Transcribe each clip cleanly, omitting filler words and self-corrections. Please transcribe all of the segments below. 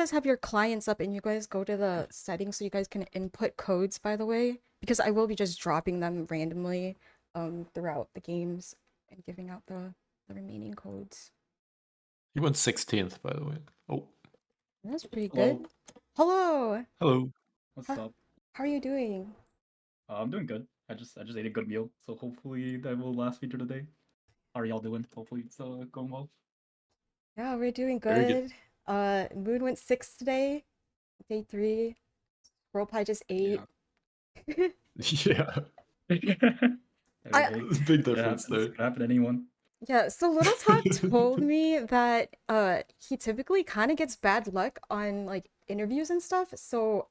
guys have your clients up and you guys go to the settings so you guys can input codes, by the way, because I will be just dropping them randomly throughout the games and giving out the remaining codes. You went 16th, by the way. Oh, That's pretty Hello, good. Hello. hello. what's How, up? how are you doing? I'm doing good. I just ate a good meal, so hopefully that will last me through the day. How are y'all doing? Hopefully it's going well. Yeah, we're doing Very good. good. Moon went 6 today, day 3. World Pie just Yeah. 8. Yeah, I Hey, big it difference happens. there. Could happen to anyone. Yeah, so Little Top told me that he typically kind of gets bad luck on like interviews and stuff. So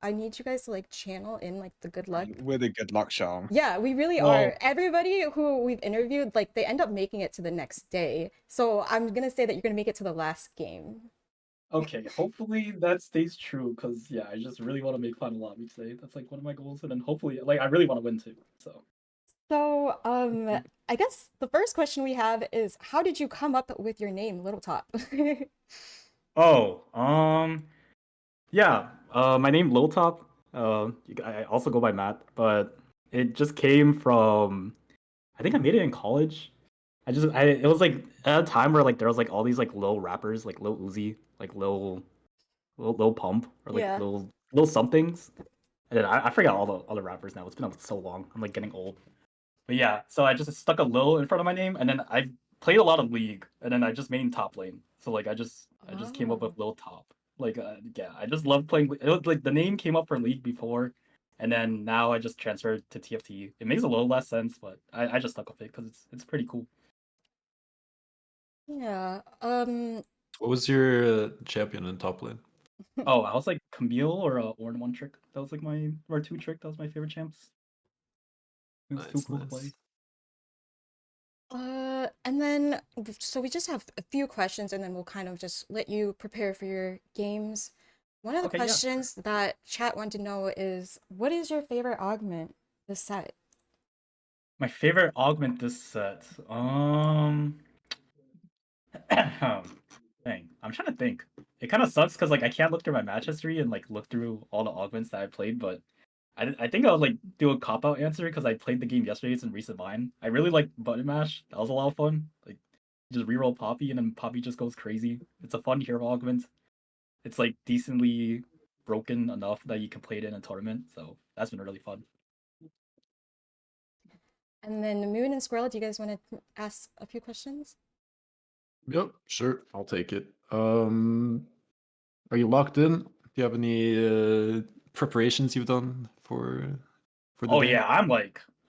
I need you guys to like channel in like the good luck. With a good luck charm. Yeah, we really are. Well, Everybody who we've interviewed, like they end up making it to the next day. So I'm gonna say that you're gonna make it to the last game. okay. Hopefully that stays true, cause yeah, I just really want to make final lobby today. That's like one of my goals, and then hopefully, like, I really want to win too. So. So I guess the first question we have is how did you come up with your name, Little Top? Oh, yeah. My name Lil Top. I also go by Matt, but it just came from. I think I made it in college. It was like at a time where like there was like all these like low rappers like Lil Uzi, like Lil Pump or like Yeah. Lil somethings. And then I forgot all the other rappers now. It's been so long. I'm like getting old. But yeah, so I just stuck a Lil in front of my name, and then I played a lot of League, and then I just made top lane. So like I just came up with Oh. Lil Top. Like yeah, I just love playing. It was like the name came up for League before, and then now I just transferred to TFT. It makes a little less sense, but I just stuck with it because it's pretty cool. Yeah. What was your champion in top lane? Oh, I was like Camille or Ornn one trick. That was like my or two trick. That was my favorite champs. It was too Nice, cool to play. nice. And then, so we just have a few questions and then we'll kind of just let you prepare for your games. One of the Okay, yeah, sure. questions that chat wanted to know is, what is your favorite augment this set? My favorite augment this set. Dang, I'm trying to think. It kind of sucks because like I can't look through my match history and like look through all the augments that I played, but I think I'll like do a cop out answer because I played the game yesterday. It's in recent mine. I really like button mash. That was a lot of fun. Like just reroll Poppy and then Poppy just goes crazy. It's a fun hero augment. It's like decently broken enough that you can play it in a tournament. So that's been really fun. And then Moon and Squirrel, do you guys want to ask a few questions? Yep, sure, I'll take it. Are you locked in? Do you have any preparations you've done for the Oh day? yeah,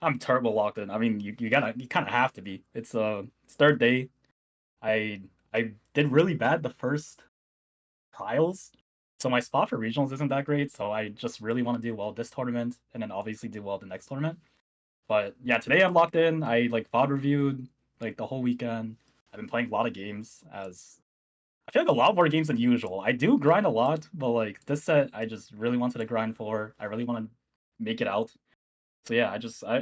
I'm turbo locked in. I mean, you kind of have to be. It's third day. I I did really bad the first trials, so my spot for regionals isn't that great. So I just really want to do well this tournament, and then obviously do well the next tournament. But yeah, today I'm locked in. I like VOD reviewed like the whole weekend. I've been playing a lot of games as I feel like a lot more games than usual. I do grind a lot, but like this set, I just really wanted to grind for. I really want to make it out. So yeah,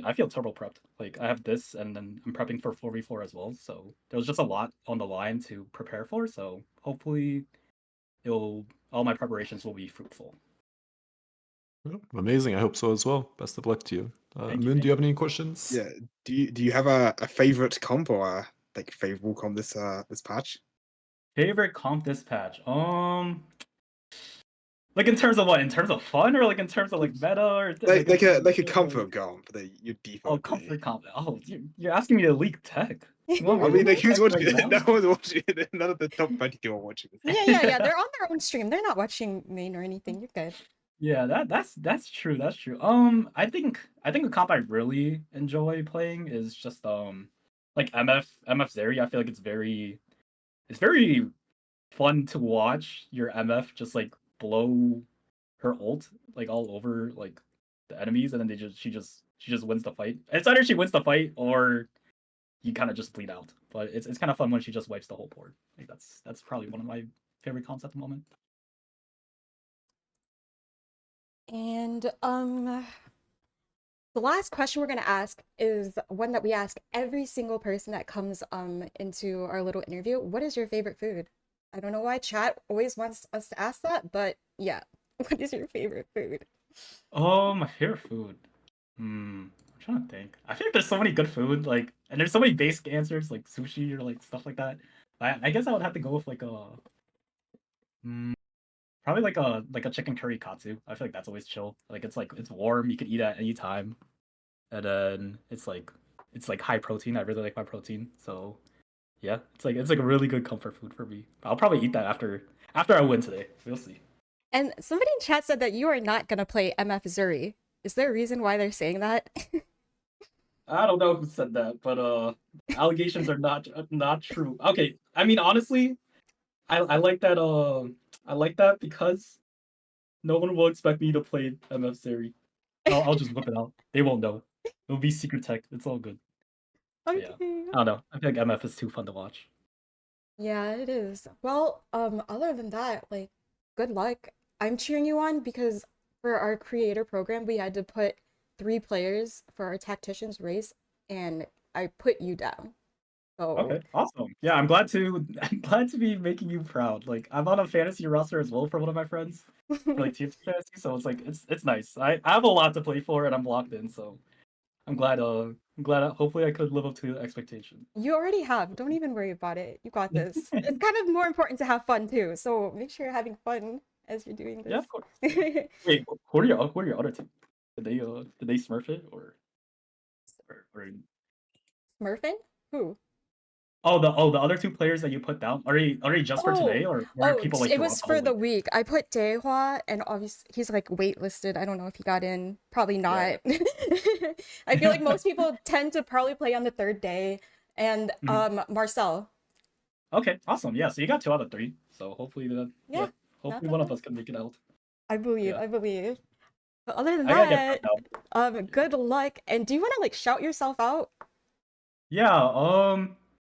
I feel turbo prepped. Like I have this, and then I'm prepping for 4v4 as well. So there was just a lot on the line to prepare for. So hopefully, it'll all my preparations will be fruitful. Yep, amazing. I hope so as well. Best of luck to you. Thank you, Moon, do you thank have you. any questions? Yeah. Do you have a favorite comp or a like favorable comp this patch? Favorite comp dispatch. Like in terms of what? In terms of fun, or like in terms of like meta, or Like like in like a terms like a of like comfort comp that you oh default play. comfort comp. Oh, you're asking me to leak tech. You want me I to mean, like leak who's tech watching right it? No now? one's watching it. None of the top 22 are watching this. Yeah. They're on their own stream. They're not watching main or anything. You're good. Yeah, that's true. That's true. I think a comp I really enjoy playing is just like MF Zeri. I feel like it's very fun to watch your MF just like blow her ult like all over like the enemies, and then she just wins the fight. It's either she wins the fight or you kind of just bleed out. But it's kind of fun when she just wipes the whole board. Like that's probably one of my favorite comps at the moment. And the last question we're gonna ask is one that we ask every single person that comes into our little interview. What is your favorite food? I don't know why chat always wants us to ask that, but yeah. What is your favorite food? Oh, my favorite food. I'm trying to think. I feel like there's so many good food, like, and there's so many basic answers, like sushi or like stuff like that. I guess I would have to go with like a, mm, probably like a chicken curry katsu. I feel like that's always chill. Like it's warm, you can eat at any time, and then it's like high protein. I really like my protein, so yeah, it's like a really good comfort food for me. I'll probably eat that after I win today. We'll see. And somebody in chat said that you are not gonna play MF Zuri. Is there a reason why they're saying that? I don't know who said that, but allegations are not true. Okay, I mean honestly, I like that I like that because no one will expect me to play MF Seri. I'll just whip it out. They won't know. It'll be secret tech. It's all good. But yeah, Okay. I don't know. I feel like MF is too fun to watch. Yeah, it is. Well, other than that, like, good luck. I'm cheering you on because for our creator program, we had to put 3 players for our tacticians race, and I put you down. So, Okay, awesome. Yeah, I'm glad to be making you proud. Like I'm on a fantasy roster as well for one of my friends for like TFT fantasy, so it's like it's nice. I have a lot to play for and I'm locked in, so I'm glad hopefully I could live up to the expectation. you already have. Don't even worry about it. You got this. It's kind of more important to have fun too. So make sure you're having fun as you're doing Yeah, this. of course. Yeah. Wait, who are your other two? Did they smurf it or Smurfing? Who? the other two players that you put down are they just for today Oh, or are oh, people like it you want was the for whole the week? week. I put Daehwa, and obviously he's like waitlisted. I don't know if he got in. Probably Yeah, not. I feel like most people tend to probably play on the 3rd day. And Mhm. Marcel. Okay, awesome. Yeah, so you got 2 out of 3. So hopefully Yeah, not hopefully that one of bad. us can make it out. I believe, Yeah. I believe. But other than I gotta get that, burned out. good luck. And do you want to like shout yourself out? Yeah,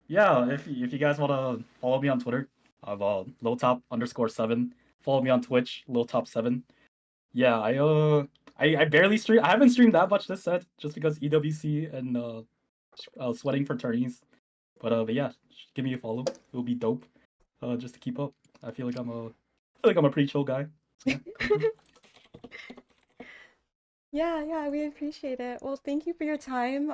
yeah, if you guys wanna follow me on Twitter, I've lowtop_7. Follow me on Twitch, lowtop7. Yeah, I barely stream. I haven't streamed that much this set just because EWC and sweating for tourneys. But yeah, just give me a follow. It'll be dope. Just to keep up. I feel like I'm a pretty chill guy. So yeah, come through. Yeah, yeah, we appreciate it. Well, thank you for your time.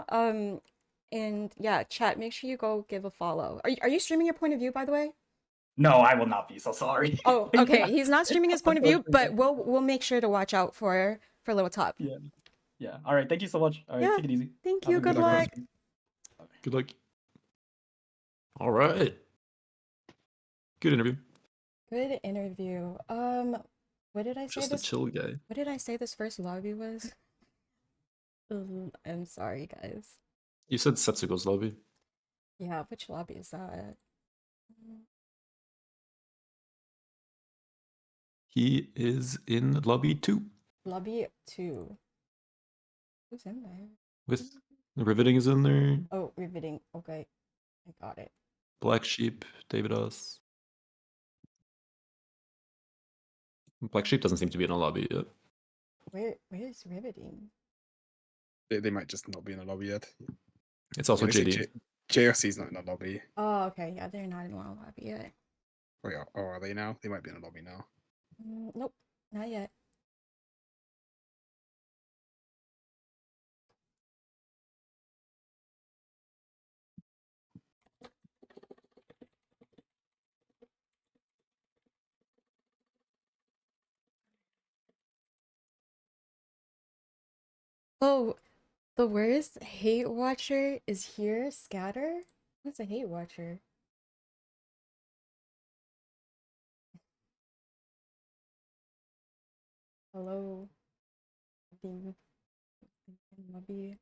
And yeah, chat, make sure you go give a follow. Are you streaming your point of view, by the way? No, I will not be. So sorry. Oh, okay. He's not streaming his point of view, but Unfortunately. we'll make sure to watch out for Little Top. Yeah, yeah. All right. Thank you so much. All right, Yeah, take it easy. thank Have you. a Good good luck, rest guys. luck. of your day. Bye. Good luck. All right. Good interview. Good interview. What did I say Just a this? chill guy. What did I say this first lobby was? I'm sorry, guys. You said Setsugo's lobby. Yeah, which lobby is that? He is in lobby 2 Lobby 2. Who's in there? with Riveting is in there. Oh, riveting. Okay, I got it. Black Sheep, David Us. Black Sheep doesn't seem to be in a lobby yet. Where's riveting? They might just not be in a lobby yet. It's also Yeah, they say JD. JRC's not in a lobby. Oh, okay. Yeah, they're not in a lobby yet. Or are they now? They might be in a lobby now. Nope, not yet. Oh, the worst hate watcher is here. Scatter? What's a hate watcher? Hello. Being lobby.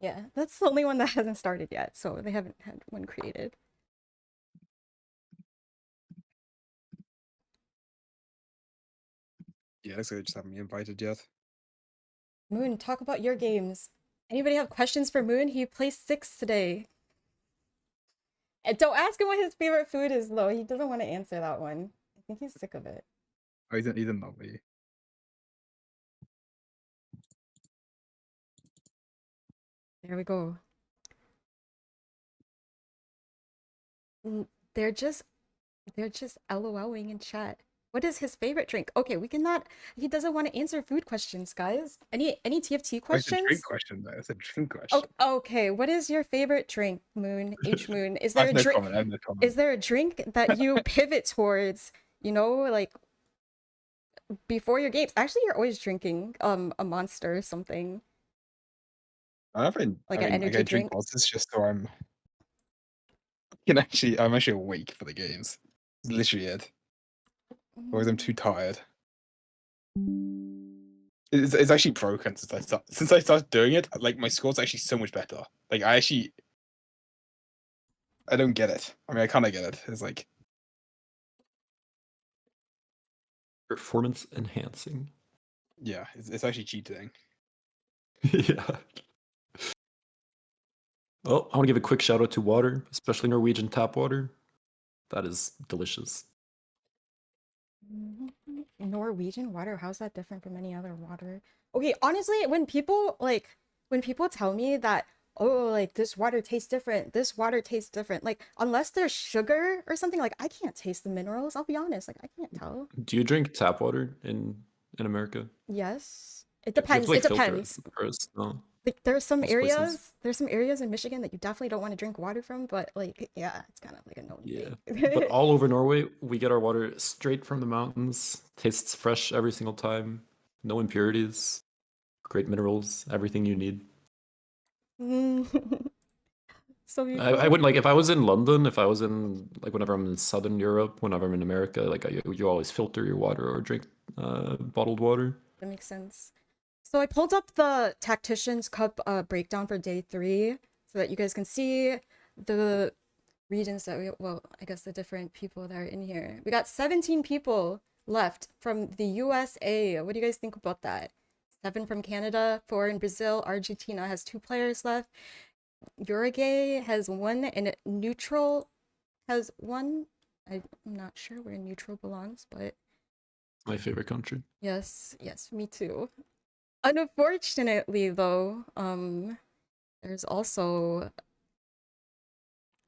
Yeah, that's the only one that hasn't started yet, so they haven't had one created. Yeah, looks like they just haven't been invited yet. Moon, talk about your games. Anybody have questions for Moon? He placed 6th today. And don't ask him what his favorite food is, though. He doesn't want to answer that one. I think he's sick of it. Oh, he's in lobby. There we go. Mm, They're just LOLing in chat. What is his favorite drink? Okay, we cannot. He doesn't want to answer food questions, guys. Any TFT Oh, it's a drink questions? question, though. It's a drink Oh, question. okay. What is your favorite drink, Moon? H Moon. Is I there have a no drink? comment. I have no comment. Is there a drink that you pivot towards? You know, like before your games. Actually, you're always drinking a Monster or something, I don't think, like I an mean, energy I drink drink. monsters just so I'm I'm actually awake for the games. It's literally it. Otherwise, I'm too tired. It's actually broken since I started doing it. Like my score's actually so much better. Like I don't get it. I mean, I kind of get it. It's like Performance enhancing. yeah, it's actually cheating. Yeah. Oh, I want to give a quick shout out to water, especially Norwegian tap water. That is delicious. Norwegian water, how's that different from any other water? Okay, honestly, when people tell me that, oh, like this water tastes different, this water tastes different, like unless there's sugar or something, like I can't taste the minerals, I'll be honest, like I can't tell. Do you drink tap water in America? Yes. It You have depends. to like It filter it depends. first. No, Like most places. there's some areas in Michigan that you definitely don't want to drink water from, but like yeah, it's kind of like a known Yeah, thing. but all over Norway, we get our water straight from the mountains. Tastes fresh every single time. No impurities. Great minerals. Everything you need. So I beautiful. wouldn't like if I was in London, if I was in like whenever I'm in Southern Europe, whenever I'm in America, like you always filter your water or drink bottled water. That makes sense. So I pulled up the Tactician's Cup breakdown for day 3 so that you guys can see the regions that well, I guess the different people that are in here. We got 17 people left from the USA. What do you guys think about that? 7 from Canada, 4 in Brazil. Argentina has 2 players left. Uruguay has 1 and neutral has 1. I'm not sure where neutral belongs, but My favorite country. yes, me too. Unfortunately, though, there's also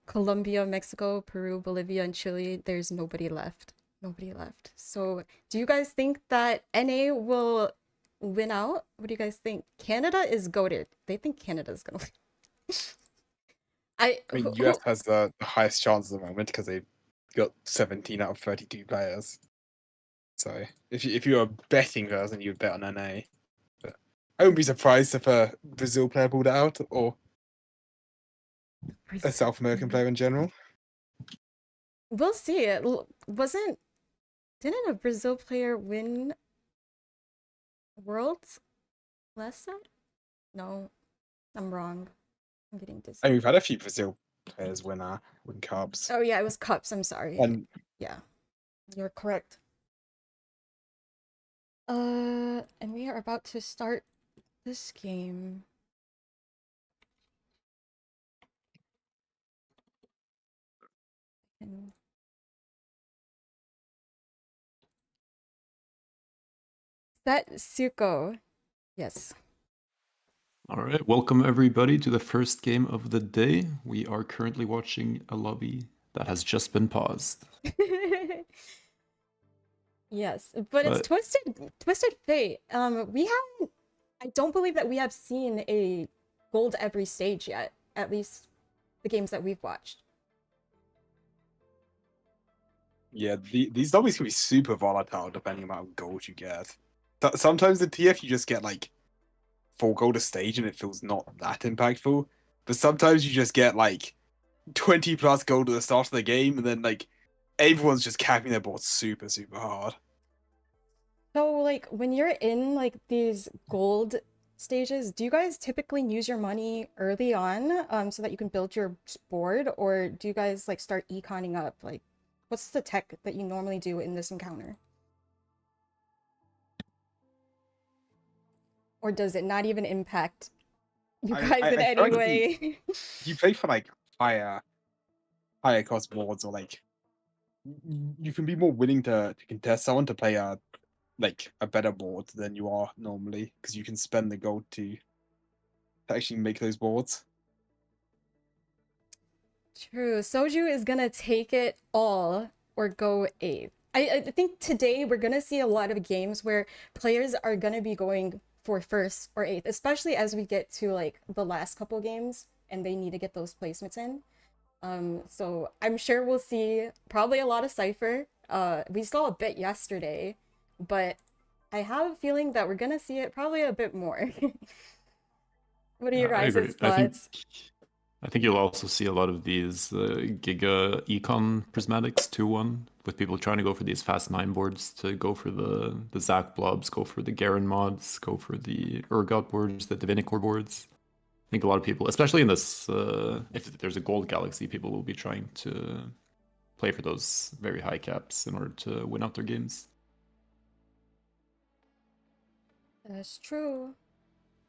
Colombia, Mexico, Peru, Bolivia, and Chile. There's nobody left. Nobody left. So, do you guys think that NA will win out? What do you guys think? Canada is goated. They think Canada's gonna win. I mean, US has the highest chance at the moment because they've got 17 out of 32 players. So if you're a betting person, you'd bet on NA. But I wouldn't be surprised if a Brazil player pulled it out or a South American player in general. We'll see. Didn't a Brazil player win Worlds last time? No, I'm wrong. I'm getting dizzy. I mean, we've had a few Brazil players win cups. Oh yeah, it was cups. I'm sorry. And Yeah, you're correct. And we are about to start this game. And Setsuko. Yes. All right, welcome everybody to the first game of the day. We are currently watching a lobby that has just been paused. Yes, but it's But Twisted Fate. We haven't. I don't believe that we have seen a gold every stage yet. At least the games that we've watched. yeah, these lobbies can be super volatile depending on how gold you get. Sometimes the TF you just get like 4 gold a stage and it feels not that impactful. But sometimes you just get like 20 plus gold at the start of the game and then like everyone's just capping their board super, super hard. So, like, when you're in like these gold stages, do you guys typically use your money early on, so that you can build your board, or do you guys like start econing up? Like, what's the tech that you normally do in this encounter? Or does it not even impact you guys in I any feel like way? if you play for like higher cost boards or like you can be more willing to contest someone to play a better board than you are normally because you can spend the gold to to actually make those boards. True. Soju is gonna take it all or go 8th. I think today we're gonna see a lot of games where players are gonna be going for 1st or 8th, especially as we get to like the last couple games and they need to get those placements in. So I'm sure we'll see probably a lot of Cypher. We saw a bit yesterday, but I have a feeling that we're gonna see it probably a bit more. What are your I guys' agree. thoughts? I think you'll also see a lot of these Giga Econ Prismatics 2-1 with people trying to go for these fast 9 boards to go for the Zac Blobs, go for the Garen mods, go for the Urgot boards, the Divinicore boards. I think a lot of people, especially in this, if there's a Gold Galaxy, people will be trying to play for those very high caps in order to win out their games. That's true.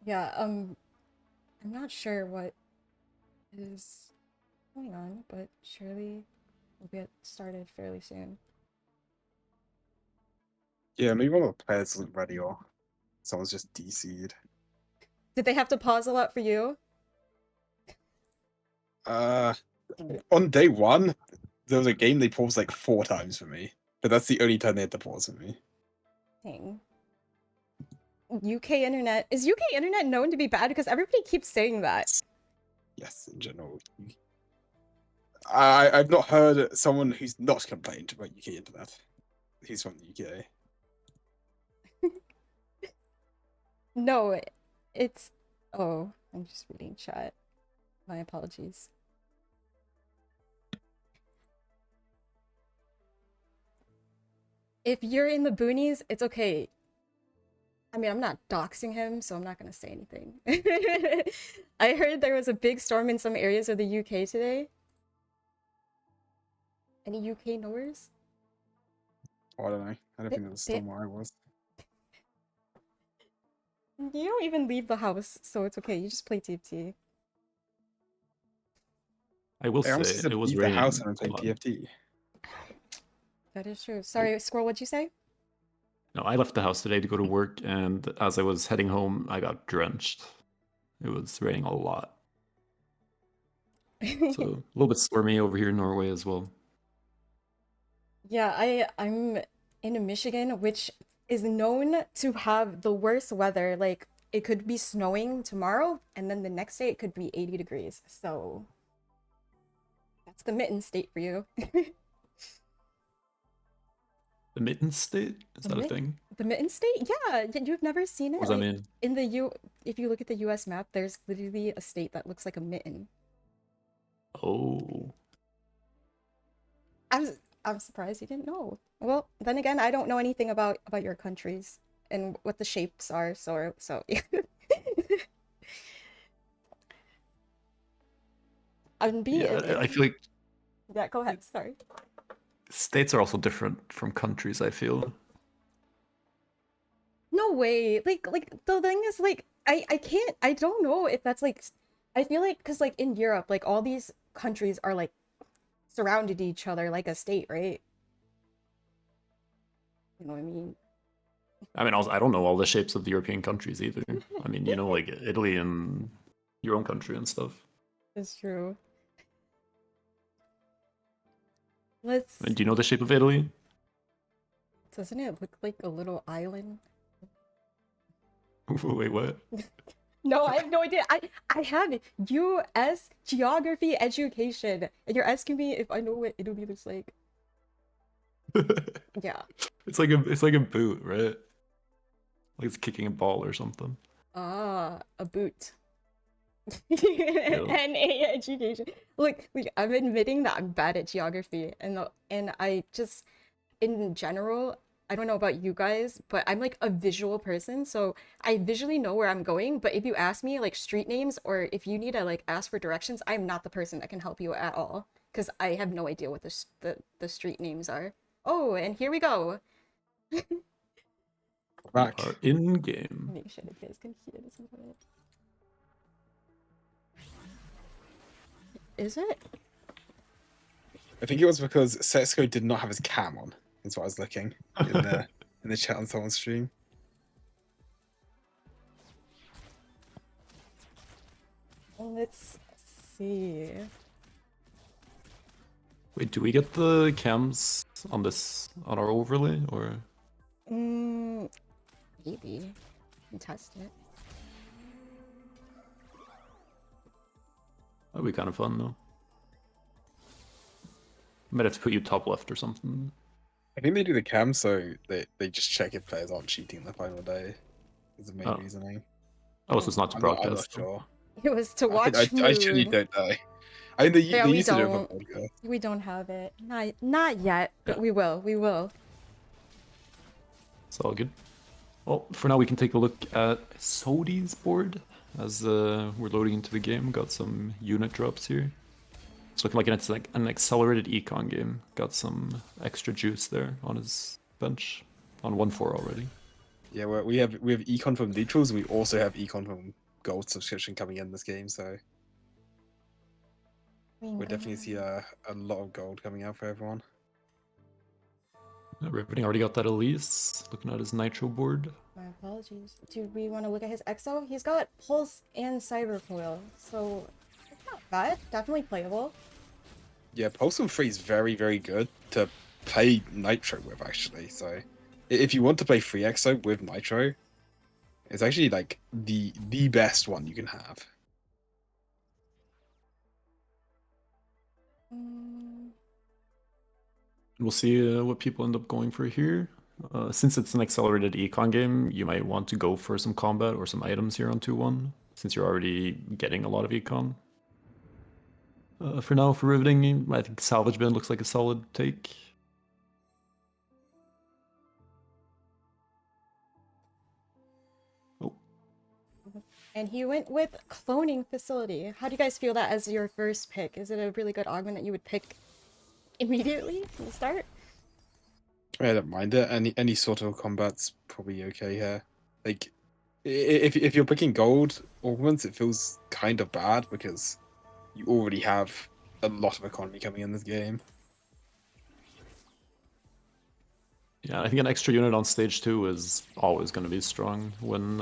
Yeah, I'm not sure what is going on, but surely we'll get started fairly soon. Yeah, maybe one of the players isn't ready or someone's just DC'd. Did they have to pause a lot for you? On day 1, there was a game they paused like 4 times for me, but that's the only time they had to pause for me. Dang. UK internet. Is UK internet known to be bad? Because everybody keeps saying that. Yes, in general. I've not heard someone who's not complained about UK internet. He's from the UK. No, it's... Oh, I'm just reading chat. My apologies. If you're in the boonies, it's okay. I mean, I'm not doxing him, so I'm not gonna say anything. I heard there was a big storm in some areas of the UK today. Any UK knowers? Oh, I don't know. I don't think there was a storm where I was. You don't even leave the house, so it's okay. You just play TFT. I will I almost say said it was leave the raining house and I'm a playing lot. TFT. That is true. Sorry, Squirrel, what'd you say? No, I left the house today to go to work, and as I was heading home, I got drenched. It was raining a lot. So a little bit stormy over here in Norway as well. Yeah, I'm in Michigan, which is known to have the worst weather. Like, it could be snowing tomorrow, and then the next day it could be 80 degrees. So that's the mitten state for you. The mitten state? Is that a thing? The mitten state? Yeah, you've never seen it? What does that Like, mean? in the if you look at the US map, there's literally a state that looks like a mitten. Oh. I'm surprised you didn't know. Well, then again, I don't know anything about your countries and what the shapes are, so yeah. I'm being Yeah, I feel like Yeah, go ahead. Sorry. states are also different from countries, I feel. No way. Like the thing is like I don't know if that's like I feel like because like in Europe, like all these countries are like surrounded each other like a state, right? You know what I mean? I mean, I don't know all the shapes of the European countries either. I mean, you know, like Italy and your own country and stuff. It's true. Let's And do you know the shape of Italy? Doesn't it look like a little island? Wait, what? No, I have no idea. I have US geography education, and you're asking me if I know what Italy looks like. Yeah. It's like a boot, right? Like it's kicking a ball or something. Ah, a boot. NA education. Look, I'm admitting that I'm bad at geography, and I just, in general, I don't know about you guys, but I'm like a visual person, so I visually know where I'm going. But if you ask me like street names, or if you need to like ask for directions, I'm not the person that can help you at all, because I have no idea what the street names are. Oh, and here we go. Back. Are in game. Make sure the kids can hear this. Is it? I think it was because Setsuko did not have his cam on. That's what I was looking in the chat on someone's stream. Let's see. Wait, do we get the cams on this on our overlay or? Maybe. Can test it. That'd be kind of fun though. Might have to put you top left or something. I think they do the cam so they just check if players aren't cheating in the final day. Is the main Oh. reasoning. Oh, so it's not to I'm not broadcast. sure. It was to watch I actually mood. don't know. I mean, Yeah, they we used to do it for don't. podcast. We don't have it. Not yet, but Yeah. we will. We will. It's all good. Well, for now we can take a look at Sodi's board as we're loading into the game. Got some unit drops here. It's looking like an accelerated econ game. Got some extra juice there on his bench on 1-4 already. Yeah, we have econ from neutrals. And we also have econ from gold subscription coming in this game, so we'll definitely see a lot of gold coming out for everyone. Riveting already got that Elise. Looking at his Nitro board. My apologies. Do we want to look at his EXO? He's got Pulse and Cyber Coil, so it's not bad. Definitely playable. Yeah, Pulse 3 is very, very good to play Nitro with, actually. So, if you want to play free EXO with Nitro, it's actually like the best one you can have. We'll see what people end up going for here. Since it's an accelerated econ game, you might want to go for some combat or some items here on 2-1, since you're already getting a lot of econ. For now, for Riveting, I think Salvage Bin looks like a solid take. Oh. And he went with Cloning Facility. How do you guys feel that as your first pick? Is it a really good augment that you would pick immediately from the start? I don't mind it. Any sort of combat's probably okay here. Like, if you're picking gold augments, it feels kind of bad because you already have a lot of economy coming in this game. Yeah, I think an extra unit on stage 2 is always going to be strong when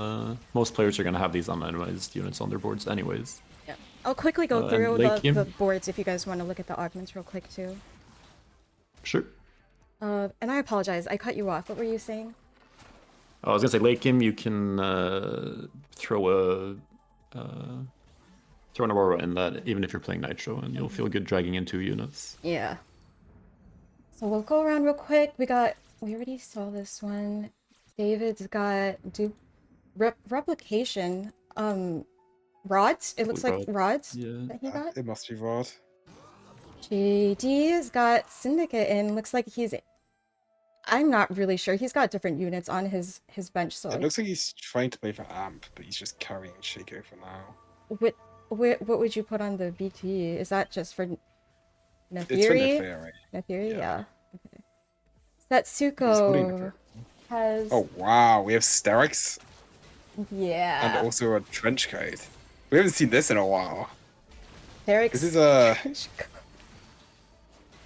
most players are going to have these unminimized units on their boards anyways. Yeah. I'll quickly go And through late the game? boards if you guys want to look at the augments real quick too. Sure. And I apologize, I cut you off. What were you saying? I was going to say late game you can throw an Aurora in that even if you're playing Nitro and you'll feel good dragging in 2 units. Yeah. So we'll go around real quick. We already saw this one. David's got replication. Rods. It looks like Rod. rods Yeah. that he got. It must be Rod. JD's got Syndicate and looks like I'm not really sure. He's got different units on his bench, so It looks like he's trying to play for Amp, but he's just carrying Shaco for now. what would you put on the BT? Is that just for It's for Nefiri? Neferi. Nefiri, Yeah. yeah. Okay. He's holding Satsuko Neferi. has Oh wow, we have Sterix yeah. and also a trench coat. We haven't seen this in a while. Eric's This is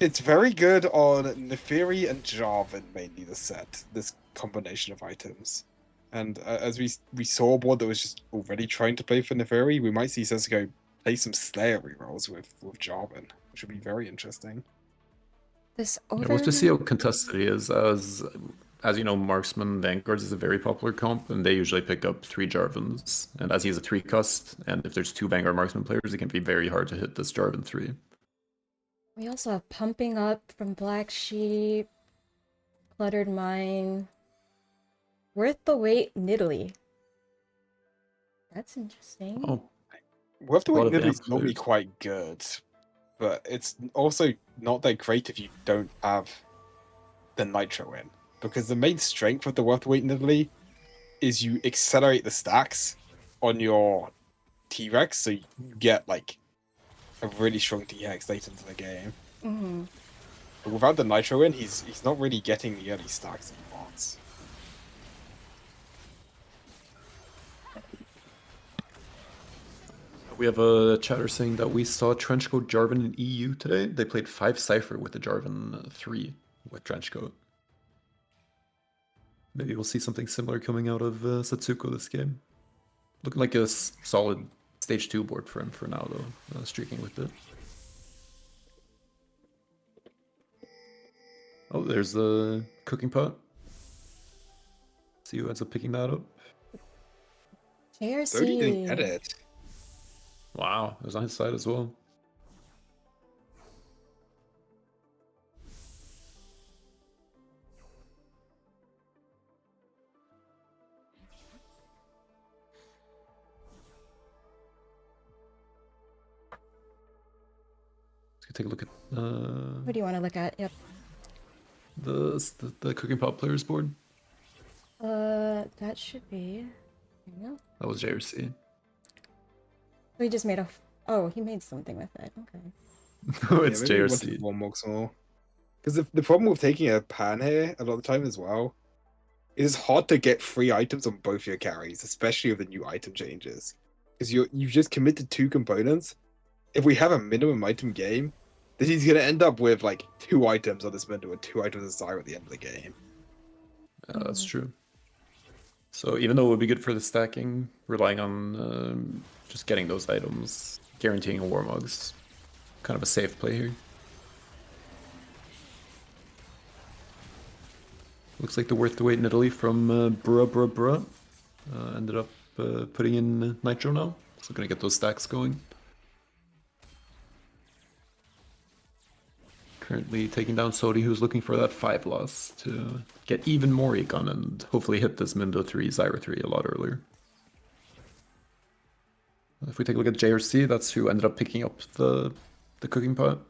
it's very good on Neferi and Jarvan, mainly the set. This combination of items, and as we saw a board that was just already trying to play for Neferi, we might see Setsuko play some Slayer rerolls with Jarvan, which would be very interesting. this Yeah, over. we'll have to see how contested he is. As you know, Marksman Vanguards is a very popular comp, and they usually pick up 3 Jarvans. And as he's a 3 cust, and if there's 2 Vanguard Marksman players, it can be very hard to hit this Jarvan 3. We also have Pumping Up from Black Sheep, Cluttered Mine, Worth the Wait Nidalee. That's interesting. Oh, Worth the A lot Wait of Nidalee is Amp normally players. quite good, but it's also not that great if you don't have the Nitro in. Because the main strength of the Worth the Wait Nidalee is you accelerate the stacks on your T-Rex, so you get like a really strong T-Hex late into the game. Mm-hmm. But without the Nitro in, he's not really getting the early stacks that he wants. we have a chatter saying that we saw Trenchcoat Jarvan in EU today. They played 5 Cypher with the Jarvan 3 with Trenchcoat. Maybe we'll see something similar coming out of Satsuko this game. Looking like a solid Stage 2 board for him for now, though, streaking with it. Oh, there's the cooking pot. See who ends up picking that up. 30 didn't get JRC. it. Wow, it was on his side as well. Let's take a look at What do you want to look at? Yep. the cooking pot players board. That should be. There you go. That was JRC. We just made a. Oh, he made something with it. Okay. No, it's maybe we wanted JRC. one more more. Because the problem with taking a pan here a lot of the time as well, is it's hard to get free items on both your carries, especially with the new item changes. Because you've just committed 2 components. If we have a minimum item game, then he's gonna end up with like 2 items on this window and 2 items aside at the end of the game. That's true. So even though it would be good for the stacking, relying on just getting those items, guaranteeing a Warmog's kind of a safe play here. Looks like the worth the wait in Italy from Bruh. Ended up putting in Nitro now, so gonna get those stacks going. Currently taking down Sodi, who's looking for that 5 loss to get even more econ and hopefully hit this Mindo 3, Zyra 3 a lot earlier. If we take a look at JRC, that's who ended up picking up the cooking pot.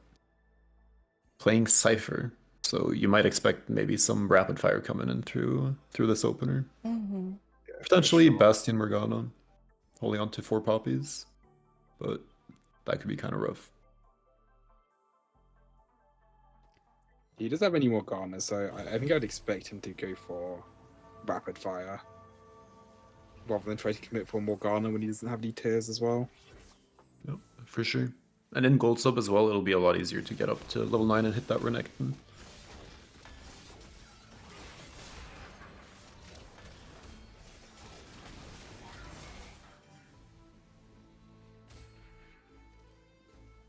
Playing Cypher, so you might expect maybe some rapid fire coming in through this opener. Mm-hmm. Yeah, for Potentially sure. Bastion Morgana, holding on to 4 poppies, but that could be kind of rough. He doesn't have any more garners, so I think I'd expect him to go for rapid fire. Rather than try to commit for Morgana when he doesn't have any tears as well. Yep, for sure. And in Gold Sub as well, it'll be a lot easier to get up to level 9 and hit that Renekton.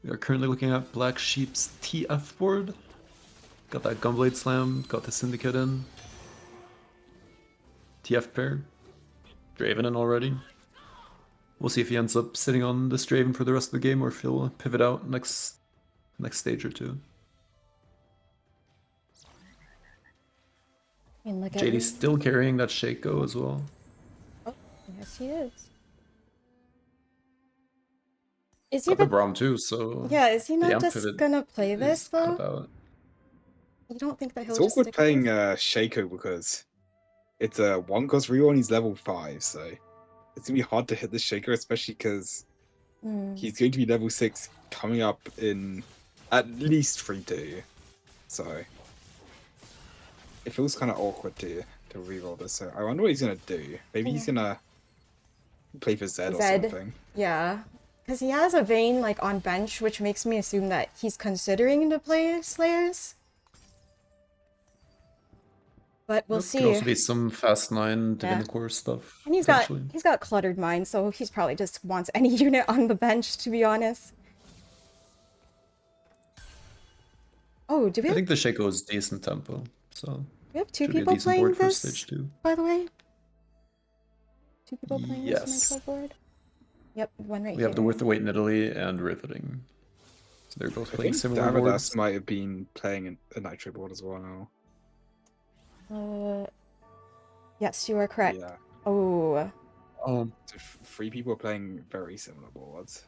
We are currently looking at Black Sheep's TF board. Got that Gunblade Slam, got the Syndicate in. TF pair. Draven in already. We'll see if he ends up sitting on this Draven for the rest of the game or if he'll pivot out next stage or two. And look at JD's still carrying that Shaco as well. Oh, yes, he is. Is he Got the the... Braum too, so Yeah, is he the not amp just pivot gonna play is this kind of though? out. You don't think that he'll It's just awkward stick with playing this? Shaco because it's a 1-cost reroll and he's level 5, so it's gonna be hard to hit this Shaco, especially because Mm. he's going to be level 6 coming up in at least 3-2. So it feels kind of awkward to reroll this. So I wonder what he's gonna do. Maybe he's gonna play for Zed or Zed. something. Yeah, because he has a Vayne like on bench, which makes me assume that he's considering to play Slayers. But we'll Yep, see. could also be some Fast 9 Divinicore stuff. And potentially. he's got cluttered mind, so he's probably just wants any unit on the bench, to be honest. Oh, do we I have, think the Shaco is decent tempo, so we have 2 should be a people decent playing board for this, stage 2. by the way? 2 people playing this Yes. Nitro board? Yep, one right We here. have the Worth the Wait in Italy and Riveting. So they're both I playing think similar Davadas boards. might have been playing a Nitro board as well. Yes, you are correct. Yeah. Oh, Oh, So 3 people are playing very similar boards.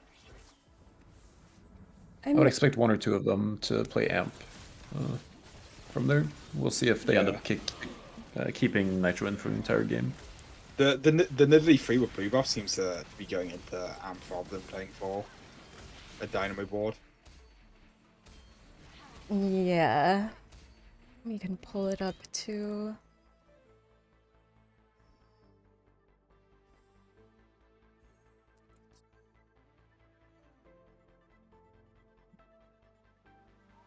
I I mean, would expect 1 or 2 of them to play Amp from there. We'll see if they end up keeping Nitro in for the entire game. The Nidalee 3 with blue buff seems to be going into Amp rather than playing for a Dynamo board. yeah. We can pull it up too.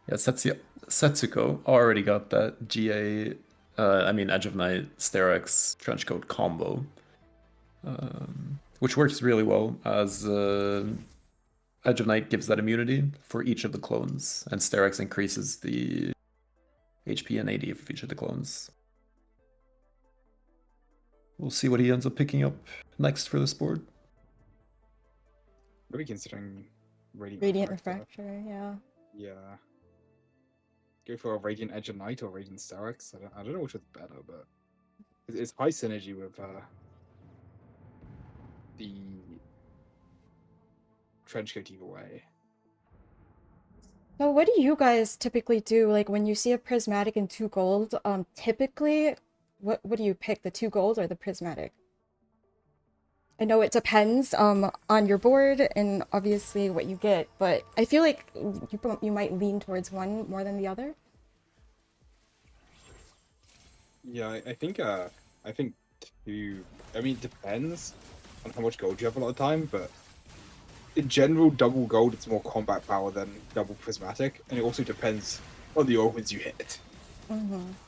Yeah, Setsuko already got that GA, Edge of Night, Sterex, Trenchcoat combo. which works really well as Edge of Night gives that immunity for each of the clones, and Sterak's increases the HP and AD of each of the clones. We'll see what he ends up picking up next for this board. What are we considering Radiant Refractor, yeah. Yeah. Go for a Radiant Edge of Night or Radiant Sterak's. I don't know which was better, but it's high synergy with the Trenchcoat either way. So what do you guys typically do? Like when you see a prismatic and 2 gold, typically what do you pick? The 2 gold or the prismatic? I know it depends on your board and obviously what you get, but I feel like you might lean towards one more than the other. Yeah, I think two. I mean, it depends on how much gold you have a lot of time, but in general, double gold it's more combat power than double prismatic, and it also depends on the organs you hit.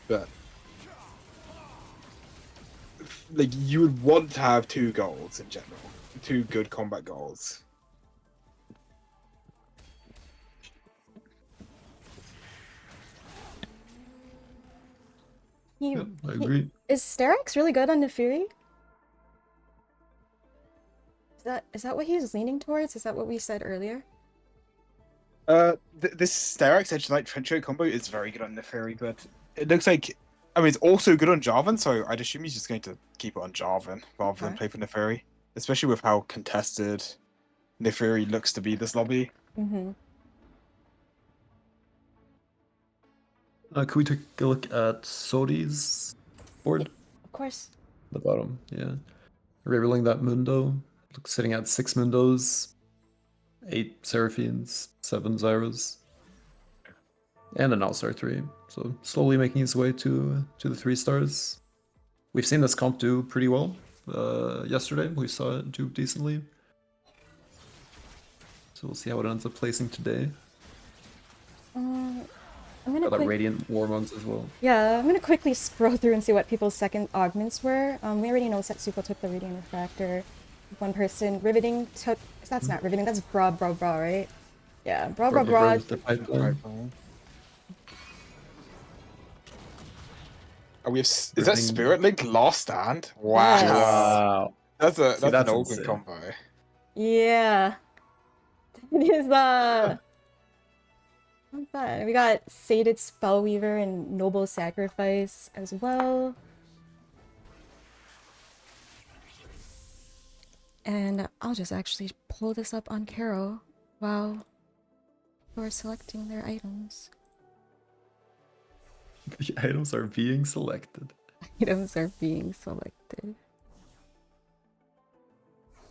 But like, you would want to have 2 golds in general, 2 good combat golds. Yep, I agree. Is Sterak's really good on Neferi? Is that what he was leaning towards? Is that what we said earlier? This Sterak's Edge Knight Trenchcoat combo is very good on Neferi, but it looks like, I mean, it's also good on Jarvan, so I'd assume he's just going to keep it on Jarvan rather than play for Neferi, especially with how contested Neferi looks to be this lobby. Can we take a look at Sodi's board? Of course. The bottom, yeah. Rerolling that Mundo, sitting at 6 Mundos, 8 Seraphines, 7 Zyras, and an All-Star 3. So slowly making his way to the 3 stars. We've seen this comp do pretty well. Yesterday we saw it do decently. So we'll see how it ends up placing today. I'm gonna Got that Radiant Warmugs as well. Yeah, I'm gonna quickly scroll through and see what people's second augments were. We already know Setsuko took the Radiant Refractor. One person, Riveting took... That's not Riveting, that's Bra, right? Yeah, Bra. with the pipeline. Oh, we have... Is that Spirit Link Last Stand? Wow. Yes. Wow. That's an that's Organ insane. combo. Yeah. It is, not bad. We got Sated Spellweaver and Noble Sacrifice as well. And I'll just actually pull this up on Caro while we're selecting their items. The items are being selected. Items are being selected.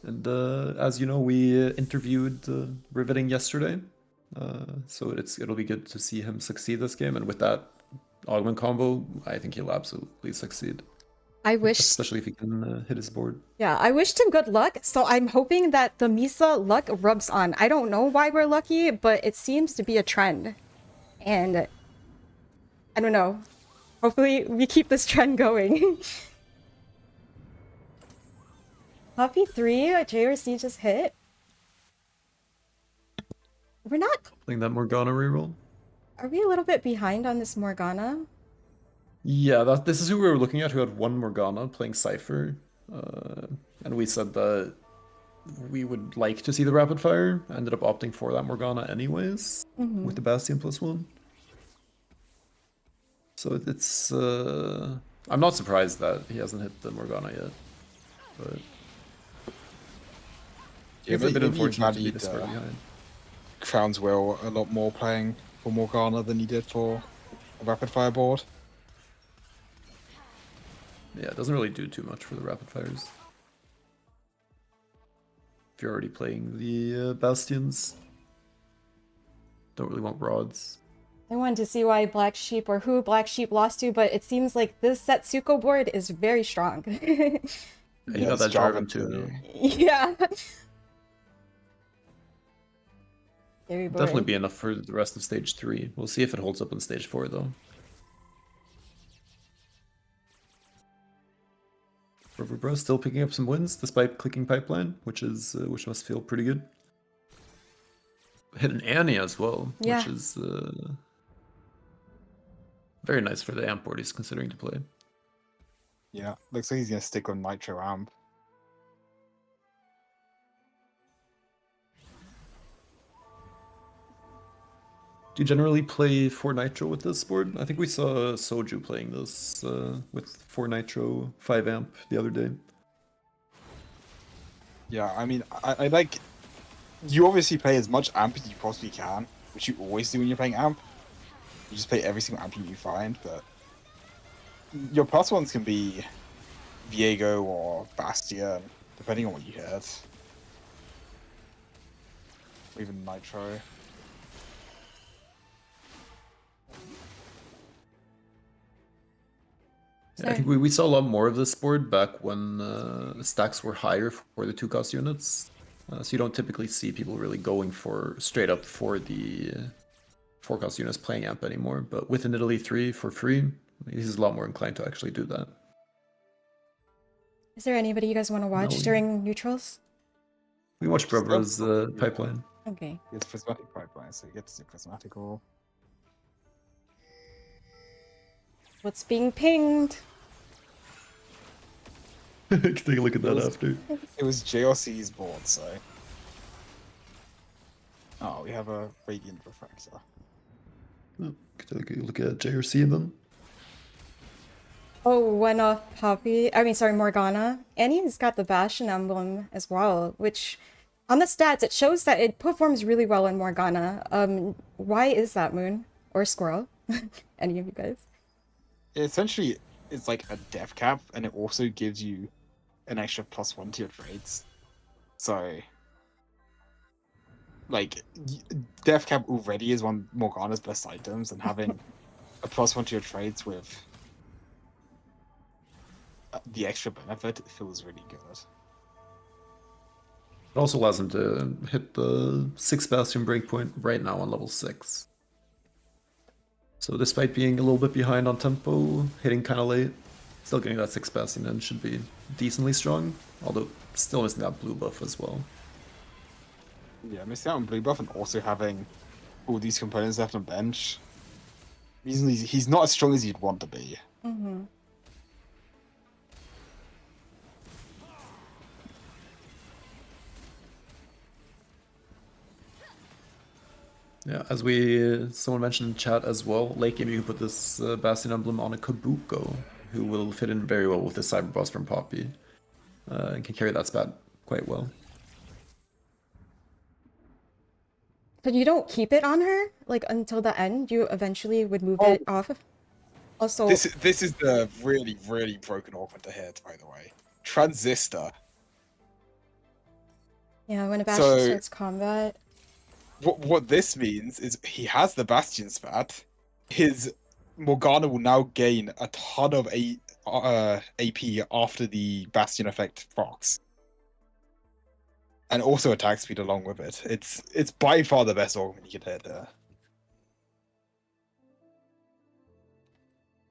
And as you know, we interviewed Riveting yesterday. So it'll be good to see him succeed this game. And with that augment combo, I think he'll absolutely succeed. I wish... Especially if he can hit his board. Yeah, I wished him good luck, so I'm hoping that the Misa luck rubs on. I don't know why we're lucky, but it seems to be a trend. And I don't know. Hopefully we keep this trend going. Poppy 3, JRC just hit. We're not... Playing that Morgana reroll. Are we a little bit behind on this Morgana? Yeah, this is who we were looking at, who had 1 Morgana playing Cypher. And we said that we would like to see the Rapid Fire. Ended up opting for that Morgana anyways, with the Bastion +1. So it's... I'm not surprised that he hasn't hit the Morgana yet. But... Yeah, it's a bit maybe unfortunate to be valued, this far behind. Crown's Will a lot more playing for Morgana than he did for a Rapid Fire board. Yeah, it doesn't really do too much for the Rapid Fires. If you're already playing the Bastions, don't really want rods. I wanted to see why Black Sheep or who Black Sheep lost to, but it seems like this Setsuko board is very strong. And you got that Jarvan too, no? Yeah. Very boring. Definitely be enough for the rest of stage 3. We'll see if it holds up in stage 4 though. Forever Bro still picking up some wins despite clicking pipeline, which must feel pretty good. Hit an Annie as well, Yeah. which is very nice for the amp board he's considering to play. Yeah, looks like he's gonna stick with Nitro Amp. Do you generally play 4 Nitro with this board? I think we saw Soju playing this with 4 Nitro, 5 amp the other day. Yeah, I mean, I like. You obviously play as much amp as you possibly can, which you always do when you're playing amp. You just play every single amp you find, but your plus ones can be Viego or Bastion, depending on what you hit. Or even Nitro. Yeah, I think we saw a lot more of this board back when stacks were higher for the 2-cost units. So you don't typically see people really going for straight up for the 4-cost units playing amp anymore. But with an Italy 3 for free, he's a lot more inclined to actually do that. Is there anybody you guys want to watch No. during neutrals? We watched Just Brebra's don't- pipeline. Okay. It's prismatic pipeline, so you get to see prismatic all. What's being pinged? Take a look at that Yes. after. It was JRC's board, so. Oh, we have a Radiant Refractor. Oh, take a look at JRC then. Oh, one off Poppy. I mean, sorry, Morgana. Annie's got the Bastion emblem as well, which on the stats it shows that it performs really well in Morgana. Why is that, Moon or Squirrel? Any of you guys? Essentially, it's like a death cap, and it also gives you an extra +1 to your trades. So, like, death cap already is one of Morgana's best items, and having a +1 to your trades with the extra benefit, it feels really good. It also allows him to hit the 6 Bastion breakpoint right now on level 6. So despite being a little bit behind on tempo, hitting kind of late, still getting that 6 Bastion in should be decently strong, although still missing that blue buff as well. Yeah, missing out on blue buff and also having all these components left on bench. Reason he's not as strong as you'd want to be. Mm-hmm. Yeah, as someone mentioned in chat as well, late game you can put this Bastion emblem on a Kabuko, who will fit in very well with the Cyber Boss from Poppy, and can carry that spat quite well. But you don't keep it on her like until the end. You eventually would move Oh. it off. Also, This is the really, really broken augment to hit, by the way. Transistor. yeah, when a Bastion So- starts combat. What this means is he has the Bastion spat. His Morgana will now gain a ton of AP after the Bastion effect procs. And also attack speed along with it. It's by far the best augment you can hit there.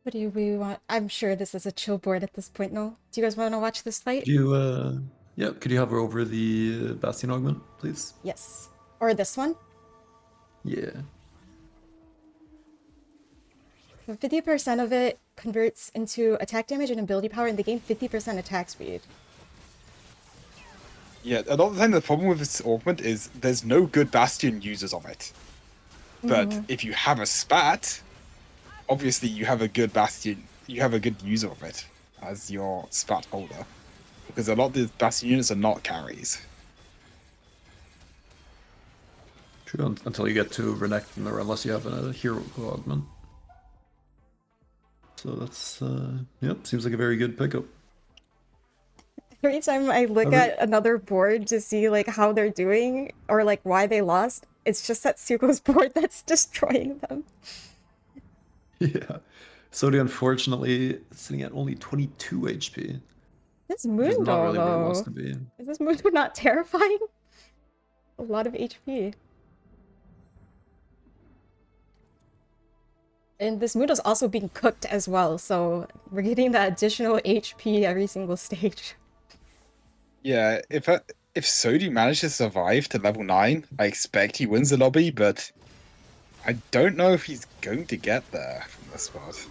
What do we want? I'm sure this is a chill board at this point, no? Do you guys want to watch this fight? Could you, yeah, could you hover over the Bastion augment, please? Yes. Or this one? Yeah. 50% of it converts into attack damage and ability power, and they gain 50% attack speed. Yeah, a lot of the time the problem with this augment is there's no good Bastion users of it. But if you have a spat, obviously you have a good Bastion, you have a good user of it as your spat holder. Because a lot of the Bastion units are not carries. True, until you get to Renekton, or unless you have a hero augment. So that's, yep, seems like a very good pickup. Every time I look Okay. at another board to see like how they're doing or like why they lost, it's just that Suko's board that's destroying them. Yeah. Sodi, unfortunately, sitting at only 22 HP. This Which is not Mundo, really where it wants though. to be. Is this Mundo not terrifying? A lot of HP. And this mood is also being cooked as well, so we're getting that additional HP every single stage. Yeah, if Sodi manages to survive to level 9, I expect he wins the lobby, but I don't know if he's going to get there from this spot.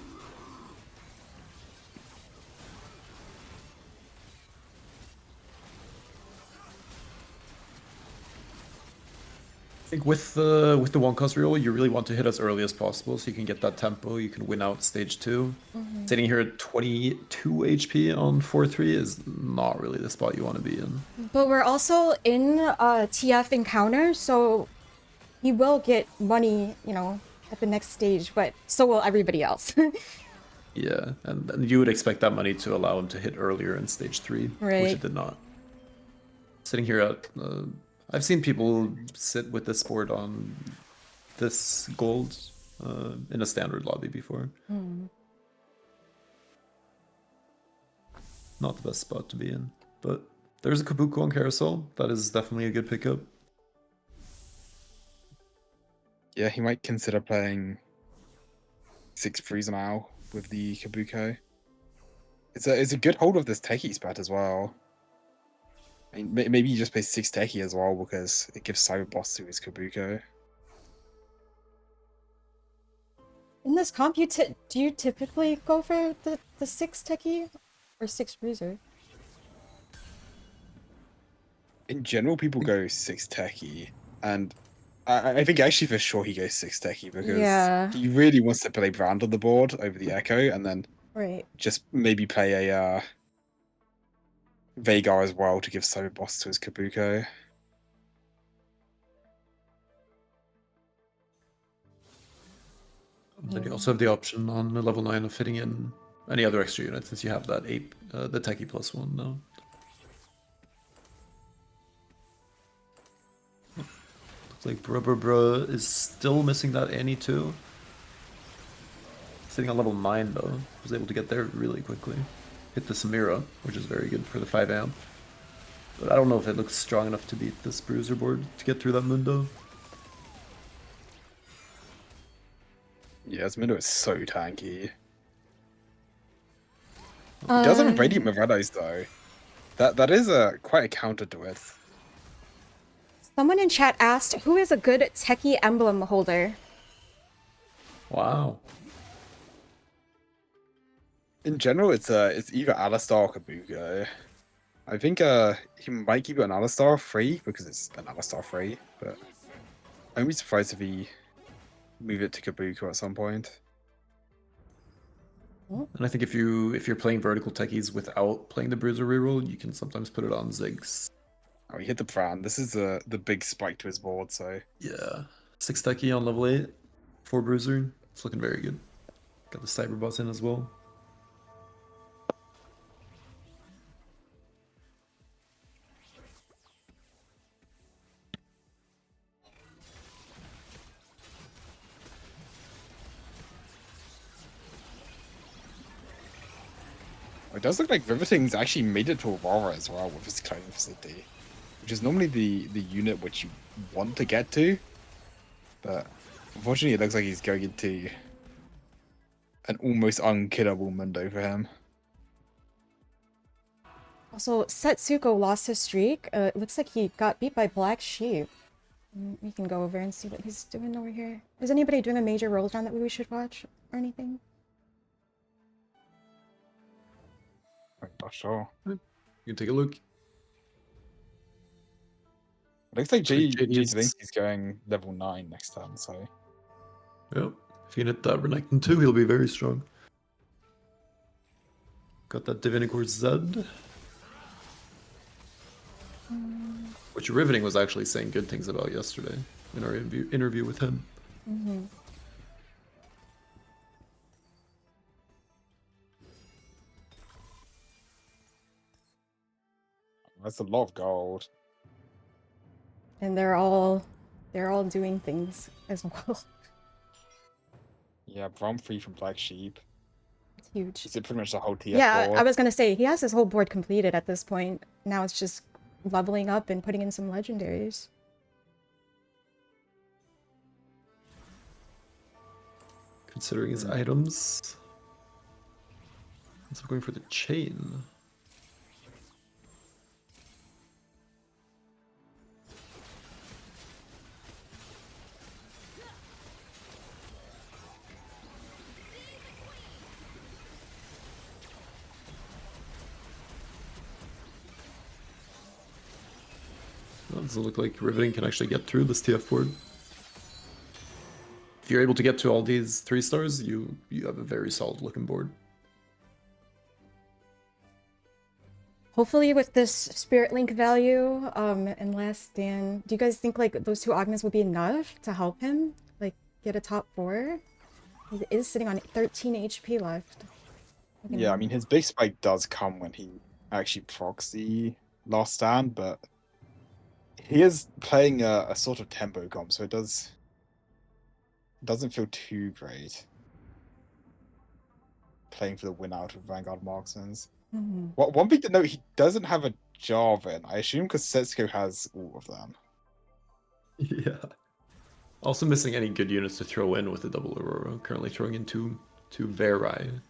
I think with the one cost reroll, you really want to hit as early as possible so you can get that tempo. You can win out stage 2. Sitting here at 22 HP on 4-3 is not really the spot you want to be in. But we're also in TF encounter, so he will get money, you know, at the next stage, but so will everybody else. Yeah, and you would expect that money to allow him to hit earlier in stage 3, which Right. it did not. Sitting here at, I've seen people sit with this board on this gold in a standard lobby before. Not the best spot to be in, but there's a Kabuko on Carousel. That is definitely a good pickup. Yeah, he might consider playing 6 freeze now with the Kabuko. It's a good hold of this techie spat as well. I mean, maybe he just plays 6 techie as well because it gives Cyber Boss to his Kabuko. In this comp, do you typically go for the 6 techie or 6 bruiser? In general, people go 6 techie, and I think actually for sure he goes 6 techie because Yeah. he really wants to play Brand on the board over the Echo, and then Right. just maybe play a Veigar as well to give Cyber Boss to his Kabuko. Then you also have the option on the level 9 of fitting in any other extra unit since you have that ape, the techie +1 now. Looks like Bruh is still missing that Annie too. Sitting on level 9 though, was able to get there really quickly. Hit the Samira, which is very good for the 5 amp. But I don't know if it looks strong enough to beat this Bruiser board to get through that Mundo. Yeah, his Minnow is so tanky. He does have a Radiant Morelos though. That is quite a counter to it. Someone in chat asked, who is a good techie emblem holder? Wow. In general, it's either Alistar or Kabuko. I think he might keep it an Alistar free because it's an Alistar free, but I'd be surprised if he move it to Kabuko at some point. And I think if you're playing vertical techies without playing the Bruiser reroll, you can sometimes put it on Ziggs. Oh, he hit the Fran. This is the big spike to his board, so Yeah. 6 techie on level 8, 4 Bruiser. It's looking very good. Got the Cyber Boss in as well. it does look like Riveting's actually made it to Aurora as well with his cloning facility, which is normally the unit which you want to get to, but unfortunately it looks like he's going into an almost unkillable Mundo for him. Also, Setsuko lost his streak. It looks like he got beat by Black Sheep. We can go over and see what he's doing over here. Is anybody doing a major roll down that we should watch or anything? I'm not sure. You can take a look. It looks like JD's Zelensky's going level 9 next turn, so Yep. If you hit that Renekton 2, he'll be very strong. Got that Divinigor Z. Which Riveting was actually saying good things about yesterday in our interview with him. that's a lot of gold. And they're all doing things as well. Yeah, Brom free from Black Sheep. It's huge. Is it pretty much the whole TF Yeah, board? I was gonna say he has his whole board completed at this point. Now it's just leveling up and putting in some legendaries. considering his items. So we're going for the chain. Well, it doesn't look like Riveting can actually get through this TF board. If you're able to get to all these 3 stars, you have a very solid looking board. Hopefully with this Spirit Link value, and Last Stand, do you guys think like those 2 augments will be enough to help him like get a top 4? He is sitting on 13 HP left. Yeah, I mean, his big spike does come when he actually procs the Last Stand, but he is playing a sort of tempo comp, so it doesn't feel too great playing for the win out of Vanguard Marksmans. Mhm. One thing to note, he doesn't have a Jarvan. I assume because Setsuko has all of them. Yeah. Also missing any good units to throw in with the double Aurora. Currently throwing in two Verai.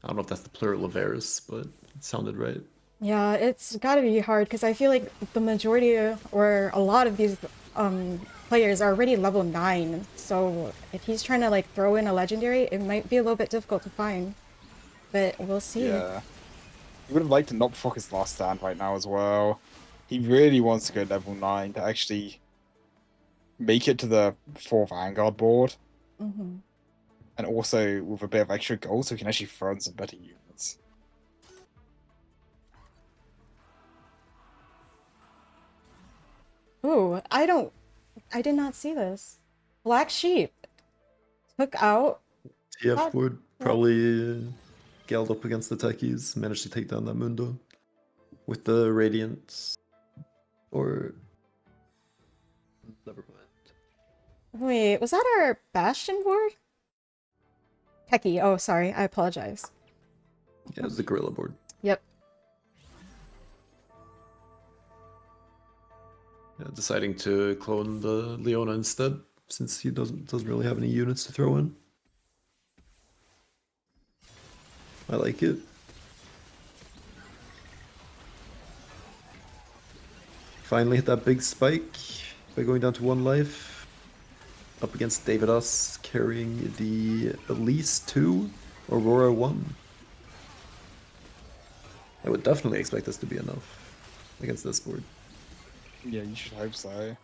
I don't know if that's the plural of Varus, but it sounded right. Yeah, it's gotta be hard because I feel like the majority or a lot of these players are already level 9. So if he's trying to like throw in a legendary, it might be a little bit difficult to find. But we'll see. Yeah. He would have liked to not proc his Last Stand right now as well. He really wants to go level 9 to actually make it to the 4th Vanguard board. Mm-hmm. And also with a bit of extra gold so he can actually throw in some better units. Ooh, I did not see this. Black Sheep took out. TF board probably galled up against the techies, managed to take down that Mundo with the Radiance. Or never mind. Wait, was that our Bastion board? Techie. Oh, sorry. I apologize. Yeah, it was the Gorilla board. Yep. Yeah, deciding to clone the Leona instead, since he doesn't really have any units to throw in. I like it. Finally hit that big spike by going down to 1 life. Up against David Us, carrying the Elise 2, Aurora 1. I would definitely expect this to be enough against this board. Yeah, you should hope so.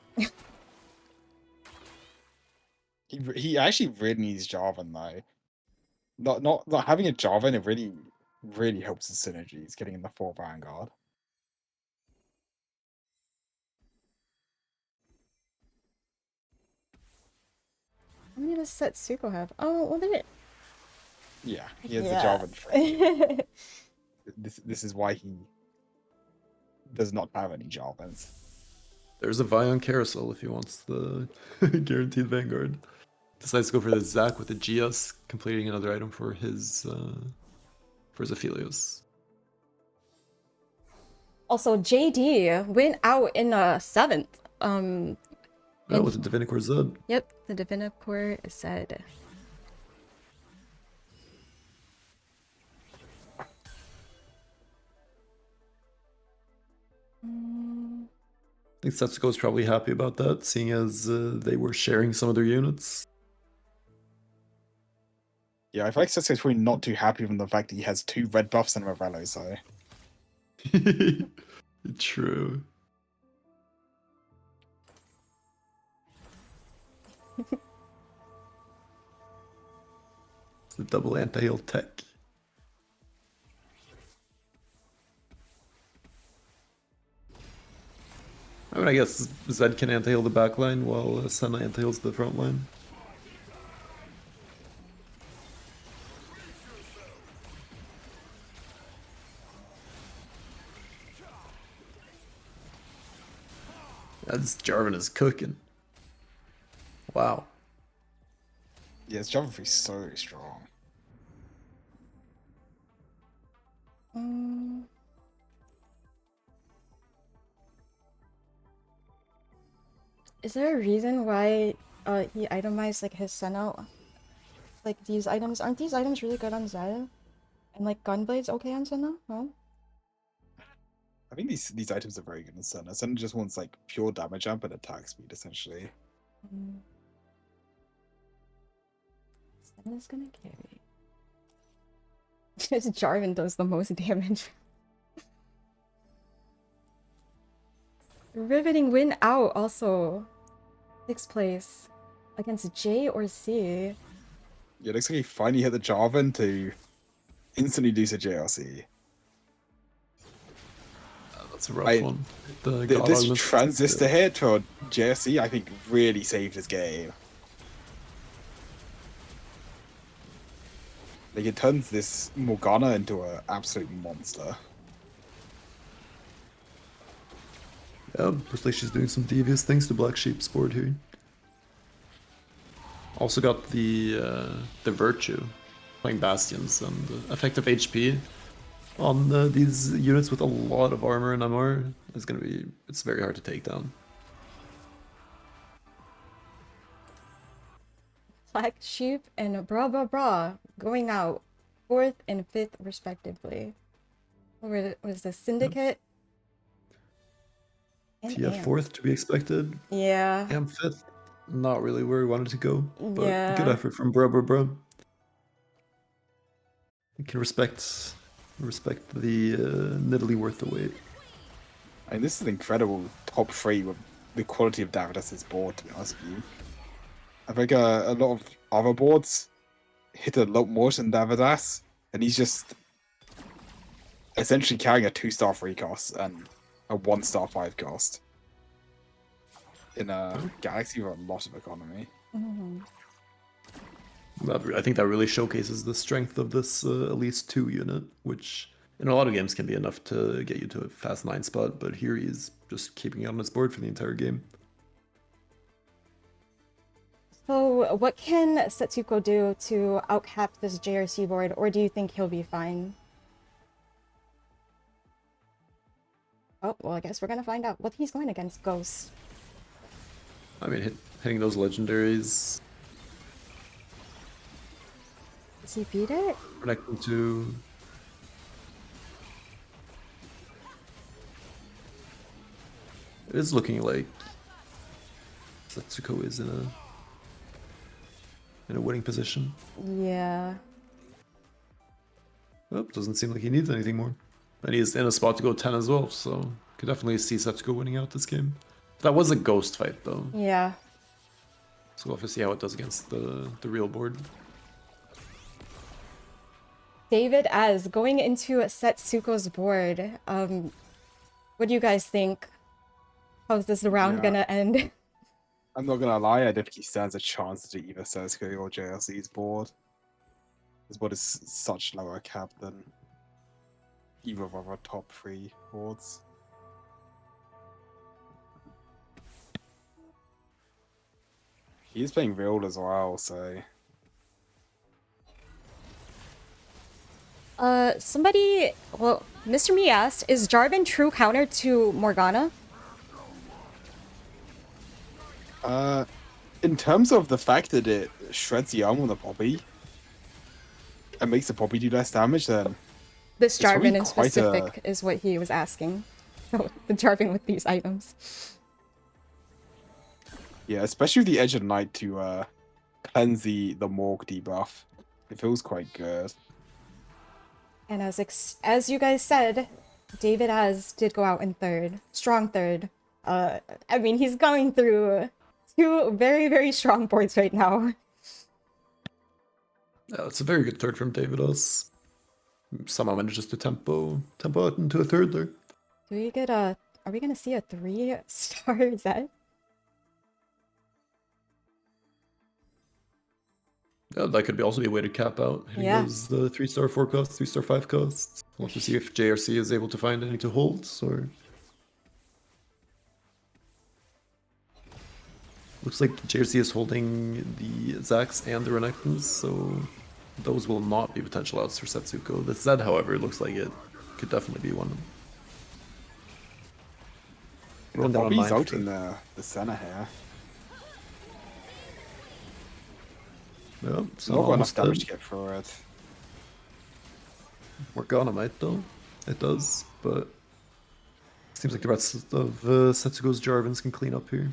He actually really needs Jarvan though. Not having a Jarvan, it really helps the synergies getting in the 4th Vanguard. How many does Setsuko have? Oh, well, they Yeah, he has Yeah. the Jarvan frame. This is why he does not have any Jarvans. There's a Vi on Carousel if he wants the guaranteed Vanguard. Decides to go for the Zac with the GS, completing another item for his Aphelios. Also, JD went out in the 7th. Oh, with the Divinicore Zed. Yep, the Divinicore said. I think Setsuko's probably happy about that, seeing as they were sharing some of their units. Yeah, I feel like Setsuko's probably not too happy from the fact that he has 2 red buffs and Ravello, so... True. It's the double anti-heal tech. I mean, I guess Zed can anti-heal the back line while Senna anti-heals the front line. That's Jarvan is cooking. Wow. Yeah, his Jarvan free is so strong. Is there a reason why he itemized like his Senna Like these items, aren't these items really good on Zed? And like Gunblade's okay on Senna? No? I think these items are very good in Senna. Senna just wants like pure damage amp and attack speed essentially. Mm. Senna's gonna carry. Because Jarvan does the most damage. Riveting win out also. 6th place. Against J or C. Yeah, it looks like he finally hit the Jarvan to instantly lose a JRC. That's a rough one. The God This Augment- transistor hit for JRC, I think, really saved his game. Like, it turns this Morgana into an absolute monster. Yeah, looks like she's doing some devious things to Black Sheep's board here. Also got the Virtue, playing Bastions and effective HP on these units with a lot of armor and AMER. It's very hard to take down. Black Sheep and Bra going out 4th and 5th respectively. What was the Syndicate? And TF Amp. 4th to be expected. Yeah. Amp 5th, not really where we wanted to go, but Yeah. good effort from Bro. You can respect the Nidalee worth the wait. I mean, this is an incredible top 3 with the quality of Davidas's board, to be honest with you. I think a lot of other boards hit a lot more than Davidas, and he's just essentially carrying a 2-star 3 cost and a 1-star 5 cost in a Galaxy with a lot of economy. Mhm. I think that really showcases the strength of this Elise 2 unit, which in a lot of games can be enough to get you to a fast 9 spot, but here he's just keeping it on his board for the entire game. So what can Setsuko do to outcap this JRC board, or do you think he'll be fine? Oh, well, I guess we're gonna find out what he's going against Ghost. I mean, hitting those legendaries, Does he beat it? connecting to... It is looking like Setsuko is in a winning position. Yeah. Oh, doesn't seem like he needs anything more. And he's in a spot to go 10 as well, so could definitely see Setsuko winning out this game. That was a ghost fight though, Yeah. so we'll have to see how it does against the real board. David as going into Setsuko's board. What do you guys think? How's this round Yeah. gonna end? I'm not gonna lie, I don't think he stands a chance to either Setsuko or JLC's board. His board is such lower cap than either of our top 3 boards. He is playing real as well, so Somebody, well, Mr. Me asked, is Jarvan true counter to Morgana? in terms of the fact that it shreds the arm on the Poppy and makes the Poppy do less damage, then This It's probably Jarvan in quite a- specific is what he was asking. So the Jarvan with these items. yeah, especially with the Edge of Night to cleanse the Morg debuff, it feels quite good. And as you guys said, David as did go out in 3rd, strong 3rd. I mean, he's going through 2 very, very strong boards right now. Yeah, it's a very good third from David Us. Somehow manages to tempo out into a 3rd there. Do we get a? Are we gonna see a 3-star Zed? Yeah, that could also be a way to cap out. Hitting Yeah. those 3-star 4 costs, 3-star 5 costs. We'll have to see if JRC is able to find any to hold, or... Looks like JRC is holding the Zax and the Renekton's, so those will not be potential outs for Setsuko. The Zed, however, looks like it could definitely be one. Rolling down on Poppy's 9 out for- in the Senna here. Yeah, so Not got enough almost damage dead. to get through it. Morgana might though. It does, but seems like the rest of Setsugo's Jarvans can clean up here.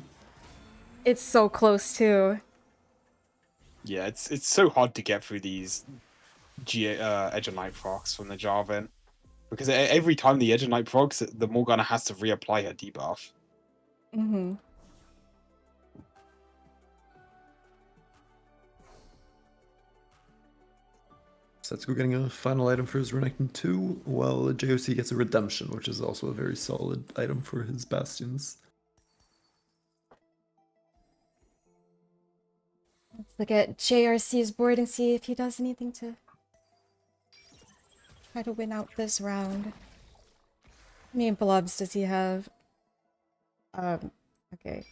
It's so close too. Yeah, it's so hard to get through these Edge of Night procs from the Jarvan. Because every time the Edge of Night procs, the Morgana has to reapply her debuff. Mm-hmm. Setsuko getting a final item for his Renekton 2, while JOC gets a Redemption, which is also a very solid item for his Bastions. Let's look at JRC's board and see if he does anything to try to win out this round. How many blobs does he have? Okay.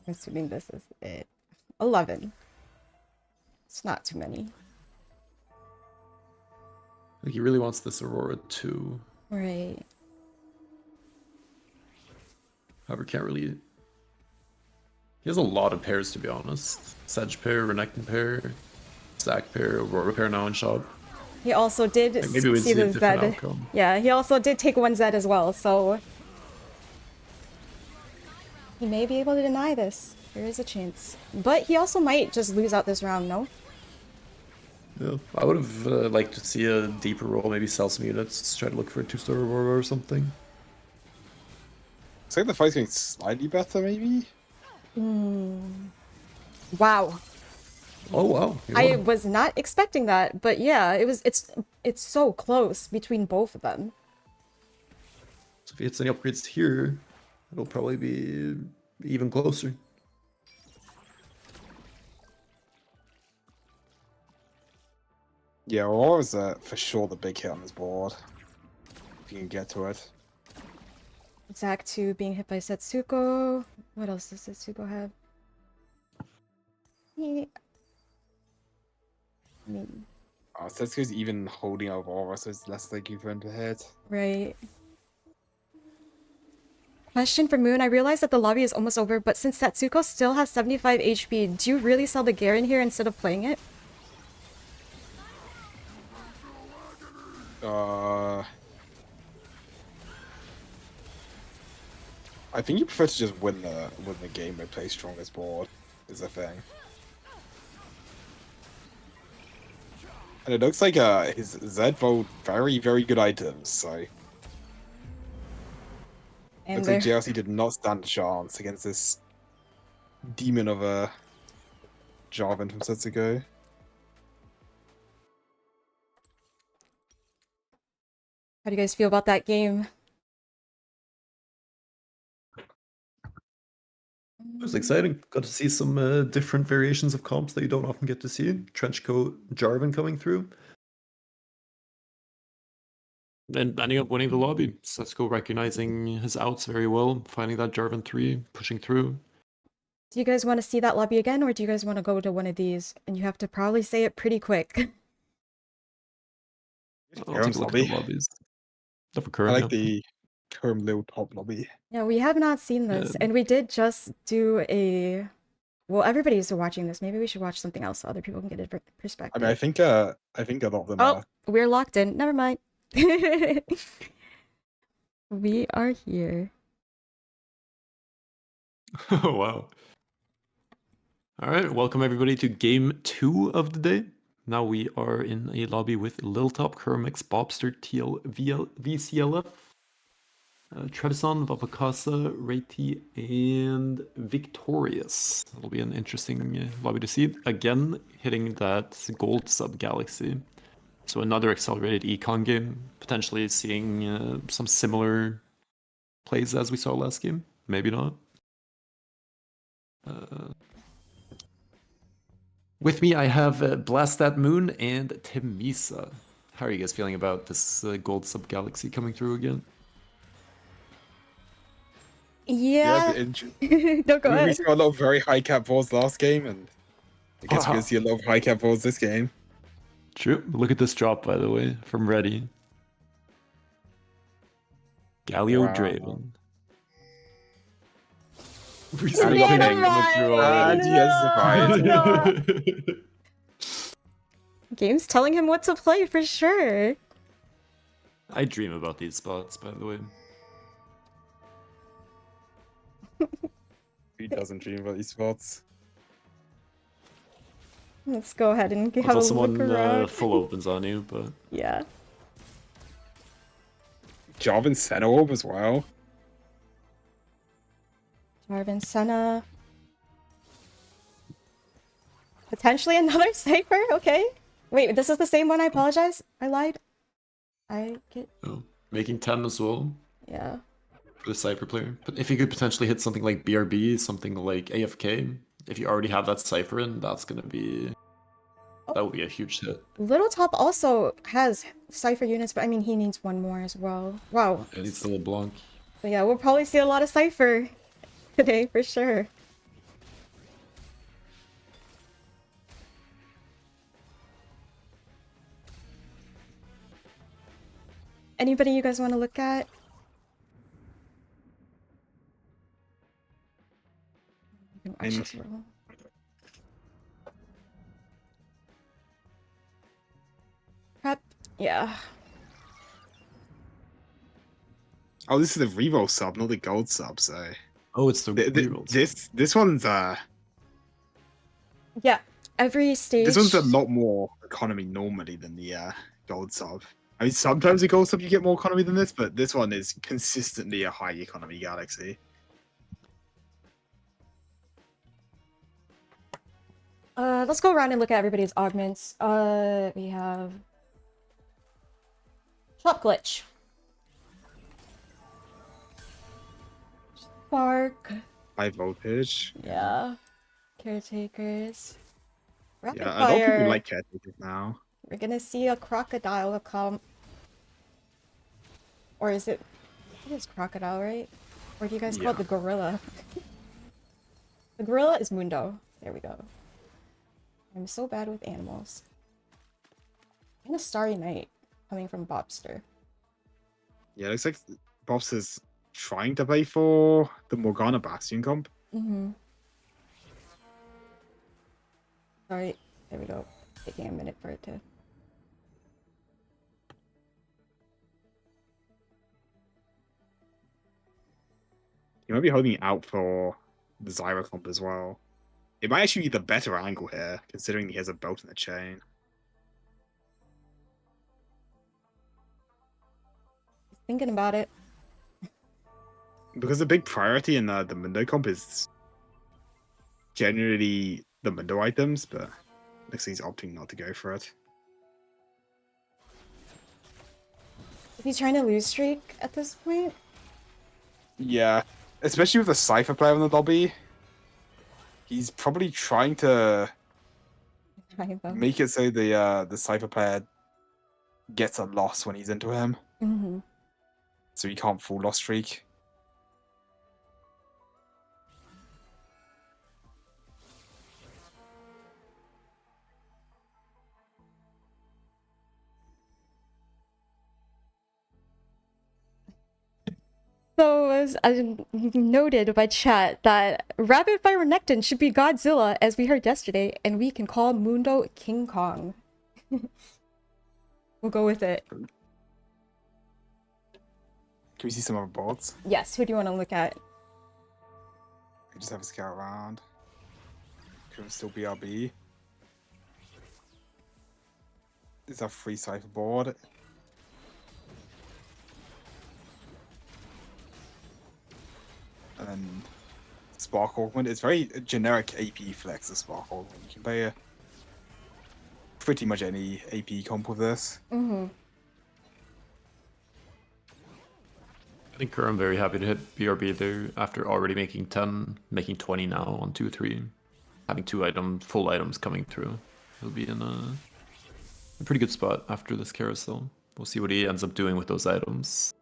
I'm assuming this is it. 11. It's not too many. Like he really wants this Aurora 2. Right. However, can't really... He has a lot of pairs, to be honest. Sedge pair, Renekton pair, Zac pair, Aurora pair now in shop. He also did Like, maybe we see see a the different Zed. outcome. Yeah, he also did take one Zed as well, so he may be able to deny this. There is a chance. But he also might just lose out this round, no? Yeah, I would have liked to see a deeper roll, maybe sell some units, try to look for a 2-star Aurora or something. Looks like the fight's getting slightly better, maybe? Wow. Oh wow. You I won. was not expecting that, but yeah, it's so close between both of them. So if he hits any upgrades here, it'll probably be even closer. Yeah, Aurora's for sure the big hit on this board. If you can get to it. Zac 2 being hit by Setsuko. What else does Setsuko have? I mean, Setsuko's even holding over Aurora, so it's less likely for him to hit. right. Question for Moon. I realize that the lobby is almost over, but since Setsuko still has 75 HP, do you really sell the Garen here instead of playing it? I think you prefer to just win the game by play strongest board, is the thing. And it looks like his Zed vote very, very good items, so And looks like they're- JLC did not stand a chance against this demon of a Jarvan from Setsuko. How do you guys feel about that game? It was exciting. Got to see some different variations of comps that you don't often get to see. Trenchcoat Jarvan coming through. And ending up winning the lobby. Setsuko recognizing his outs very well, finding that Jarvan 3, pushing through. Do you guys want to see that lobby again, or do you guys want to go to one of these? And you have to probably say it pretty quick. I'll take a look at the lobbies. Not for I current, like yeah. the Kerm Lil top lobby. Yeah, we have not seen this, Yeah. and we did just do a... Well, everybody's watching this. Maybe we should watch something else so other people can get a perspective. I mean, I think a lot of them Oh, are. we're locked in. Never mind. We are here. Oh, wow. All right, welcome everybody to game 2 of the day. Now we are in a lobby with Liltop, Kermix, Bobster, TL, VCLF, Trebizon, Vapakasa, Reiti, and Victorious. It'll be an interesting lobby to see. Again, hitting that gold sub-galaxy. So another accelerated econ game, potentially seeing some similar plays as we saw last game. Maybe not. With me, I have Blast That Moon and Timisa. How are you guys feeling about this gold sub-galaxy coming through again? Yeah. No, go We ahead. saw a lot of very high cap balls last game, and I guess we're gonna see a lot of high cap balls this game. True. Look at this drop, by the way, from Ready. Galio Wow. Draven. We see see Never King coming mind. through Ah, already. yes, surprise. No. Game's telling him what to play for sure. I dream about these spots, by the way. Who doesn't dream about these spots? Let's go ahead and have Until a someone look around. full opens on you, but Yeah. Jarvan Senna Orb as well. Jarvan Senna. Potentially another Cypher, okay. Wait, this is the same one, I apologize. I lied. I get... Oh, making 10 as well Yeah. for the Cypher player. But if you could potentially hit something like BRB, something like AFK, if you already have that Cypher in, that's gonna be... That would be a huge hit. Little Top also has Cypher units, but I mean, he needs one more as well. Wow. And it's still a Blanc. So yeah, we'll probably see a lot of Cypher today for sure. Anybody you guys want to look at? You can watch this roll. Prep, yeah. Oh, this is the reroll sub, not the gold sub. So oh, it's the rerolls. this one's Yeah, every stage. this one's a lot more economy normally than the gold sub. I mean, sometimes the gold sub you get more economy than this, but this one is consistently a high economy galaxy. Let's go around and look at everybody's augments. We have Shop Glitch, Spark, High voltage. yeah, Caretakers, Rapid Yeah, a lot of people Fire. like caretakers now. We're gonna see a crocodile come, or is it? It is crocodile, right? Or do you guys call it Yeah. the gorilla? The gorilla is Mundo. There we go. I'm so bad with animals. And a Starry Night coming from Bobster. Yeah, it looks like Bobs is trying to play for the Morgana Bastion comp. Mm-hmm. Sorry, there we go. Taking a minute for it to... He might be holding it out for the Zyra comp as well. It might actually be the better angle here, considering he has a bolt in the chain. He's thinking about it. Because the big priority in the Mundo comp is generally the Mundo items, but looks like he's opting not to go for it. Is he trying to lose streak at this point? Yeah, especially with the Cypher player in the lobby. He's probably trying to make it so the Cypher player gets a loss when he's into him. Mm-hmm. So he can't full loss streak. So, as I noted by chat that Rapid Fire Renekton should be Godzilla, as we heard yesterday, and we can call Mundo King Kong. We'll go with it. Can we see some other boards? Yes, who do you want to look at? We just have a scout around. Could still BRB. This is our free Cypher board. And then Spark Augment. It's very generic AP flex, the Spark Augment. You can play a pretty much any AP comp with this. Mm-hmm. I think I'm very happy to hit BRB there after already making 10, making 20 now on 2-3. Having full items coming through. He'll be in a pretty good spot after this carousel. We'll see what he ends up doing with those items.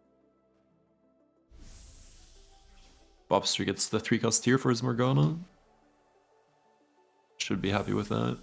Bobster gets the 3-cost tier for his Morgana. Should be happy with that.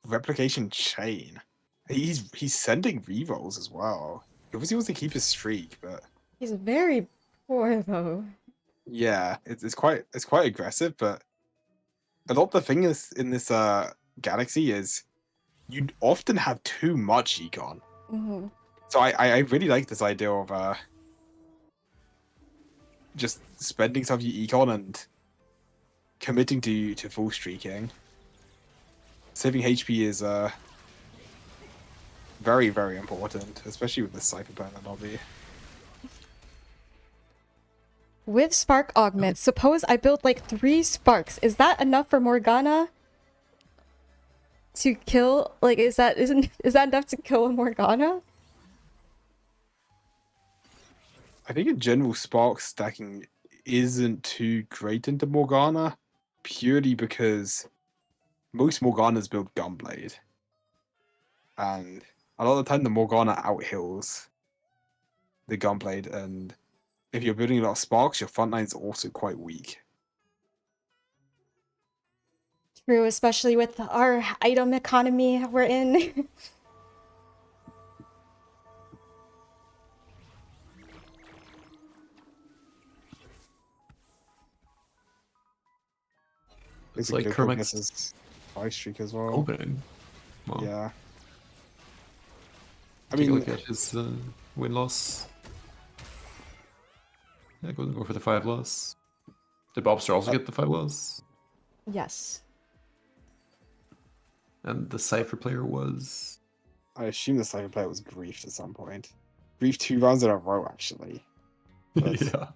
Replication chain. He's sending rerolls as well. He obviously wants to keep his streak, but He's very poor though. yeah, it's quite aggressive. But a lot of the thing is in this galaxy is you often have too much econ. Hmm. So I really like this idea of just spending some of your econ and committing to full streaking. Saving HP is very, very important, especially with the Cypher in the lobby. With Spark Augment, suppose I build like 3 sparks. Is that enough for Morgana to kill? Like, is that enough to kill a Morgana? I think in general, Spark stacking isn't too great into Morgana, purely because most Morganas build Gunblade. And a lot of the time, the Morgana outhills the Gunblade, and if you're building a lot of Sparks, your front line's also quite weak. True, especially with our item economy we're in. It's Basically, like Gluko Kermix gets his 5 streak as well. opening. Wow. Yeah. I Take a mean, look at his win-loss. Yeah, go for the 5 loss. Did Bobster also get the 5 loss? Yes. And the Cypher player was... I assume the second player was griefed at some point. Griefed 2 rounds in a row, actually. But yeah.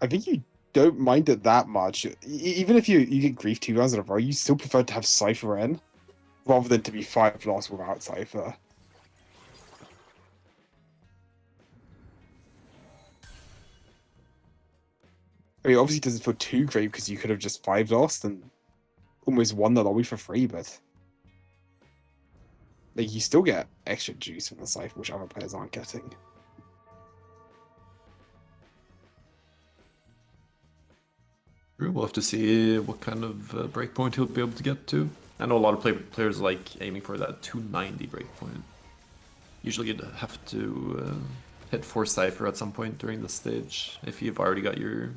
I think you don't mind it that much. Even if you get grief 2 rounds in a row, you still prefer to have Cypher in, rather than to be 5 lost without Cypher. I mean, obviously it doesn't feel too great because you could have just 5 lost and almost won the lobby for free, but like you still get extra juice from the Cypher, which other players aren't getting. We'll have to see what kind of breakpoint he'll be able to get to. I know a lot of players like aiming for that 290 breakpoint. Usually you'd have to hit 4 Cypher at some point during the stage if you've already got your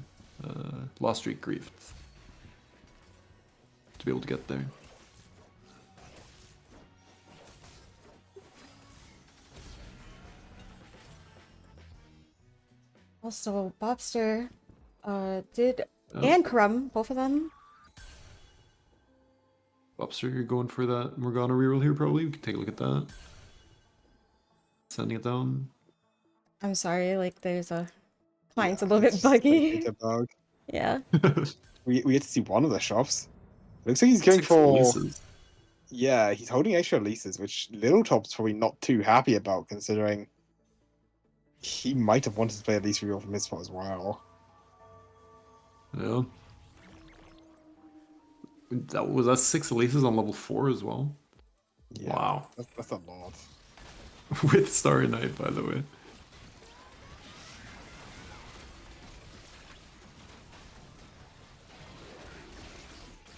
loss streak griefed to be able to get there. Also, Bobster did and Karam, both of them. Bobster, you're going for that Morgana reroll here probably. We can take a look at that. Sending it down. I'm sorry, like there's a client's Yeah, a little it's bit just like buggy. it's a bug. Yeah. We get to see one of the shops. Looks like he's going 6 for... releases. Yeah, he's holding extra leases, which Little Top's probably not too happy about, considering he might have wanted to play a lease reroll from his spot as well. Yeah. Was that 6 releases on level 4 as well? Yeah, Wow. that's a lot. With Starry Night, by the way.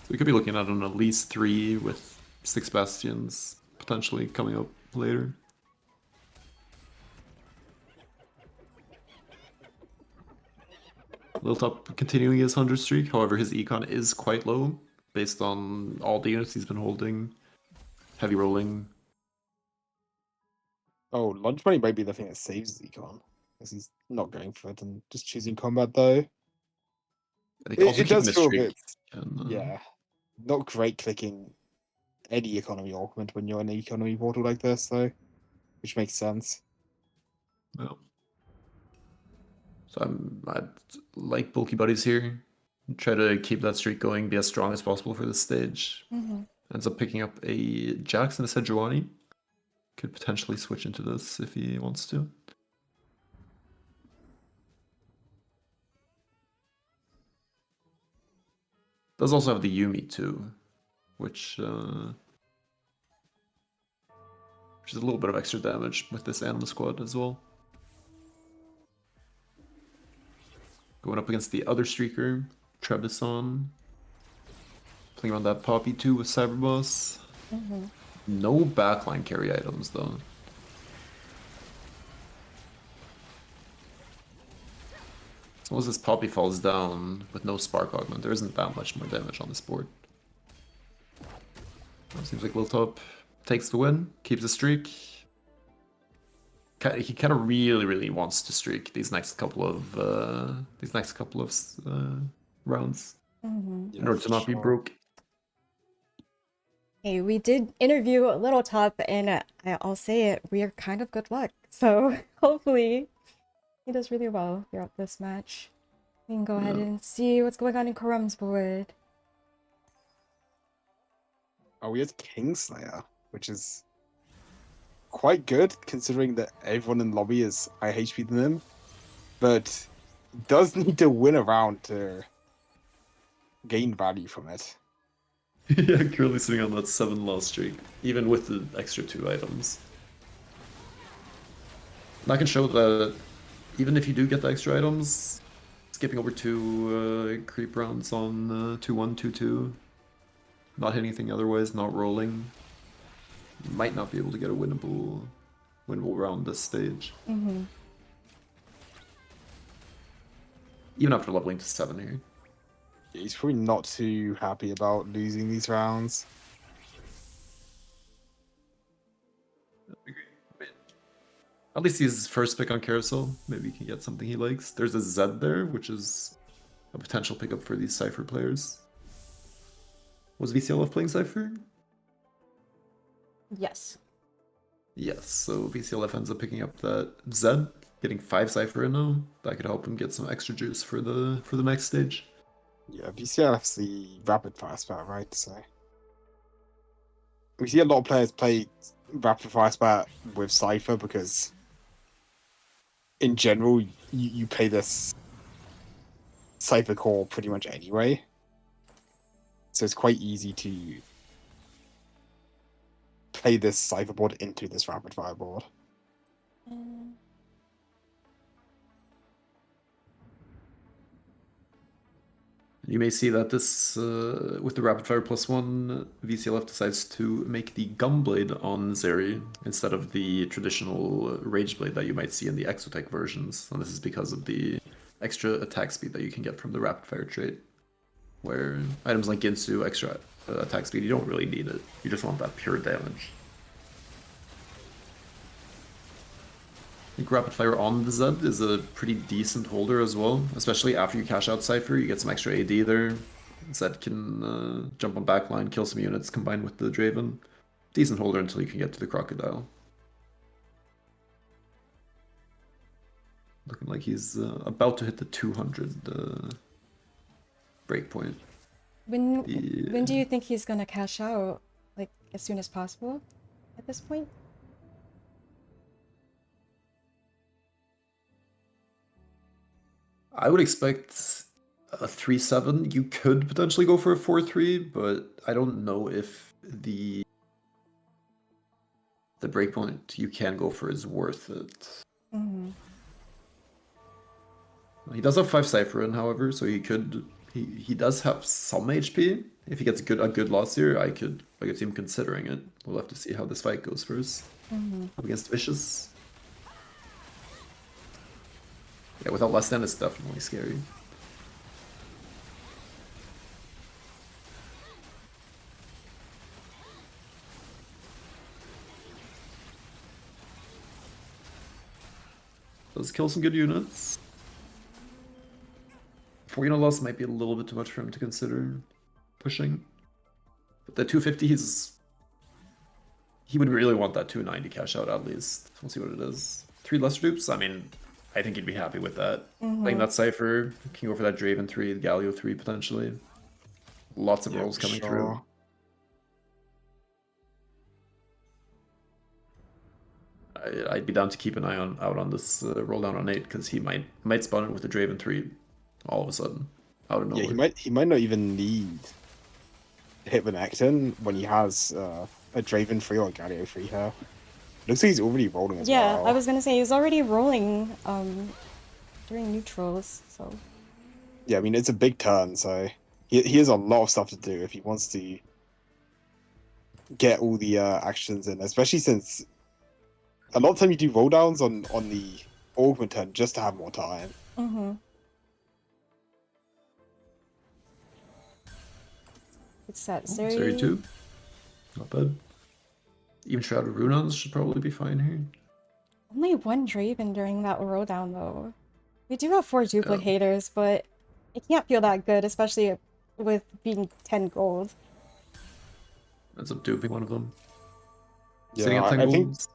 So we could be looking at an at least 3 with 6 Bastions potentially coming up later. Little Top continuing his 100 streak, however his econ is quite low based on all the units he's been holding. Heavy rolling. Oh, Lunch Money might be the thing that saves Econ, because he's not going for it and just choosing combat, though. I think also It keeping does the feel a streak. bit... And, Yeah. Not great clicking any economy augment when you're in an economy portal like this, though. Which makes sense. Well. So I'd like bulky buddies here. Try to keep that streak going, be as strong as possible for this stage. Mm-hmm. Ends up picking up a Jax and a Sejuani. Could potentially switch into this if he wants to. Does also have the Yumi too, which is a little bit of extra damage with this Anima squad as well. Going up against the other streaker, Trebison. Playing around that Poppy too with Cyberboss. Mm-hmm. No backline carry items though. As long as this Poppy falls down with no Spark Augment, there isn't that much more damage on this board. Seems like Wiltop takes the win, keeps the streak. He kind of really wants to streak these next couple of rounds Mm-hmm. Yeah, in order to for not be sure. broke. Hey, we did interview Little Top, and I'll say it, we are kind of good luck. So hopefully he does really well throughout this match. We can go ahead Yeah. and see what's going on in Karum's board. Oh, he has Kingslayer, which is quite good considering that everyone in the lobby is high HP than him. But does need to win a round to gain value from it. Yeah, currently sitting on that 7-loss streak, even with the extra 2 items. And I can show that even if you do get the extra items, skipping over 2 creep rounds on 2-1, 2-2, not hitting anything otherwise, not rolling, you might not be able to get a winnable round this stage. Mm-hmm. Even after leveling to 7 here. Yeah, he's probably not too happy about losing these rounds. At least he's first pick on Carousel. Maybe he can get something he likes. There's a Z there, which is a potential pickup for these Cypher players. Was VCLF playing Cypher? Yes. Yes, so VCLF ends up picking up that Z, getting 5 Cypher in now. That could help him get some extra juice for the next stage. Yeah, VCLF's the rapid fire spat, right? So we see a lot of players play rapid fire spat with Cypher because in general you play this Cypher core pretty much anyway. So it's quite easy to play this Cypher board into this rapid fire board. You may see that this, with the Rapid Fire +1, VCLF decides to make the Gunblade on Zeri instead of the traditional Rage Blade that you might see in the Exotech versions. And this is because of the extra attack speed that you can get from the Rapid Fire trait. Where items like Ginsu, extra attack speed, you don't really need it. You just want that pure damage. I think Rapid Fire on the Z is a pretty decent holder as well, especially after you cash out Cypher, you get some extra AD there. Zed can jump on backline, kill some units combined with the Draven. Decent holder until you can get to the Crocodile. Looking like he's about to hit the 200 breakpoint. When do you think he's gonna cash out? Like as soon as possible at this point? I would expect a 3-7. You could potentially go for a 4-3, but I don't know if the breakpoint you can go for is worth it. Mm-hmm. He does have 5 Cypher in, however, so he could. He does have some HP. If he gets a good loss here, I could see him considering it. We'll have to see how this fight goes first. Mm-hmm. Up against Vicious. Yeah, without less than, it's definitely scary. Does kill some good units. 4 unit loss might be a little bit too much for him to consider pushing. But the 250, he would really want that 290 cash out at least. We'll see what it is. 3 lesser dupes, I mean, I think he'd be happy with that. Playing that Cypher, can go for that Draven 3, the Galio 3 potentially. Lots of rolls coming through. I'd be down to keep an eye out on this roll down on 8 because he might spawn in with the Draven 3 all of a sudden out of nowhere. Yeah, he might not even need to hit the Necton when he has a Draven 3 or a Galio 3 here. Looks like he's already rolling as Yeah, well. I was gonna say he's already rolling during neutrals, so Yeah, I mean it's a big turn, so he has a lot of stuff to do if he wants to get all the actions in, especially since a lot of time you do roll downs on the augment turn just to have more time. Mm-hmm. It's that Zeri Zeri. 2. Not bad. Even Shrouded Runons should probably be fine here. Only one Draven during that roll down though. We do have 4 duplicators, but it can't feel that good, especially with being 10 gold. Ends up duping one of them. Yeah, Sitting at 10 I think gold.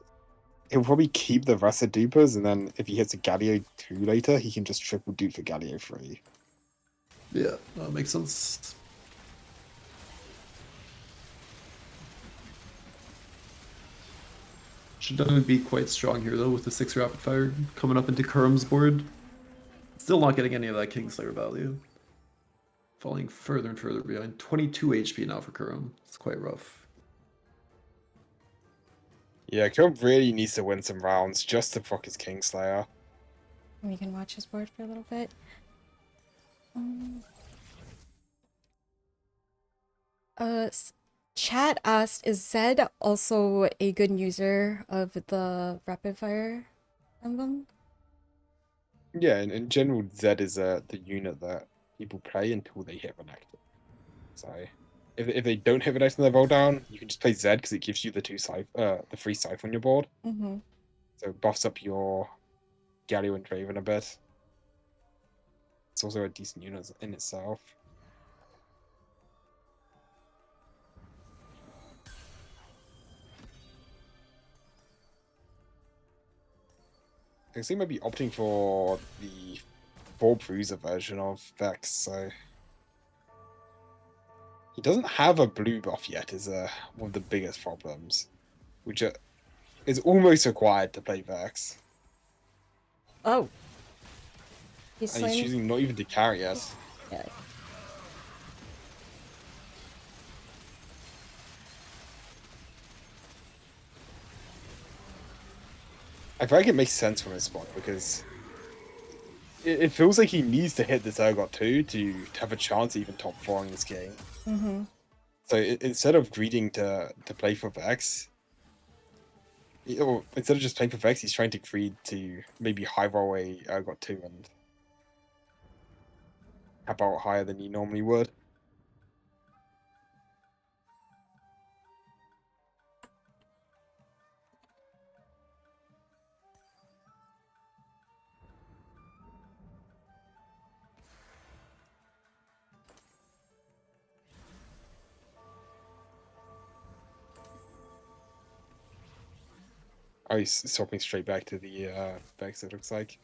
he'll probably keep the rest of dupers, and then if he hits a Galio 2 later, he can just triple dupe for Galio 3. Yeah, that makes sense. Should definitely be quite strong here though with the 6 rapid fire coming up into Kurum's board. Still not getting any of that Kingslayer value. Falling further and further behind. 22 HP now for Kurum. It's quite rough. Yeah, Kurum really needs to win some rounds just to proc his Kingslayer. We can watch his board for a little bit. Chat asked, is Zed also a good user of the rapid fire emblem? Yeah, in general, Zed is the unit that people play until they hit Renekton. So if they don't hit Renekton on their roll down, you can just play Zed because it gives you the free scythe on your board. Mm-hmm. So it buffs up your Galio and Draven a bit. It's also a decent unit in itself. I think maybe opting for the 4 Bruiser version of Vex, so he doesn't have a blue buff yet is one of the biggest problems, which is almost required to play Vex. Oh. He's And he's slain. choosing not even to carry us. Yeah. I feel like it makes sense from his spot because it feels like he needs to hit this Urgot 2 to have a chance at even top 4 in this game. Mm-hmm. So instead of greeding to play for Vex, or instead of just playing for Vex, he's trying to greed to maybe high roll a Urgot 2 and tap out higher than he normally would. Oh, he's swapping straight back to the Vex, it looks like.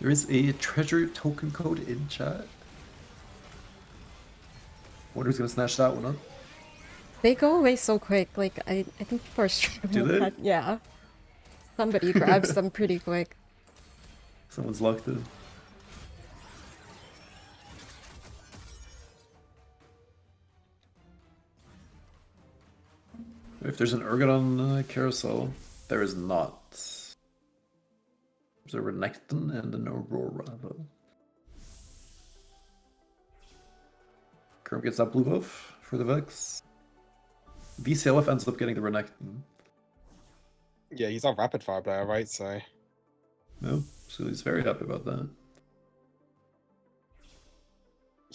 There is a treasure token code in chat. Wonder who's gonna snatch that one up. They go away so quick. Like, I think people are struggling Do with they? that. Yeah. Somebody grabs them pretty quick. Someone's locked in. If there's an Urgot on Carousel, there is not. There's a Renekton and an Aurora, though. Kurum gets that blue buff for the Vex. VCLF ends up getting the Renekton. Yeah, he's our rapid fire player, right? So No, so he's very happy about that.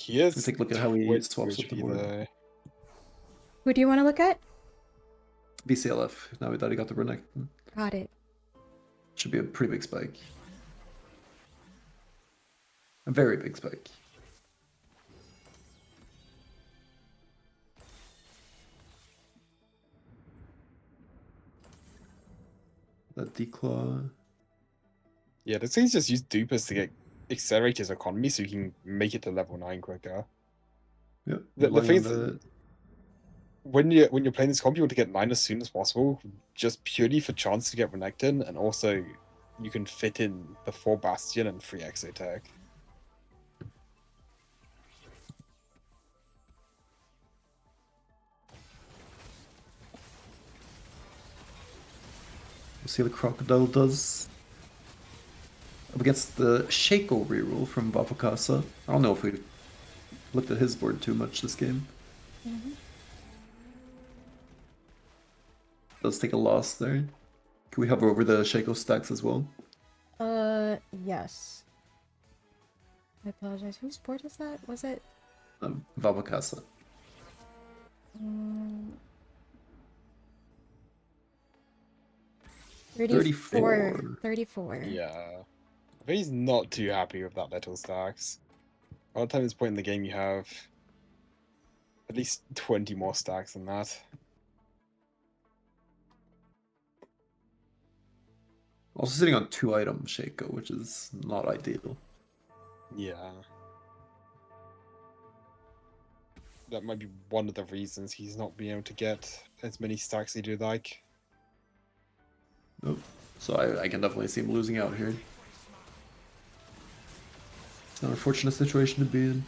he is. Let's take a look at how he way swaps too up the HP board. though. Who do you want to look at? VCLF, now that he got the Renekton. Got it. Should be a pretty big spike. A very big spike. That declaw. Yeah, this thing's just use dupers to accelerate his economy so he can make it to level 9 quicker. Yep. The thing is, when you're playing this comp, you want to get 9 as soon as possible, just purely for chance to get Renekton, and also you can fit in the 4 Bastion and 3 Exotech. We'll see how the Crocodile does. Up against the Shaco reroll from Bafakasa. I don't know if we looked at his board too much this game. Does take a loss there. Can we hover over the Shaco stacks as well? Yes. I apologize. Whose board is that? Was it? Vavakasa. Um, 34. 34. Yeah. I think he's not too happy with that little stacks. By the time this point in the game, you have at least 20 more stacks than that. Also sitting on 2 items, Shaco, which is not ideal. Yeah. That might be one of the reasons he's not being able to get as many stacks as he'd like. Nope. So I can definitely see him losing out here. It's an unfortunate situation to be in.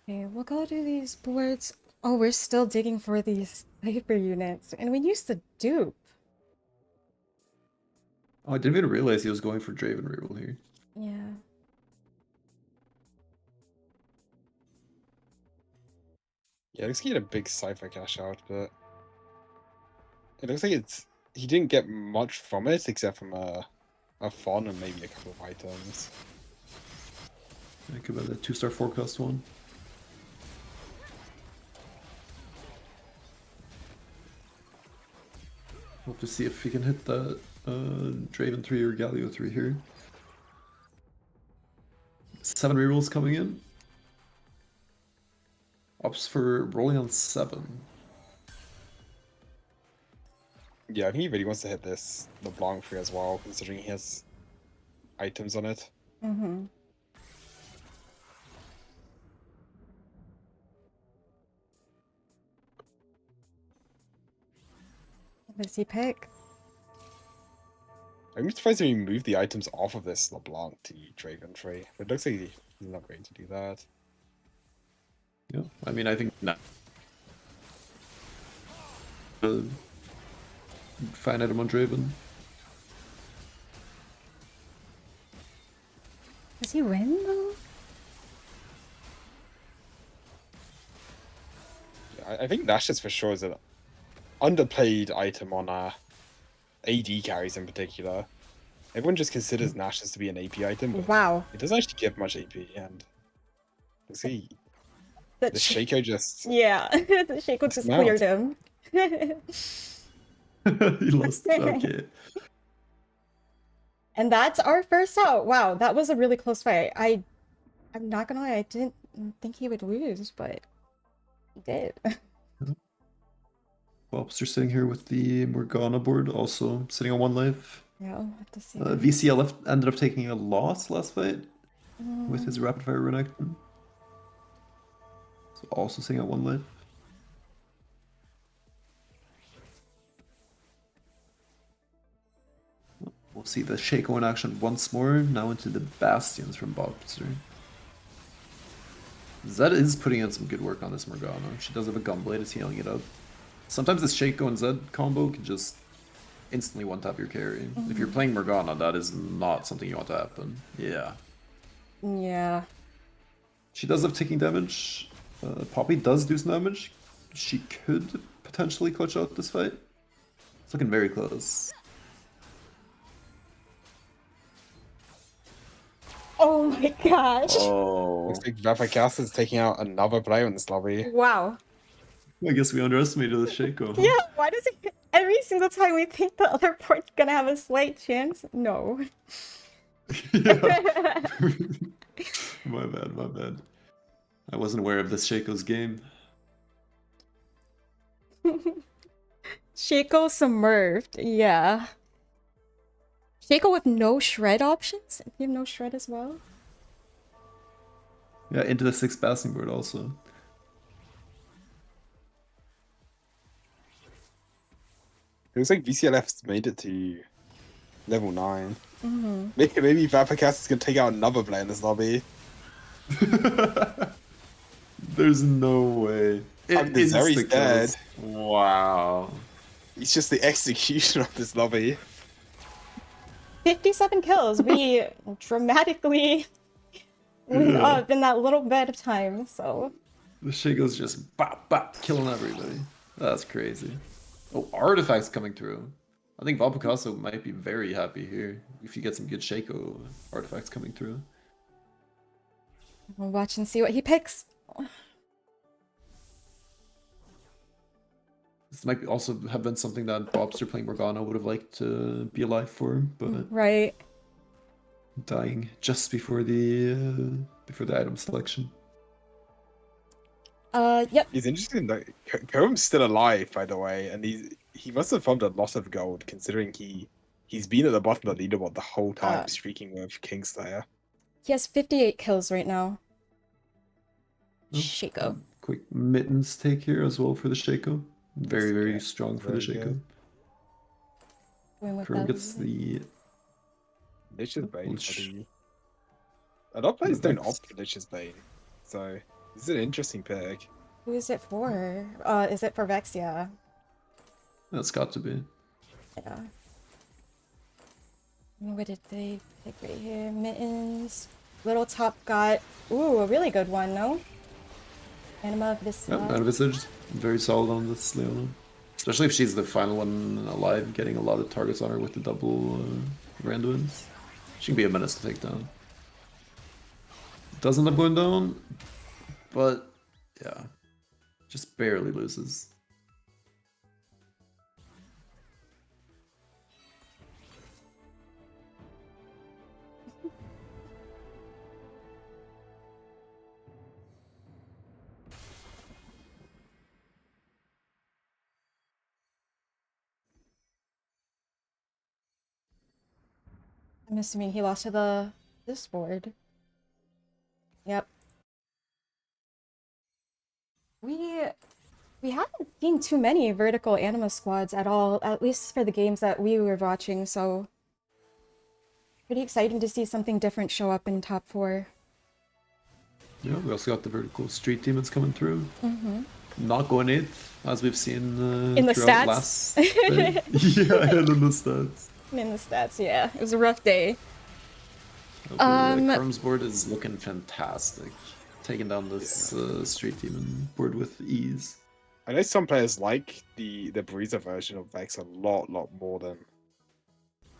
Okay, we'll go to these boards. Oh, we're still digging for these hyper units. And we used to dupe. Oh, I didn't even realize he was going for Draven reroll here. Yeah. Yeah, it looks like he had a big Cypher cash out, but it looks like he didn't get much from it except from a fawn and maybe a couple of items. I could buy the 2-star forecast one. Hope to see if we can hit that Draven 3 or Galio 3 here. 7 rerolls coming in. Opts for rolling on 7. Yeah, I think he really wants to hit this LeBlanc free as well, considering he has items on it. Mm-hmm. What does he pick? I'm surprised he moved the items off of this LeBlanc to Draven tree, but it looks like he's not going to do that. Yeah, I mean, I think not. Fine item on Draven. Does he win though? Yeah, I think Nash's for sure is an underplayed item on AD carries in particular. Everyone just considers Nash's to be an AP item, but Wow. it doesn't actually give much AP, and let's see, That the Shaco just yeah, the Shaco just him out. cleared him. He lost. Okay. And that's our first out. Wow, that was a really close fight. I'm not gonna lie, I didn't think he would lose, but he did. Bobster sitting here with the Morgana board, also sitting on 1 life. Yeah, I'll have to see. VCLF ended up taking a loss last fight with his rapid fire Renekton. So also sitting at 1 life. We'll see the Shaco in action once more, now into the Bastions from Bobster. Zed is putting in some good work on this Morgana. She does have a Gunblade, is healing it up. Sometimes this Shaco and Zed combo can just instantly one-tap your carry. If you're playing Morgana, that is not something you want to happen. Yeah. Yeah. She does have ticking damage. Poppy does do some damage. She could potentially clutch out this fight. It's looking very close. Oh my gosh. Oh. Looks like Vapacast is taking out another player in this lobby. Wow. I guess we underestimated the Shaco. Huh? Yeah, why does it every single time we think the other port's gonna have a slight chance? No. Yeah. My bad, my bad. I wasn't aware of this Shaco's game. Shaco submerged, yeah. Shaco with no shred options? You have no shred as well? Yeah, into the 6th Basting board also. It looks like VCLF's made it to level 9. Mm-hmm. Maybe Vapacast is gonna take out another player in this lobby. There's no way. I'm the Zeri's Insta-kills. dead. Wow. It's just the execution of this lobby. 57 kills. We dramatically went Yeah. up in that little bit of time, so. The Shaco's just bop bop killing everybody. That's crazy. Oh, artifacts coming through. I think Valpicasso might be very happy here if you get some good Shaco artifacts coming through. We'll watch and see what he picks. This might also have been something that Bobster playing Morgana would have liked to be alive for, but Right. dying just before the item selection. Yep. It's interesting that Comb's still alive, by the way, and he must have farmed a lot of gold considering he's been at the bottom of the leaderboard the whole time, streaking with Kingslayer. He has 58 kills right now. Oh, Shaco. Quick mittens take here as well for the Shaco. Very, very Yeah, strong for the very Shaco. good. Going with Curve that. gets the Lich's Bane. Lich. A lot of players don't Nice. opt for Lich's Bane, so this is an interesting pick. Who is it for? Is it for Vex? Yeah. That's got to be. Yeah. What did they pick right here? Mittens. Little Top got, ooh, a really good one, no? Anima of this. Yeah, and Visage very solid on this Leona. Especially if she's the final one alive, getting a lot of targets on her with the double randoms. She can be a menace to take down. Doesn't end up going down, but yeah, just barely loses. I'm assuming he lost to this board. Yep. We haven't seen too many vertical anima squads at all, at least for the games that we were watching, so pretty exciting to see something different show up in top 4. Yeah, we also got the vertical street demons coming through. Mm-hmm. Not going 8th, as we've seen In the throughout stats? last day. Yeah, and in the stats. In the stats, yeah. It was a rough day. Crumb's board is looking fantastic. Taking down this street demon board with ease. I know some players like the Breezer version of Vex a lot more than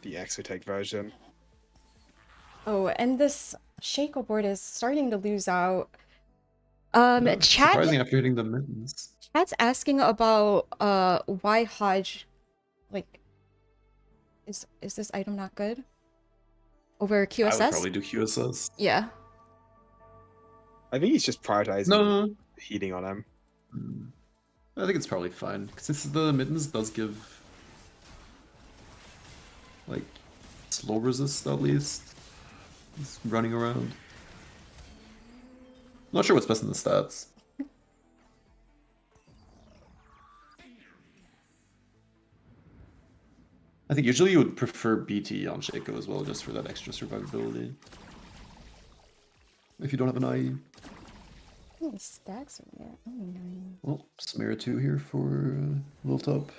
the Exotech version. Oh, and this Shaco board is starting to lose out. Yeah, Chat surprising after hitting the mittens. Chat's asking about why Hodge, like, is this item not good over I QSS? would probably do QSS. Yeah. I think he's just prioritizing No. healing on him. I think it's probably fine. Since the mittens does give like slow resist at least. He's running around. Not sure what's best in the stats. I think usually you would prefer BT on Shaco as well, just for that extra survivability. If you don't have an IE. How many stacks are there? Only 9. Well, Samira 2 here for Little Top.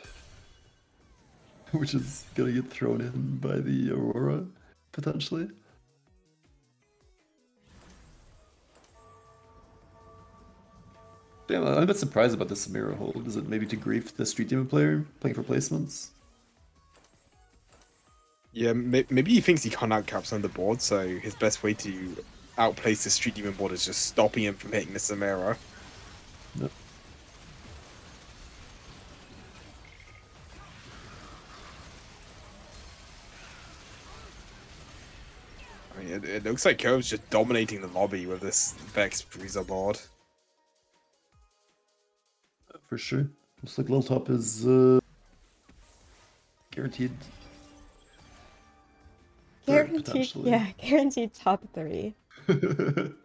Which is gonna get thrown in by the Aurora, potentially. Damn, I'm a bit surprised about the Samira hold. Is it maybe to grief the Street Demon player playing for placements? Yeah, maybe he thinks he can't outcap some of the board, so his best way to outplace the Street Demon board is just stopping him from hitting the Samira. Yep. I mean, it looks like Curve's just dominating the lobby with this Vex Breezer board. For sure. Looks like Little Top is guaranteed. third, Guaranteed, potentially. yeah, guaranteed top 3. That's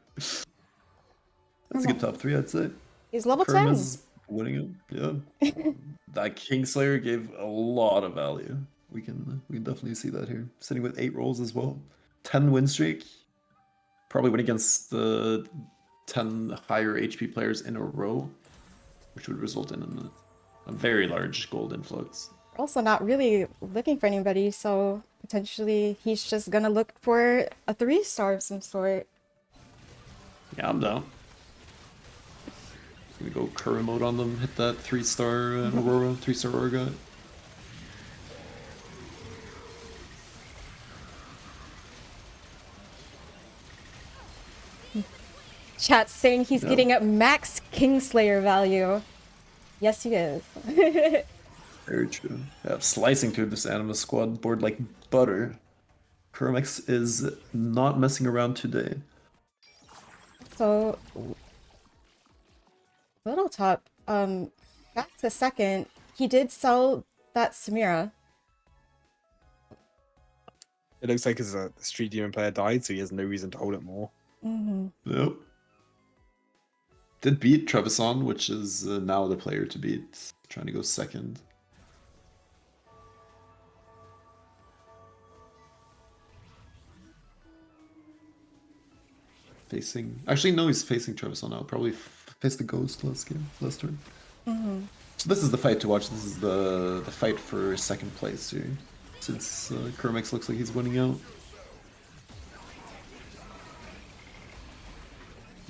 a good top 3, I'd say. He's level Kerm 10. is winning it. Yeah, that Kingslayer gave a lot of value. We can definitely see that here. Sitting with 8 rolls as well, 10 win streak. Probably win against the 10 higher HP players in a row, which would result in a very large gold influx. Also not really looking for anybody, so potentially he's just gonna look for a 3-star of some sort. Yeah, I'm down. Gonna go current mode on them, hit that 3-star Aurora, 3-star Aurora guy. Chat saying he's Yep. getting a max Kingslayer value. Yes, he is. Very true. Yeah, slicing through this Anima squad board like butter. Kermix is not messing around today. So, Little Top, back to second, he did sell that Samira. It looks like his Street Demon player died, so he has no reason to hold it more. Mm-hmm. Nope. Did beat Trevisan, which is now the player to beat. Trying to go second. Facing... Actually, no, he's facing Trevisan now. Probably face the Ghost last turn. Mm-hmm. So this is the fight to watch. This is the fight for second place here. Since Kermix looks like he's winning out.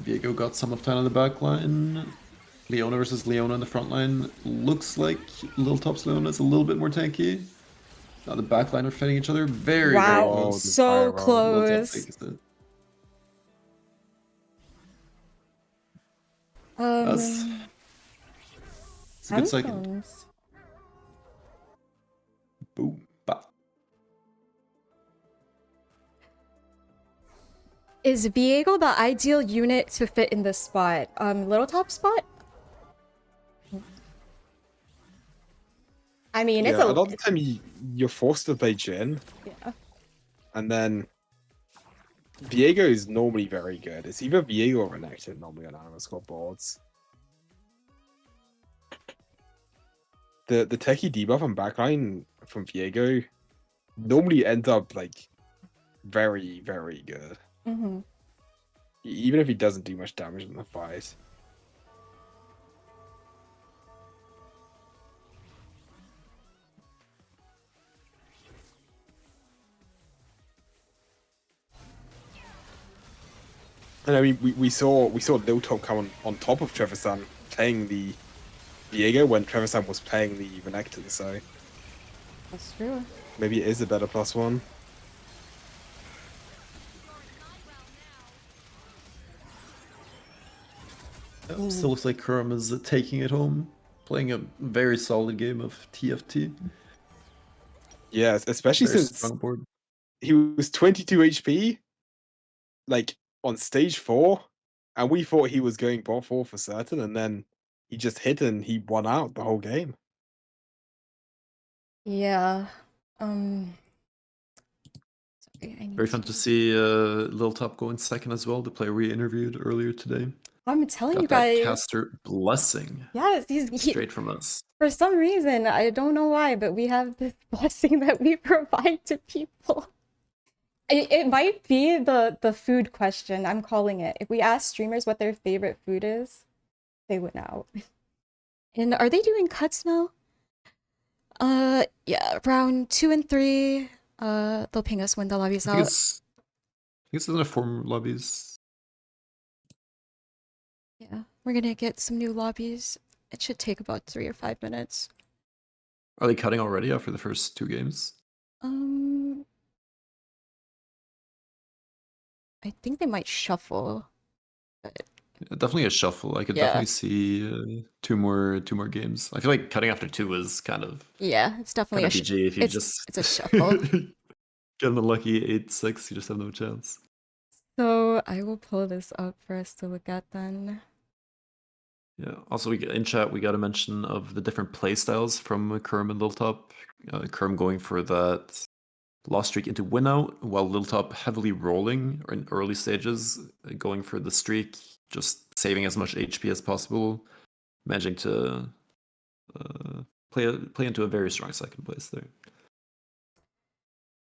Diego got some uptime on the back line. Leona versus Leona in the front line. Looks like Little Top's Leona is a little bit more tanky. Now the back line are fighting each other. Very, Wow, very close. so Little Top close. takes it. It's a good second. Handphones. Boom. Bop. Is Viego the ideal unit to fit in this spot? Little Top spot? I mean, it's Yeah, a lot of the time you're forced to play Jin, yeah. and then Viego is normally very good. It's either Viego or Renekton normally on Anima squad boards. The techie debuff and backline from Viego normally ends up like very, very good. Mm-hmm. Even if he doesn't do much damage in the fight. And I mean, we saw Lil Top come on top of Trevisan playing the Viego when Trevisan was playing the Renekton, so That's true. maybe it is a better +1. Still looks like Kurum is taking it home. Playing a very solid game of TFT. Yeah, especially Very since strong board. he was 22 HP, like on stage 4, and we thought he was going bot 4 for certain, and then he just hit and he won out the whole game. Yeah. Sorry, I need Very fun to see Lil Top going second as well, the player we interviewed earlier today. I'm telling Got you that guys. caster blessing Yes, straight from us. for some reason, I don't know why, but we have this blessing that we provide to people. It might be the food question. I'm calling it. If we ask streamers what their favorite food is, they win out. And are they doing cuts now? Yeah, round 2 and 3. They'll ping us when the lobby's I think out. it's in the form lobbies. Yeah, we're gonna get some new lobbies. It should take about 3 or 5 minutes. Are they cutting already after the first 2 games? I think they might shuffle. But Definitely a shuffle. I could Yeah. definitely see two more games. I feel like cutting after 2 is kind of yeah, it's definitely a PG. If you it's a shuffle. get an unlucky 8-6, you just have no chance. So I will pull this up for us to look at then. Yeah. Also, in chat we got a mention of the different playstyles from Kerm and Lil Top. Kerm going for that lost streak into win out, while Lil Top heavily rolling or in early stages, going for the streak, just saving as much HP as possible. managing to play into a very strong second place there.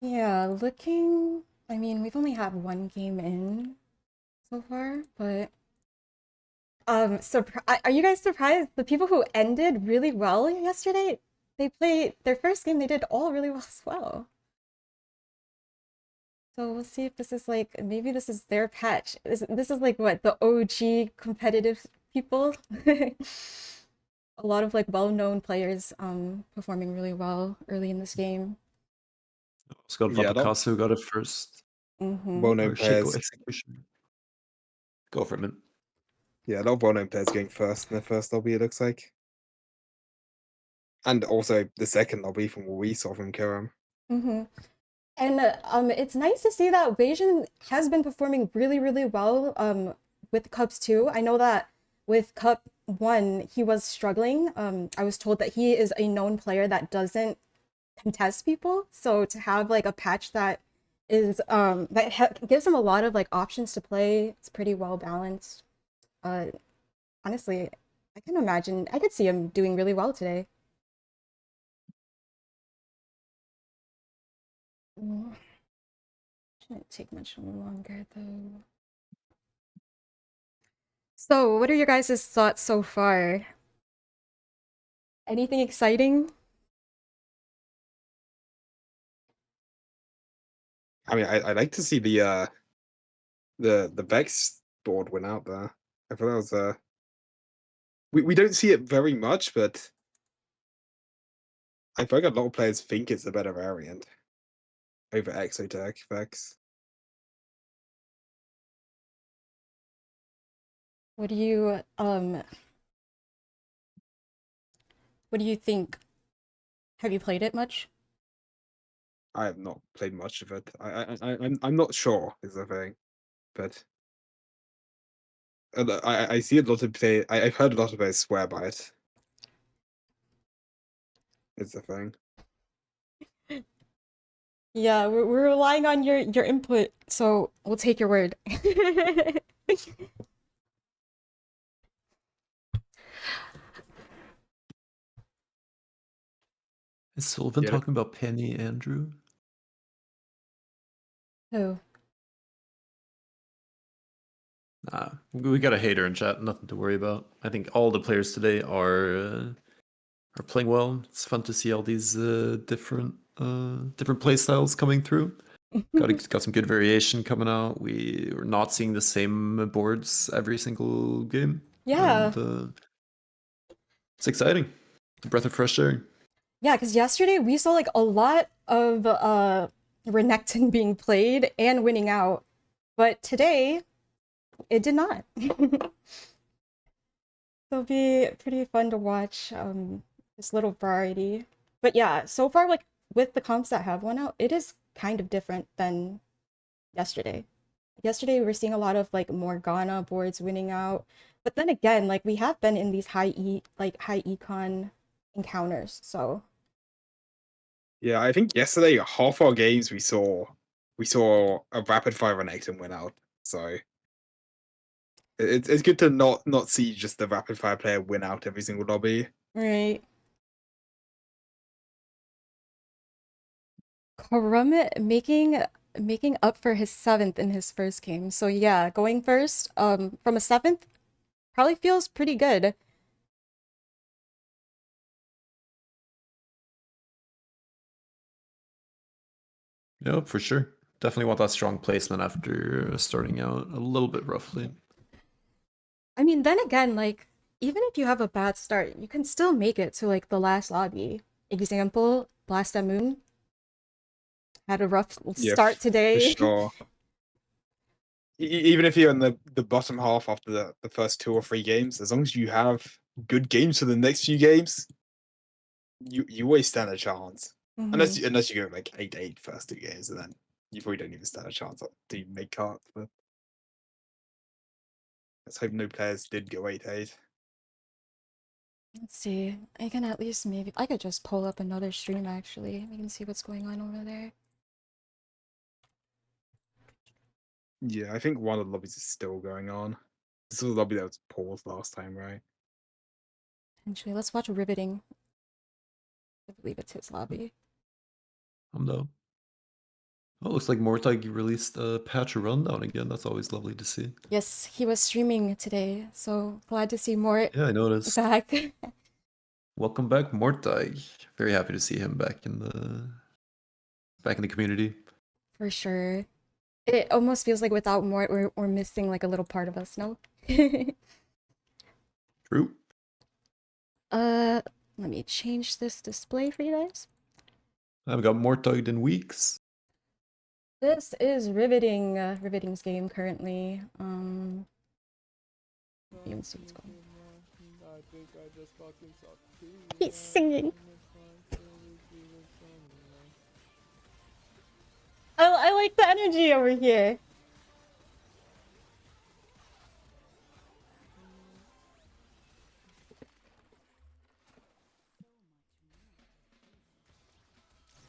Yeah, looking. I mean, we've only had one game in so far, but are you guys surprised? The people who ended really well yesterday, they played their first game. They did all really well as well. So we'll see if this is like maybe this is their patch. This is like what the OG competitive people. A lot of like well-known players performing really well early in this game. Scott Yeah, Picasso got it first. well-known Or Chico players. Execution. Go for it, man. Yeah, a lot of well-known players going first in the first lobby, it looks like. And also the second lobby from what we saw from Kiram. And it's nice to see that Beijing has been performing really, really well with Cups 2. I know that with Cup 1, he was struggling. I was told that he is a known player that doesn't contest people. So to have like a patch that is gives him a lot of like options to play, it's pretty well balanced. Honestly, I can imagine, I could see him doing really well today. Shouldn't take much longer though. So, what are your guys' thoughts so far? Anything exciting? I mean, I like to see the Vex board win out there. I thought that was we don't see it very much, but I feel like a lot of players think it's a better variant over Exotech Vex. What do you think? Have you played it much? I have not played much of it. I'm not sure is the thing, but I see a lot of play. I've heard a lot of players swear by it. Is the thing. Yeah, we're relying on your input, so we'll take your word. Is Sylvan Yeah. talking about Penny Andrew? Oh, Nah, we got a hater in chat. Nothing to worry about. I think all the players today are playing well. It's fun to see all these different play styles coming through. Got some good variation coming out. We're not seeing the same boards every single game. yeah. And, it's exciting. A breath of fresh air. Yeah, because yesterday we saw like a lot of Renekton being played and winning out, but today it did not. It'll be pretty fun to watch this little variety. But yeah, so far like with the comps that have won out, it is kind of different than yesterday. Yesterday we were seeing a lot of like Morgana boards winning out, but then again, like we have been in these high econ encounters, so Yeah, I think yesterday half our games we saw a rapid fire Renekton win out. So it's good to not see just the rapid fire player win out every single lobby. right. Karumit making up for his 7th in his first game. So yeah, going first from a 7th probably feels pretty good. Yeah, for sure. Definitely want that strong placement after starting out a little bit roughly. I mean, then again, like even if you have a bad start, you can still make it to like the last lobby. Example, Blast at Moon had a rough Yeah, start today. for sure. Even if you're in the bottom half after the first 2 or 3 games, as long as you have good games for the next few games, you always stand a chance. Mhm. Unless you go like 8-8 first 2 games, and then you probably don't even stand a chance to make cards. But let's hope no players did go 8-8. Let's see. I can at least maybe I could just pull up another stream actually. We can see what's going on over there. Yeah, I think one of the lobbies is still going on. This was the lobby that was paused last time, right? Potentially. Let's watch Riveting. I believe it's his lobby. I'm down. Oh, looks like Mortag released a patch rundown again. That's always lovely to see. Yes, he was streaming today, so glad to see Mort Yeah, I noticed. back. Welcome back, Mortag. Very happy to see him back in the community. For sure. It almost feels like without Mort, we're missing like a little part of us, no? True. Let me change this display for you guys. I haven't got Mortag in weeks. This is Riveting, Riveting's game currently. Even see what's going on. He's singing. I like the energy over here.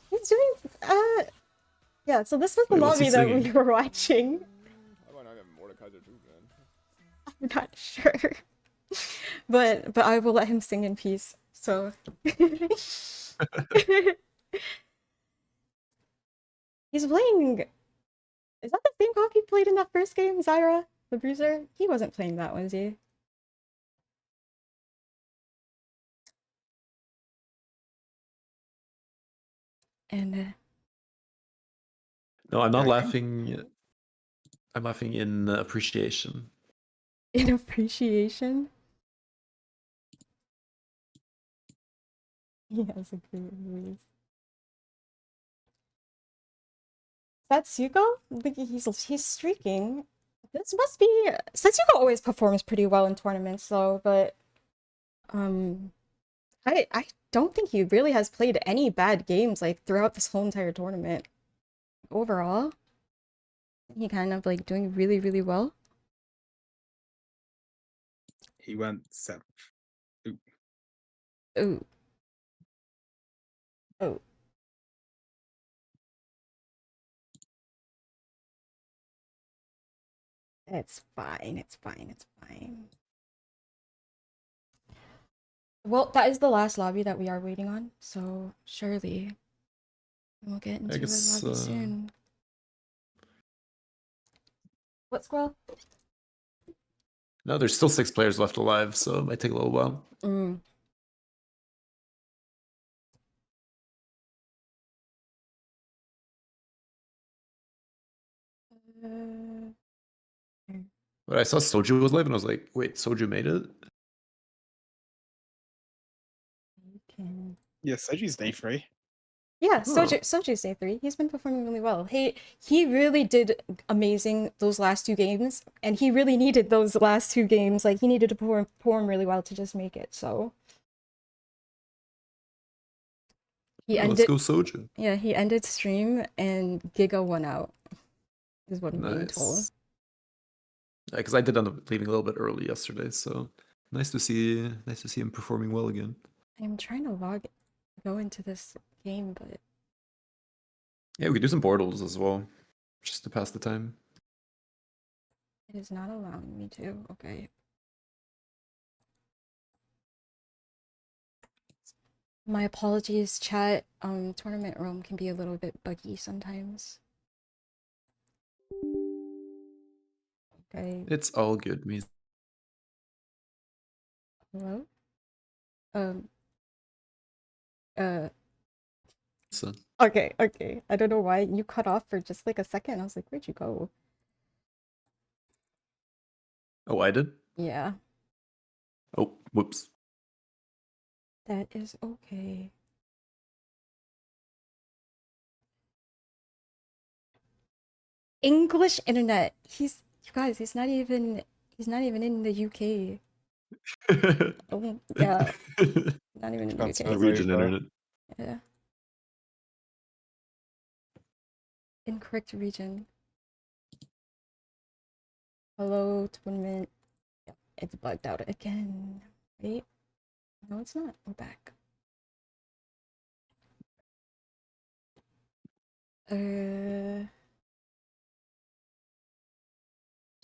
He's doing yeah, so this was the Wait, what's he lobby that we singing? were watching. I'm not sure. But I will let him sing in peace. So he's playing. Is that the same cop he played in that first game, Zyra, the Bruiser? He wasn't playing that, was he? And No, I'm not Sorry. laughing. I'm laughing in appreciation. in appreciation, he has a great voice. Satsuko? I think he's streaking. This must be Satsuko always performs pretty well in tournaments though, but I don't think he really has played any bad games like throughout this whole entire tournament. Overall, he kind of like doing really, really well. He went 7th. Oh. Oh. It's fine, it's fine, it's fine. Well, that is the last lobby that we are waiting on, so surely we'll get into the guess, lobby soon. What, Squirrel? No, there's still 6 players left alive, so it might take a little while. Mm. But I saw Soju was live, and I was like, wait, Soju made it? Okay. Yeah, Seju's day 3. Yeah, Huh. Soju's day 3. He's been performing really well. He really did amazing those last 2 games, and he really needed those last 2 games. Like he needed to perform really well to just make it. So he Let's ended. go Soju. Yeah, he ended stream and Giga won out. Is what I'm being told. Nice. Because I did end up leaving a little bit early yesterday, so nice to see him performing well again. I'm trying to go into this game, but Yeah, we could do some portals as well, just to pass the time. it is not allowing me to. Okay. My apologies, chat. Tournament room can be a little bit buggy sometimes. Okay. It's all good, me. Hello? So, Okay. I don't know why you cut off for just like a second. I was like, where'd you go? oh, I did? Yeah, Oh, whoops. that is okay. English internet. You guys, he's not even in the UK. Oh, yeah, not even in the Transfer UK. Norwegian over. internet. Yeah. Incorrect region. Hello, tournament. Yeah, it's bugged out again. Wait. No, it's not. We're back. There's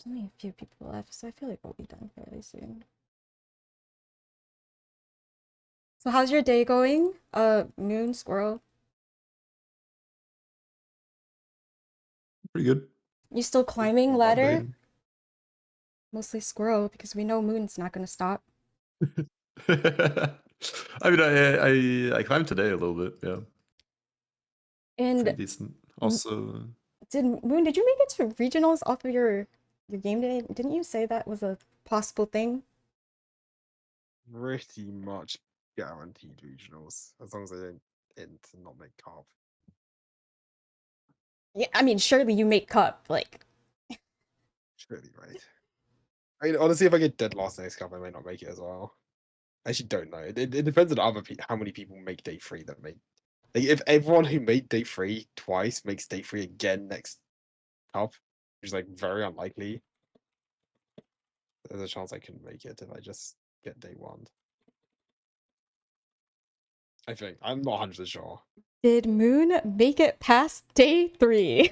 only a few people left, so I feel like we'll be done fairly soon. So how's your day going? Moon Squirrel. Pretty good. You still climbing Not bad, ladder? Day. Mostly Squirrel because we know Moon's not gonna stop. I mean, I climbed today a little bit. Yeah, And pretty decent. Also, did you make it to regionals off of your game day? Didn't you say that was a possible thing? Pretty much guaranteed regionals as long as I don't int and not make carb. Yeah, I mean, surely you make cup. Like, Surely, right? I mean, honestly, if I get dead last next cup, I may not make it as well. I actually don't know. It depends on other how many people make day 3 that make. Like, if everyone who made day 3 twice makes day 3 again next cup, which is like very unlikely, there's a chance I couldn't make it if I just get day 1. I think I'm not 100% sure. did Moon make it past day 3?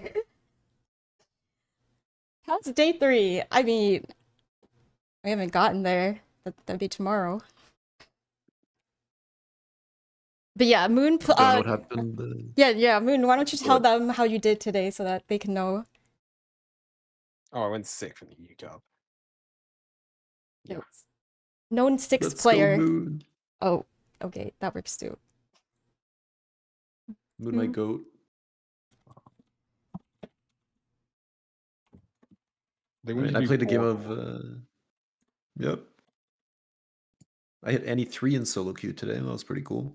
Past day 3. I mean, we haven't gotten there. That'd be tomorrow. But yeah, Moon. don't know what happened. Yeah, Moon. Why don't you tell What? them how you did today so that they can know? Oh, I went 6th in the U Cup. Yeah. Yes. Known 6th Let's player. go, Moon. Oh, okay, that works too. Moon, my Hmm. goat. They I want mean, you I to do played a game four. of. Yep. I hit any 3 in solo queue today. That was pretty cool.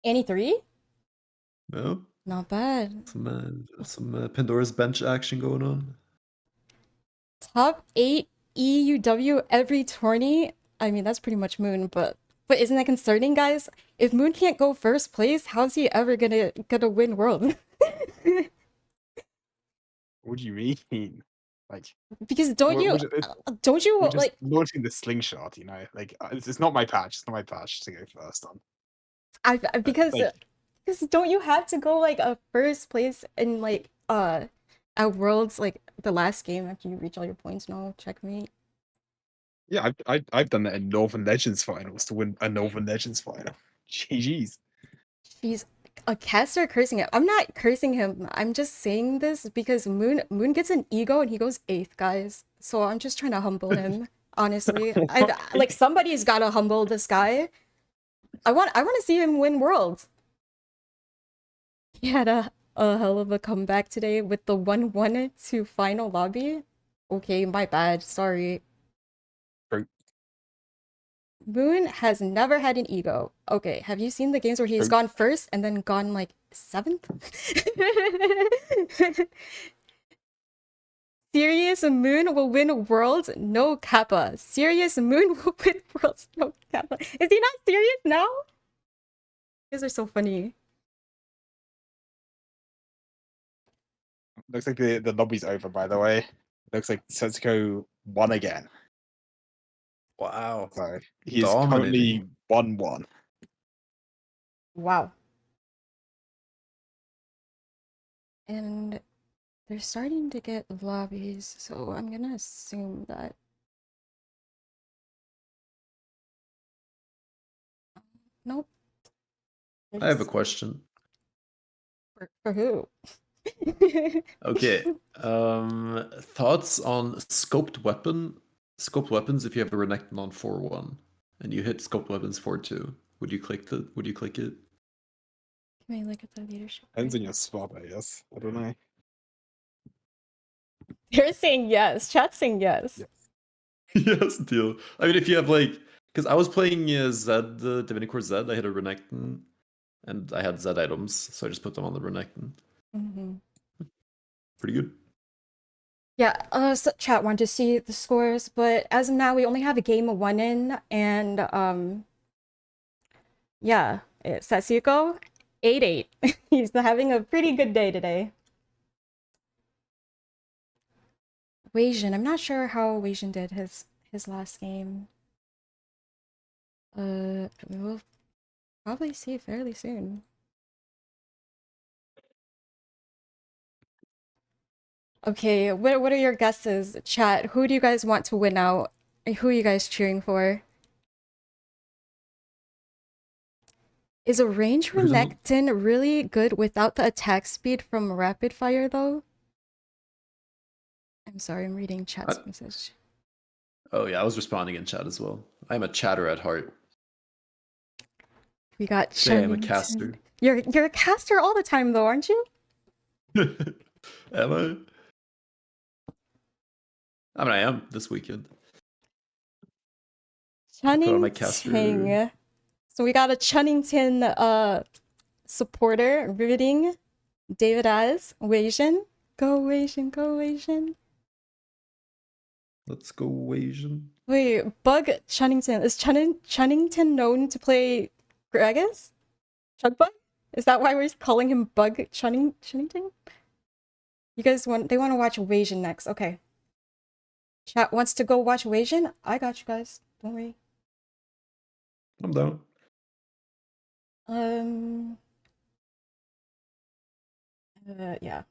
Annie 3? Yep. Not bad. Some Pandora's bench action going on. Top 8 EUW every tourney. I mean, that's pretty much Moon, but isn't that concerning, guys? If Moon can't go first place, how's he ever gonna win World? What do you mean? Like, Because don't we're, you we're, just, we're just like launching the slingshot, you know? Like, it's not my patch. It's not my patch to go first on. because Like, don't you have to go like a first place in like at Worlds like the last game after you reach all your points? No, checkmate. yeah, I've done that in Northern Legends finals to win a Northern Legends final. GG's. She's a caster cursing him. I'm not cursing him. I'm just saying this because Moon gets an ego and he goes 8th, guys. So I'm just trying to humble him. Honestly, I like somebody's gotta humble this guy. I want to see him win Worlds. He had a hell of a comeback today with the 1-1 to final lobby. Okay, my bad. Sorry. True. Moon has never had an ego. Okay, have you seen the games where he's True. gone first and then gone like 7th? Serious Moon will win Worlds, no Kappa. Serious Moon will win Worlds, no Kappa. Is he not serious now? You guys are so funny. Looks like the lobby's over, by the way. Looks like Setsuko won again. Wow. So he is Dominating. currently 1-1. Wow. And they're starting to get lobbies, so I'm gonna assume that. Nope. They're I have a just- question. for who? Okay. Thoughts on scoped weapons if you have a Renekton on 4-1 and you hit scoped weapons 4-2. Would you click it? Can we look at the leadership? Depends right on now? your spot, I guess. I don't know. They're saying yes. Chat's saying yes. Yeah. Yes, deal. I mean, if you have like, because I was playing Zed, Divinity Core Zed, I hit a Renekton, and I had Zed items, so I just put them on the Renekton. Mm-hmm. Pretty good. Yeah, so chat wanted to see the scores, but as of now, we only have a game of 1 in, and yeah, it's Setsuko, 8-8. He's having a pretty good day today. Weijin, I'm not sure how Weijin did his last game. We'll probably see fairly soon. Okay, what are your guesses, chat? Who do you guys want to win out? Who are you guys cheering for? Is a range Who's on- Renekton really good without the attack speed from rapid fire though? I'm sorry, I'm reading chat's message. Oh yeah, I was responding in chat as well. I'm a chatter at heart. We got Say I'm a Chunnington. caster. You're a caster all the time though, aren't you? Am I? I mean, I am this weekend. Put on my caster. Chunnington. So we got a Chunnington supporter, riveting. David as Wasian. Go Wasian, go Wasian. Let's go Asian. Wait, Bug Chunnington. Is Chunnington known to play Gragas? Chugbug? Is that why we're calling him Bug Chunnington? You guys they want to watch Wasian next. Okay. Chat wants to go watch Wasian? I got you guys. Don't worry. I'm down. Yeah.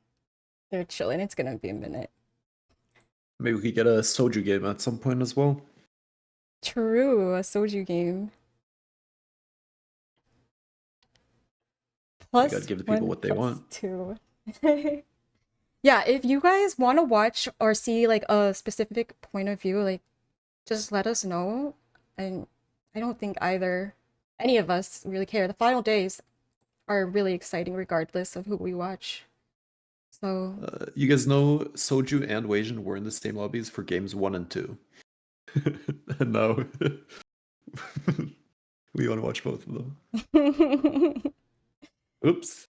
They're chilling. It's gonna be a minute. Maybe we could get a Soju game at some point as well. True, a Soju game. Plus gotta give the people one, what they plus want. two. Yeah, if you guys want to watch or see like a specific point of view, like just let us know. And I don't think any of us really care. The final days are really exciting regardless of who we watch. So You guys know Soju and Wasian were in the same lobbies for games 1 and 2. And now we want to watch both of them. Oops.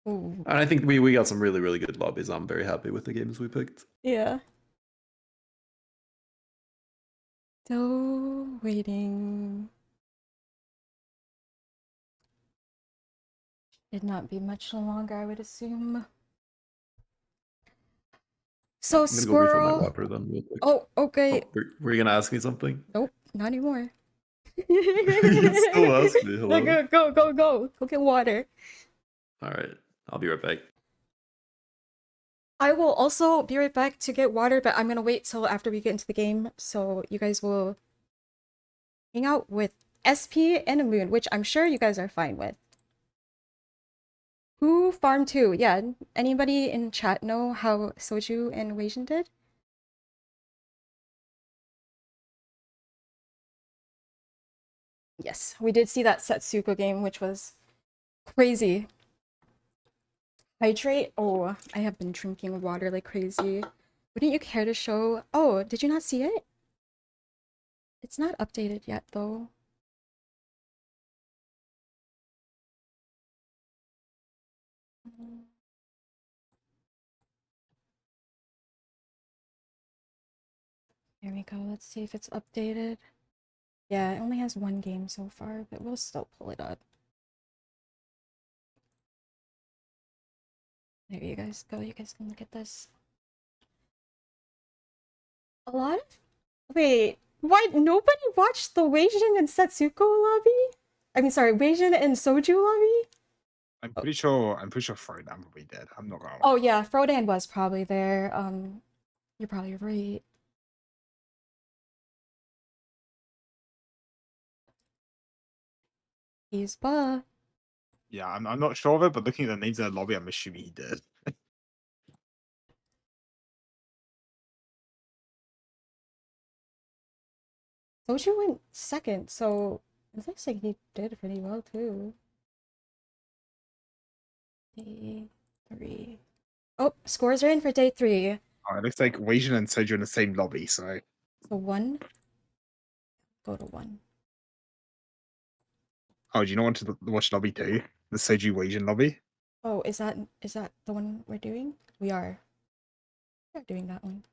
Ooh, And I think we got some really, really good lobbies. I'm very happy with the games we picked. yeah. Still waiting. Should not be much longer, I would assume. So I'm gonna go refill my squirrel. water then real quick. Oh, okay. Oh, were you gonna ask me something? Nope, not anymore. You can still ask me. No, Hello. go. Go get water. All right, I'll be right back. I will also be right back to get water, but I'm gonna wait till after we get into the game, so you guys will hang out with SP and a Moon, which I'm sure you guys are fine with. Who farmed too? Yeah, anybody in chat know how Soju and Wasian did? Yes, we did see that Setsuko game, which was crazy. Hydrate? Oh, I have been drinking water like crazy. Wouldn't you care to show? Oh, did you not see it? It's not updated yet, though. Here we go. Let's see if it's updated. Yeah, it only has one game so far, but we'll still pull it up. There you guys go. You guys can look at this. A lot of... Wait, why nobody watched the Wasian and Setsuko lobby? I mean, sorry, Wasian and Soju lobby? I'm pretty sure Frodan probably did. I'm not gonna lie. Oh yeah, Frodan was probably there. You're probably right. He's buh. Yeah, I'm not sure of it, but looking at the names in the lobby, I'm assuming he did. Soju went second, so it looks like he did pretty well too. Day 3. Oh, scores are in for day 3. Oh, it looks like Wasian and Soju in the same lobby, so So 1. Go to 1. oh, do you not want to watch lobby 2? The Soju Wasian lobby? Oh, is that the one we're doing? We are. We are doing that one.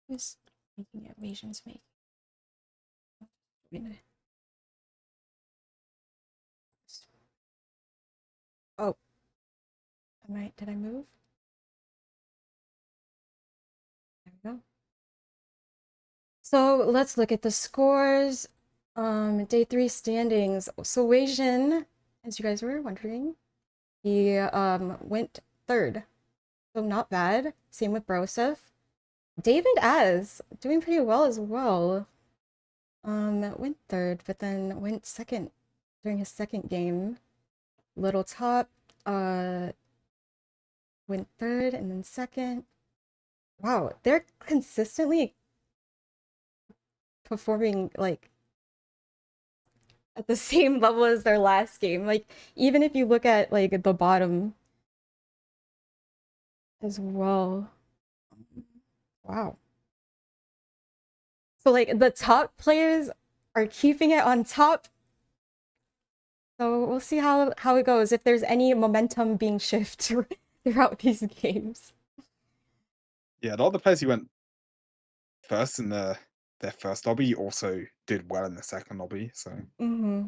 Who's making it? Asians make. Oh. Did I move? There we go. So let's look at the scores. Day 3 standings. So Wasian, as you guys were wondering, he went 3rd. So not bad. Same with Broseph. David as doing pretty well as well. Went 3rd, but then went 2nd during his second game. Little top, went third and then second. Wow, they're consistently performing like at the same level as their last game. Like even if you look at like the bottom as well. Wow. So like the top players are keeping it on top. So we'll see how it goes, if there's any momentum being shifted throughout these games. Yeah, a lot of the players who went first in their first lobby also did well in the second lobby. So Mm-hmm.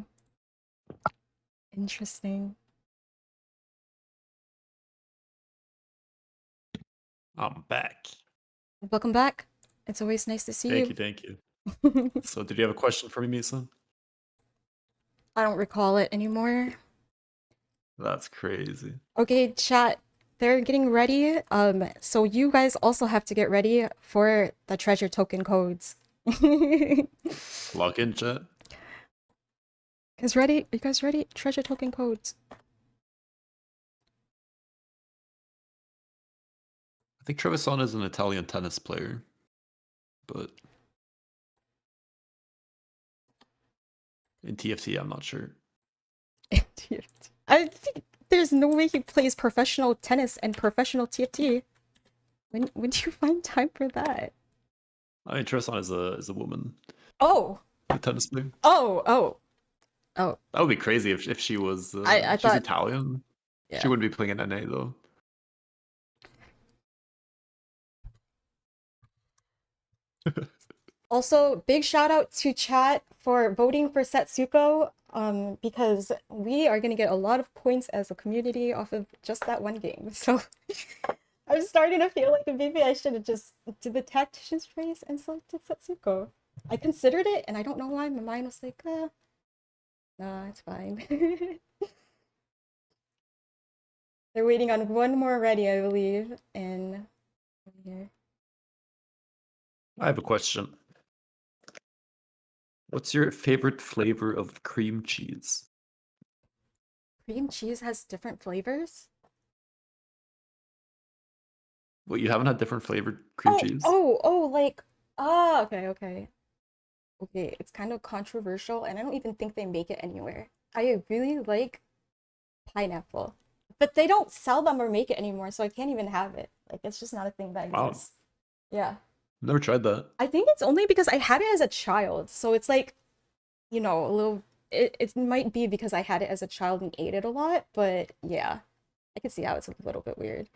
Interesting. I'm back. Welcome back. It's always nice to see Thank you. you, thank you. So, did you have a question for me, Misa? I don't recall it anymore. That's crazy. Okay, chat. They're getting ready. So you guys also have to get ready for the treasure token codes. Lock in, chat. Guys ready? You guys ready? Treasure token codes. I think Trevisan is an Italian tennis player, but in TFT, I'm not sure. I think there's no way he plays professional tennis and professional TFT. When do you find time for that? I mean, Trevisan is a woman, Oh, a tennis player. oh. That would be crazy if she was. I She's thought, Italian. yeah. She wouldn't be playing in NA though. Also, big shout out to chat for voting for Setsuko, because we are gonna get a lot of points as a community off of just that one game. So I'm starting to feel like maybe I should have just did the Tactician's race and selected Setsuko. I considered it, and I don't know why. My mind was like, nah, it's fine. They're waiting on one more ready, I believe, and here. I have a question. What's your favorite flavor of cream cheese? Cream cheese has different flavors. Well, you haven't had different flavored cream cheese? Like, okay. Okay, it's kind of controversial, and I don't even think they make it anywhere. I really like pineapple, but they don't sell them or make it anymore, so I can't even have it. Like, it's just not a thing that Wow. exists. Yeah. Never tried that. I think it's only because I had it as a child, so it's like, a little. It might be because I had it as a child and ate it a lot, but yeah, I can see how it's a little bit weird.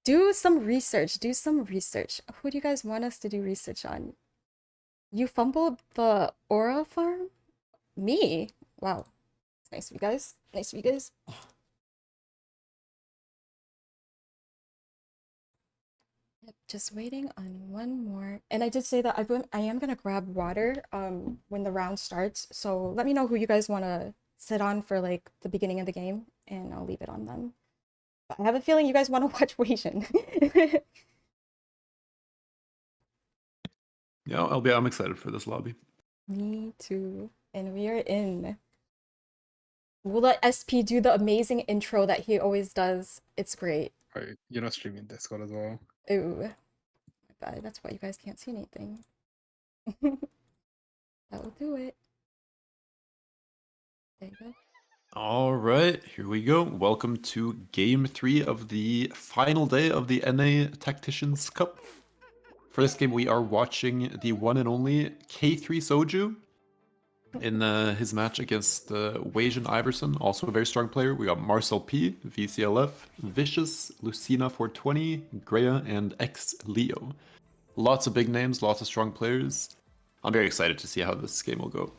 Do some research. Who do you guys want us to do research on? You fumbled the Aura farm? Me? Wow. It's nice of you guys. Yep, just waiting on one more. And I did say that I am gonna grab water when the round starts. So let me know who you guys want to sit on for like the beginning of the game, and I'll leave it on them. But I have a feeling you guys want to watch Wasian. Yeah, I'm excited for this lobby. Me too. And we are in. We'll let SP do the amazing intro that he always does. It's great. oh, you're not streaming Discord as well. Ooh. My bad. That's why you guys can't see anything. That will do it. There you go. All right, here we go. Welcome to Game 3 of the final day of the NA Tacticians Cup. For this game, we are watching the one and only K3 Soju in his match against Wasian Iverson, also a very strong player. We got Marcel P, VCLF, Vicious, Lucina 420, Greya, and X Leo. Lots of big names, lots of strong players. I'm very excited to see how this game will go.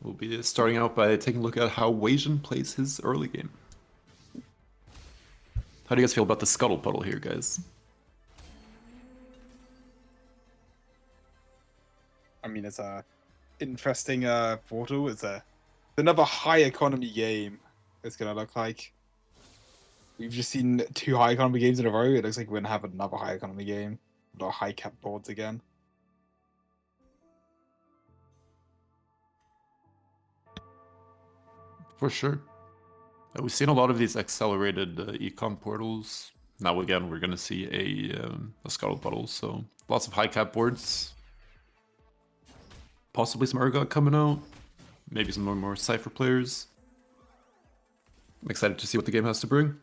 We'll be starting out by taking a look at how Wasian plays his early game. How do you guys feel about the scuttle puddle here, guys? I mean, it's a interesting portal. It's another high economy game. It's gonna look like we've just seen 2 high economy games in a row. It looks like we're gonna have another high economy game. A lot of high cap boards again. For sure. We've seen a lot of these accelerated econ portals. Now again, we're gonna see a scuttle puddle, so lots of high cap boards. Possibly some Urgot coming out. Maybe some more Cypher players. I'm excited to see what the game has to bring.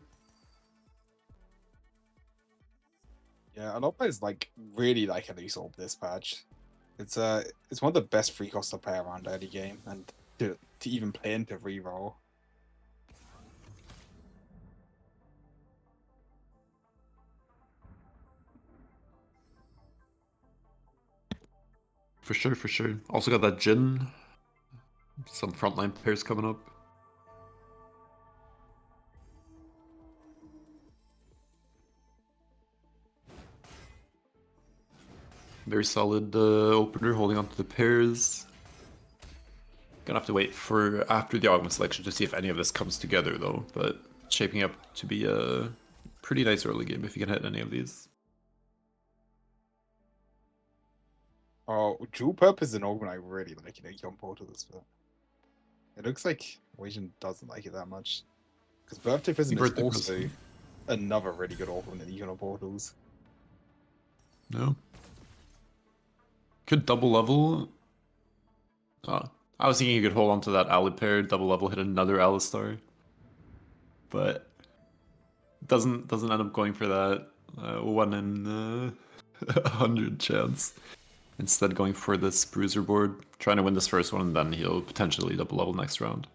Yeah, a lot of players really like Elise Orb this patch. It's one of the best free costs to play around early game and to even play into reroll. For sure, for sure. Also got that Jin. Some frontline pairs coming up. Very solid opener, holding on to the pairs. Gonna have to wait for after the augment selection to see if any of this comes together though, but shaping up to be a pretty nice early game if you can hit any of these. Oh, dual purpose and augment I really like in Econ portals, but it looks like Wajan doesn't like it that much. Because Birthday Prison is Birthday also Prison. another really good augment in Econ portals. No. Could double level. I was thinking you could hold on to that Ali pair, double level, hit another Alistar. But doesn't end up going for that 1 in 100 chance. Instead going for this bruiser board, trying to win this first one, and then he'll potentially double level next round.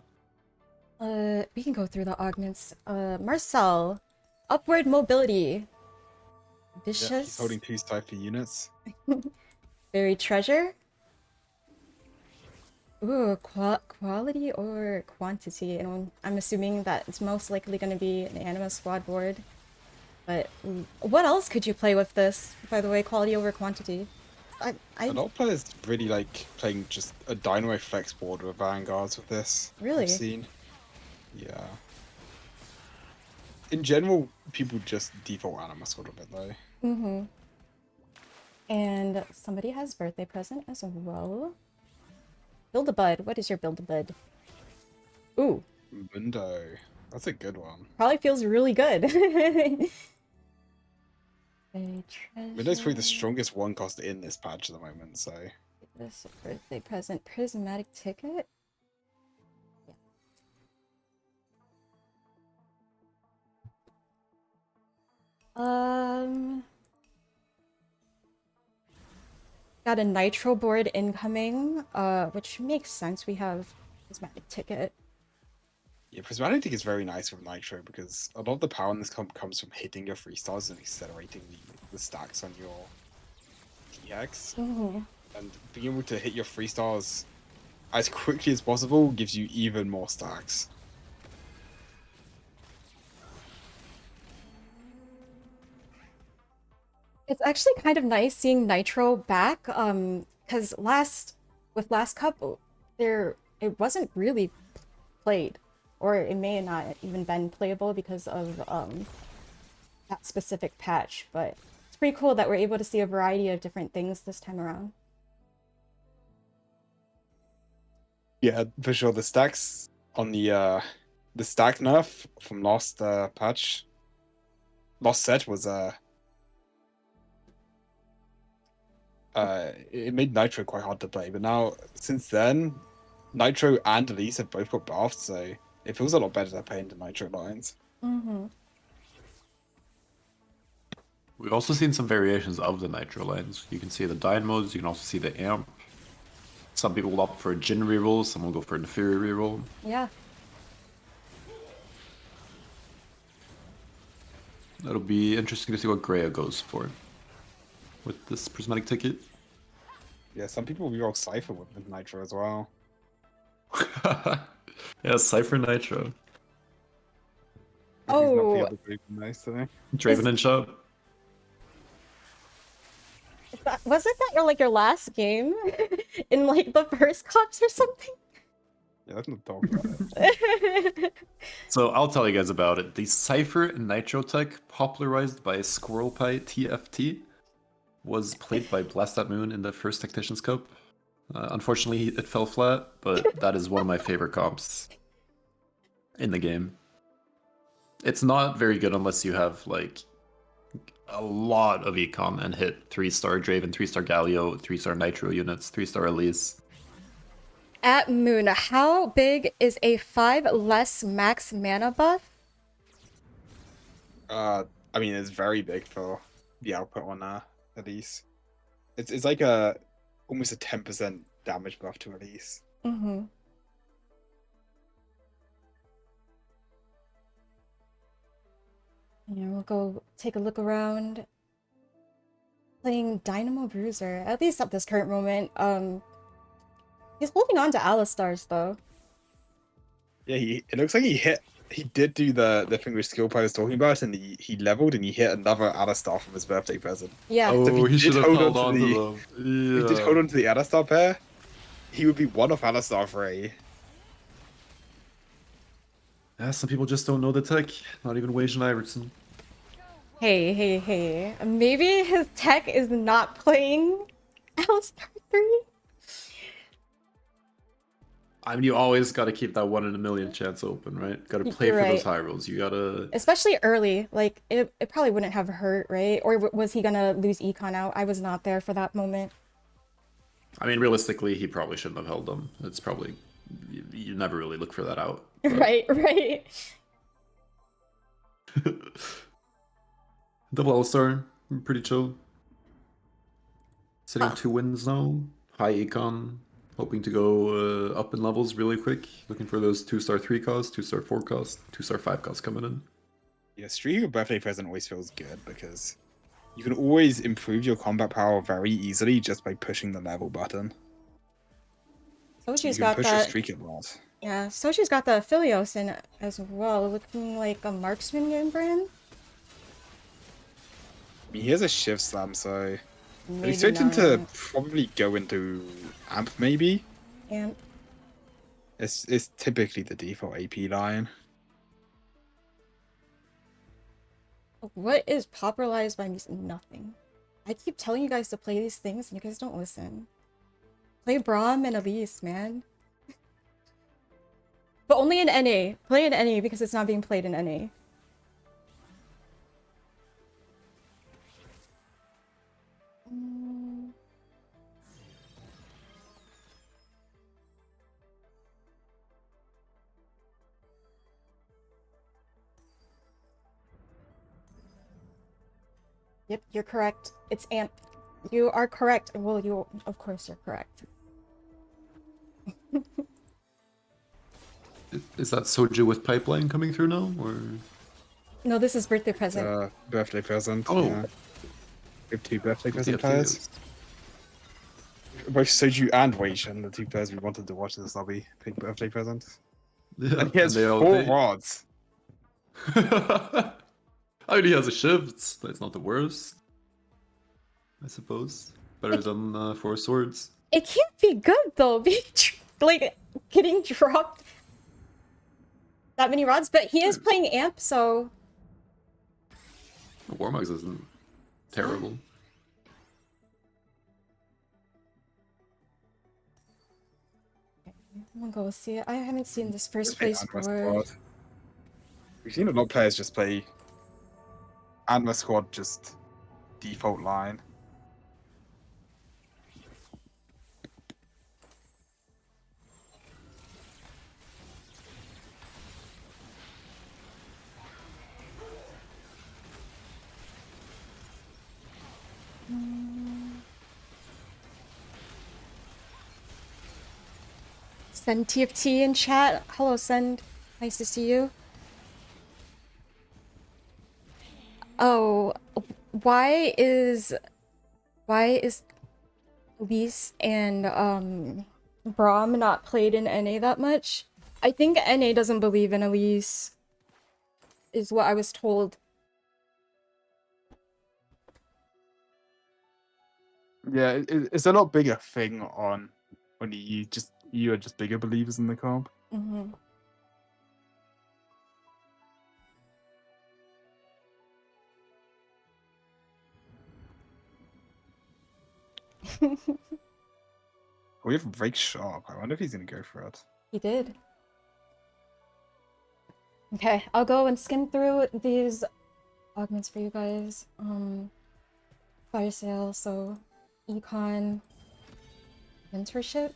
We can go through the augments. Marcel, upward mobility. Yeah, Vicious. he's holding 2 Cypher units. Buried treasure. Ooh, quality or quantity? And I'm assuming that it's most likely going to be an Anima squad board. But what else could you play with this? By the way, quality over quantity. A lot of players really like playing just a Dynamo Flex board with Vanguards with this. Really? I've seen. Yeah. In general, people just default Anima squad a bit though. Mm-hmm. And somebody has birthday present as well. Build-a-bud. What is your Build-a-bud? Ooh. Mundo. That's a good one. Probably feels really good. Mundo's probably the strongest one cost in this patch at the moment, so. This birthday present. Prismatic ticket? Yeah. Got a Nitro board incoming, which makes sense. We have Prismatic ticket. Yeah, Prismatic Ticket is very nice with Nitro because a lot of the power in this comp comes from hitting your 3-stars and accelerating the stacks on your TX. Mm-hmm. And being able to hit your 3-stars as quickly as possible gives you even more stacks. It's actually kind of nice seeing Nitro back, because last cup it wasn't really played, or it may not even been playable because of that specific patch. But it's pretty cool that we're able to see a variety of different things this time around. Yeah, for sure. The stacks on the stack nerf from last patch, last set was it made Nitro quite hard to play, but now since then, Nitro and Elise have both got buffed, so it feels a lot better to play into Nitro lines. Mm-hmm. We've also seen some variations of the Nitro lines. You can see the Dynamos, you can also see the Amp. Some people will opt for a Jin reroll, some will go for a Fury reroll. Yeah. That'll be interesting to see what Greya goes for with this prismatic ticket. Yeah, some people reroll Cypher with Nitro as well. Yeah, Cypher Nitro. If he's not the Oh. other group, nice today. Draven in shop. Wasn't that your last game in like the first cups or something? Yeah, let's not talk about it. So I'll tell you guys about it. The Cypher Nitro tech, popularized by Squirrel Pie TFT, was played by Blast Moon in the first Tactician's Cup. Unfortunately, it fell flat, but that is one of my favorite comps. in the game. It's not very good unless you have like a lot of econ and hit 3-star Draven, 3-star Galio, 3-star Nitro units, 3-star Elise. At Moon, how big is a 5 less max mana buff? I mean, it's very big for the output on Elise. It's like a almost a 10% damage buff to Elise. Mm-hmm. Yeah, we'll go take a look around. Playing Dynamo Bruiser, at least at this current moment. He's holding on to Alistars though. Yeah, it looks like he did do the thing with skill I was talking about, and he leveled and he hit another Alistar from his birthday present. Yeah. So if Oh, he did should have hold held on on to to the- them. If he did hold on to the Alistar pair, he would be one of Alistar 3. Yeah, some people just don't know the tech. Not even Wage and Iverson. Hey. Maybe his tech is not playing Alistar 3? I mean, you always got to keep that 1 in a million chance open, right? Got to play You're for those right. high rolls. You gotta. Especially early. Like, it probably wouldn't have hurt, right? Or was he gonna lose Econ out? I was not there for that moment. I mean, realistically, he probably shouldn't have held them. It's probably you never really look for that out. but- Right. Double All-Star, pretty chill. Sitting Huh. 2 wins now. High econ, hoping to go up in levels really quick. Looking for those 2-star 3 cost, 2-star 4 cost, 2-star 5 cost coming in. Yeah, streaking a birthday present always feels good because you can always improve your combat power very easily just by pushing the level button. You Sochi's can got push your that. streak a lot. Yeah, Sochi's got the Philios in as well, looking like a marksman game for him. I mean, he has a shift slam, so I Maybe expect him to not. probably go into amp maybe. And It's typically the default AP line. what is popularized by me? Nothing. I keep telling you guys to play these things and you guys don't listen. Play Braum and Elise, man. But only in NA. Play in NA because it's not being played in NA. Mm. Yep, you're correct. It's amp. You are correct. Well, you, of course, you're correct. Is that Soju with pipeline coming through now, or? No, this is birthday present. Birthday present. Oh. Yeah. We have 2 birthday With present the players. Both Soju and Weishan, the 2 players we wanted to watch this lobby, pick birthday presents. Yeah, And he has they all 4 did. rods. I mean, he has a shift. That's not the worst, I suppose. Better than 4 swords. It can't be good though, being like getting dropped that many rods. But he is playing amp, so Warmugs isn't terrible. I'm gonna go see it. I haven't seen this first Just play place Anima board. squad. We've seen a lot of players just play Anima squad just default line. Send TFT in chat. Hello, Send. Nice to see you. Oh, why is Elise and Braum not played in NA that much? I think NA doesn't believe in Elise, is what I was told. Yeah, it's a lot bigger thing on when you are just bigger believers in the comp. Mm-hmm. We have Rake Sharp. I wonder if he's gonna go for it. He did. Okay, I'll go and skim through these augments for you guys. Fire sale, so econ, mentorship,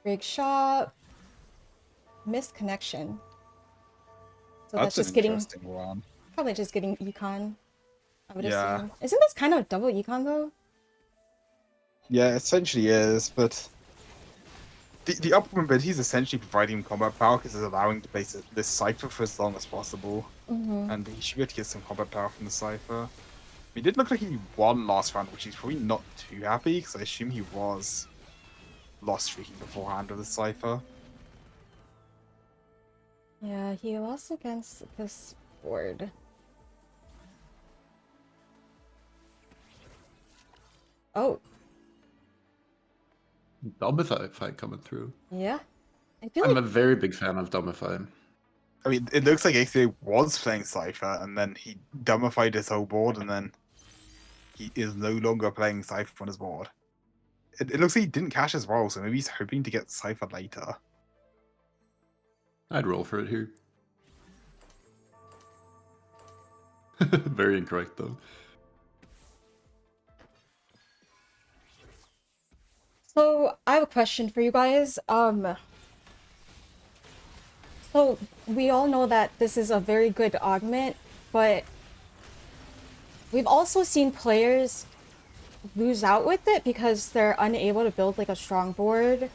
rig shop, missed connection. So that's That's an just getting interesting one. probably just getting econ. I would Yeah. assume. Isn't this kind of double econ though? Yeah, essentially is, but the upper ability is essentially providing combat power because it's allowing to place this cipher for as long as possible. Mm-hmm. And he should be able to get some combat power from the cipher. He did look like he won last round, which he's probably not too happy because I assume he was lost streaking beforehand with the cipher. Yeah, he lost against this board. Oh, Dumbify coming through. yeah. I feel I'm like a very big fan of Dumbify. I mean, it looks like XA was playing Cypher, and then he dumbified his whole board, and then he is no longer playing Cypher on his board. It looks like he didn't cash as well, so maybe he's hoping to get Cypher later. I'd roll for it here. Very incorrect though. so. I have a question for you guys. So we all know that this is a very good augment, but we've also seen players lose out with it because they're unable to build like a strong board.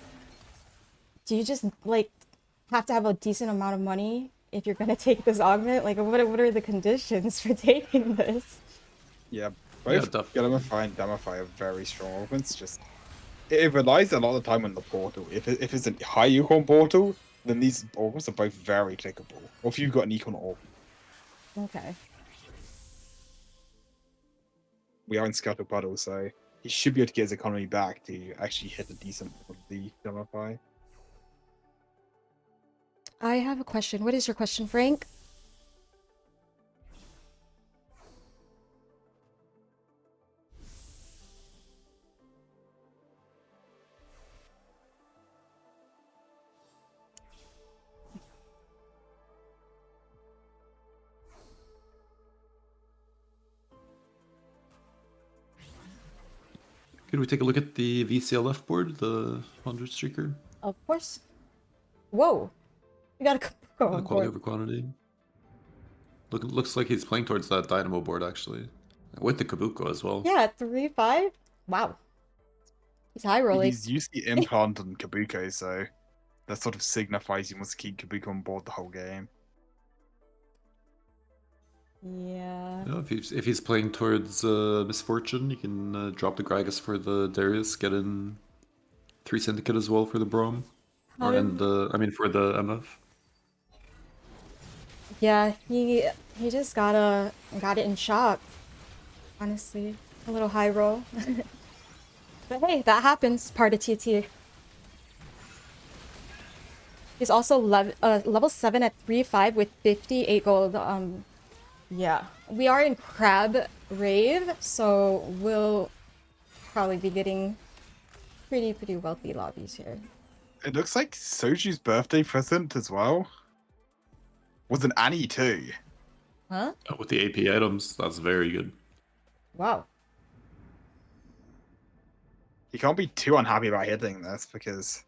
Do you just like have to have a decent amount of money if you're gonna take this augment? Like, what are the conditions for taking this? Yeah, Yeah, both def- Galimify and Damify are very strong augments. Just it relies a lot of the time on the portal. If it's a high Econ portal, then these augments are both very clickable. Or if you've got an Econ orb. Okay. We are in Scuttle Puddle, so he should be able to get his economy back to actually hit a decent of the Damify. I have a question. What is your question, Frank? Could we take a look at the VCLF board, the 100 streaker? Of course. Whoa. We got a go The on quality board. over quantity. Looks like he's playing towards that Dynamo board actually. With the Kabuko as well. Yeah, 3-5. Wow. He's high rolling. He's used the implant on Kabuko, so that sort of signifies he wants to keep Kabuko on board the whole game. Yeah. Yeah, if he's playing towards Misfortune, you can drop the Gragas for the Darius, get in 3 Syndicate as well for the Brom. Or and I mean for the MF. Yeah, he just got it in shop. Honestly, a little high roll. But hey, that happens. Part of TT. He's also level 7 at 3-5 with 58 gold. Yeah, we are in Crab Rave, so we'll probably be getting pretty wealthy lobbies here. It looks like Soju's birthday present as well was an Annie too. Huh? With the AP items, that's very good. Wow. You can't be too unhappy about hitting this because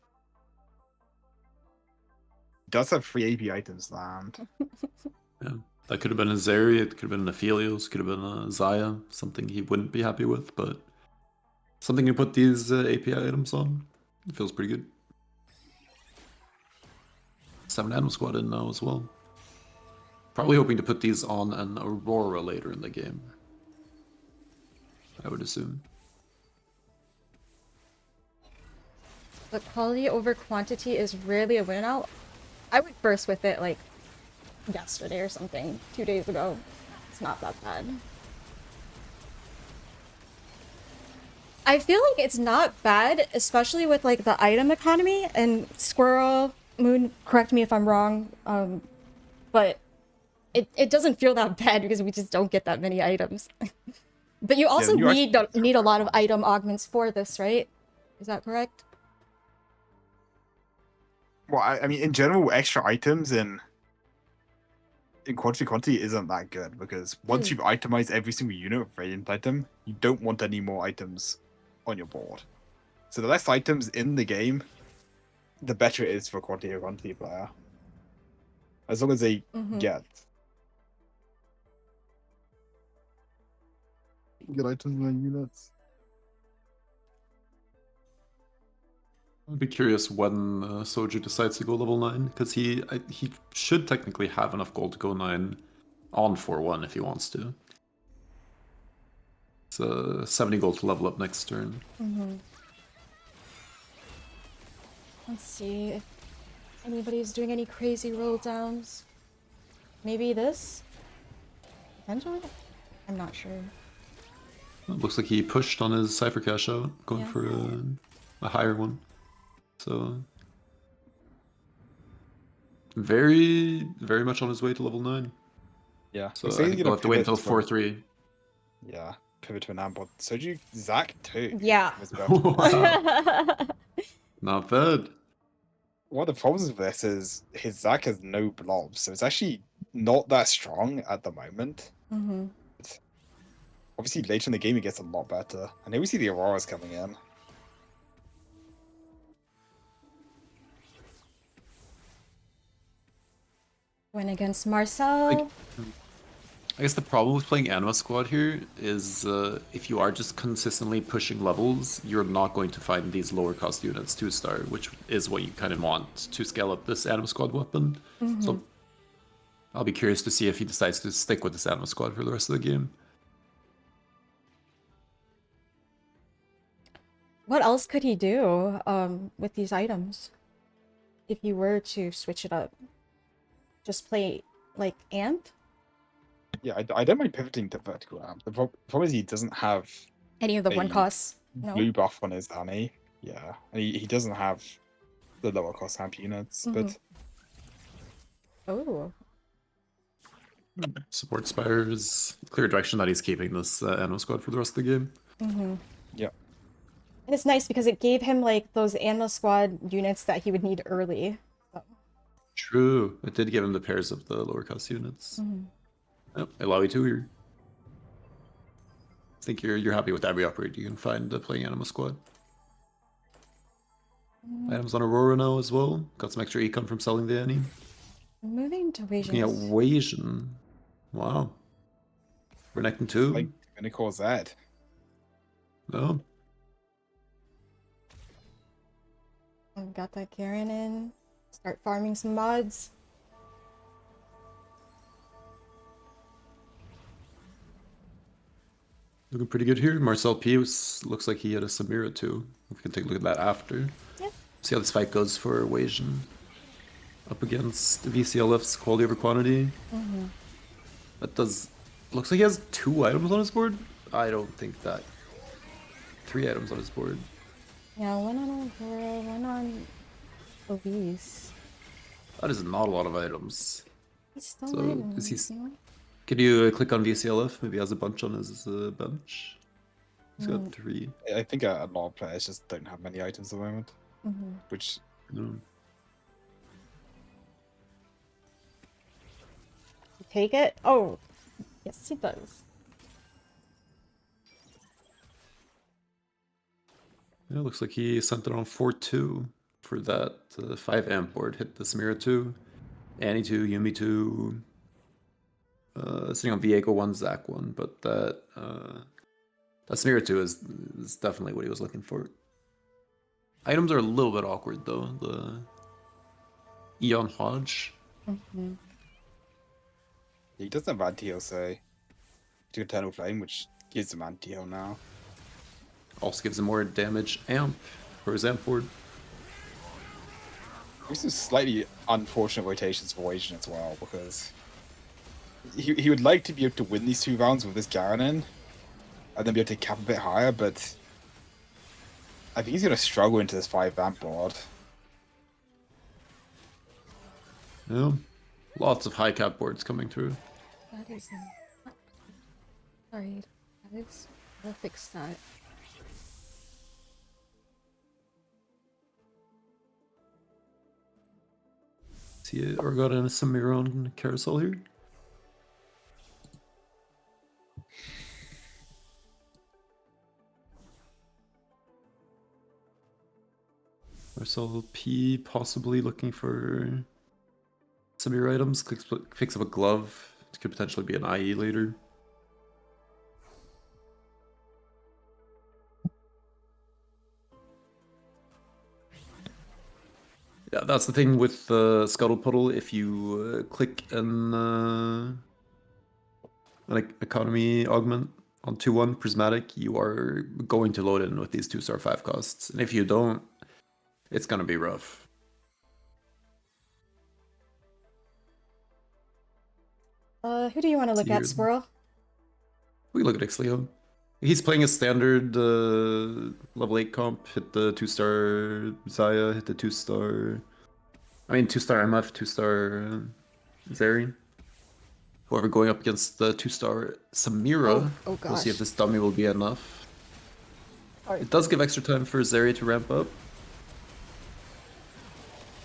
he does have 3 AP items land. Yeah, that could have been a Zeri, it could have been an Aphelios, could have been a Zaya, something he wouldn't be happy with, but something you put these AP items on, it feels pretty good. 7 Animal Squad in now as well. Probably hoping to put these on an Aurora later in the game, I would assume. But quality over quantity is rarely a win out. I would burst with it like yesterday or something, 2 days ago. It's not that bad. I feel like it's not bad, especially with like the item economy and Squirrel Moon, correct me if I'm wrong, but it doesn't feel that bad because we just don't get that many items. But you also you need a lot of item augments for this, right? Is that correct? Well, I mean, in general, extra items in in quantity isn't that good because once you've itemized every single unit with radiant item, you don't want any more items on your board. So the less items in the game, the better it is for a quantity player. As long as they get good items in their units. I'd be curious when Soju decides to go level 9, because he should technically have enough gold to go 9 on 4-1 if he wants to. It's 70 gold to level up next turn. Let's see if anybody's doing any crazy roll downs. Maybe this? Potentially? I'm not sure. It looks like he pushed on his Cypher Cash out, going for a higher one. So very, very much on his way to level 9. Yeah. So I think he'll have to wait until 4-3. Yeah, pivot to an ambot. So do you, Zach too. Yeah. Wow. Not bad. One of the problems with this is his Zach has no blobs, so it's actually not that strong at the moment. Obviously, later in the game, it gets a lot better. And here we see the Auroras coming in. Went against Marcel. I guess the problem with playing Anima Squad here is if you are just consistently pushing levels, you're not going to find these lower cost units 2-star, which is what you kind of want to scale up this Anima Squad weapon. So I'll be curious to see if he decides to stick with this Anima Squad for the rest of the game. What else could he do with these items? If you were to switch it up? Just play, like, Amp? Yeah, I don't mind pivoting to vertical amp. The problem is he doesn't have Any of the one costs? No? blue buff on his Annie. Yeah, and he doesn't have the lower cost amp units, but Oh. Support Spire's clear direction that he's keeping this Anima Squad for the rest of the game. yeah. And it's nice because it gave him, like, those Anima Squad units that he would need early. So. True. It did give him the pairs of the lower cost units. Yep, allow you to here. I think you're happy with every upgrade you can find playing Anima Squad. Items on Aurora now as well. Got some extra econ from selling the Annie. Moving to Looking at Wasians. Wasian. Wow. Renekton 2. Like, gonna cause that. Oh. I've got that Garen in. Start farming some mods. Looking pretty good here. Marcel P looks like he had a Samira too. We can take a look at that after. Yep. See how this fight goes for Wasian. Up against VCLF's quality over quantity. That does... Looks like he has 2 items on his board? I don't think that. 3 items on his board. Yeah, one on Aurora, one on Elise. That is not a lot of items. He's still So, items, is he... you know? Could you click on VCLF? Maybe he has a bunch on his bench. He's got 3. I think a lot of players just don't have many items at the moment, which No. Take it? Oh, yes, he does. Yeah, looks like he sent it on 4-2 for that 5 amp board. Hit the Samira 2, Annie 2, Yumi 2. Sitting on Viego 1, Zach 1, but that Samira 2 is definitely what he was looking for. Items are a little bit awkward though. The Eon Hodge. he doesn't have anti-heal, so to Eternal Flame, which gives him anti-heal now. Also gives him more damage amp for his amp board. This is slightly unfortunate rotations for Wasian as well, because he would like to be able to win these 2 rounds with this Garen in, and then be able to cap a bit higher, but I think he's going to struggle into this 5 vamp board. Yeah, lots of high cap boards coming through. That is... Sorry, that is... We'll fix that. See it, or got a Samira on carousel here. Marcel P possibly looking for some of your items. Picks up a glove. It could potentially be an IE later. Yeah, that's the thing with Scuttle Puddle. If you click an economy augment on 2-1 prismatic, you are going to load in with these 2-star 5 costs. And if you don't, it's gonna be rough. Who do you want to look at, Weird. Squirrel? We can look at Ixlio. He's playing a standard level 8 comp, hit the 2-star Zaya, hit the 2-star... I mean 2-star MF, 2-star Zeri. However, going up against the 2-star Samira, Oh we'll see if gosh. this dummy will be enough. It does give extra time for Zeri to ramp up.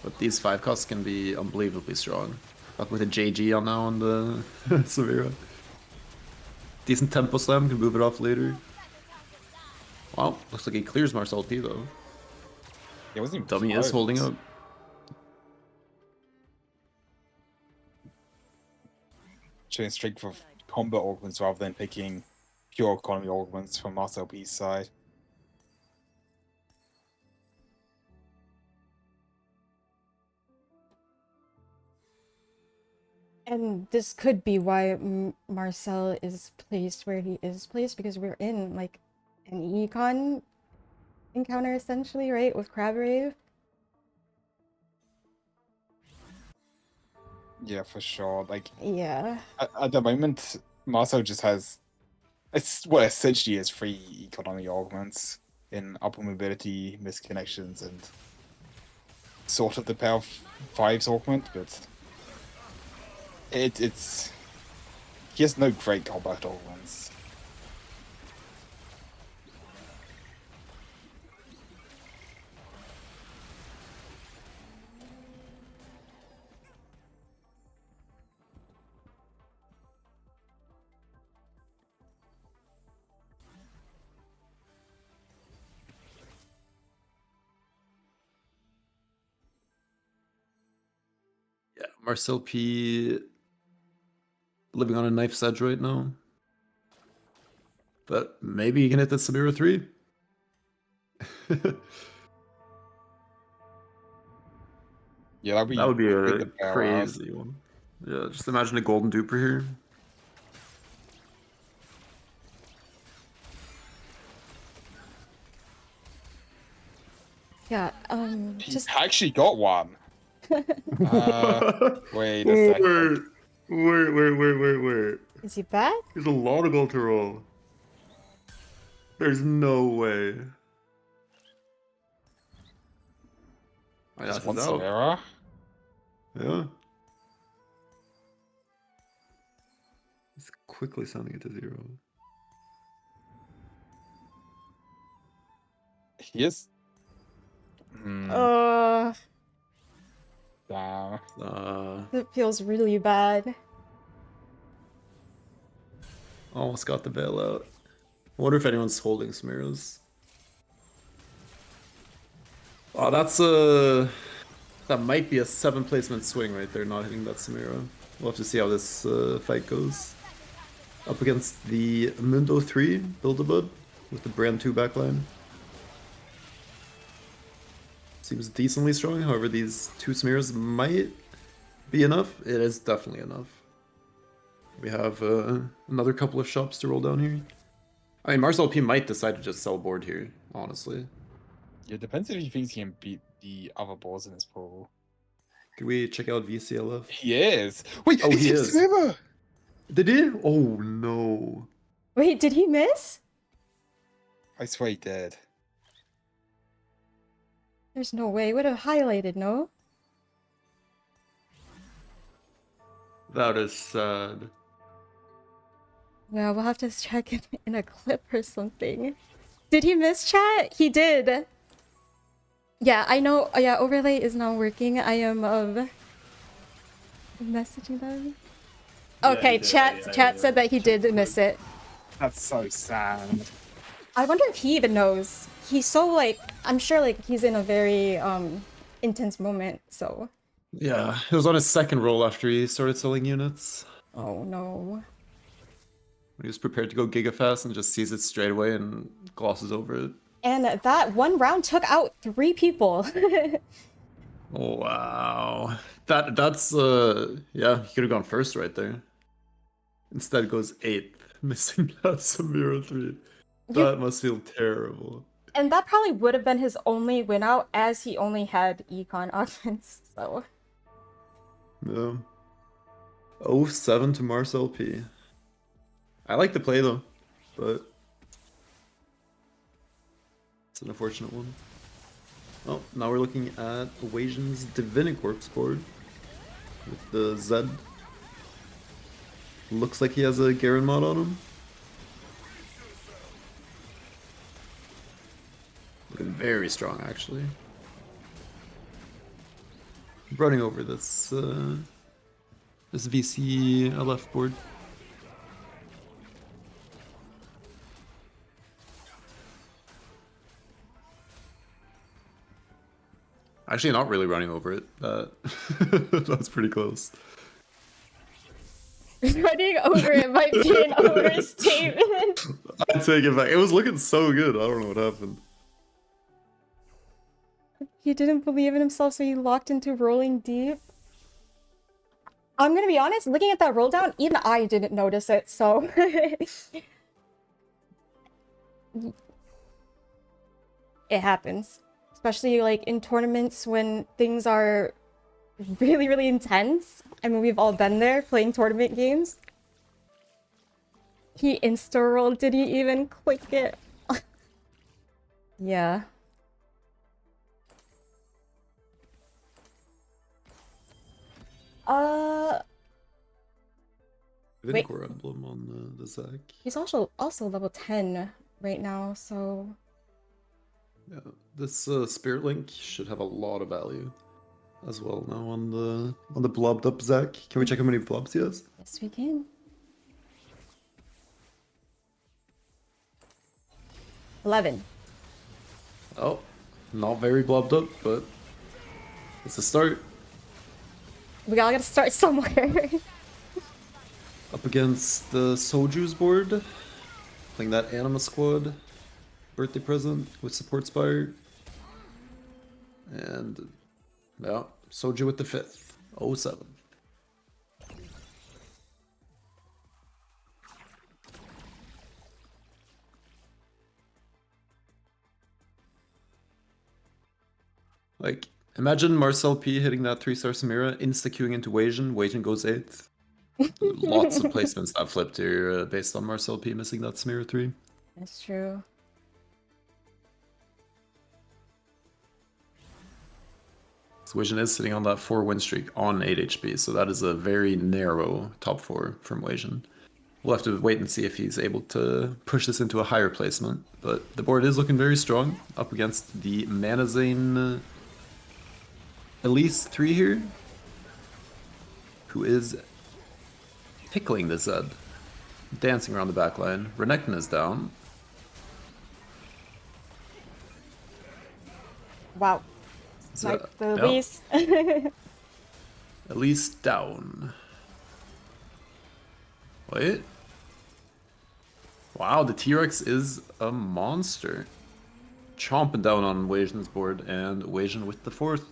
But these 5 costs can be unbelievably strong. Up with a JG on now on the Samira. Decent tempo slam, can move it off later. Wow, looks like he clears Marcel P though. It wasn't even Dummy close. is holding up. Showing strength of combat augments rather than picking pure economy augments from Marcel P's side. And this could be why Marcel is placed where he is placed, because we're in like an econ encounter essentially, right? With Crab Rave. Yeah, for sure. Like Yeah. at the moment, Marcel just has what essentially is 3 economy augments in upper mobility, misconnections, and sort of the pair of 5's augment, but it's he has no great combat augments. Yeah, Marcel P living on a knife's edge right now. But maybe he can hit the Samira 3. Yeah, that That would be big a the pair out. crazy one. Yeah, just imagine a golden duper here. Yeah. He Just actually got one. Wait a Wait, second. wait. is he back? There's a lot of gold to roll. There's no way. Oh, Just that's one out. Samira. Yeah. It's quickly sounding it to 0. He is. Uh, Damn. that feels really bad. Almost got the bailout. I wonder if anyone's holding Samiras. Oh, that's a... That might be a 7 placement swing right there, not hitting that Samira. We'll have to see how this fight goes. Up against the Mundo 3 Build-A-Bud with the Brand 2 backline. Seems decently strong, however these 2 Samiras might be enough. It is definitely enough. We have another couple of shops to roll down here. I mean, Marcel P might decide to just sell board here, honestly. Yeah, it depends if he thinks he can beat the other balls in his pool. Can we check out VCLF? He is. Wait, Oh, it's he him, is. Samira! Did he? Oh no. Wait, did he miss? I swear he did. There's no way. Would have highlighted, no? That is sad. No, we'll have to check it in a clip or something. Did he miss chat? He did. Yeah, I know. Yeah, overlay is not working. I am messaging them. Yeah, Okay, he did. chat Yeah, chat said that he did miss it. That's so sad. I wonder if he even knows. He's so like, I'm sure like he's in a very intense moment, so. Yeah, it was on his second roll after he started selling units. Oh no. He was prepared to go giga fast and just sees it straight away and glosses over it. And that one round took out 3 people. Oh, wow. That's yeah, he could have gone first right there. Instead goes 8th, missing that Samira 3. That must feel terrible. And that probably would have been his only win out, as he only had econ offense, so. Yeah. 0-7 to Marcel P. I like the play though, but it's an unfortunate one. Oh, now we're looking at Awasian's Divinicorp's board with the Z. Looks like he has a Garen mod on him. Looking very strong, actually. Running over this this VC LF board. Actually, not really running over it. That's pretty close. Running over it might be an overstatement. I take it back. It was looking so good. I don't know what happened. He didn't believe in himself, so he locked into rolling deep. I'm gonna be honest, looking at that roll down, even I didn't notice it, so. It happens. Especially like in tournaments when things are really, really intense. I mean, we've all been there playing tournament games. He insta-rolled, did he even click it? Yeah. Wait. Vinicor emblem on the Zac. He's also level 10 right now, so. Yeah, this Spirit Link should have a lot of value as well now on the blobbed up Zac. Can we check how many blobs he has? Yes, we can. 11. Oh, not very blobbed up, but it's a start. We all gotta start somewhere. Up against the Soju's board, playing that Anima Squad birthday present with Support Spire. And, yeah, Soju with the 5th, 0-7. Like, imagine Marcel P hitting that 3-star Samira, insta-queuing into Wasian, Wasian goes 8th. Lots of placements that flipped here based on Marcel P missing that Samira 3. That's true. So Wasian is sitting on that 4-win streak on 8 HP, so that is a very narrow top 4 from Wasian. We'll have to wait and see if he's able to push this into a higher placement, but the board is looking very strong up against the Manazane Elise 3 here, who is pickling the Zed, dancing around the backline. Renekton is down. Wow. Zed, Like the yeah. Elise. Elise down. Wait. Wow, the T-Rex is a monster. Chomping down on Wasian's board, and Wasian with the 4th.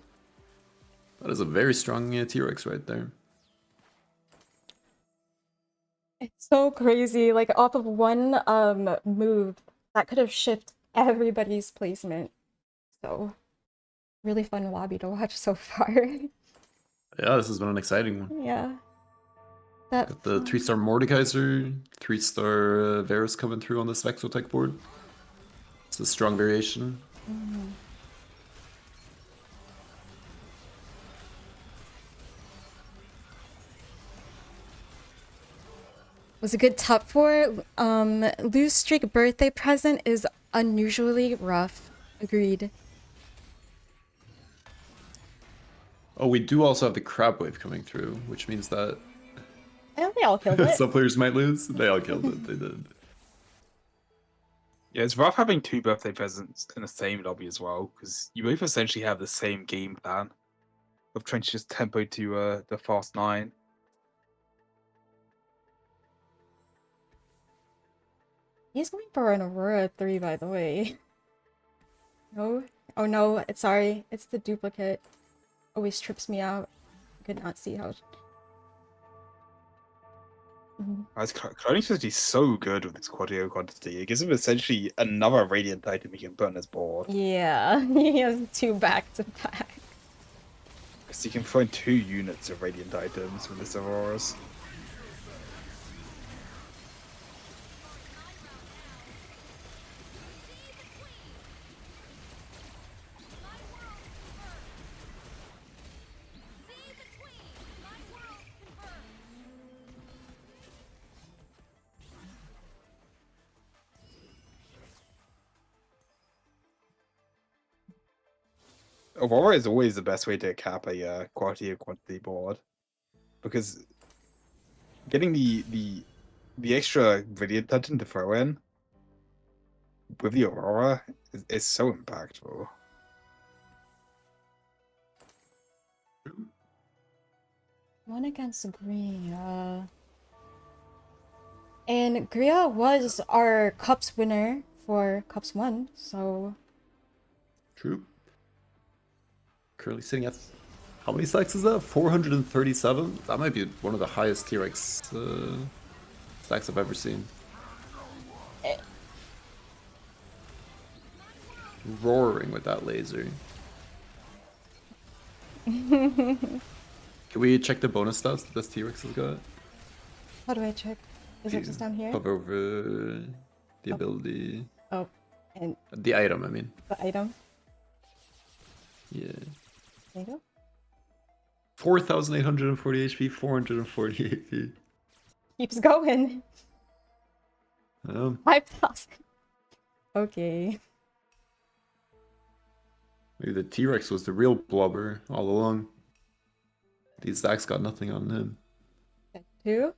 That is a very strong T-Rex right there. It's so crazy. Like off of one move, that could have shifted everybody's placement. So really fun lobby to watch so far. Yeah, this has been an exciting one. Yeah. That Got the 3-star Mordekaiser, 3-star Varus coming through on this Vexotech board. It's a strong variation. was a good top 4. Lose streak birthday present is unusually rough. Agreed. Oh, we do also have the Crab Wave coming through, which means that And they all killed it. some players might lose. They all killed it, they did. Yeah, it's rough having two birthday presents in the same lobby as well, because you both essentially have the same game plan of trying to just tempo to the fast 9. He's going for an Aurora 3, by the way. No? Oh no, it's sorry. It's the duplicate. Always trips me out. I could not see how... Mhm. Cloning supposed to be so good with its quadrio quantity. It gives him essentially another Radiant item he can put on his board. Yeah, he has 2 back-to-back. Because you can find 2 units of Radiant items with this Auroras. Aurora is always the best way to cap a quality of quantity board, because getting the extra Radiant Titan to throw in with the Aurora is so impactful. One against Gria. And Gria was our Cups winner for Cups 1, so... True. Currently sitting at, how many stacks is that? 437? That might be one of the highest T-Rex stacks I've ever seen. Roaring with that laser. Can we check the bonus stats that this T-Rex has got? How do I check? Is it just down here? Hover over the ability. Oh, and The item, I mean. the item. Yeah. There you go. 4,840 HP, 440 AP. Keeps going. 5,000. Okay. Maybe the T-Rex was the real blubber all along. These stacks got nothing on him. 2.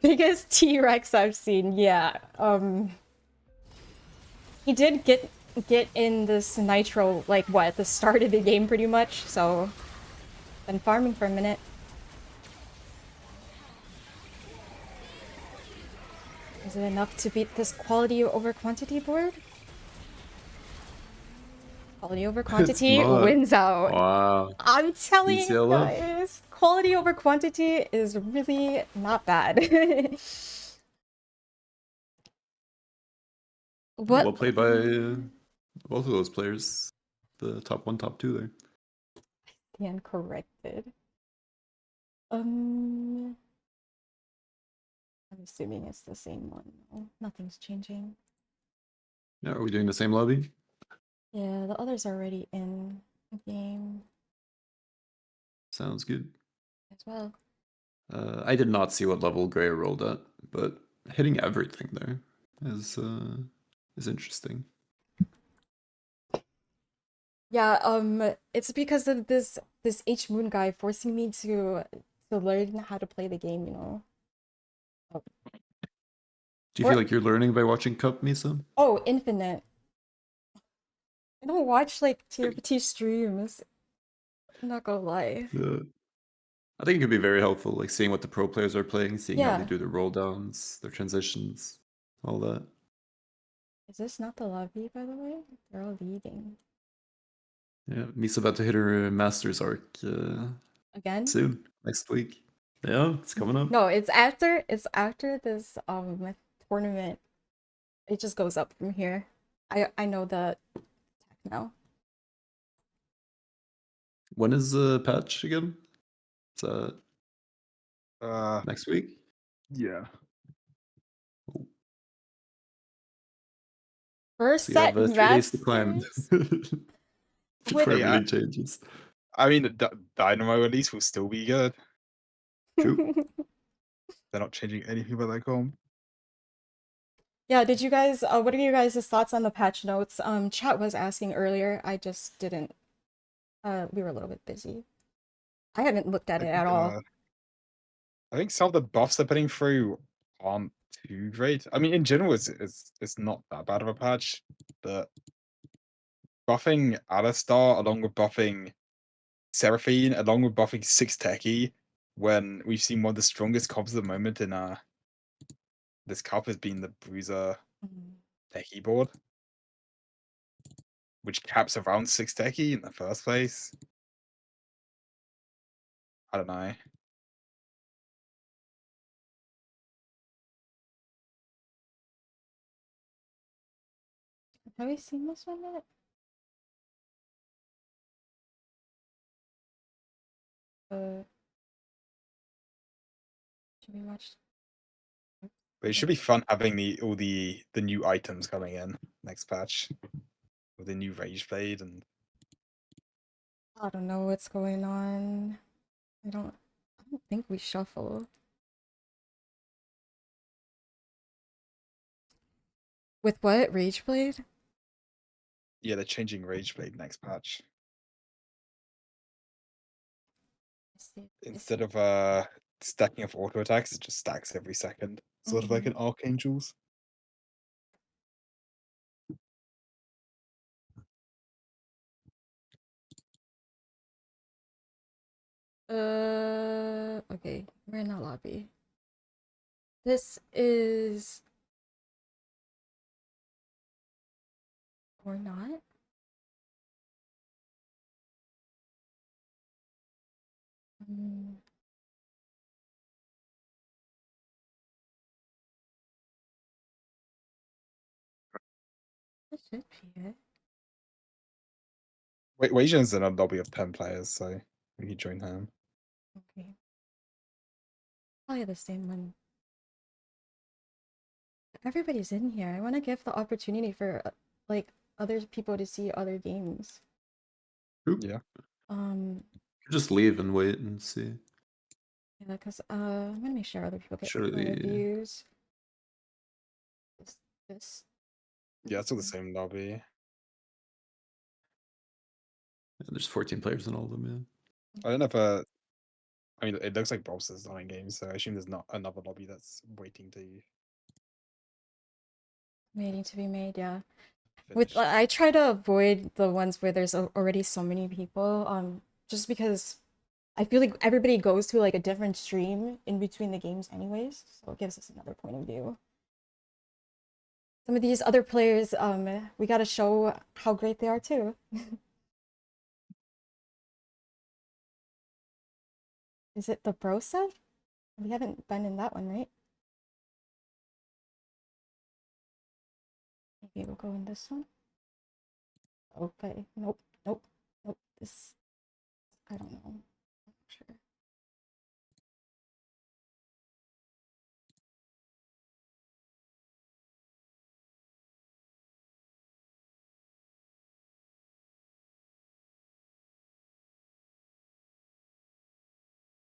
Biggest T-Rex I've seen, yeah. He did get in this Nitro, like, what, at the start of the game pretty much, so... Been farming for a minute. Is it enough to beat this quality over quantity board? Quality over quantity not. wins out. Wow. I'm telling you DCLF. guys, quality over quantity is really not bad. What? Well played by both of those players. The top 1, top 2 there. Stand corrected. I'm assuming it's the same one. No, nothing's changing. Yeah, are we doing the same lobby? Yeah, the others are already in the game Sounds good. as well. I did not see what level Gray rolled at, but hitting everything there is interesting. Yeah, it's because of this H Moon guy forcing me to learn how to play the game, you know. Do you feel like you're learning by watching Cup, Misa? Oh, Infinite. I don't watch like TFT streams. I'm not gonna lie. I think it could be very helpful, like seeing what the pro players are playing, seeing how Yeah. they do their roll downs, their transitions, all that. Is this not the lobby, by the way? They're all leaving. Yeah, Misa about to hit her Masters arc Again? soon, next week. Yeah, it's coming up. No, it's after this tournament. It just goes up from here. I know the tech now. When is the patch again? It's Uh, next week? yeah. First So you have set 3 days to climb Masters? before With- Yeah. everything changes. I mean, the Dynamo at least will still be good. True. They're not changing anything about that comp. Yeah, did you guys what are you guys' thoughts on the patch notes? Chat was asking earlier. I just didn't we were a little bit busy. I haven't looked at I it think, at all. I think some of the buffs they're putting through aren't too great. I mean, in general, it's not that bad of a patch, but buffing Alistar along with buffing Seraphine, along with buffing Six Techie, when we've seen one of the strongest comps at the moment in this cup has been the Bruiser Mm. Techie board, which caps around Six Techie in the first place. I don't know. Have we seen this one yet? Should we watch? But it should be fun having all the new items coming in next patch with the new Rage Blade and I don't know what's going on. I don't think we shuffle. With what? Rage Blade? yeah, they're changing Rage Blade next patch. Let's see. Instead of stacking of auto attacks, it just stacks every second. Sort of like an Archangel's. Okay, we're in the lobby. This is or not. Mm. This should be it. Wait, Weijian's in a lobby of 10 players, so we can join him. Okay. Probably the same one. Everybody's in here. I want to give the opportunity for like other people to see other games. True. Yeah. Just leave and wait and see. Yeah, because I'm gonna make sure other people get Surely- views. This. Yeah, it's all the same lobby. Yeah, there's 14 players in all of them, yeah. I don't know if I mean, it looks like Bob's is not in game, so I assume there's not another lobby that's waiting to Waiting to be made, yeah. finish. I try to avoid the ones where there's already so many people, just because I feel like everybody goes to like a different stream in between the games anyways, so it gives us another point of view. Some of these other players, we gotta show how great they are too. Is it the bro set? We haven't been in that one, right? Maybe we'll go in this one. Okay, nope, nope, nope. This, I don't know. I'm not sure.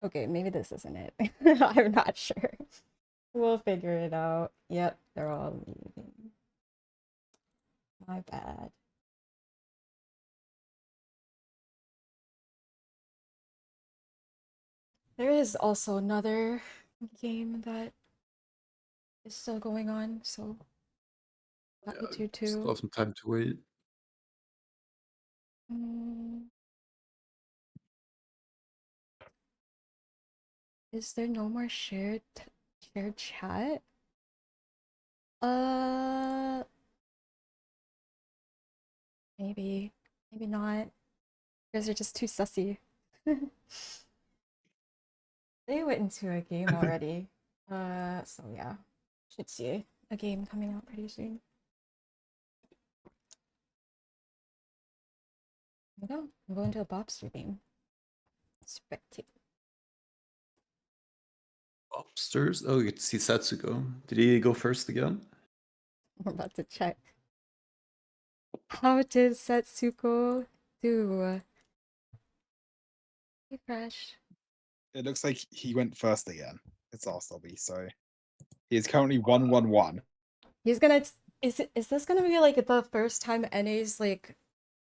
Okay, maybe this isn't it. I'm not sure. We'll figure it out. Yep, they're all leaving. My bad. There is also another game that is still going on, so Latitude Still 2. have some time to wait. Is there no more shared chat? Maybe not. You guys are just too sussy. They went into a game already. So yeah, should see a game coming out pretty soon. Here we go. I'm going to a Bobster game. Spectate. Upstairs? Oh, you get to see Satsuko. Did he go first again? We're about to check. How did Setsuko do? Hey, Crash. It looks like he went first again. It's last lobby, so he is currently 1-1-1. He's gonna. Is this gonna be like the first time NA's like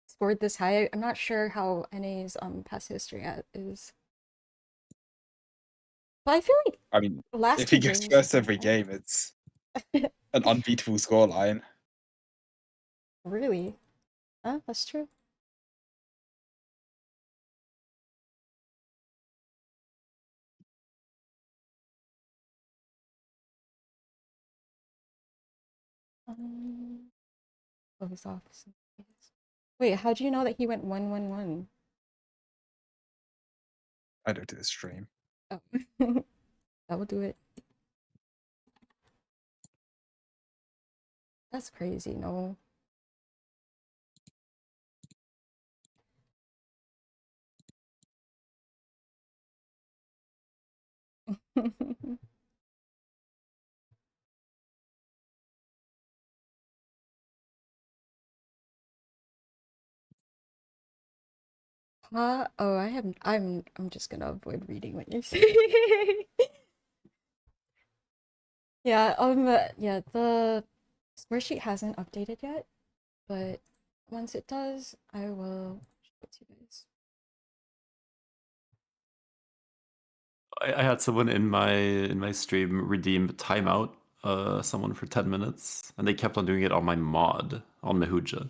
scored this high? I'm not sure how NA's past history is. But I feel like I mean, the last if two he gets games first have every been game, it's an unbeatable scoreline. really. That's true. Oh, he's off. Wait, how do you know that he went 1-1-1? I don't do the stream. Oh, that will do it. That's crazy. No. Huh? Oh, I haven't. I'm just gonna avoid reading what you're saying. Yeah. Yeah. The spreadsheet hasn't updated yet, but once it does, I will show it to you guys. I had someone in my stream redeem timeout someone for 10 minutes, and they kept on doing it on my mod on Mehuja,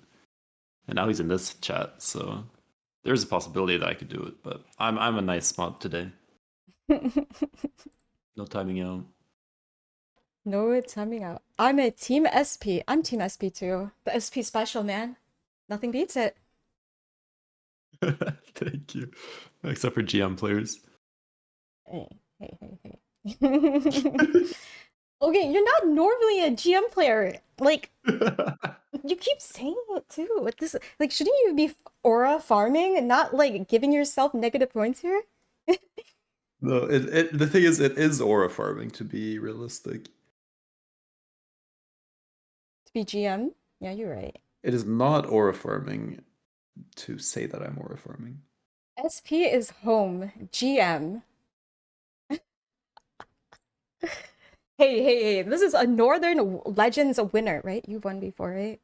and now he's in this chat. So there's a possibility that I could do it, but I'm a nice mod today. No timing out. No timing out. I'm a Team SP. I'm Team SP too. The SP special, man. Nothing beats it. Thank you. Except for GM players. Hey. Okay, you're not normally a GM player. Like, you keep saying it too. What this, like, shouldn't you be aura farming and not like giving yourself negative points here? No, the thing is, it is aura farming, to be realistic. To be GM? Yeah, you're right. It is not aura farming to say that I'm aura farming. SP is home. GM. Hey, this is a Northern Legends winner, right? You've won before, right?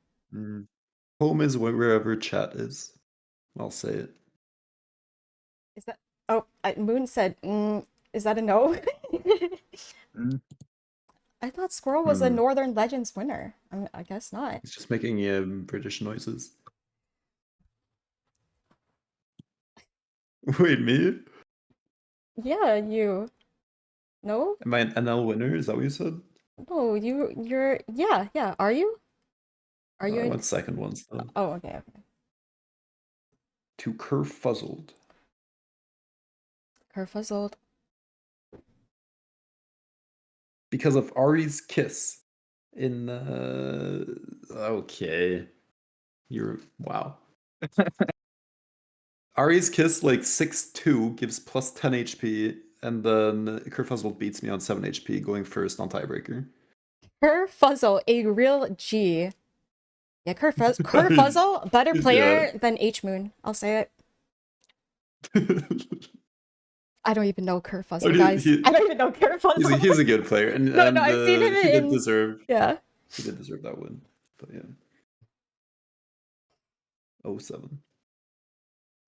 Home is wherever chat is. I'll say it. Is that... Oh, Moon said, is that a no? I thought Squirrel was a Northern Legends winner. I guess not. It's just making British noises. Wait, me? Yeah, you. No? Am I an NL winner? Is that what you said? No, you're... Yeah. Are you? Are you I in... went second once, though. Oh, okay. To Kerfuzzled. Kerfuzzled. Because of Ari's kiss in okay. You're wow. Ari's kiss like 6-2 gives plus 10 HP, and then Kerfuzzled beats me on 7 HP going first on tiebreaker. Kerfuzzle, a real G. Yeah, Kerfuzzle, better player than H-Moon. I'll say it. I don't even know Kerfuzzle, guys. I don't even know Kerfuzzle. He's a good player, and no, I've seen him he did deserve. Yeah, he did deserve that win. But yeah, 07.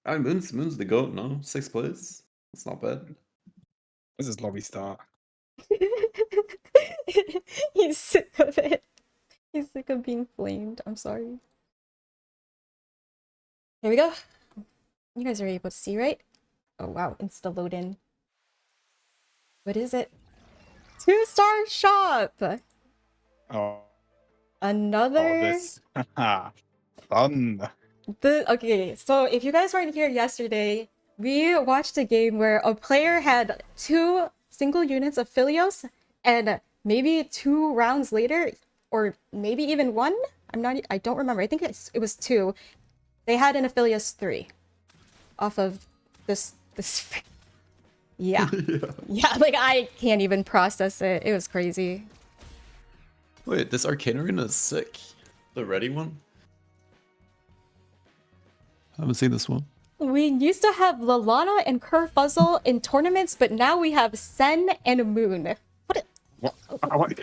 I mean, Moon's the goat. No, 6th place. That's not bad. What's his lobby start? He's sick of it. He's sick of being flamed. I'm sorry. Here we go. You guys are able to see, right? Oh wow, insta load in. What is it? 2-star shop. Oh, Another. this fun. Okay, so if you guys weren't here yesterday, we watched a game where a player had 2 single units of Philios, and maybe 2 rounds later, or maybe even 1. I don't remember. I think it was 2. They had an Aphelios 3 off of this. Yeah. Yeah, like I can't even process it. It was crazy. Wait, this Arcane Arena is sick. The ready one? I haven't seen this one. We used to have Lalana and Kerfuzzle in tournaments, but now we have Sen and Moon. What?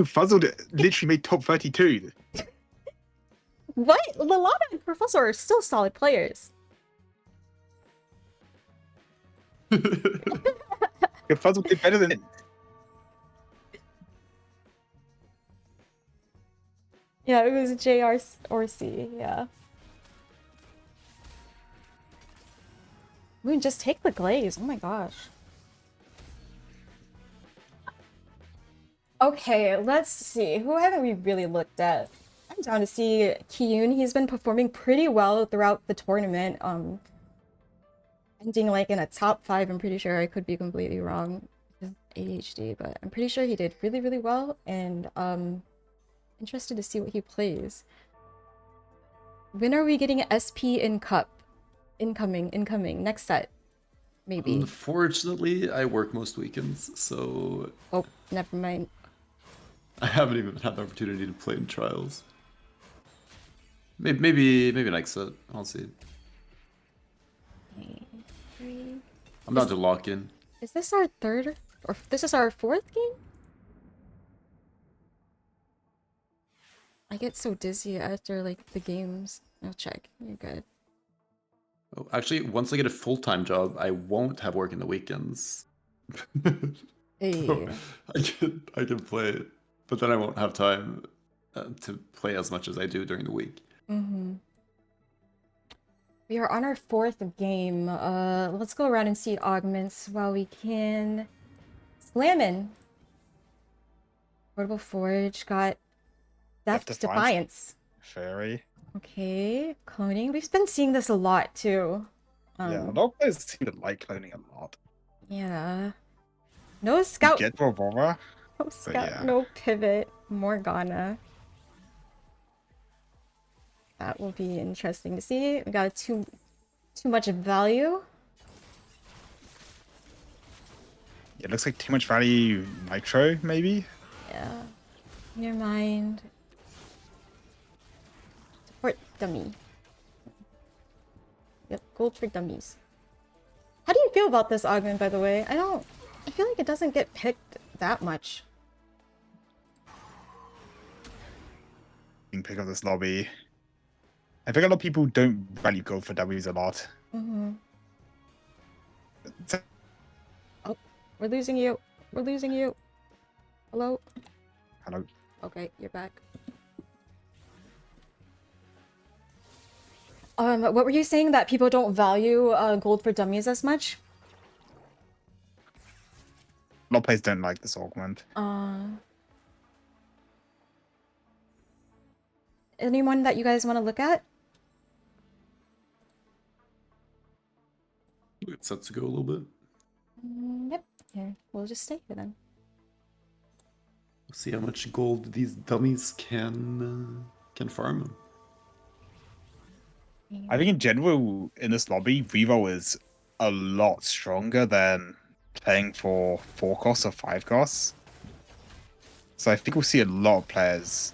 Fuzzled literally made top 32. What? Lalana and Kerfuzzle are still solid players. Fuzzled did better than Yeah, it was J or C, yeah. We just take the glaze, oh my gosh. Okay, let's see. Who haven't we really looked at? I'm down to see Kiyun. He's been performing pretty well throughout the tournament. Ending like in a top 5, I'm pretty sure. I could be completely wrong. With ADHD, but I'm pretty sure he did really, really well, and interested to see what he plays. When are we getting SP in Cup? Incoming, next set. Maybe. Unfortunately, I work most weekends, so Oh, never mind. I haven't even had the opportunity to play in trials. Maybe next set. I'll see. Okay, 3. I'm not to lock in. Is this our 3rd? Or this is our 4th game? I get so dizzy after like the games. I'll check. You're good. Oh, actually, once I get a full-time job, I won't have work in the weekends. Hey. So I can play, but then I won't have time to play as much as I do during the week. Mm-hmm. We are on our 4th game. Let's go around and see augments while we can. Slammin'. Portable Forge got Death Defiance. Defiance. Fairy. Okay, cloning. We've been seeing this a lot too. Yeah, a lot of players seem to like cloning a lot. Yeah. No You scout. get Revolver. No scout. yeah. No pivot. Morgana. That will be interesting to see. We got too much value. It looks like too much value Nitro, maybe? Yeah. Near mind. Support dummy. Yep, gold for dummies. How do you feel about this augment, by the way? I feel like it doesn't get picked that much. You can pick up this lobby. I think a lot of people don't value gold for W's a lot. Mm-hmm. Oh, we're losing you. We're losing you. Hello? Hello. Okay, you're back. What were you saying, that people don't value gold for dummies as much? A lot of players don't like this augment. Anyone that you guys want to look at? It's set to go a little bit. Yep. Here, we'll just stay here then. See how much gold these dummies can farm. I think in general, in this lobby, reroll is a lot stronger than playing for 4 costs or 5 costs. So I think we'll see a lot of players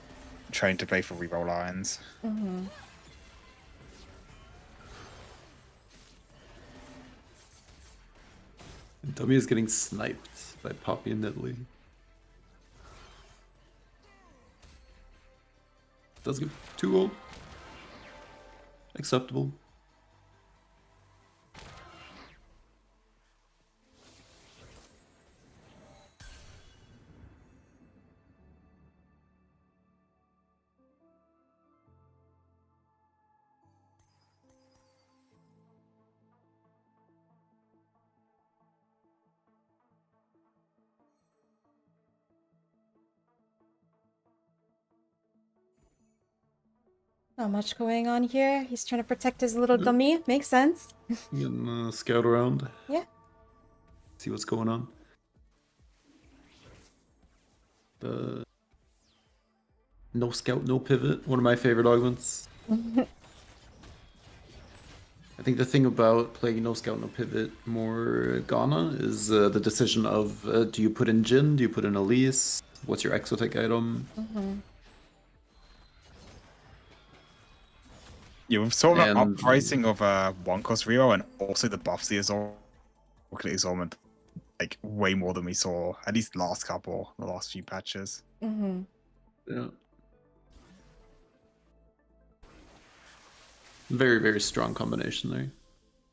trying to play for reroll lines. Mm-hmm. Dummy is getting sniped by Poppy and Nidalee. Does give 2 gold. Acceptable. Not much going on here. He's trying to protect his little dummy. Makes sense. You can scout around. Yeah. See what's going on. No scout, no pivot. One of my favorite augments. I think the thing about playing no scout, no pivot Morgana is the decision of do you put in Jin, do you put in Elise, what's your exotech item? Yeah, we've saw an And- uprising of 1 cost reroll and also the buffs the Exorment like way more than we saw at least the last few patches. Mm-hmm. Yeah. Very, very strong combination there.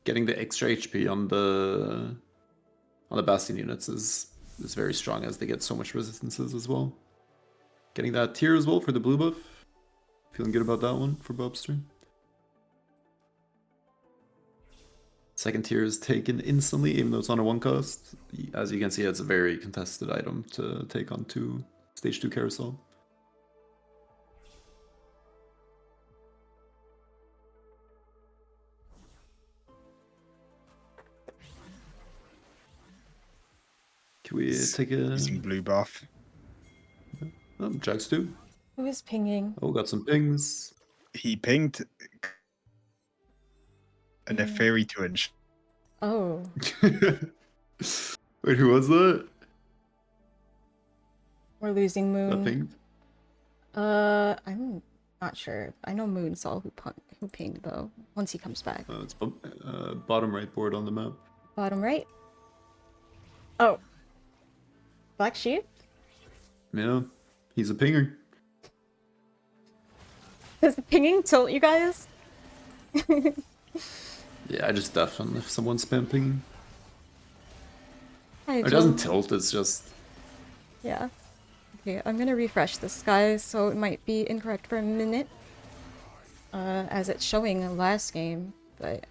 Getting the extra HP on the Bastion units is very strong, as they get so much resistances as well. Getting that tier as well for the blue buff. Feeling good about that one for Bobster. Second tier is taken instantly, even though it's on a 1 cost. As you can see, it's a very contested item to take on stage 2 carousel. Can we take a... Using blue buff. Oh, Jax too. Who is pinging? Oh, got some pings. He pinged a Yeah. Neferi to inch. Oh, Wait, who was that? we're losing That Moon. pinged? I'm not sure. I know Moon saw who pinged though. Once he comes back. It's bottom right board on the map. Bottom right. Oh. Black Sheep? Yeah, he's a pinger. Does the pinging tilt you guys? Yeah, I just deaf on if someone's spam pinging. Hi, It Jill. doesn't tilt, it's just... Yeah. Okay, I'm gonna refresh this, guys, so it might be incorrect for a minute. As it's showing the last game, but...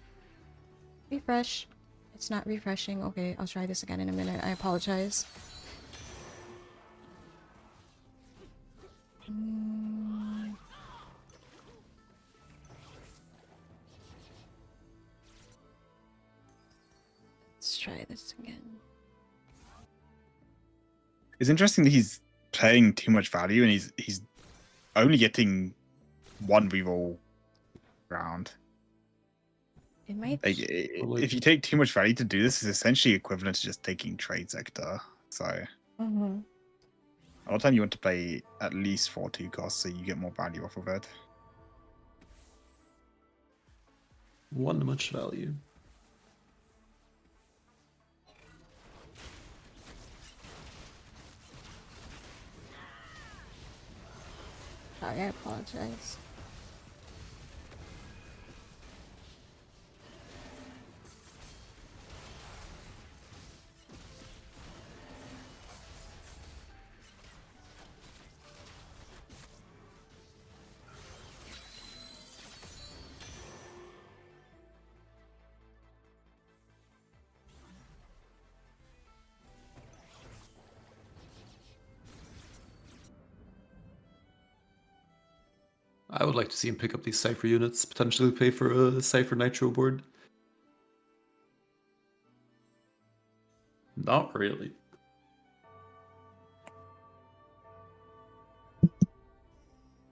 Refresh. It's not refreshing. Okay, I'll try this again in a minute. I apologize. Let's try this again. It's interesting that he's playing too much value and he's only getting one reroll round. It might. Like, if you take too much value to do this, it's essentially equivalent to just taking trade sector. So Mm-hmm. a lot of time you want to play at least 4-2 costs so you get more value off of it. One much value. Sorry, I apologize. I would like to see him pick up these Cypher units, potentially pay for a Cypher Nitro board. Not really.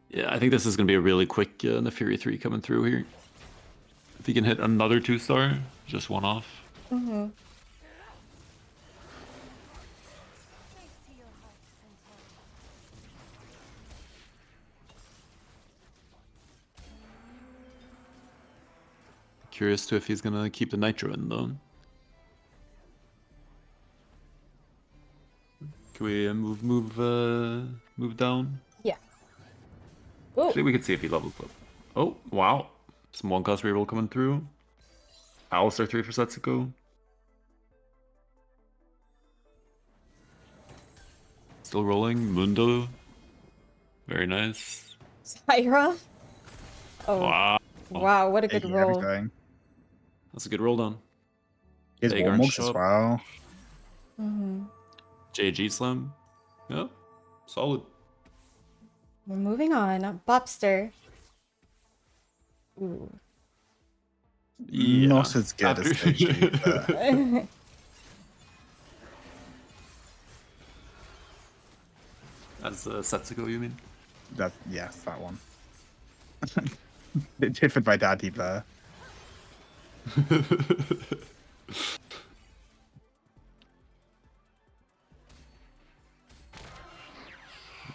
Yeah, I think this is going to be a really quick Neferi 3 coming through here. If he can hit another 2-star, just one off. Mm-hmm. Curious to if he's going to keep the Nitro in, though. Can we move down? Yeah. Oh, Actually, we could see if he levels up. Oh, wow. Some 1-cost reroll coming through. Alistar 3 for Setsuko. Still rolling. Mundo. Very nice. Syra. Oh, Wow. wow, what a good Taking roll. everything. That's a good roll down. His Vagarn Warmogs show as up. well. Mm-hmm. JG Slam. Yeah. Solid. We're moving on. Bobster. Ooh. Yeah. Not as good After- as stage 2, but As Setsuko, you mean? yes, that one. It differed by daddy, but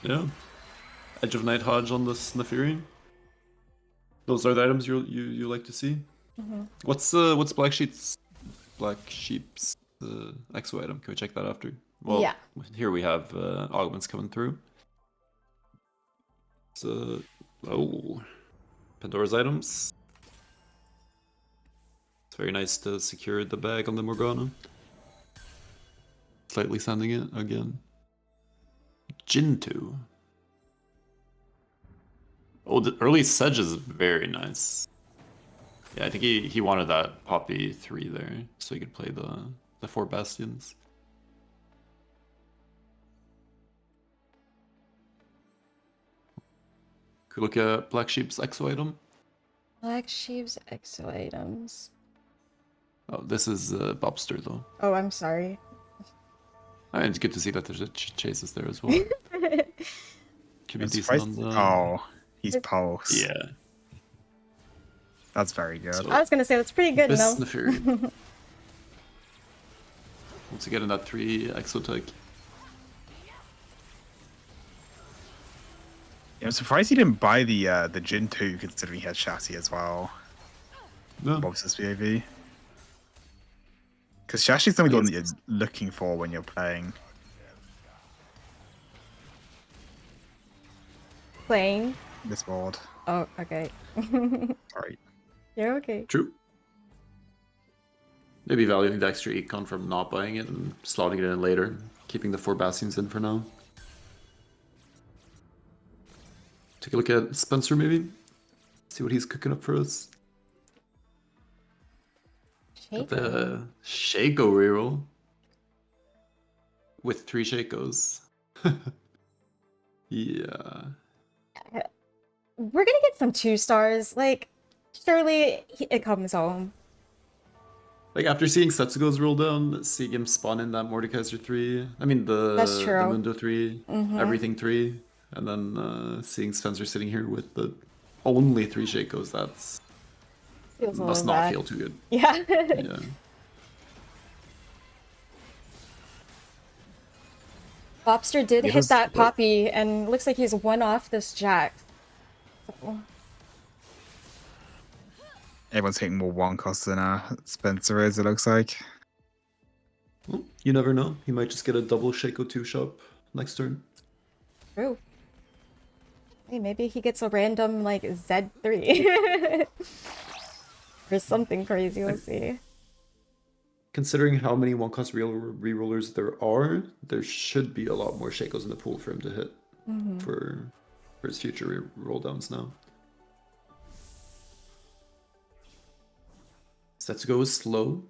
Yeah. Edge of Night Hodge on this Neferi. Those are the items you like to see. Mm-hmm. What's Black Sheep's exo item? Can we check that after? Well, Yeah. here we have augments coming through. So, oh, Pandora's items. It's very nice to secure the bag on the Morgana. Slightly sending it again. Jintu. Oh, the early Sedge is very nice. Yeah, I think he wanted that Poppy 3 there, so he could play the 4 Bastions. Could look at Black Sheep's exo item. Black Sheep's exo items. Oh, this is Bobster though. Oh, I'm sorry. And it's good to see that there's a chases there as well. Could be I'm decent surprised. on the. Oh, he's Pulse. Yeah. That's very good. So- I was gonna say that's pretty good, no? Sniffer. Once again in that 3 exotech. Yeah, I'm surprised he didn't buy the Jin 2 considering he had chassis as well. No. Bob's PAV. Because chassis is the only one that you're looking for when you're playing. Playing. This board. Oh, okay. Sorry. You're okay. True. Maybe valuing the extra econ from not buying it and slotting it in later, keeping the 4 Bastions in for now. Take a look at Spencer maybe. See what he's cooking up for us. Got the Shaco reroll. With 3 Shakos. Yeah. We're gonna get some 2 stars. Like, surely it comes home. Like after seeing Setsugo's roll down, seeing him spawn in that Mordekaiser 3, I mean That's the true. Mundo 3, everything 3, and then seeing Spencer sitting here with the only 3 Shakos, that's Feels a must little not bad. feel too good. Yeah. Yeah. Bobster did It hit was- that Poppy, and looks like he's one off this Jack. So, Everyone's hitting more 1 cost than Spencer is, it looks like. Well, you never know. He might just get a double Shako 2 shop next turn. true. Hey, maybe he gets a random, like, Z3. Or something crazy, we'll see. Considering how many 1-cost rerollers there are, there should be a lot more Shakos in the pool for him to hit for his future roll downs now. Setsugo is slow.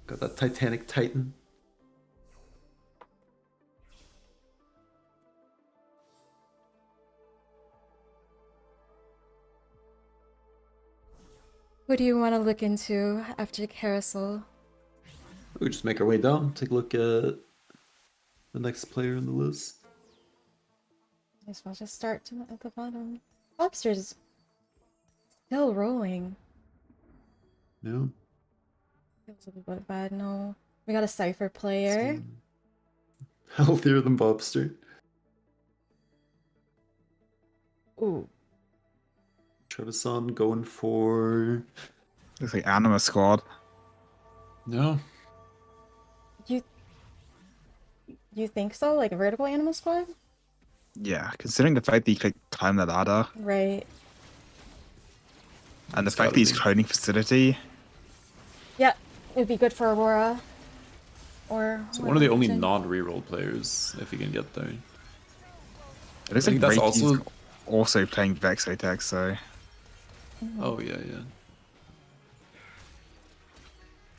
Got that Titanic Titan. What do you want to look into after Carousel? We just make our way down, take a look at the next player in the list. Might as well just start at the bottom. Lobster's still rolling. No. Feels a little bit bad, no. We got a Cypher player. Healthier than Bobster. Ooh. Trevisan going for... Looks like Anima Squad. No. You think so? Like a vertical animal squad? Yeah, considering the fact that he could climb the ladder Right. and the It's fact gotta that he's be. cloning facility. Yeah, it'd be good for Aurora. Or So one of the only Washington. non-reroll players, if he can get there. It looks I like think that's Reiki's also- also playing Vexotech, so Oh, yeah, yeah.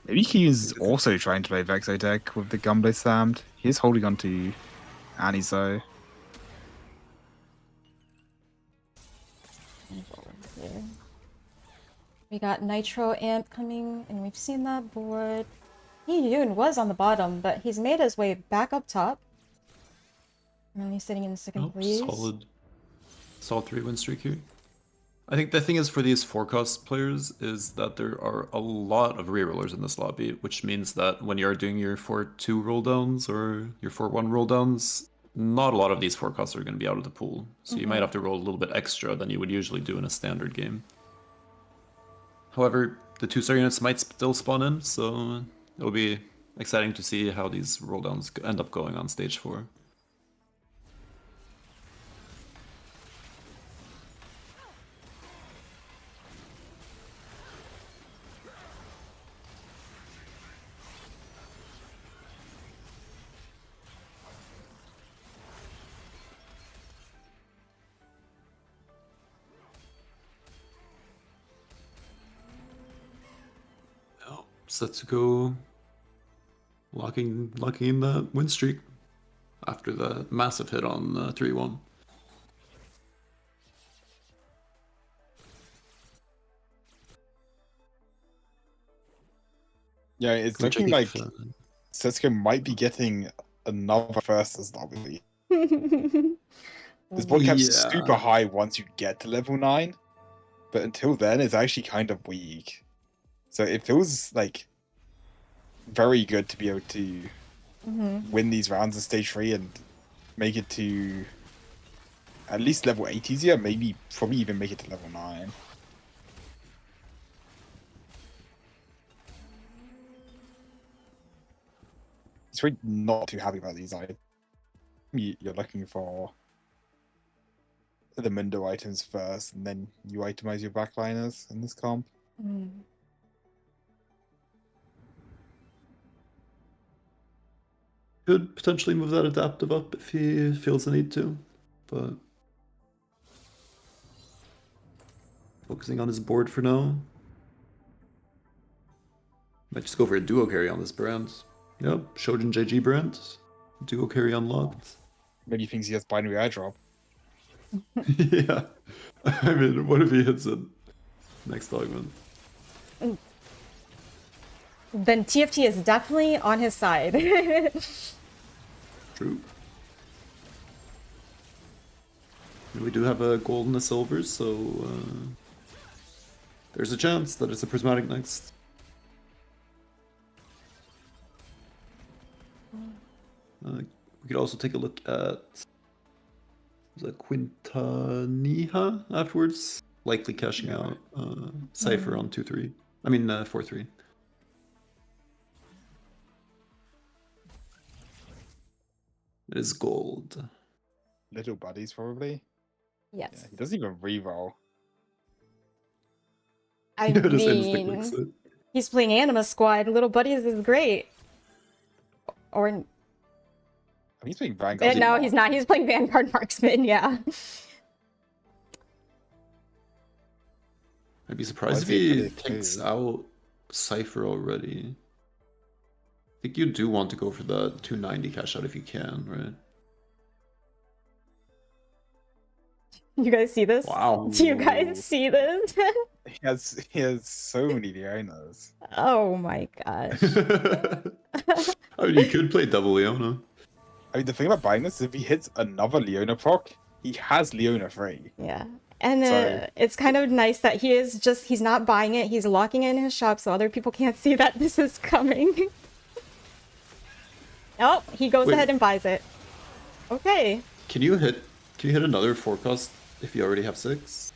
maybe he's also trying to play Vexotech with the Gunblade slammed. He is holding on to Annie's though. Here. We got Nitro Amp coming, and we've seen that board. Yoon was on the bottom, but he's made his way back up top. And he's sitting in second Oh, place. solid 3-win streak here. I think the thing is for these 4-cost players is that there are a lot of rerollers in this lobby, which means that when you're doing your 4-2 roll downs or your 4-1 roll downs, not a lot of these 4-costs are going to be out of the pool. So you might have to roll a little bit extra than you would usually do in a standard game. However, the 2-star units might still spawn in, so it'll be exciting to see how these roll downs end up going on stage 4. Setsuko locking in that win streak after the massive hit on 3-1. Yeah, it's Which I looking think, like Setsuko might be getting another first as obviously. This board kept super high once you get to level 9, but until then it's actually kind of weak. So it feels like very good to be able to win these rounds in stage 3 and make it to at least level 8 easier, maybe probably even make it to level 9. It's really not too happy about these items. You're looking for the Mundo items first, and then you itemize your backliners in this comp. Could potentially move that adaptive up if he feels the need to, but focusing on his board for now. Might just go for a duo carry on this brand. Yep, Shojin JG brand. Duo carry unlocked. Maybe he thinks he has binary airdrop. Yeah. I mean, what if he hits it next augment? Then TFT is definitely on his side. True. And we do have a gold and a silver, so there's a chance that it's a prismatic next. We could also take a look at the Quintanilla afterwards, likely cashing out Cypher on 2-3. I mean 4-3. It is gold. Little buddies, probably. Yes. Yeah, he doesn't even reroll. I Just mean, clicks it. he's playing Anima Squad. Little Buddies is great. Or I mean, he's playing Vanguard. no, he's not. He's playing Vanguard Marksman. Yeah. I'd be surprised if Why is he he pretty takes too? out Cypher already. I think you do want to go for the 290 cash out if you can, right? You guys see this? Wow. Do you guys see this? He has so many Leonas. Oh my gosh. I mean, you could play double Leona. I mean, the thing about buying this is if he hits another Leona proc, he has Leona free. Yeah. And So- it's kind of nice that he's not buying it. He's locking it in his shop so other people can't see that this is coming. Oh, he goes Wait. ahead and buys it. Okay. Can you hit another forecast if you already have 6?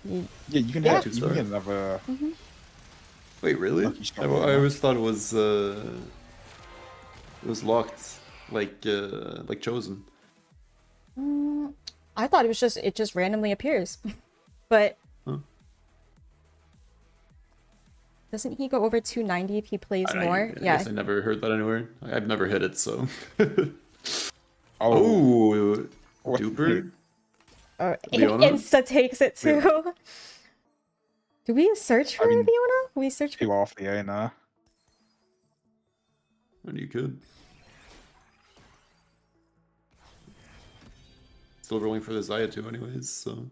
Yeah, you can Yeah. hit you can get another. Wait, really? Lucky shot, I yeah. always thought it was locked, like chosen. I thought it just randomly appears. But Huh. doesn't he go over 290 if he plays more? I Yeah. guess I never heard that anywhere. I've never hit it, so. Oh, Oh, duper. Leona? Insta takes it too. Do we search for I mean, Leona? We search for two off Leona. And you could. Still rolling for the Zaya too, anyways, so.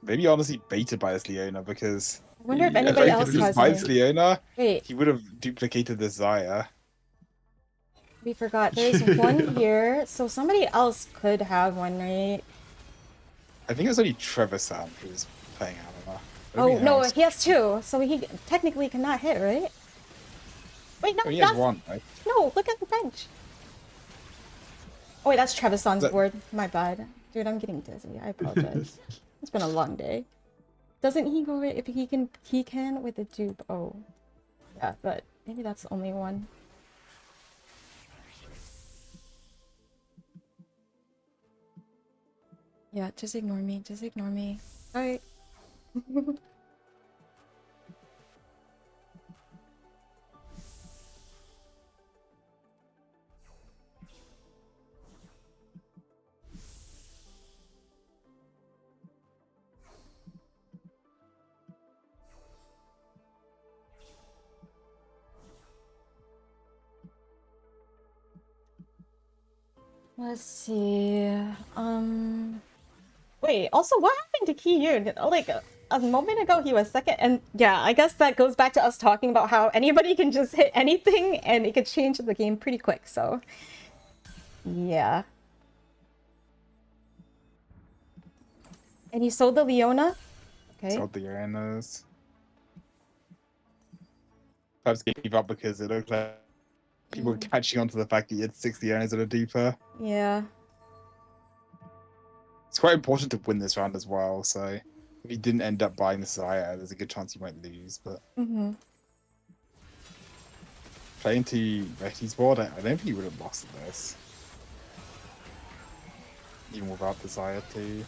Maybe honestly baited by this Leona because I wonder if Yeah, anybody if I else could has just buy this any. Leona, Wait, he would have duplicated the Zaya. we forgot. There's one here, so somebody else could have one, right? I think it was only Trevor Sam who was playing Anima. Oh no, he has 2, so he technically cannot hit, right? Wait, no, Oh, he has that's... 1, right? No, look at the bench. Oh wait, that's Trevisan's That- board. My bad. Dude, I'm getting dizzy. I apologize. It's been a long day. Doesn't he go if he can with the dupe? Oh. Yeah, but maybe that's the only one. Yeah, just ignore me. Just ignore me. Alright. Let's see. Wait, also what happened to Ki Yoon? Like a moment ago he was second, and yeah, I guess that goes back to us talking about how anybody can just hit anything and it could change the game pretty quick, so yeah. And he sold the Leona? Okay. Sold the Uranus. Perhaps gave up because it looked like people were catching on to the fact that he had 60 Uranus at a deeper. Yeah. It's quite important to win this round as well, so if he didn't end up buying the Saya, there's a good chance he might lose, but playing to Retti's board, I don't think he would have lost this. Even without the Saya too.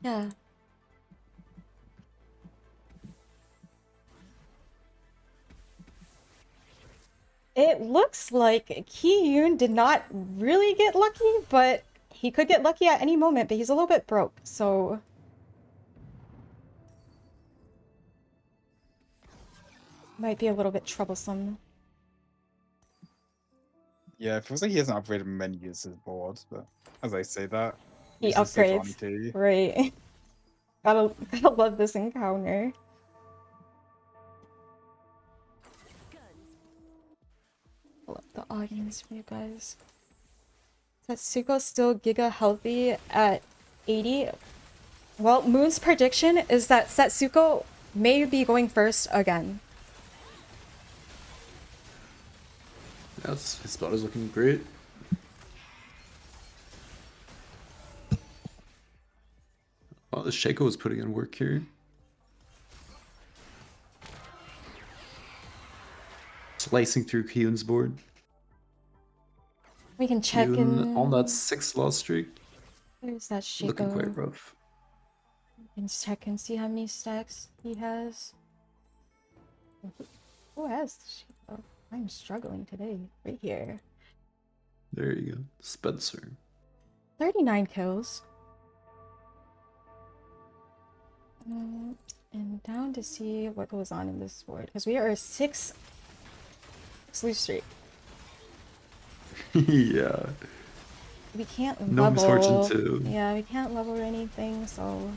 Yeah. It looks like Ki Yoon did not really get lucky, but he could get lucky at any moment, but he's a little bit broke, so... Might be a little bit troublesome. Yeah, it feels like he hasn't upgraded many years his board, but as I say that, He this is so funny upgrades. too. Right. Gotta love this encounter. Pull up the audience for you guys. Satsuko still Giga healthy at 80. Well, Moon's prediction is that Satsuko may be going first again. Yes, his spot is looking great. Oh, the Shaco is putting in work here. Slicing through Kyun's board. We can check Kyun in. on that 6-loss streak. Where's that Shaco? Looking quite rough. We can check and see how many stacks he has. Who has the Shaco? I'm struggling today. Right here. There you go. Spencer. 39 kills. And down to see what goes on in this board. Because we are a 6 lose streak. Yeah. We can't No level. misfortune too. Yeah, we can't level or anything, so...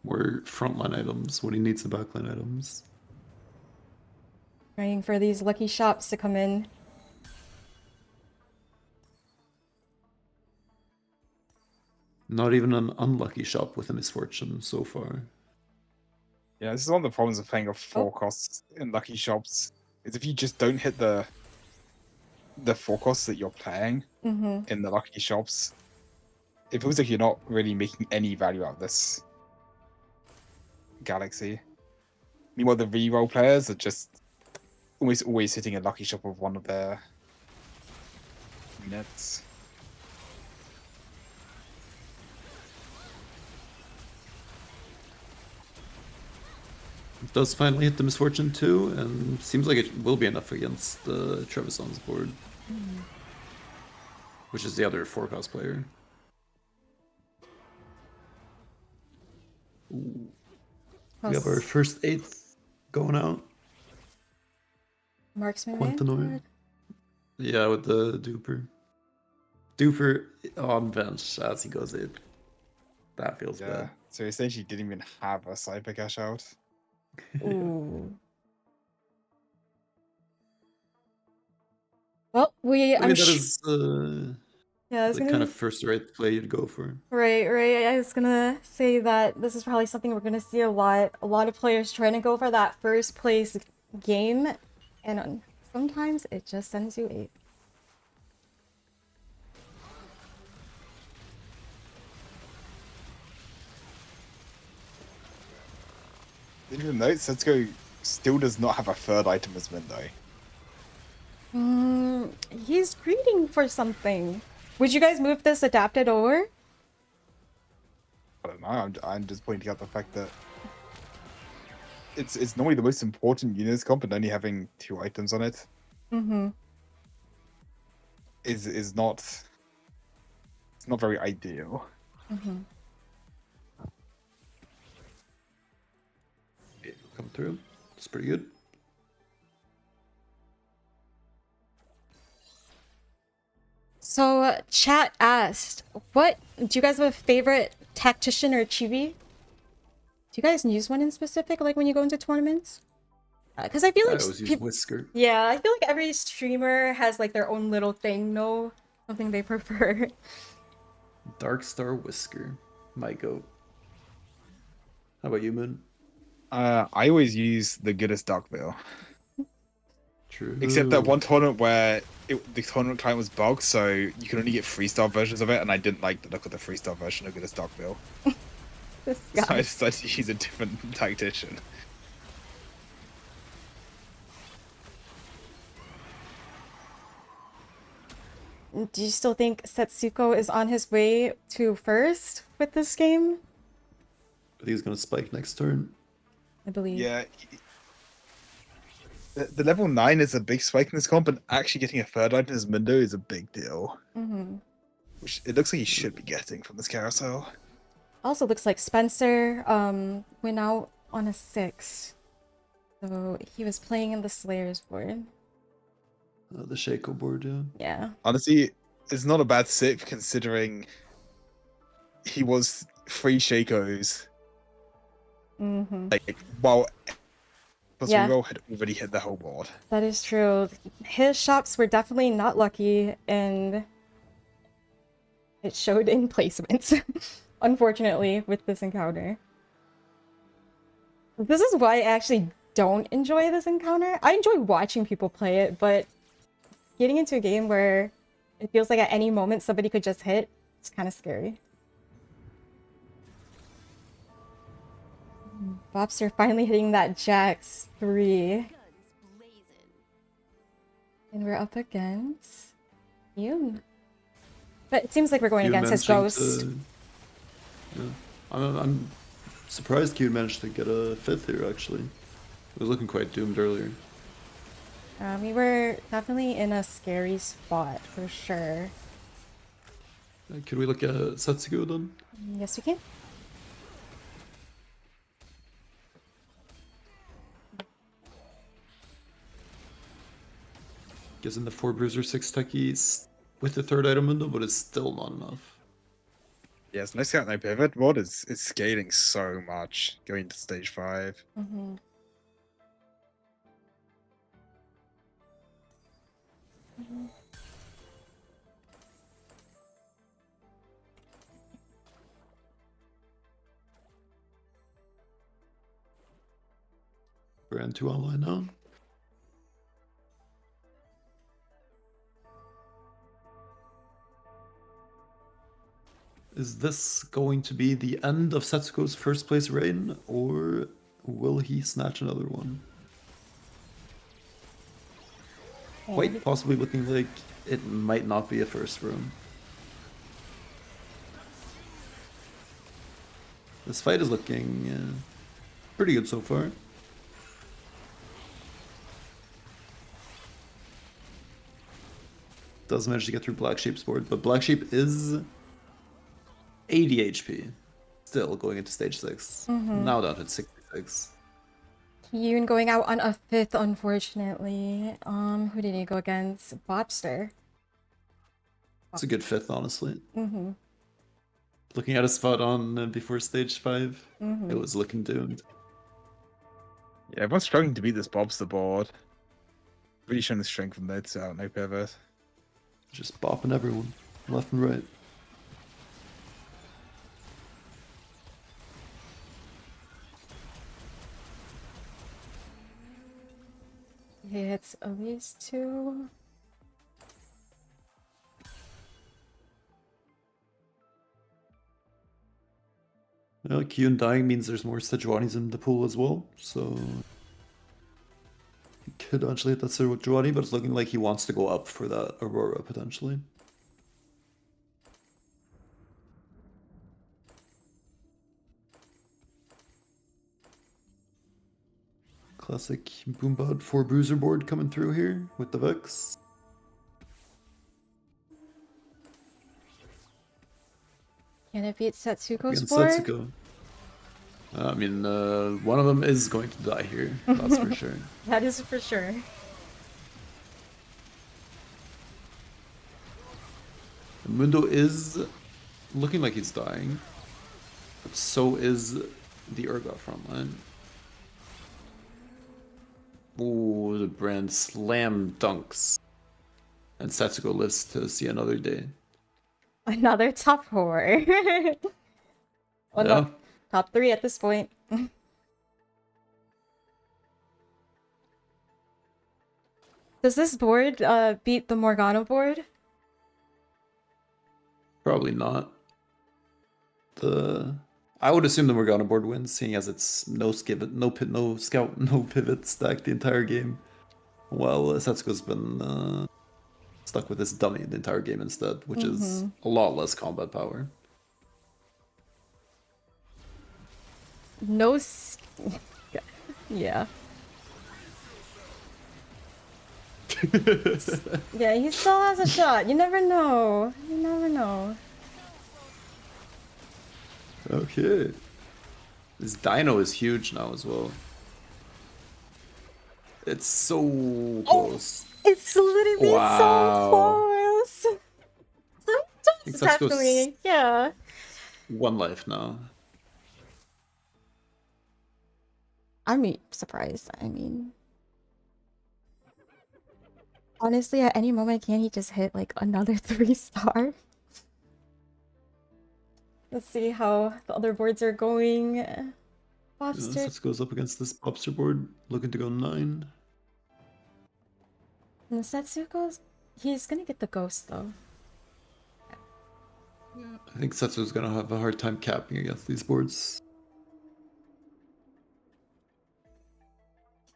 We're frontline items when he needs the backline items. Praying for these lucky shops to come in. Not even an unlucky shop with a misfortune so far. Yeah, this is one of the problems of playing off 4 costs in lucky shops. Is if you just don't hit the 4 costs that you're playing in the lucky shops, it feels like you're not really making any value out of this galaxy. Meanwhile, the reroll players are just almost always hitting a lucky shop of one of their units. It does finally hit the misfortune too, and seems like it will be enough against the Trevison's board. Which is the other 4-cost player. Ooh. We have our first 8 going out. Marksman Quantanoid. Vanguard? Yeah, with the Duper. Duper on bench as he goes in. That feels Yeah, bad. so essentially didn't even have a Cyber cash out. Ooh. Well, I I'm mean, that is yeah, I was the gonna... kind of first rate play you'd go for. Right. I was gonna say that this is probably something we're gonna see a lot. A lot of players trying to go for that first place game, and sometimes it just sends you 8. Even though Setsuko still does not have a 3rd item as window. He's greeting for something. Would you guys move this adapted over? I don't know. I'm just pointing out the fact that it's normally the most important units comp, and only having 2 items on it is not, it's not very ideal. Mhm. Okay, come through. It's pretty good. So, chat asked, what do you guys have a favorite tactician or chibi? Do you guys use one in specific, like when you go into tournaments? Because I feel I like always use Whisker. yeah, I feel like every streamer has like their own little thing, no, something they prefer. Dark Star Whisker. My goat. How about you, Moon? I always use the goodest Duckbill. True. Except that one tournament where the tournament client was bugged, so you can only get 3-star versions of it, and I didn't like the look of the 3-star version of goodest Duckbill. This So I guy. decided to use a different tactician. Do you still think Setsuko is on his way to first with this game? I think he's gonna spike next turn. I believe. Yeah. The level 9 is a big spike in this comp, but actually getting a third item in his window is a big deal. Mm-hmm. Which it looks like he should be getting from this carousel. Also looks like Spencer went out on a 6. So he was playing in the Slayers board. The Shaco board, yeah. Yeah. Honestly, it's not a bad sip considering he was 3 Shakos. Mm-hmm. Like, while plus Yeah. reroll had already hit the whole board. That is true. His shops were definitely not lucky, and it showed in placements, unfortunately, with this encounter. This is why I actually don't enjoy this encounter. I enjoy watching people play it, but getting into a game where it feels like at any moment somebody could just hit, it's kind of scary. Bobster finally hitting that Jax 3. And we're up against Yoon. But it seems like we're going Q against his managing ghost. to- Yeah. I'm surprised Q managed to get a 5th here, actually. It was looking quite doomed earlier. We were definitely in a scary spot for sure. Could we look at Setsuko then? Yes, we can. Gives in the 4 bruiser, 6 techies with the 3rd item window, but it's still not enough. Yeah, it's no scout, no pivot. Board is scaling so much going to stage 5. Mm-hmm. Brand 2 online now. Is this going to be the end of Setsuko's first place reign, or will he snatch another one? Quite possibly looking like it might not be a first room. This fight is looking pretty good so far. Does manage to get through Black Sheep's board, but Black Sheep is 80 HP. Still going into stage 6. Now down to 66. Yoon going out on a 5th, unfortunately. Who did he go against? Bobster. It's a good 5th, honestly. Mm-hmm. Looking at a spot on before stage 5, Mm-hmm. it was looking doomed. Yeah, everyone's struggling to beat this Bobster board. Really showing the strength from there to out, no pivot. Just bopping everyone, left and right. He hits at least 2. Kyun dying means there's more Sejuanis in the pool as well, so he could actually hit that Sejuani, but it's looking like he wants to go up for that Aurora potentially. Classic Boombot 4 bruiser board coming through here with the Vex. Can it beat Setsuko's Against board? Setsuko. I mean, one of them is going to die here. That's for sure. That is for sure. Mundo is looking like he's dying. But so is the Urgot frontline. Ooh, the brand slam dunks. And Setsuko lives to see another day. Another top 4. Well, Yeah. no, top 3 at this point. Does this board beat the Morgana board? Probably not. I would assume the Morgana board wins, seeing as it's no skip, no scout, no pivot stack the entire game. While Setsuko's been stuck with this dummy the entire game instead, which is a lot less combat power. No yeah. Yeah, he still has a shot. You never know. You never know. Okay. This dino is huge now as well. It's so close. It's literally Wow. so close. So think it's Setsuko's- actually, yeah. 1 life now. I'm surprised. I mean, honestly, at any moment, can't he just hit like another 3-star? Let's see how the other boards are going. Bobster. Setsuko's up against this Bobster board, looking to go 9. And the Setsuko's, he's gonna get the ghost though. I think Setsuko's gonna have a hard time capping against these boards,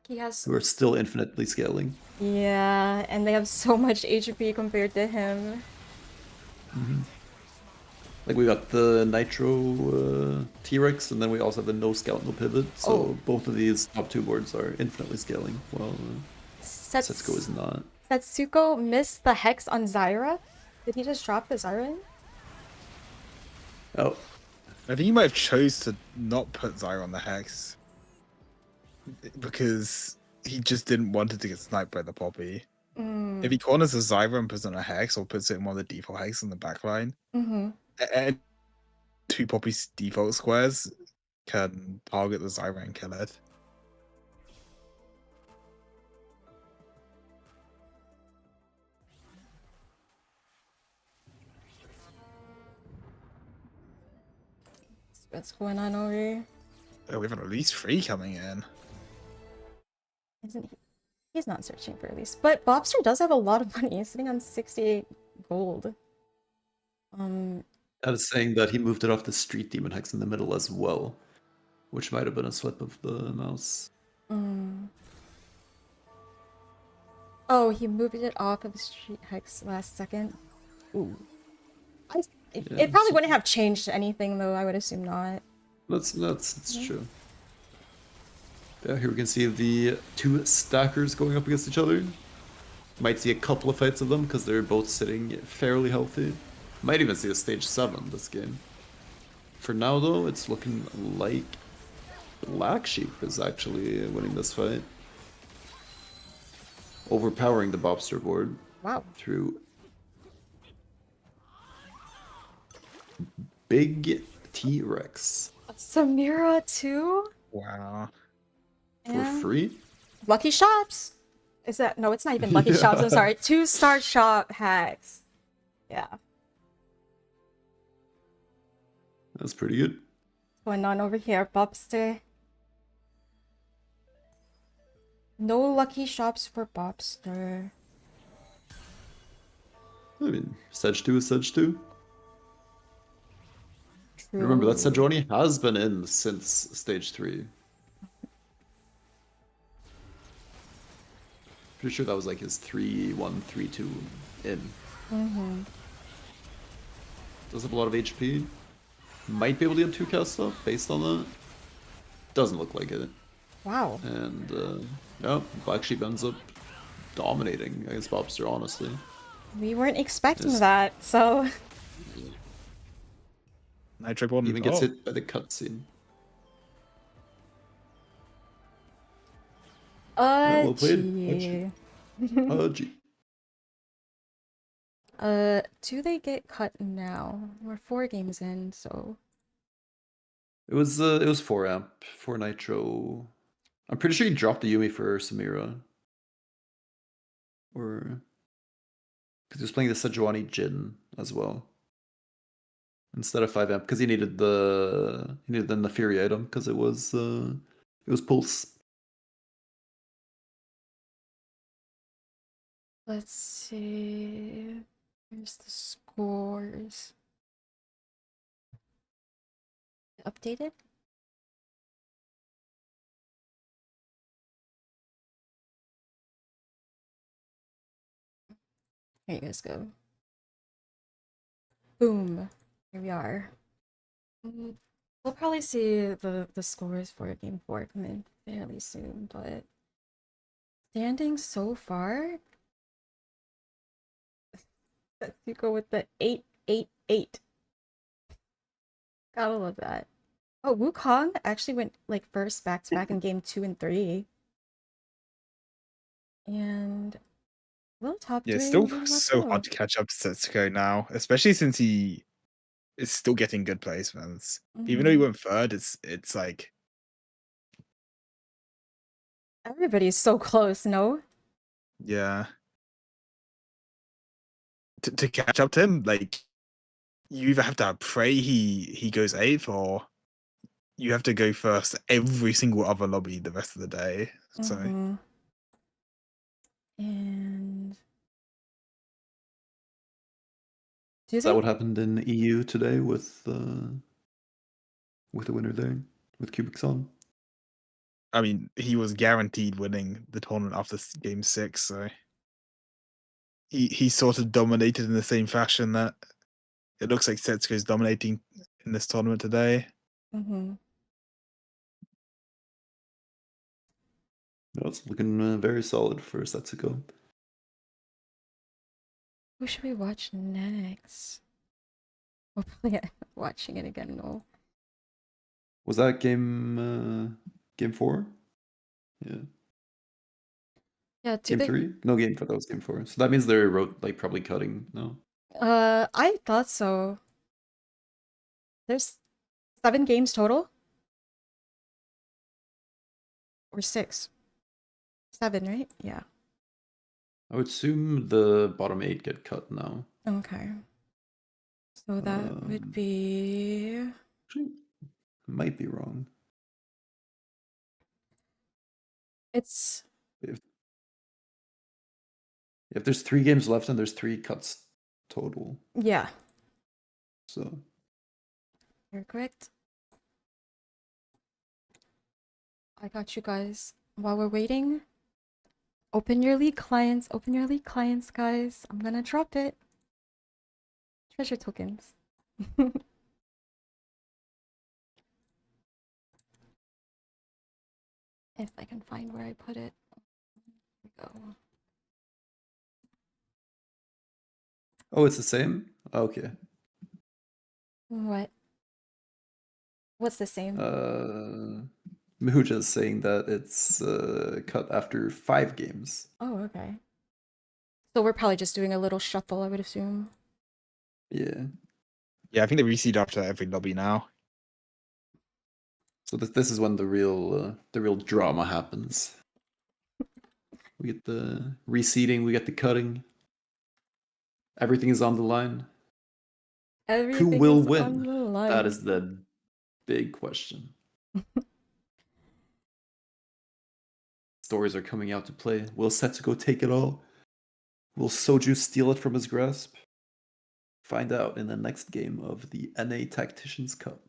He has, who are still infinitely scaling. yeah, and they have so much HP compared to him. Like, we got the Nitro T-Rex, and then we also have the No Scout, No Pivot, so Oh. both of these top 2 boards are infinitely scaling, while Setsuko is not. Setsuko missed the Hex on Zyra? Did he just drop the Zyra in? Oh, I think he might have chose to not put Zyra on the Hex. Because he just didn't want it to get sniped by the Poppy. If he corners a Zyra and puts it on a Hex, or puts it in one of the default Hexes in the backline, and 2 Poppy's default squares can target the Zyra and kill it. What's going on over here? Oh, we have at least 3 coming in. Isn't he? He's not searching for release. But Bobster does have a lot of money. He's sitting on 68 gold. that is saying that he moved it off the Street Demon Hex in the middle as well, which might have been a slip of the mouse. Oh, he moved it off of the Street Hex last second. Ooh. It probably wouldn't have changed anything, though. I would assume not. That's true. Yeah, here we can see the 2 stackers going up against each other. Might see a couple of fights of them because they're both sitting fairly healthy. Might even see a stage 7 this game. For now, though, it's looking like Black Sheep is actually winning this fight. Overpowering the Bobster board Wow. through Big T-Rex Samira, too? Wow. for free. Lucky Shops! Is that... No, it's not even Lucky Shops. I'm sorry. 2-star shop hacks. Yeah. That's pretty good. What's going on over here, Bobster? No lucky shops for Bobster. I mean, Sedge 2 is Sedge 2. True. Remember that Sedroni has been in since stage 3. Pretty sure that was like his 3-1, 3-2 in. Does have a lot of HP. Might be able to get 2 cast up based on that. Doesn't look like it. Wow. And yeah, Black Sheep ends up dominating against Bobster, honestly. We weren't expecting Yes. that, so... Nitro Bond. Even gets Oh, hit by the cutscene. Well played. Gee. Gee. Do they get cut now? We're 4 games in, so It was 4 amp for Nitro. I'm pretty sure he dropped the Yumi for Samira. Or because he was playing the Sejuani Jin as well. Instead of 5 amp, because he needed the Nefiri item because it was Pulse. let's see. Here's the scores. Updated? Here you guys go. Boom. Here we are. We'll probably see the scores for game 4 come in fairly soon, but standing so far, you go with the 8-8-8. Gotta love that. Oh, Wukong actually went like first back to back in game 2 and 3. And Will top yeah, it's doing still really well so too. hard to catch up to Setsuko now, especially since he is still getting good placements. Even though he went third, it's like Everybody's so close, no? yeah. To catch up to him, like you either have to pray he goes 8th, or you have to go first every single other lobby the rest of the day. So And do Is they? that what happened in EU today with the winner there with Cubic Son? I mean, he was guaranteed winning the tournament after game 6, so he sort of dominated in the same fashion that it looks like Setsuko's dominating in this tournament today. No, it's looking very solid for Setsuko. Who should we watch next? Hopefully I'm watching it again, no. Was that game 4? Yeah. Yeah, Game 3? No, game 4. That was game 4. So that means they're like probably cutting. No. I thought so. There's 7 games total? Or 6? 7, right? Yeah. I would assume the bottom 8 get cut now. Okay. So that would be... Actually, might be wrong. It's... If there's 3 games left and there's 3 cuts total. Yeah. So You're correct. I got you guys. While we're waiting, open your league clients, guys. I'm gonna drop it. Treasure tokens. If I can find where I put it. Here we go. oh, it's the same? Okay. What? What's the same? Mihuja is saying that it's cut after 5 games. Oh, okay. So we're probably just doing a little shuffle, I would assume. Yeah. Yeah, I think they reseed after every lobby now. So this is when the real drama happens. We get the reseeding, we get the cutting. Everything is on the line. Everything Who will is win? on the line. That is the big question. Stories are coming out to play. Will Setsuko take it all? Will Soju steal it from his grasp? Find out in the next game of the NA Tacticians Cup.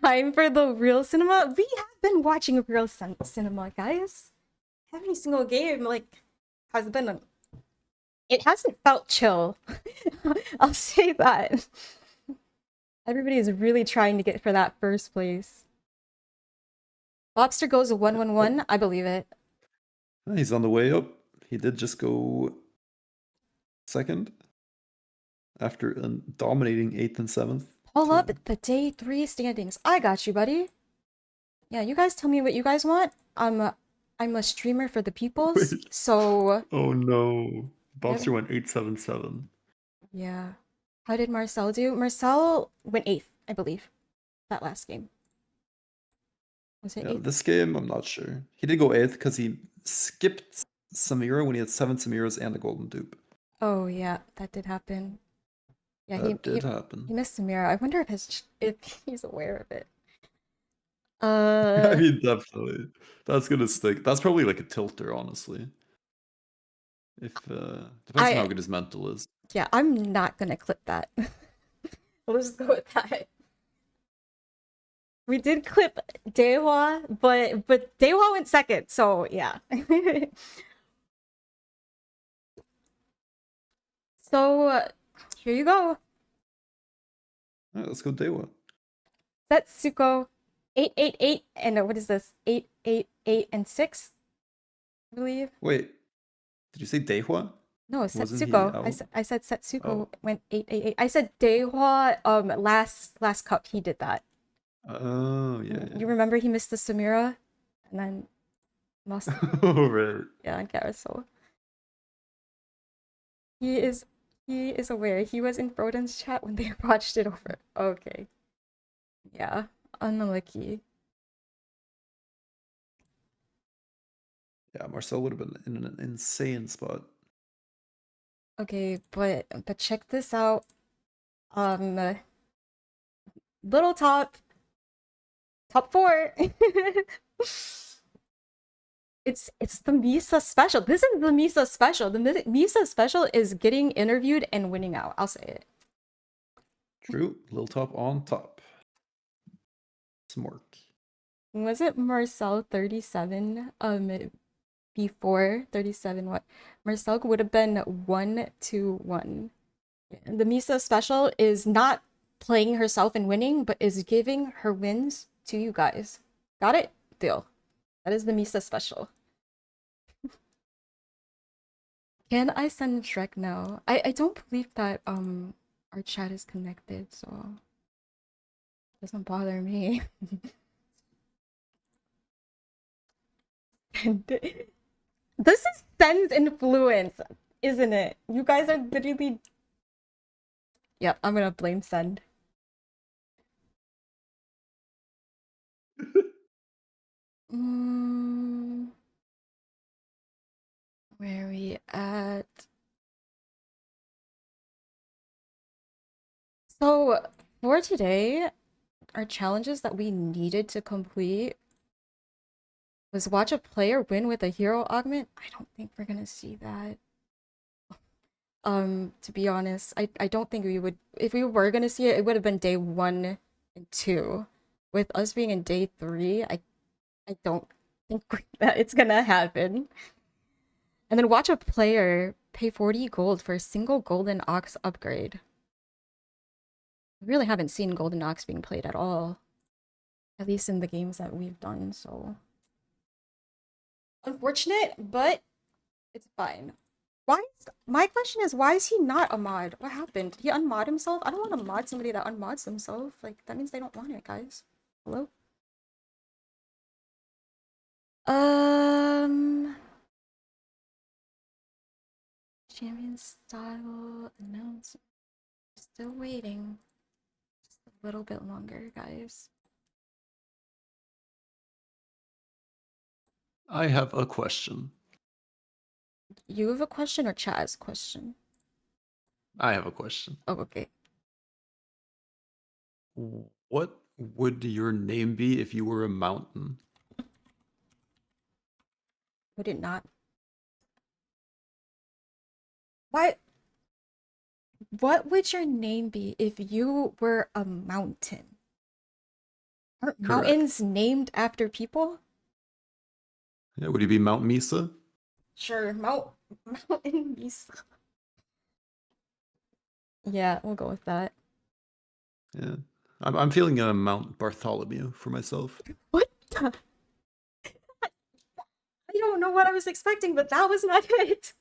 Time for the real cinema. We have been watching real cinema, guys. Every single game, like, has been it hasn't felt chill. I'll say that. Everybody is really trying to get for that first place. Lobster goes 1-1-1. I believe it. He's on the way up. He did just go second after dominating 8th and 7th. Pull up the day 3 standings. I got you, buddy. Yeah, you guys tell me what you guys want. I'm a streamer for the peoples, Wait. so Oh no. Boxer Yeah. went 877. yeah. How did Marcel do? Marcel went 8th, I believe, that last game. Was it Yeah, 8th? this game, I'm not sure. He did go 8th because he skipped Samira when he had 7 Samiras and a golden dupe. Oh yeah, that did happen. Yeah, That did he happen. missed the mirror. I wonder if he's aware of it. I mean, definitely. That's gonna stick. That's probably like a tilter, honestly. If depends on how good his mental is. Yeah, I'm not gonna clip that. We'll just go with that. We did clip Daehwa, but Daehwa went second, so yeah. So here you go. Alright, let's go Dewa. Setsuko 888 and what is this? 888 and 6, I believe. Wait, did you say Dehua? No, Wasn't he Setsuko. out? I said Setsuko Oh. went 888. I said Daehwa last cup he did that. Oh, yeah. You remember he missed the Samira and then lost Oh, right. yeah, on carousel. He is aware. He was in Froden's chat when they watched it over. Okay. Yeah, unlucky. Yeah, Marcel would have been in an insane spot. Okay, but check this out. Little top 4. It's the Misa special. This is the Misa special. The Misa special is getting interviewed and winning out. I'll say it. True. Lil Top on top. Smork. Was it Marcel 37? Before 37, what? Marcel would have been 1-1. The Misa special is not playing herself and winning, but is giving her wins to you guys. Got it? Deal. That is the Misa special. Can I send Shrek now? I don't believe that our chat is connected, so it doesn't bother me. This is Sen's influence, isn't it? You guys are literally... Yep, I'm gonna blame Sen. Where are we at? So, for today, our challenges that we needed to complete was watch a player win with a hero augment. I don't think we're gonna see that. To be honest, I don't think we would. If we were gonna see it, it would have been day 1 and 2. With us being in day 3, I don't think that it's gonna happen. And then watch a player pay 40 gold for a single golden ox upgrade. We really haven't seen golden ox being played at all. At least in the games that we've done, so... Unfortunate, but it's fine. My question is, why is he not a mod? What happened? Did he unmod himself? I don't want to mod somebody that unmods themselves. Like, that means they don't want it, guys. Hello? Champion style announcement. Still waiting. Just a little bit longer, guys. I have a question. You have a question or chat has a question? I have a question. Oh, okay. What would your name be if you were a mountain? Would it not? What would your name be if you were a mountain? Aren't Correct. mountains named after people? Yeah, would you be Mount Misa? Sure, Mountain Misa. Yeah, we'll go with that. Yeah. I'm feeling a Mount Bartholomew for myself. What the? I don't know what I was expecting, but that was not it.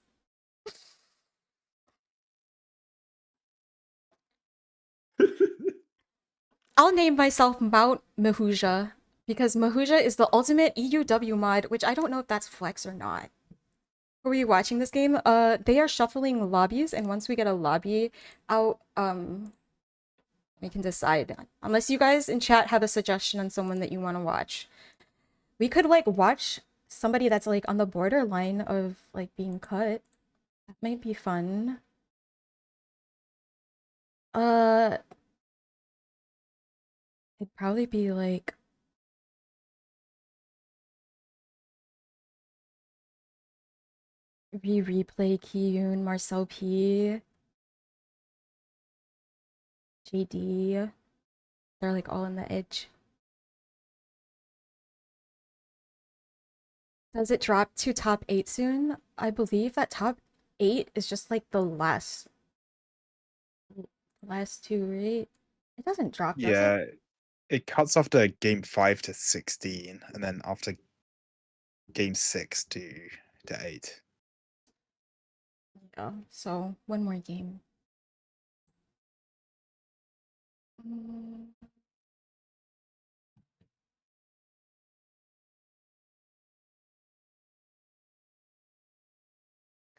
I'll name myself Mount Mahuja because Mahuja is the ultimate EUW mod, which I don't know if that's flex or not. Were you watching this game? They are shuffling lobbies, and once we get a lobby out, we can decide. Unless you guys in chat have a suggestion on someone that you want to watch. We could like watch somebody that's like on the borderline of like being cut. That might be fun. It'd probably be like replay Kiyun, Marcel P, JD. They're like all on the edge. Does it drop to top 8 soon? I believe that top 8 is just like the last two, right? It doesn't drop, does it? Yeah, it cuts after game 5 to 16, and then after game 6 to 8. Yeah, so one more game. Mm.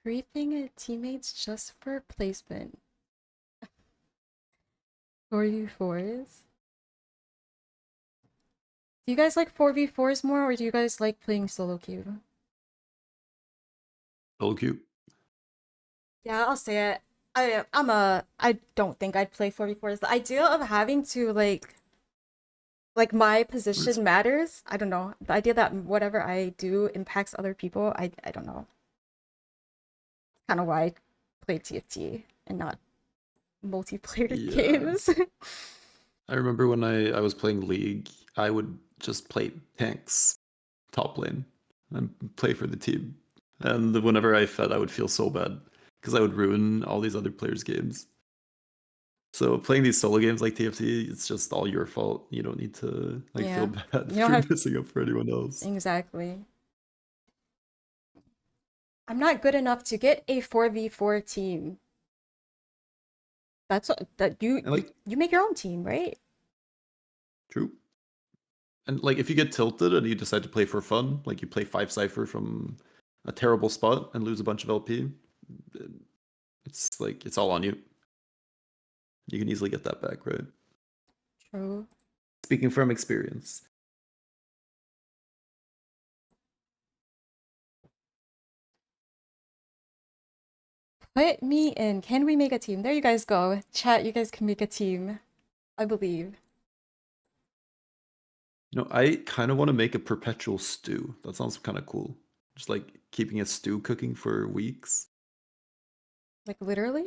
Griefing teammates just for placement. 4v4s? Do you guys like 4v4s more, or do you guys like playing solo queue? Solo queue. Yeah, I'll say it. I don't think I'd play 4v4s. The idea of having to like my position matters. I don't know. The idea that whatever I do impacts other people, I don't know. Kind of why I play TFT and not multiplayer games. I remember when I was playing League, I would just play tanks top lane and play for the team. And whenever I fed, I would feel so bad because I would ruin all these other players' games. So playing these solo games like TFT, it's just all your fault. You don't need to like Yeah. feel bad You don't for have- messing up for anyone else. Exactly. I'm not good enough to get a 4v4 team. That's what that you And, like- you make your own team, right? True. And like if you get tilted and you decide to play for fun, like you play 5 Cypher from a terrible spot and lose a bunch of LP, it's like it's all on you. You can easily get that back, right? True. Speaking from experience. Put me in. Can we make a team? There you guys go. Chat, you guys can make a team. I believe. You know, I kind of want to make a perpetual stew. That sounds kind of cool. Just like keeping a stew cooking for weeks. Like literally?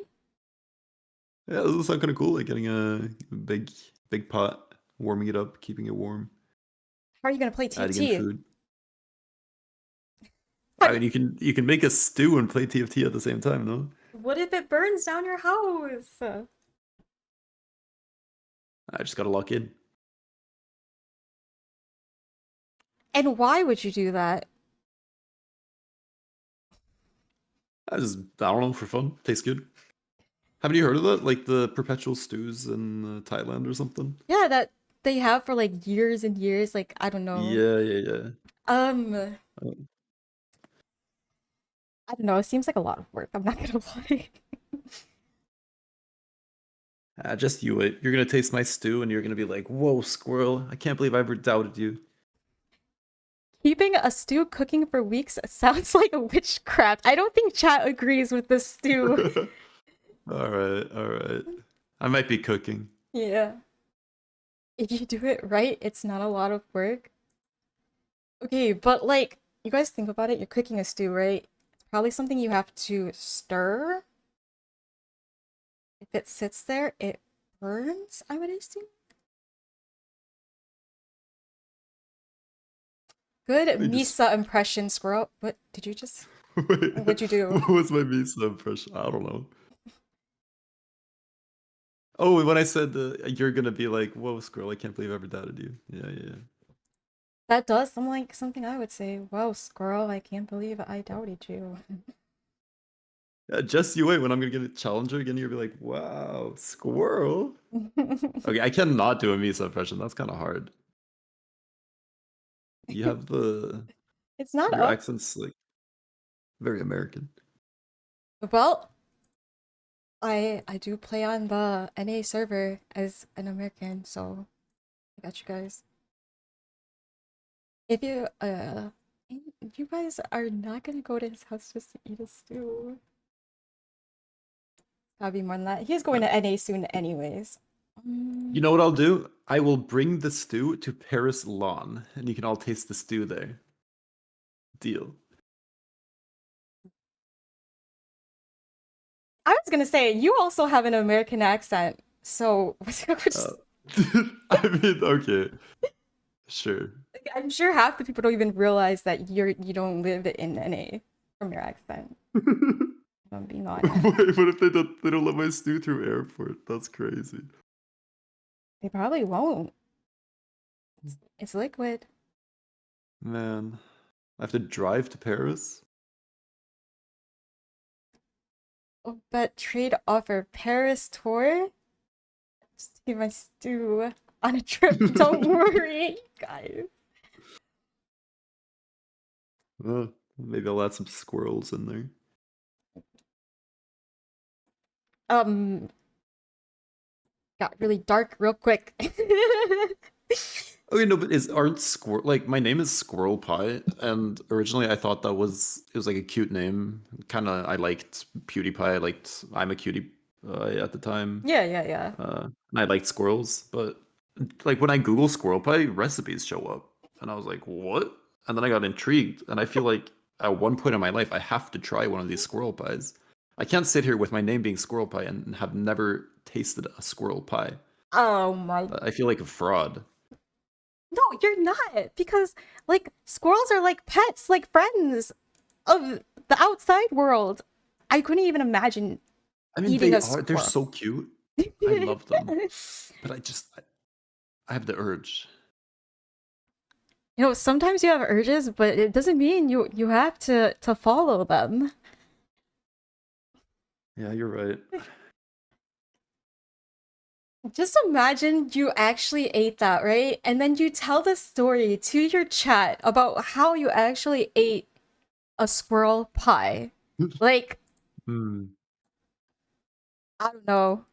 Yeah, doesn't sound kind of cool. Like getting a big pot, warming it up, keeping it warm, How are you gonna play adding in TFT? food. I mean, you can make a stew and play TFT at the same time, no? What if it burns down your house? I just gotta lock in. And why would you do that? I don't know, for fun. Tastes good. Haven't you heard of that? Like the perpetual stews in Thailand or something? Yeah, that they have for like years and years. Like I don't know. Yeah. I don't know. It seems like a lot of work. I'm not gonna lie. Just you wait. You're gonna taste my stew and you're gonna be like, "Whoa, squirrel! I can't believe I ever doubted you." Keeping a stew cooking for weeks sounds like a witchcraft. I don't think chat agrees with this stew. All right. I might be cooking. Yeah. If you do it right, it's not a lot of work. Okay, but like, you guys think about it, you're cooking a stew, right? It's probably something you have to stir. If it sits there, it burns, I would assume. Good I just- Misa impression, squirrel. What did you just? Wait, What'd you do? What was my Misa impression? I don't know. Oh, when I said you're gonna be like, "Whoa, squirrel! I can't believe I ever doubted you." Yeah. That does sound like something I would say. Whoa, squirrel, I can't believe I doubted you. Just you wait when I'm gonna get a challenger again. You'll be like, wow, squirrel. Okay, I cannot do a Misa impression. That's kind of hard. You have It's not your up. accent's like very American. Well, I do play on the NA server as an American, so I got you guys. If you guys are not gonna go to his house just to eat a stew, gotta be more than that. He's going to NA soon, anyways. You know what I'll do? I will bring the stew to Paris Lawn, and you can all taste the stew there. Deal. I was gonna say you also have an American accent, so I mean, okay, sure. I'm sure half the people don't even realize that you don't live in NA from your accent. If I'm being honest. What if they don't let my stew through airport? That's crazy. They probably won't. It's liquid. Man, I have to drive to Paris? Oh, but trade offer Paris tour? Just give my stew on a trip. Don't worry, guys. Maybe I'll add some squirrels in there. Got really dark real quick. Okay, no, but aren't squirrel like my name is Squirrel Pie, and originally I thought it was like a cute name. Kind of, I liked PewDiePie. I'm a cutie at the time. Yeah. And I liked squirrels, but like when I Google Squirrel Pie, recipes show up, and I was like, what? And then I got intrigued, and I feel like at one point in my life I have to try one of these squirrel pies. I can't sit here with my name being Squirrel Pie and have never tasted a squirrel pie. Oh my. I feel like a fraud. No, you're not, because like squirrels are like pets, like friends of the outside world. I couldn't even imagine. I mean, eating they a are. They're squirrel. so cute. I love them, but I have the urge. You know, sometimes you have urges, but it doesn't mean you have to follow them. Yeah, you're right. Just imagine you actually ate that, right? And then you tell the story to your chat about how you actually ate a squirrel pie. Like, Hmm. I don't know.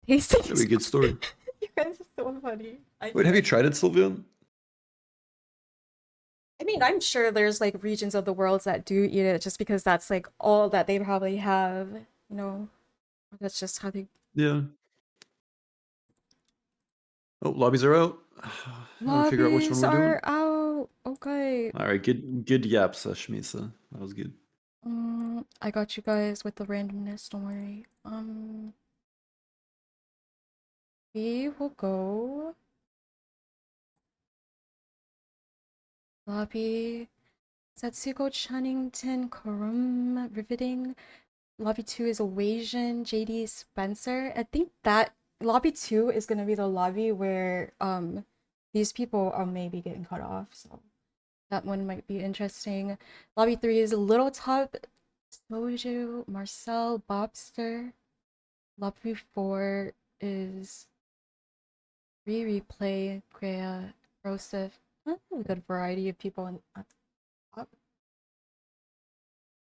Tasting. That'd be a good story. You guys are so funny. Wait, have you tried it, Sylvian? I mean, I'm sure there's like regions of the world that do eat it just because that's like all that they probably have, you know. That's just how they. Yeah. Oh, lobbies are out. I want to figure out which one Lobbies we're doing. are out. Okay. All right, good yaps, Misa. That was good. I got you guys with the randomness. Don't worry. We will go lobby. Setsuko Chunnington Kurum Riveting. Lobby 2 is Awasian JD Spencer. I think that lobby 2 is gonna be the lobby where these people are maybe getting cut off, so that one might be interesting. Lobby 3 is Little Tub, Soju, Marcel, Bobster. Lobby 4 is Replay, Grea, Rosef. A good variety of people in top.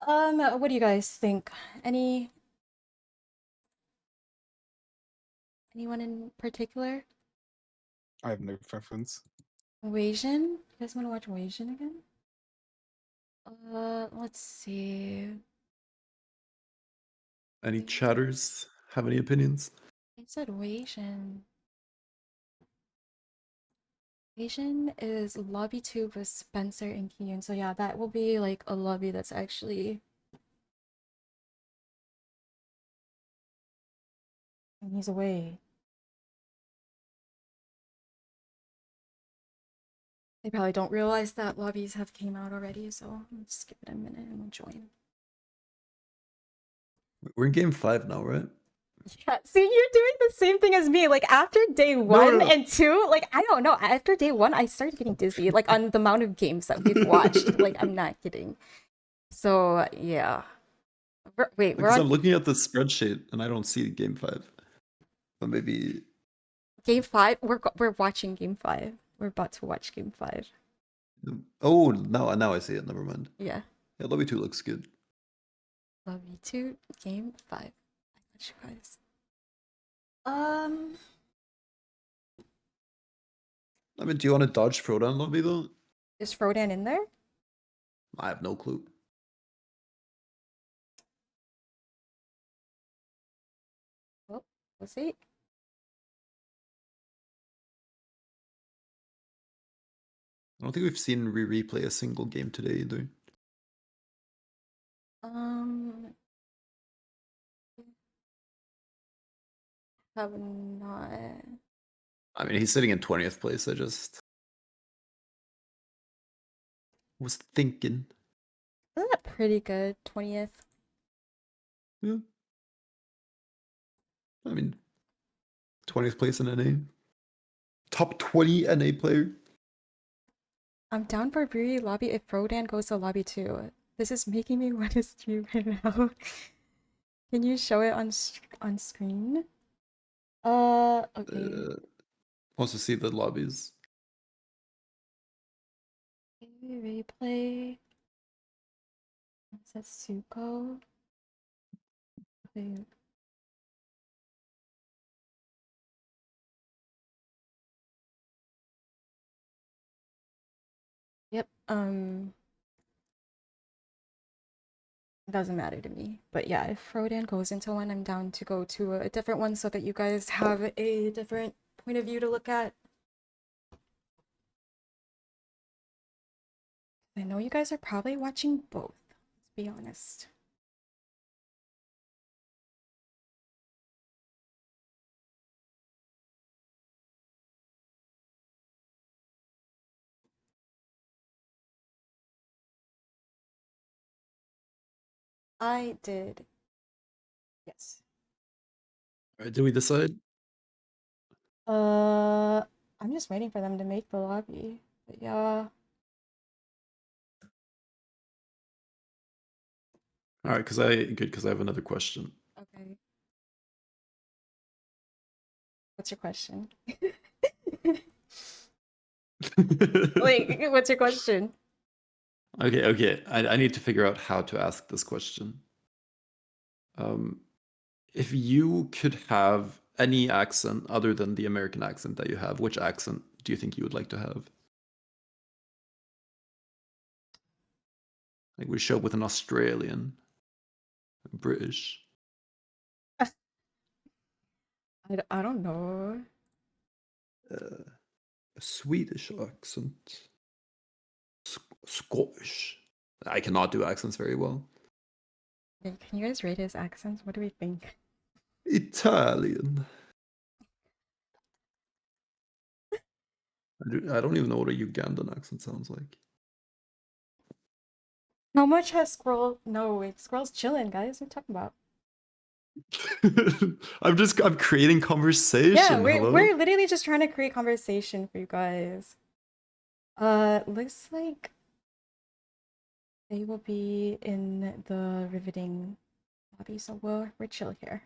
What do you guys think? Anyone in particular? I have no preference. Awasian? You guys want to watch Awasian again? Let's see. Any chatters have any opinions? I said Awasian. Awasian is lobby 2 with Spencer and Kiyun. So yeah, that will be like a lobby that's actually. And he's away. They probably don't realize that lobbies have came out already, so I'll just give it a minute and we'll join. We're in game 5 now, right? Yeah, see, you're doing the same thing as me. Like after day 1 no. and 2, like I don't know. After day 1, I started getting dizzy, like on the amount of games that we've watched. Like I'm not kidding. So yeah. Wait, we're Because I'm on looking at the spreadsheet and I don't see game 5. But maybe. game 5. We're watching game 5. We're about to watch game 5. Oh, now I see it. Never mind. Yeah. Yeah, Lobby 2 looks good. Love you too. Game 5. I got you guys. Um, I mean, do you want to dodge Frodan Lobby though? is Frodan in there? I have no clue. Oh, let's see. I don't think we've seen replay a single game today either. Have not. I mean, he's sitting in 20th place. I just was thinking. Isn't that pretty good? 20th. Yeah. I mean, 20th place in NA. Top 20 NA player. I'm down for Brewery Lobby if Frodan goes to Lobby 2. This is making me want to stream right now. Can you show it on screen? Okay. Wants to see the lobbies. Replay. Setsuko. Okay. Yep. Doesn't matter to me. But yeah, if Frodan goes into one, I'm down to go to a different one so that you guys have a different point of view to look at. I know you guys are probably watching both. Let's be honest. I did. Yes. Alright, did we decide? I'm just waiting for them to make the lobby. But yeah. Alright, because I have another question. Okay. What's your question? Like, what's your question? Okay. I need to figure out how to ask this question. If you could have any accent other than the American accent that you have, which accent do you think you would like to have? Like we show up with an Australian, British. I don't know. A Swedish accent. Scottish. I cannot do accents very well. Can you guys rate his accents? What do we think? Italian. I don't even know what a Ugandan accent sounds like. How much has Squirrel? No, wait, Squirrel's chilling, guys. What are you talking about? I'm creating conversation. Yeah, hello? we're literally just trying to create conversation for you guys. Looks like they will be in the riveting lobby, so we're chill here.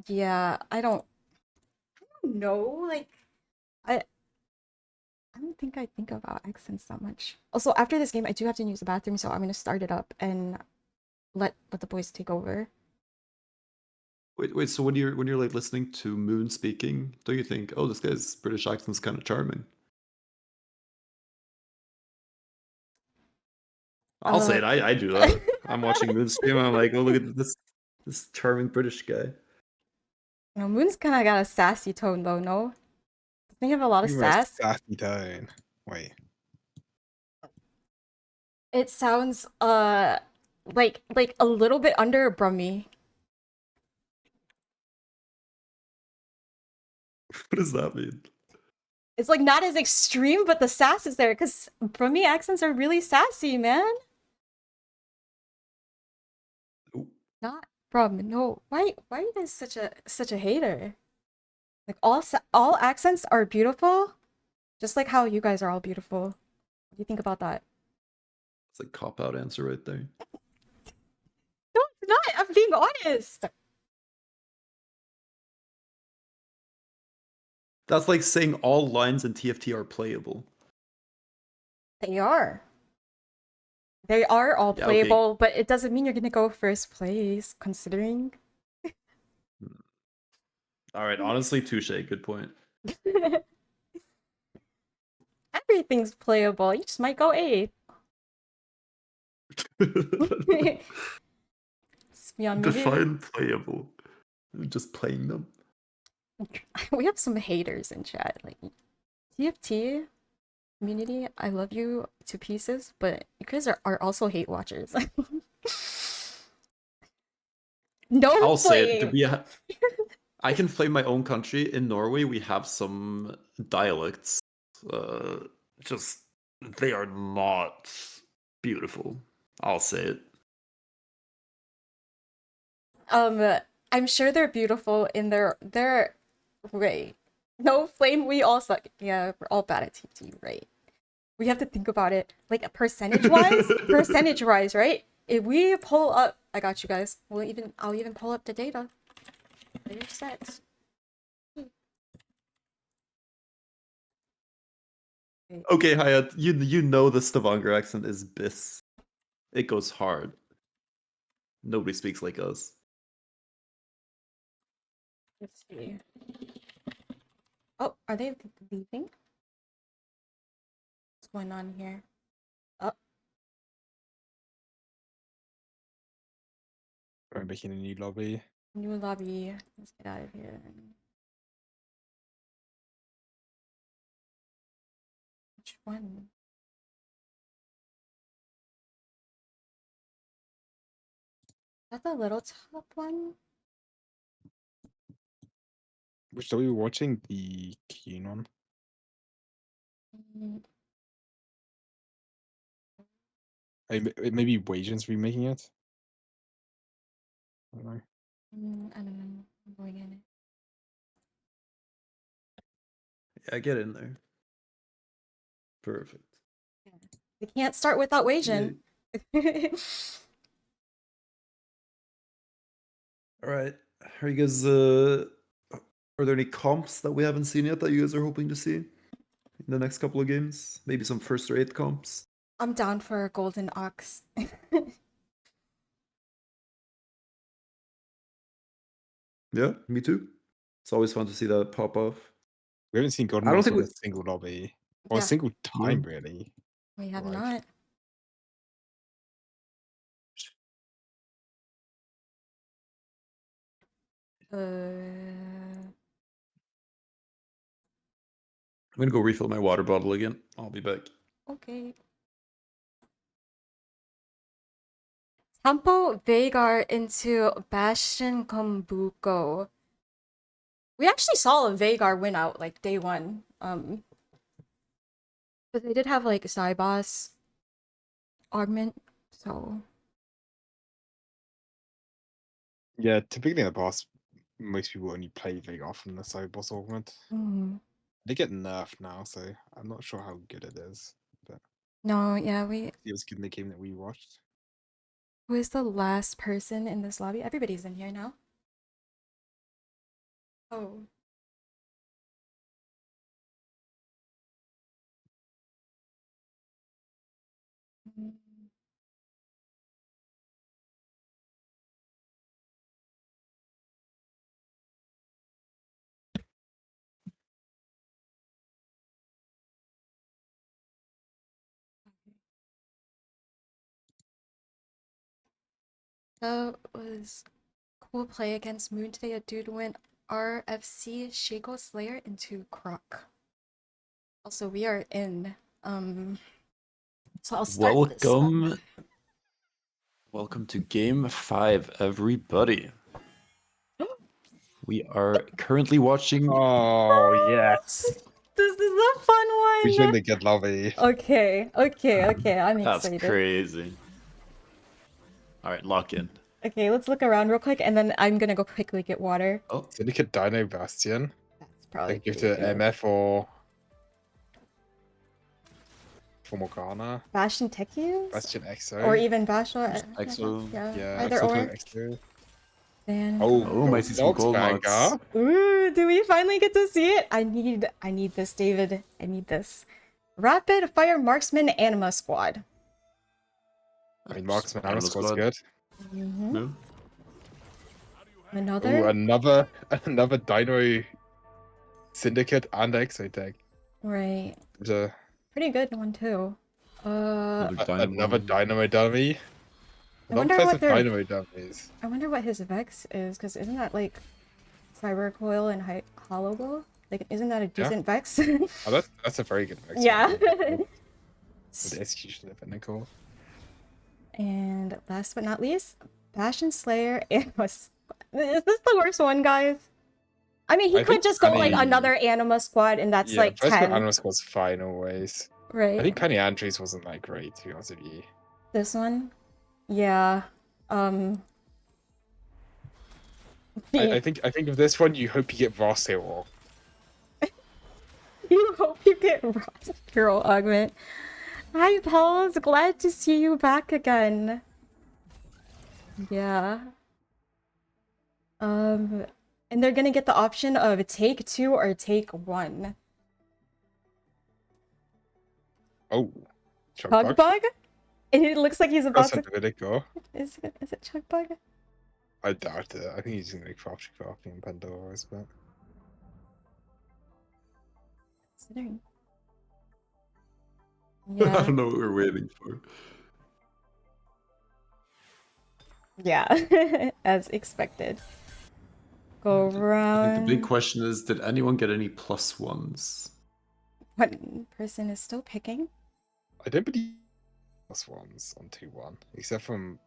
Yeah, I don't know. Like, I don't think I think about accents that much. Also, after this game, I do have to use the bathroom, so I'm gonna start it up and let the boys take over. Wait. So when you're like listening to Moon speaking, don't you think, oh, this guy's British accent's kind of charming? I'll say it. I do that. I'm watching Moon stream. I'm like, oh, look at this charming British guy. No, Moon's kind of got a sassy tone, though. No, doesn't he have a lot of You must sass? sassy tone. Wait. It sounds like a little bit under Brummy. What does that mean? It's like not as extreme, but the sass is there because Brummy accents are really sassy, man. Oh. Not Brum. No, why are you guys such a hater? Like all accents are beautiful, just like how you guys are all beautiful. What do you think about that? It's a cop-out answer right there. No, it's not. I'm being honest. That's like saying all lines in TFT are playable. They are. They are all Yeah, okay. playable, but it doesn't mean you're gonna go first place, considering. All right, honestly, touche. Good point. Everything's playable. You just might go 8th. Maybe Define playable. Just playing them. we have some haters in chat. Like TFT community, I love you to pieces, but you guys are also hate watchers. No I'll say it. flame. I can flame my own country. In Norway, we have some dialects. Just they are not beautiful. I'll say it. I'm sure they're beautiful in their way. No flame, we all suck. Yeah, we're all bad at TFT, right? We have to think about it like percentage-wise, right? If we pull up, I got you guys. I'll even pull up the data. Player sets. Okay, Hayat, you know the Stavanger accent is bis. It goes hard. Nobody speaks like us. Let's see. Oh, are they leaving? What's going on here? Oh, We're making a new lobby. new lobby. Let's get out of here. Which one? Is that the little top one? Which are we watching? The keen one. Mm, Maybe Wajan's remaking it. I don't know. I don't know. I'm going in it. Yeah, get in there. Perfect. We can't start without Wajin. All right. Are you guys? Are there any comps that we haven't seen yet that you guys are hoping to see in the next couple of games? Maybe some first or 8th comps. I'm down for a golden ox. Yeah, me too. It's always fun to see that pop off. We haven't seen Golden I don't Ox think in we- a single lobby. Or a Yeah. single time, No. really. We have Right. not. I'm gonna go refill my water bottle again. I'll be back. Okay. Tempo Veigar into Bastion Kombuko. We actually saw a Veigar win out like day 1. But they did have like Cyboss augment, so Yeah, typically in the past, most people only play Veigar from the side boss augment. They get nerfed now, so I'm not sure how good it is. But no, yeah, it was good in the game that we watched. who is the last person in this lobby? Everybody's in here now. Oh. That was cool play against Moon today. A dude went RFC Shaco Slayer into Croc. Also, we are in. So I'll start this up. Welcome to Game 5, everybody. We are currently watching. Oh, yes. This is a fun one. We joined the good lobby. Okay. I'm That's excited. crazy. All right, lock in. Okay, let's look around real quick, and then I'm gonna go quickly get water. Oh, So look at Dino Bastion. That's probably Give pretty to good. AMER for Morgana. Bastion Techies? Bastion EXO. Or even Bastion. EXO. Yeah, either sometimes or. EXO. Then Oh, might see some Dogs gold Banger. mods. ooh, do we finally get to see it? I need this, David. I need this. Rapid Fire Marksman Anima Squad. I mean, Marksman Animal Anima Squad's Squad. good. Mm-hmm. Yeah. Another. Ooh, another Dino Syndicate and EXO deck. Right. There's Pretty good one too. Another Dynamo. another Dynamo Dummy. I Not wonder what their Dynamo Dummies. I wonder what his Vex is, because isn't that like Cyber Coil and Hollow Ball? Like, isn't that a decent Vex? Oh, that's a very good Vex. Yeah. With the execution of Pinnacle. And last but not least, Bastion Slayer Anima. Is this the worst one, guys? I mean, he I could think just go like Penny- another Anima squad, and that's Yeah, like first 10. Anima Squad's fine always. Right. I think Penny Andrews wasn't that great, to be honest with you. This one? Yeah. I think of this one, you hope you get Vast Hero. You hope you get Ross Hero Augment. Hi, Pauls. Glad to see you back again. Yeah. And they're gonna get the option of take 2 or take 1. Oh. Chug Bug? And it looks like he's about to. Politico. Is it Chug Bug? I doubt it. I think he's using like crafting and Pandora's, but Considering. I Yeah. don't know what we're waiting for. Yeah. As expected. Go I think around. the big question is, did anyone get any plus ones? One person is still picking. I don't believe plus ones on 2-1, except from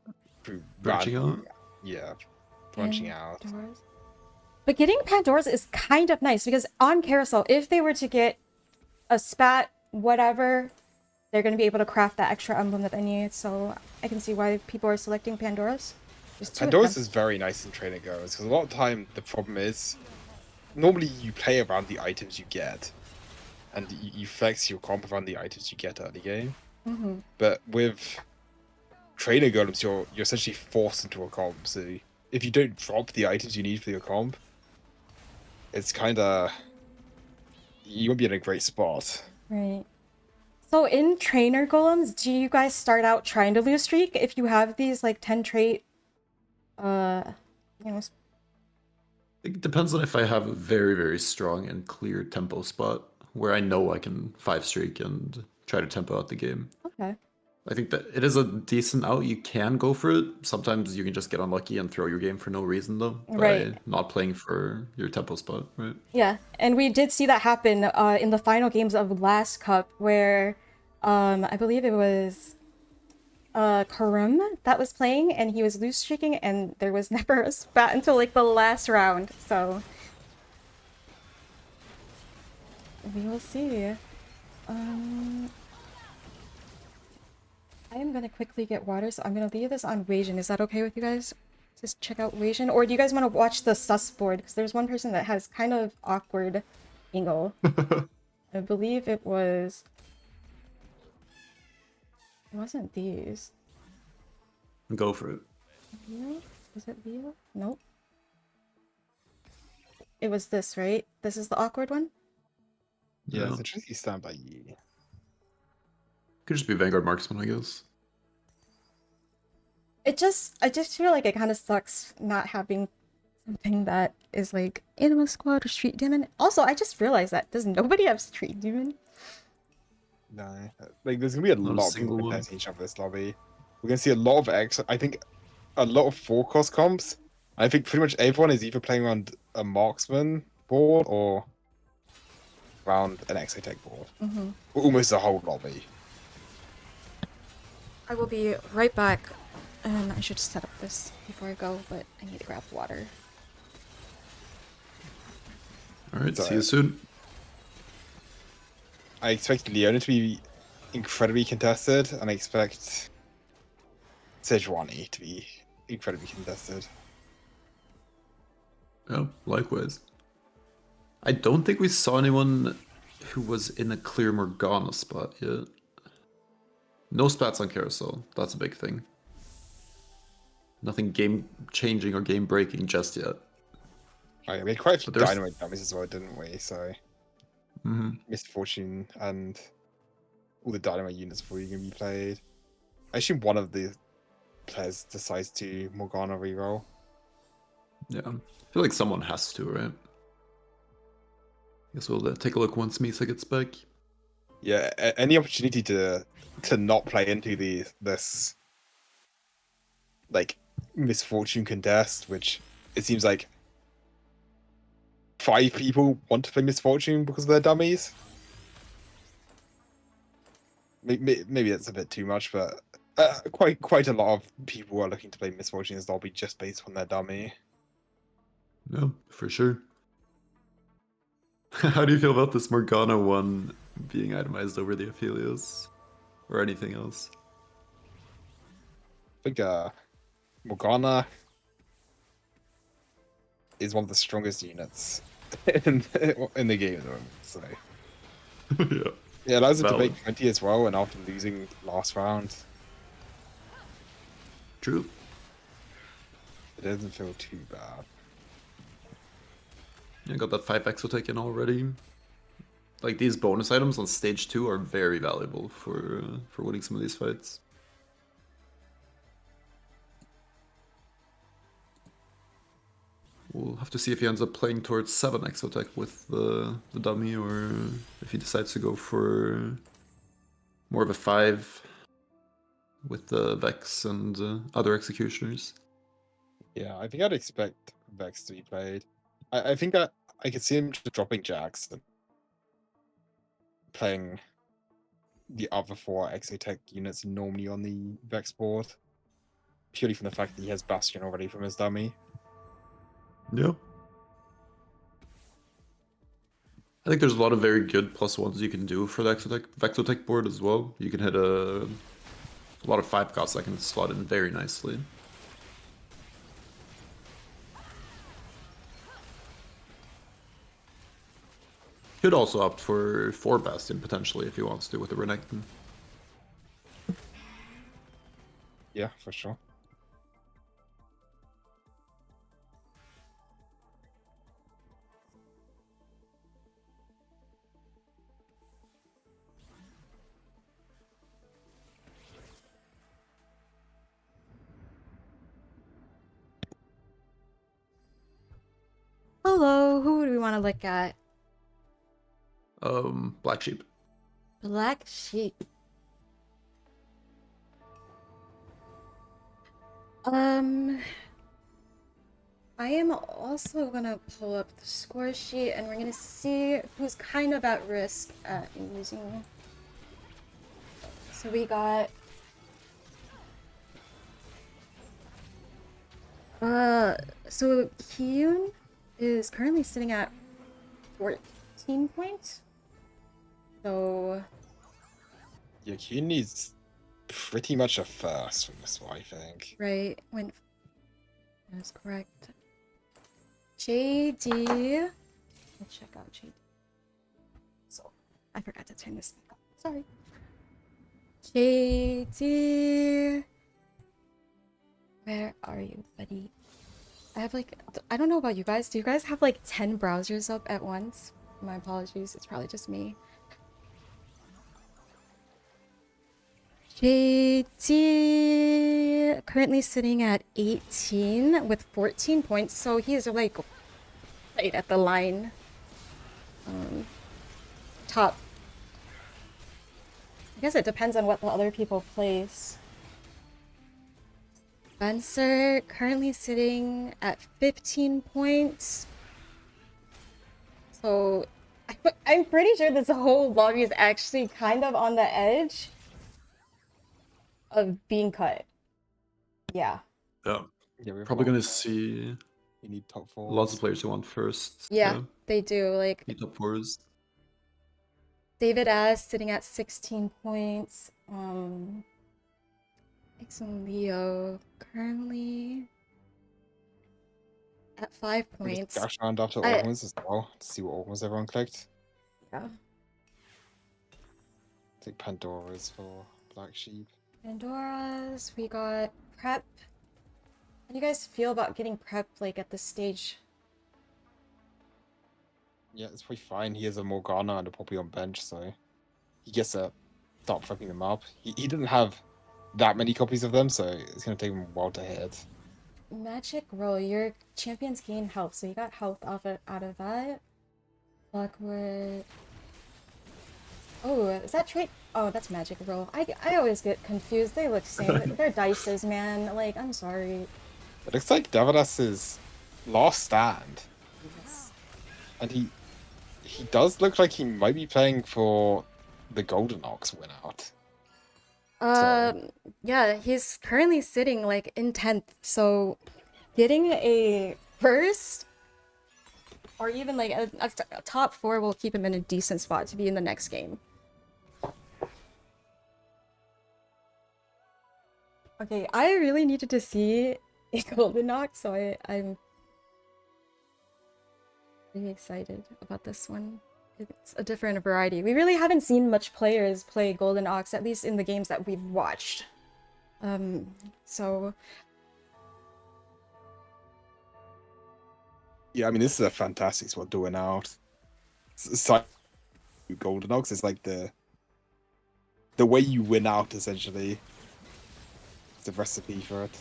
through Branching out? Yeah, branching out. Pandora's. But getting Pandora's is kind of nice because on Carousel, if they were to get a spat, whatever, they're going to be able to craft that extra emblem that they need. So I can see why people are selecting Pandora's. There's 2 of Pandora's them. is very nice in trainer goers because a lot of time the problem is normally you play around the items you get, and you flex your comp around the items you get early game. Mm-hmm. But with trainer golems, you're essentially forced into a comp. So if you don't drop the items you need for your comp, it's kind of you won't be in a great spot. Right. So in trainer golems, do you guys start out trying to lose streak if you have these like 10 trait you know, It depends on if I have a very, very strong and clear tempo spot where I know I can 5 streak and try to tempo out the game. okay. I think that it is a decent out. You can go for it. Sometimes you can just get unlucky and throw your game for no reason, though, by Right. not playing for your tempo spot, right? Yeah, and we did see that happen in the final games of last cup where I believe it was Karum that was playing and he was loose streaking and there was never a spat until like the last round. So we will see. I am gonna quickly get water, so I'm gonna leave this on Wajan. Is that okay with you guys? Just check out Wajan, or do you guys want to watch the sus board? Because there's one person that has kind of awkward angle. I believe it was. It wasn't these. Go for it. Leo? Was it Leo? Nope. It was this, right? This is the awkward one? Yeah, it's a tricky stand by you. Could just be Vanguard Marksman, I guess. I just feel like it kind of sucks not having something that is like Anima Squad or Street Demon. Also, I just realized that does nobody have Street Demon? No, like there's gonna be a Not a lot of single people one. contesting each other this lobby. We're gonna see a lot of I think a lot of 4-cost comps. I think pretty much everyone is either playing around a marksman board or around an Exotech board. Mm-hmm. Almost the whole lobby. I will be right back. And I should set up this before I go, but I need to grab water. Alright, Sorry. see you soon. I expect Leona to be incredibly contested, and I expect Sejuani to be incredibly contested. Oh, likewise. I don't think we saw anyone who was in a clear Morgana spot yet. No spats on Carousel. That's a big thing. Nothing game changing or game breaking just yet. Oh, yeah, we had quite a few But there's- dynamite dummies as well, didn't we? So Misfortune and all the dynamite units before you can be played. I assume one of the players decides to Morgana reroll. Yeah. I feel like someone has to, right? Guess we'll take a look once Misa gets back. Yeah, any opportunity to not play into this like Misfortune contest, which it seems like 5 people want to play Misfortune because of their dummies. Maybe that's a bit too much, but quite a lot of people are looking to play Misfortune as lobby just based on their dummy. Yeah, for sure. How do you feel about this Morgana one being itemized over the Aphelios? Or anything else? I think Morgana is one of the strongest units in the game at the moment. So Yeah. yeah, it allows it to Valid. make 20 as well, and after losing last round, True. it doesn't feel too bad. Yeah, got that 5 exo taken already. Like, these bonus items on stage 2 are very valuable for winning some of these fights. We'll have to see if he ends up playing towards 7 exotech with the dummy, or if he decides to go for more of a 5 with the Vex and other executioners. Yeah, I think I'd expect Vex to be played. I think that I could see him just dropping Jax and playing the other 4 Exotech units normally on the Vex board, purely from the fact that he has Bastion already from his dummy. Yeah. I think there's a lot of very good +1s you can do for the Vexotech board as well. You can hit a lot of 5 costs that can slot in very nicely. Could also opt for 4 Bastion potentially if he wants to with the Renekton. Yeah, for sure. Hello, who do we want to look at? Black Sheep. Black Sheep. I am also gonna pull up the score sheet and we're gonna see who's kind of at risk at using. So we got so Kiyun is currently sitting at 14 points. So Yeah, he needs pretty much a first from this one, I think. right, went. That's correct. JD. Let's check out JD. So, I forgot to turn this thing up. Sorry. JD. Where are you, buddy? I have like, I don't know about you guys. Do you guys have like 10 browsers up at once? My apologies. It's probably just me. JD currently sitting at 18 with 14 points, so he's like right at the line. Top. I guess it depends on what the other people place. Spencer currently sitting at 15 points. So I'm pretty sure this whole lobby is actually kind of on the edge of being cut. Yeah. Yeah. Yeah, we're Probably gonna see You need top 4. lots of players who want first. Yeah, they do. Like Need top 4s. David as sitting at 16 points. X and Leo currently at 5 We just points. dash around after I- Organs as well to see what Organs everyone clicked. Yeah. Take Pandora's for Black Sheep. Pandora's, we got prep. How do you guys feel about getting prep like at this stage? Yeah, it's pretty fine. He has a Morgana and a Poppy on bench, so he gets to start fucking them up. He doesn't have that many copies of them, so it's gonna take him a while to hit. Magic roll, your champions gain health, so you got health out of that. Blackwood. Oh, is that trait? Oh, that's magic roll. I always get confused. They look same. They're dices, man. Like, I'm sorry. It looks like Davadas's last stand, Yes. and he does look like he might be playing for the Golden Ox win out. Yeah, he's currently sitting like in 10th, so getting a first or even like a top 4 will keep him in a decent spot to be in the next game. Okay, I really needed to see a Golden Ox, so I'm really excited about this one. It's a different variety. We really haven't seen much players play Golden Ox, at least in the games that we've watched. So Yeah, I mean, this is a fantastic spot to win out. Golden Ox is like the way you win out, essentially. It's a recipe for it.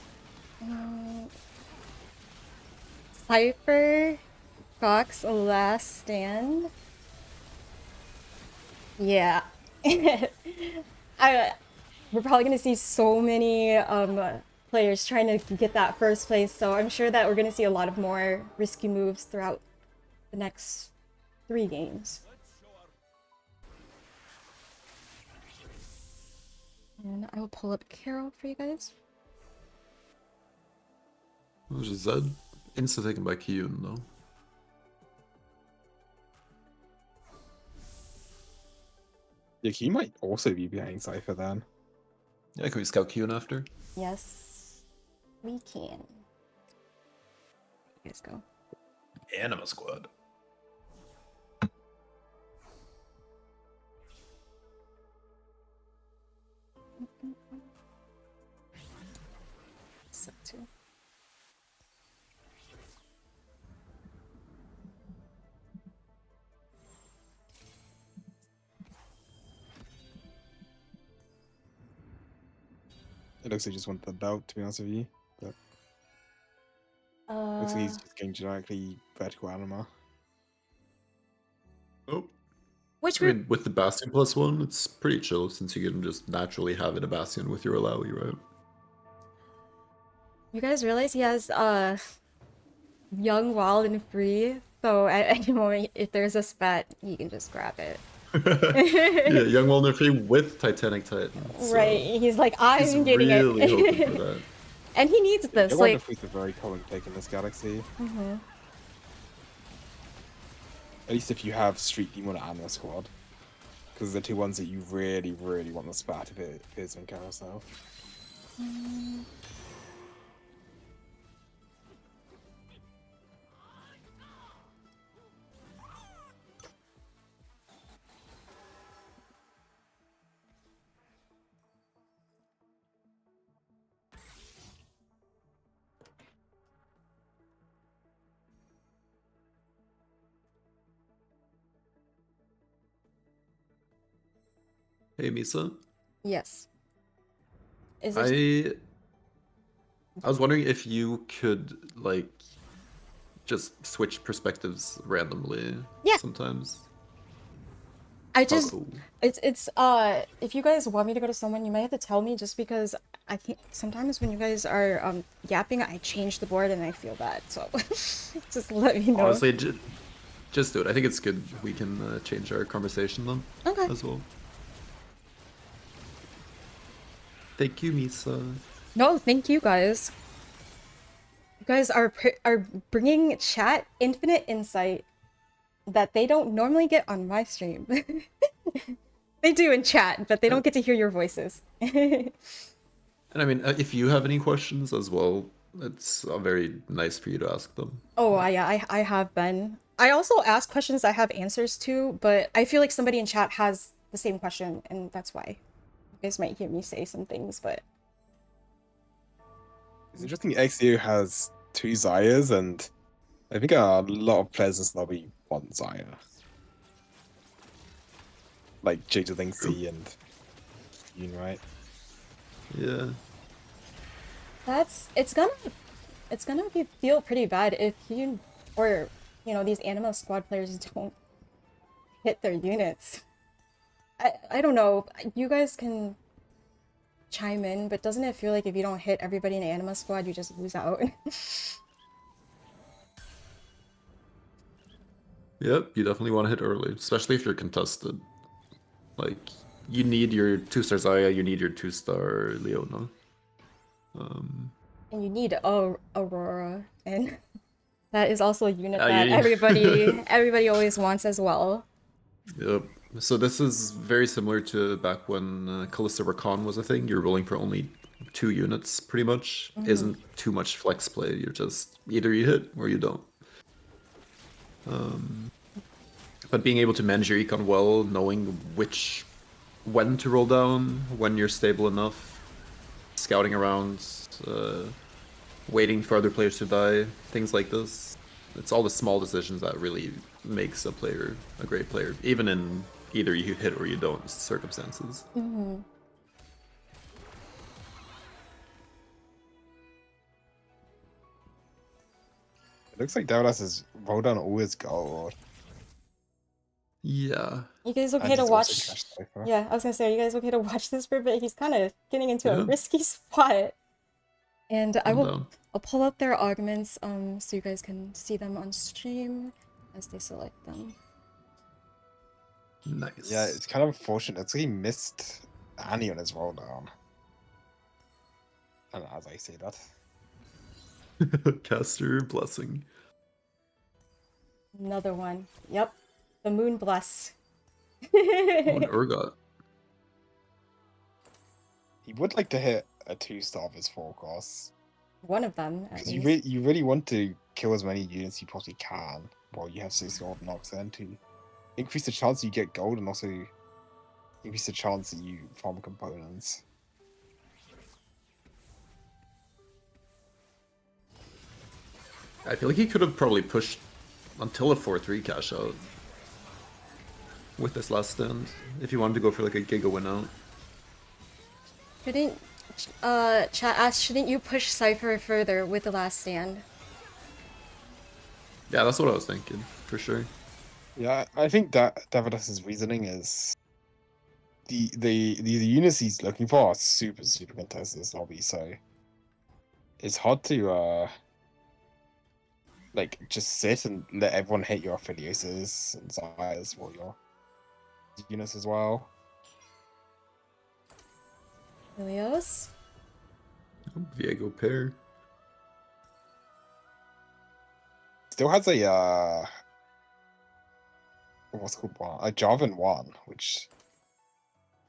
Cypher, Fox, Last Stand. Yeah. We're probably gonna see so many players trying to get that first place, so I'm sure that we're gonna see a lot of more risky moves throughout the next 3 games. And I will pull up Carol for you guys. What was Zed? Insta taken by Kyun though. Yeah, he might also be playing Cypher then. Yeah, can we scout Kyun after? Yes, we can. You guys go. Anima Squad. So too. It looks like he just wants the belt, to be honest with you. But looks like he's just getting generically vertical anima. Oh. Which I we mean, with the Bastion +1, it's pretty chill since you can just naturally have it a Bastion with your Alawi, right? you guys realize he has young, wild, and free. So at any moment, if there's a spat, you can just grab it. Yeah, Young Walner Free with Titanic Titan. So Right? He's like, I'm he's getting really it, hoping for that. and he needs this. Young Like, Wonder Fleet's a very common pick in this galaxy. At least if you have Street Demon or Anima Squad. Because they're 2 ones that you really, really want the spat if it is in Carousel. Hey, Misa. yes. Is it? I was wondering if you could, like, just switch perspectives randomly Yeah. sometimes. I just. Oh. It's if you guys want me to go to someone, you might have to tell me, just because I can't. Sometimes when you guys are yapping, I change the board and I feel bad. So just let me know. Honestly, just do it. I think it's good we can change our conversation then Okay. as well. Thank you, Misa. No, thank you guys. You guys are bringing chat infinite insight that they don't normally get on my stream. They do in chat, but they don't get to hear your voices. And I mean, if you have any questions as well, It's very nice for you to ask them. Yeah, I have been. I also ask questions I have answers to, but I feel like somebody in chat has the same question, and that's why you guys might hear me say some things, but It's interesting. XU has 2 Zayas, and I think a lot of players in Snobby want Zaya. Like Jada Thing C and Yoon, right? Yeah. it's gonna feel pretty bad if you or these Anima squad players don't hit their units. I don't know. You guys can chime in, but doesn't it feel like if you don't hit everybody in the Anima squad, you just lose out? Yep, you definitely want to hit early, especially if you're contested. Like, you need your 2-star Zaya, you need your 2-star Leona. And you need Aurora, and that is also a unit Yeah, that yeah. everybody always wants as well. Yep. So this is very similar to back when Callista Rakan was a thing. You're rolling for only 2 units, pretty much. Isn't too much flex play. You're just either you hit or you don't. But being able to manage your econ well, knowing when to roll down, when you're stable enough, scouting around, waiting for other players to die, things like this. It's all the small decisions that really makes a player a great player, even in either you hit or you don't circumstances. It looks like Devlas has rolled down all his gold. Yeah. You guys And okay to he's also watch? cashed Cypher. Yeah, I was gonna say, are you guys okay to watch this for a bit? He's kind of getting into a Yeah. risky spot. And I'm down. I'll pull up their augments so you guys can see them on stream as they select them. Nice. Yeah, it's kind of unfortunate. It's like he missed Annie on his roll down. And as I say that. Caster blessing. Another one. Yep. The moon bless. Oh, an Urgot. He would like to hit a 2-star of his forecast. One of them, at Because least. you really want to kill as many units you possibly can while you have 6 gold knocks then to increase the chance you get gold and also increase the chance that you farm components. I feel like he could have probably pushed until a 4-3 cash out with this last stand, if you wanted to go for like a Giga win out. Shouldn't chat asked, shouldn't you push Cypher further with the last stand? Yeah, that's what I was thinking, for sure. Yeah, I think that Davidas's reasoning is the units he's looking for are super contested in this lobby, so it's hard to like just sit and let everyone hit your Affiliuses and Zayas or your units as well. Helios? Viego pair. Still has a what's it called one? A Jarvan one, which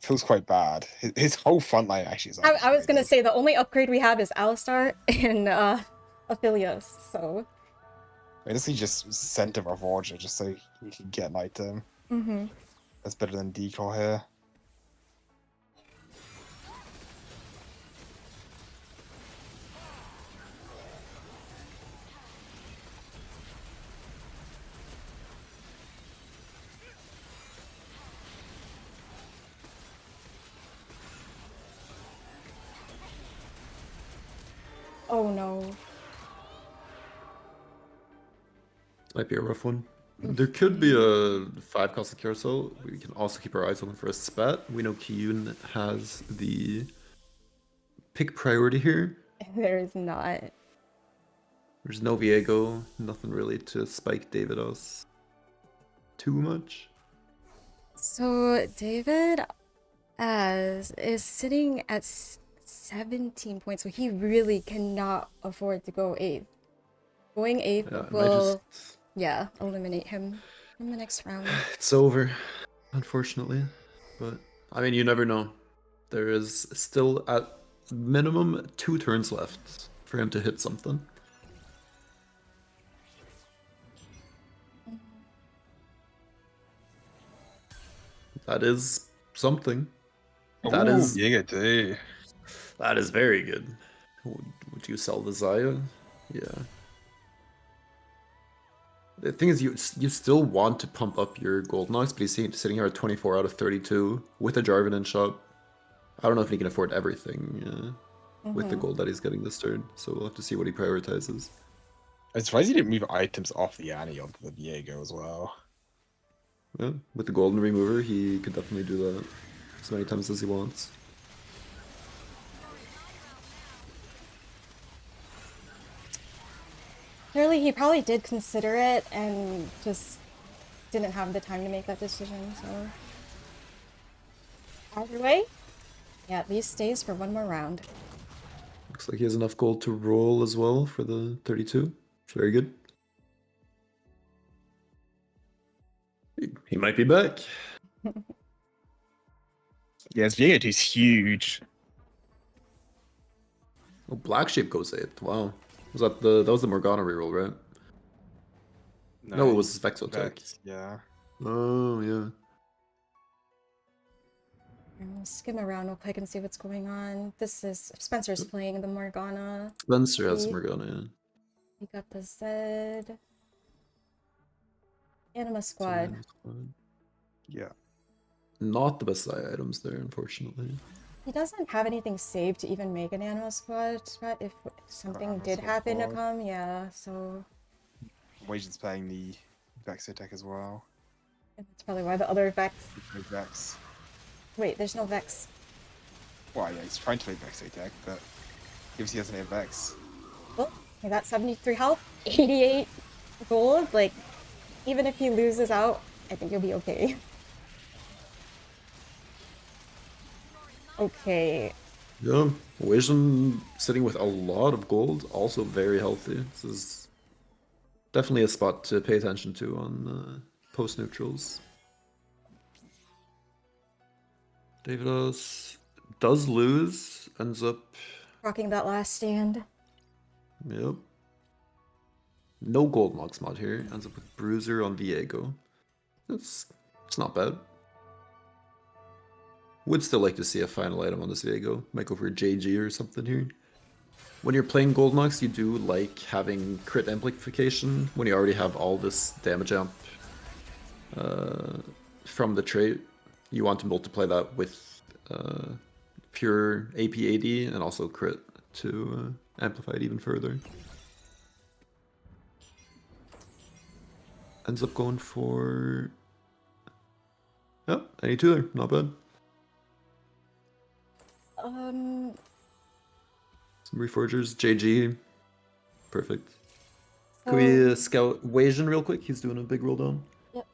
feels quite bad. His whole front line actually is I was gonna upgraded. say the only upgrade we have is Alistar and Aphelios, so. I guess he just sent a Ravager just so he can get an item. That's better than Decoy here. Oh no. Might be a rough one. There could be a 5-cost carousel. We can also keep our eyes open for a spat. We know Kiyun has the pick priority here. There is not. There's no Viego, nothing really to spike Davidos too much. So David is sitting at 17 points, so he really cannot afford to go 8th. Going 8th Yeah, will eliminate him in the next round. It's over, unfortunately. But I mean, you never know. There is still at minimum 2 turns left. for him to hit something. That is something. That Ooh, is Giga too. that is very good. Would you sell the Zaya? Yeah. The thing is, you still want to pump up your gold knocks, but he's sitting here at 24 out of 32 with a Jarvan in shop. I don't know if he can afford everything with the gold that he's getting this turn, so we'll have to see what he prioritizes. I'm surprised he didn't move items off the Annie onto the Viego as well. Yeah, with the golden remover, he could definitely do that as many times as he wants. Clearly, he probably did consider it and just didn't have the time to make that decision, so... Either way, yeah, at least stays for one more round. Looks like he has enough gold to roll as well for the 32. Very good. He might be back. Yes, Viego 2's huge. Oh, Black Sheep goes 8. Wow. That was the Morgana reroll, right? No, it was Vexotech. Vex, yeah. Oh, yeah. We'll skim around real quick and see what's going on. This is Spencer's playing the Morgana. Spencer has He- Morgana, yeah. We got the Zed. Anima So, Squad. Yeah. not the best side items there, unfortunately. He doesn't have anything saved to even make an Anima Squad if something Anima did Squad happen to board. come, yeah, so Wajan's playing the Vexotech as well. that's probably why the other Vex. No Vex. Wait, there's no Vex. Well, yeah, he's trying to play Vexotech, but gives he doesn't have Vex. Oh, he got 73 health, 88 gold. Like, even if he loses out, I think he'll be okay. Okay. Yeah, Vision sitting with a lot of gold, also very healthy. This is definitely a spot to pay attention to on post-neutrals. Davidos does lose, ends up... Rocking that last stand. Yep. No gold mox mod here, ends up with Bruiser on Viego. It's not bad. Would still like to see a final item on this Viego. Might go for JG or something here. When you're playing Gold Nox, you do like having crit amplification when you already have all this damage amp from the trait. You want to multiply that with pure AP AD and also crit to amplify it even further. Ends up going for... Oh, any two there, not bad. Some Reforgers, JG. Perfect. Can we scout Wajan real quick? He's doing a big roll down. Yep.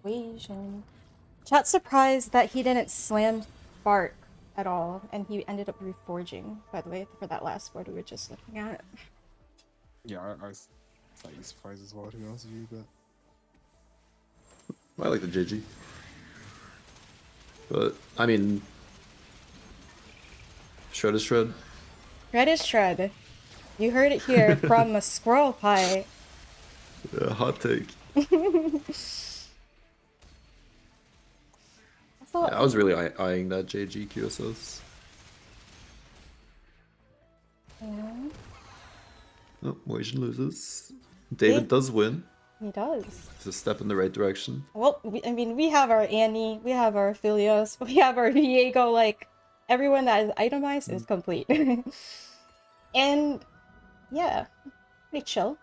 Equation. Chat's surprised that he didn't slam Bark at all, and he ended up reforging, by the way, for that last board we were just looking at. Yeah, I was slightly surprised as well, to be honest with you, but... I like the JG. But, I mean... Shred is shred. Shred is shred. You heard it here from a squirrel pie. Yeah, hot take. I was really eyeing that JG QSS. Yeah, Oh, Wajan loses. David does win. he does. It's a step in the right direction. Well, I mean, we have our Annie, we have our Philios, we have our Viego, like, everyone that is itemized is complete. And, yeah, pretty chill.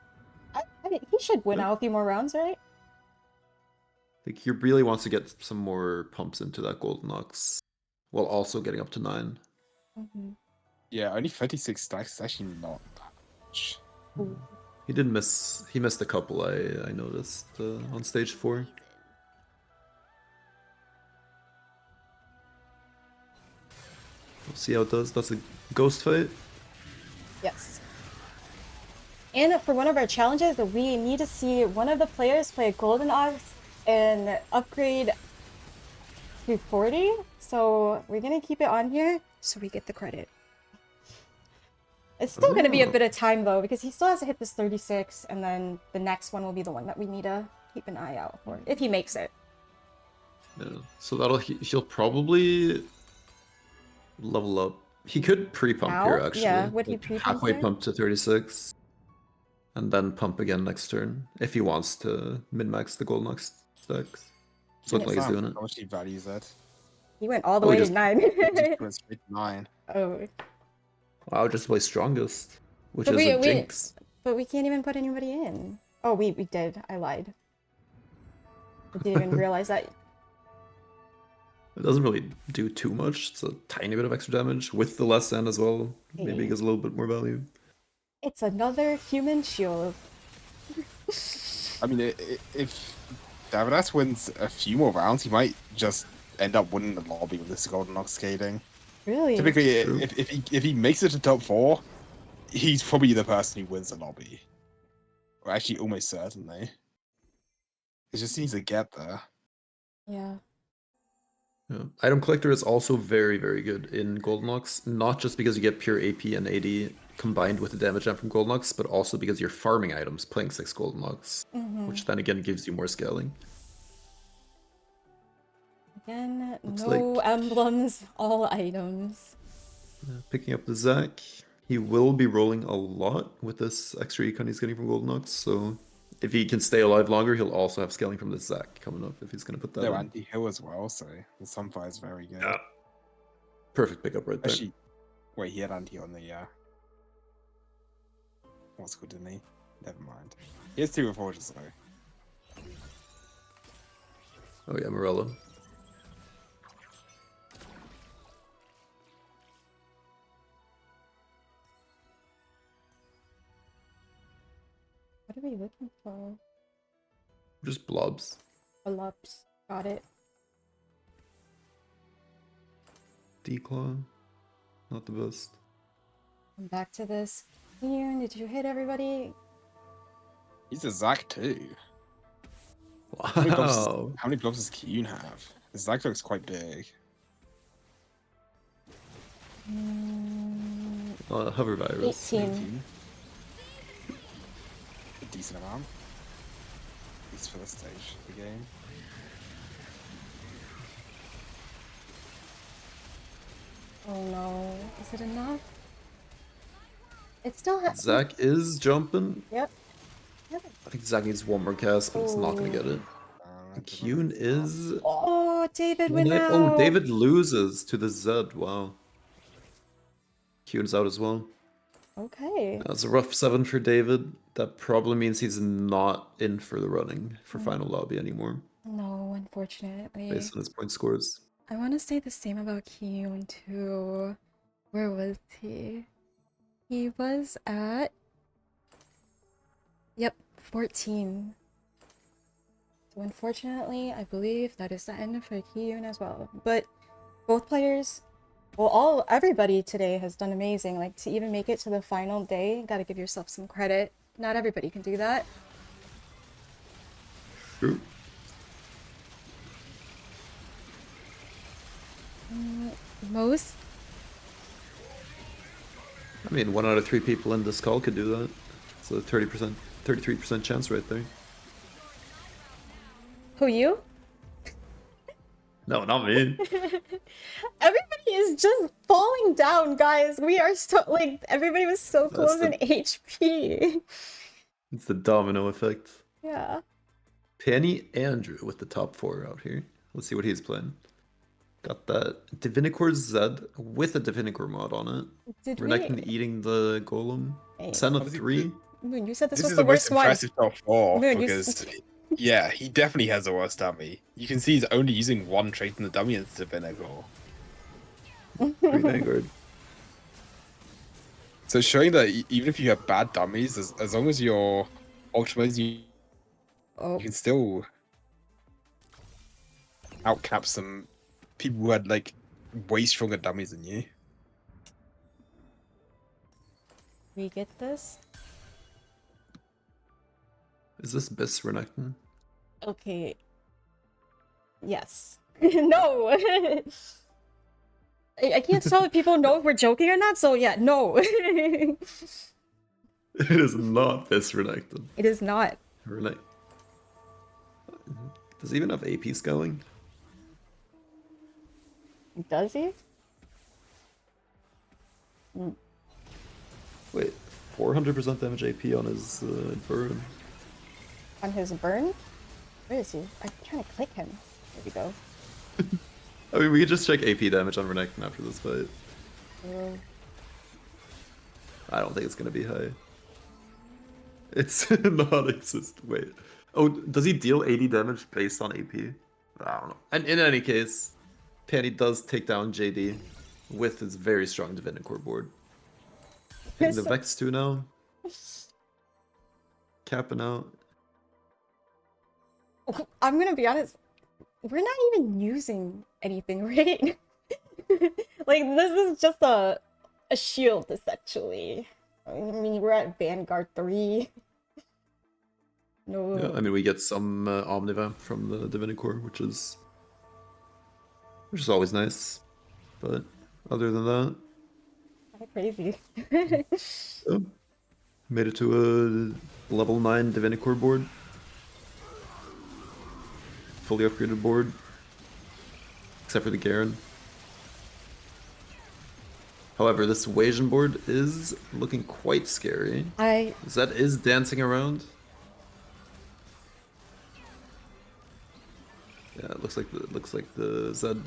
I mean, he should win Yeah. out a few more rounds, right? I think he really wants to get some more pumps into that Golden Ox, while also getting up to 9. Yeah, only 36 stacks is actually not that much. Ooh. He did miss. He missed a couple. I noticed on stage 4. We'll see how it does. That's a ghost fight. Yes. And for one of our challenges, we need to see one of the players play a Golden Ox and upgrade to 40. So we're gonna keep it on here so we get the credit. It's still gonna be a Oh. bit of time though, because he still has to hit this 36, and then the next one will be the one that we need to keep an eye out for if he makes it. Yeah. So he'll probably level up. He could pre-pump Now? here actually. Yeah, would he like, pre-pump halfway here? pump to 36, and then pump again next turn if he wants to min-max the gold next stacks. It's looking like he's doing it. How much he values that? He went all the Oh, he way to just- 9. Just went straight to 9. Oh, Wow, just play strongest, which But is a we- jinx. but we can't even put anybody in. Oh, we did. I lied. I didn't even realize that. It doesn't really do too much. It's a tiny bit of extra damage with the less end as well. Maybe it gives a little bit more value. It's another human shield. I mean, if Davidas wins a few more rounds, he might just end up winning the lobby with this Golden Ox skating. Really? Typically, True. if he makes it to top 4, he's probably the person who wins the lobby. Or actually, almost certainly. He just needs to get there. Yeah. Yeah. Item Collector is also very, very good in Golden Ox, not just because you get pure AP and AD combined with the damage jump from Golden Ox, but also because you're farming items, playing 6 Golden Ox, Mm-hmm. which then again gives you more scaling. Again, Looks no like- emblems, all items. Picking up the Zac, he will be rolling a lot with this extra econ he's getting from Golden Ox, so if he can stay alive longer, he'll also have scaling from the Zac coming up if he's going to put that They're in. anti-heal as well, so the Sunfire is very good. Yeah. Perfect pickup right there. Actually, wait, he had anti-heal on the, what's good, didn't he? Never mind. He has 2 Reforges, though. Oh yeah, Morello. What are we looking for? Just blobs. Pull-ups. Got it. Declaw. Not the best. I'm back to this. Ian, did you hit everybody? He's a Zac, too. How many blobs, Wow. how many blobs does Kyun have? His Zac looks quite big. Hover virus. 18. A decent amount. At least for this stage of the game. Oh no. Is it enough? It still has. Zac is jumping. Yep. I think Zac needs one more cast, but it's not going to get it. Kyun is... Oh, David went out. Oh, David loses to the Zed. Wow. Kyun's out as well. Okay. That's a rough 7 for David. That probably means he's not in for the running for final lobby anymore, No, unfortunately. based on his point scores. I want to say the same about Kyun too. Where was he? He was at... Yep, 14. So unfortunately, I believe that is the end for Kyun as well. But both players, well, everybody today has done amazing. Like, to even make it to the final day, gotta give yourself some credit. Not everybody can do that. True. Most... I mean, 1 out of 3 people in this call could do that. It's a 30%, 33% chance right there. Who, you? No, not me. Everybody is just falling down, guys. We are so, like, everybody was so That's close the- in HP. It's the domino effect. Yeah. Penny Andrew with the top 4 out here. Let's see what he's playing. Got that Divinicor Zed with a Divinicor mod on it. Did Renekton we... eating the golem. Hey, Sen of Obviously, 3. Moon, you said this This was is the the most worst one. impressive top 4 Moon, you because, yeah, he definitely has the worst dummy. You can see he's only using 1 trait in the dummy and it's a Vinegar. 3 Vanguard. So showing that even if you have bad dummies, as long as you're optimizing, Oh, you can still outcap some people who had like way stronger dummies than you. we get this? Is this Bis Renekton? Okay. Yes. No! I can't tell if people know if we're joking or not, so yeah, no. It is not this Renekton. It is not. Renek. Does he even have AP scaling? Does he? Wait, 400% damage AP on his burn. On his burn? Where is he? I'm trying to click him. There we go. I mean, we could just check AP damage on Renekton after this fight. Oh. I don't think it's gonna be high. It's non-existent. Wait. Oh, does he deal 80 damage based on AP? I don't know. And in any case, Penny does take down JD with his very strong Divinicore board. Hitting the Vex 2 now. Capping out. I'm gonna be honest, we're not even using anything, right? Like, this is just a shield, essentially. I mean, we're at Vanguard 3. No. Yeah, I mean, we get some Omnivamp from the Divinicore, which is always nice. But other than that, Crazy. yeah, made it to a level 9 Divinicore board. Fully upgraded board. Except for the Garen. However, this Wasian board is looking quite scary. Zed is dancing around. Yeah, it looks like the Zed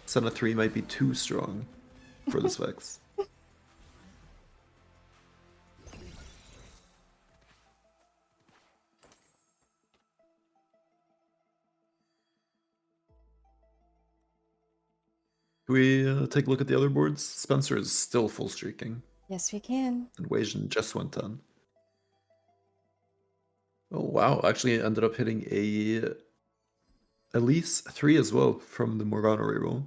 Senna 3 might be too strong for this Vex. Can we take a look at the other boards? Spencer is still full streaking, Yes, we can. and Wasian just went 10. Oh wow, actually ended up hitting a Elise 3 as well from the Morgana reroll.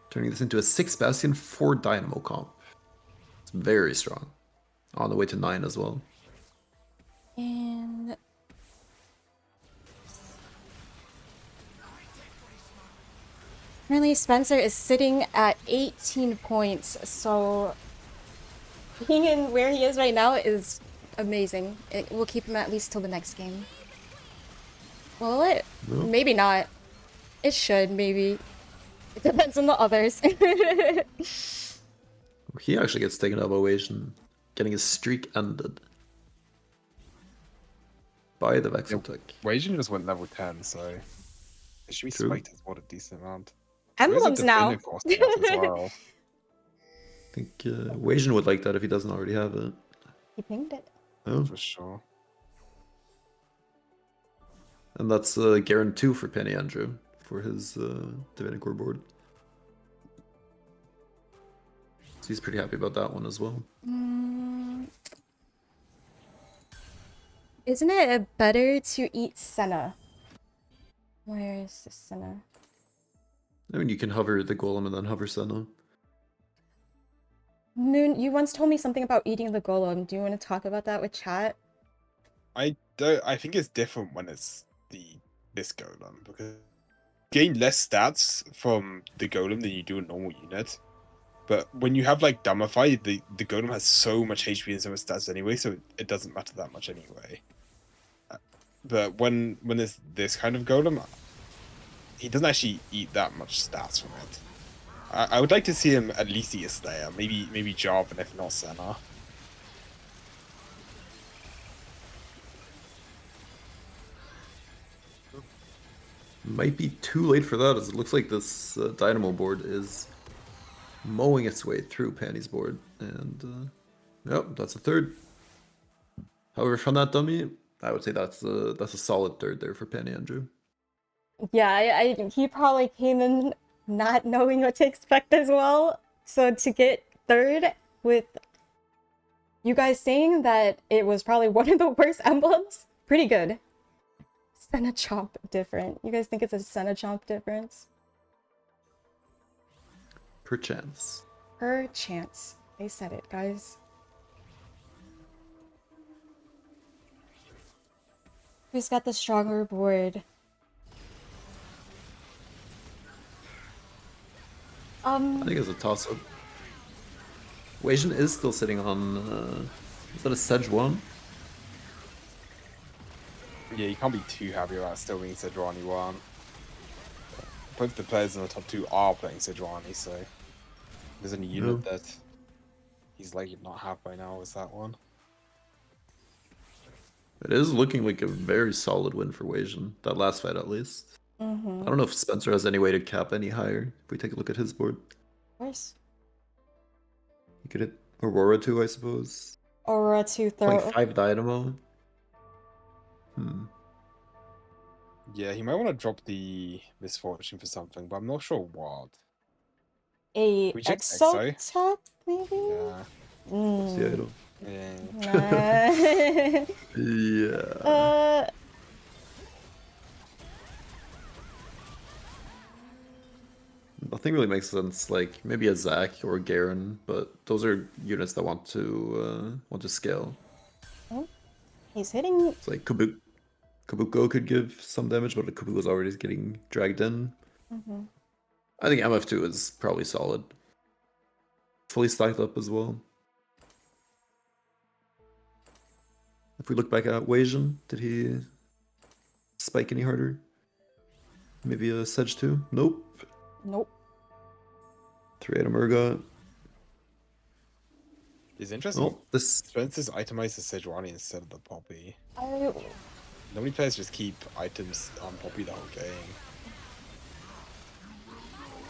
Turning this into a 6 Bastion 4 Dynamo comp. It's very strong. On the way to 9 as well. And currently Spencer is sitting at 18 points, so being in where he is right now is amazing. It will keep him at least till the next game. Will it? No. Maybe not. It should, maybe. It depends on the others. He actually gets taken out by Wasian, getting his streak ended by the Vexel tech. Wasian just went level 10, so it should be True. spiked as what a decent amount. Emblems now. As well. I think Wasian would like that if he doesn't already have it. He pinged it. Oh. For sure. And that's Garen 2 for Penny Andrew for his Divinicore board. So he's pretty happy about that one as well. Isn't it better to eat Senna? Where is the Senna? I mean, you can hover the Golem and then hover Senna. Moon, you once told me something about eating the golem. Do you want to talk about that with chat? I think it's different when it's this golem because you gain less stats from the golem than you do a normal unit. But when you have like Dumbify, the golem has so much HP and so much stats anyway, so it doesn't matter that much anyway. But when it's this kind of golem, he doesn't actually eat that much stats from it. I would like to see him at least eat a Slayer, maybe Jarvan if not Senna. Might be too late for that, as it looks like this Dynamo board is mowing its way through Penny's board. And, yep, that's a third. However, from that dummy, I would say that's a solid third there for Penny Andrew. Yeah, he probably came in not knowing what to expect as well. So to get third with you guys saying that it was probably one of the worst emblems, pretty good. Senna Chomp different. You guys think it's a Senna Chomp difference? Perchance. Perchance. They said it, guys. Who's got the stronger board? I think it's a toss-up. Weijin is still sitting on... is that a Sedge 1? Yeah, you can't be too happy about still being Sejuani 1. Both the players in the top 2 are playing Sejuani, so there's only unit that he's likely to not have by now is that one. It is looking like a very solid win for Weijin. That last fight, at least. I don't know if Spencer has any way to cap any higher. If we take a look at his board, Of course. he could hit Aurora too, I suppose. Aura to Playing throw. 5 Dynamo. Yeah, he might want to drop the Misfortune for something, but I'm not sure what. A We check Exotech, maybe? Yeah. What's the item? Yeah. Yeah. Nothing really makes sense. Like maybe a Zac or a Garen, but those are units that want to scale. Oh, he's hitting. It's like Kabuko could give some damage, but Kabuko is already getting dragged in. I think MF2 is probably solid. Fully stacked up as well. If we look back at Weijin, did he spike any harder? Maybe a Sedge 2? Nope. Nope. 3-item Urgot. It's interesting. Oh, this... Spencer's itemized the Sejuani instead of the Poppy. I... Normally players just keep items on Poppy the whole game.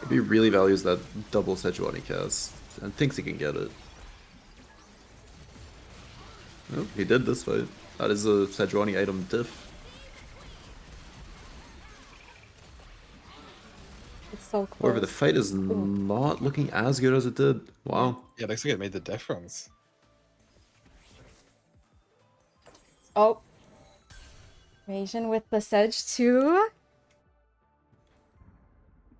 He really values that double Sejuani cast and thinks he can get it. Oh, he did this fight. That is a Sejuani item diff. It's so close. However, the fight is not looking as good as it did. Wow. Yeah, it looks like it made the difference. Oh. Asian with the Sedge too.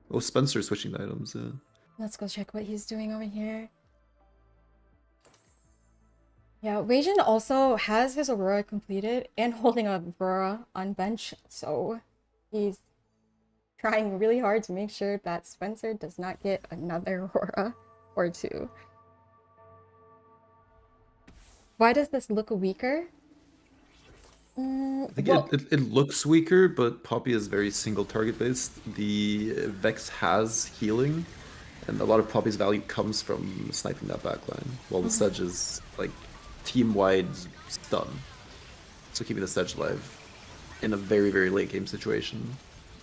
Oh, Spencer switching the items, yeah. Let's go check what he's doing over here. Yeah, Weijin also has his Aurora completed and holding a Aurora on bench, so he's trying really hard to make sure that Spencer does not get another Aurora or two. Why does this look weaker? I think it looks weaker, but Poppy is very single target based. The Vex has healing, and a lot of Poppy's value comes from sniping that backline, while the Sedge is like team-wide stun. So keeping the Sedge alive in a very, very late game situation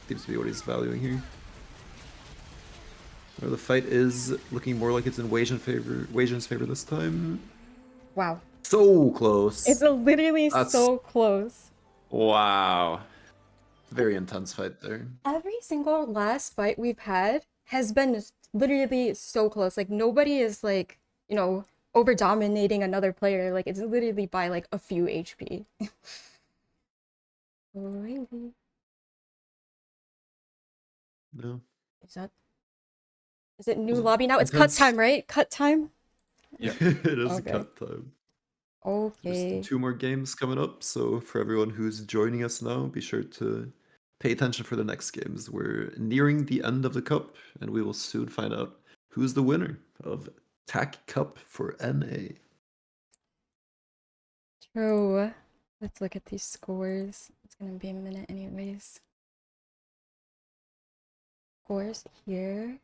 seems to be what he's valuing here. Where the fight is looking more like it's in Weijin's favor this time. Wow. So close. It's literally so close. Wow. Very intense fight there. Every single last fight we've had has been literally so close. Like, nobody is, like, you know, over dominating another player. Like, it's literally by, like, a few HP. Really? No. Is it new lobby now? It's cut time, right? Cut time? Yeah, it is Okay. cut time. Okay. There's 2 more games coming up, so for everyone who's joining us now, be sure to pay attention for the next games. We're nearing the end of the cup, and we will soon find out who's the winner of TAC Cup for NA. True. Let's look at these scores. It's gonna be a minute anyways. Scores here.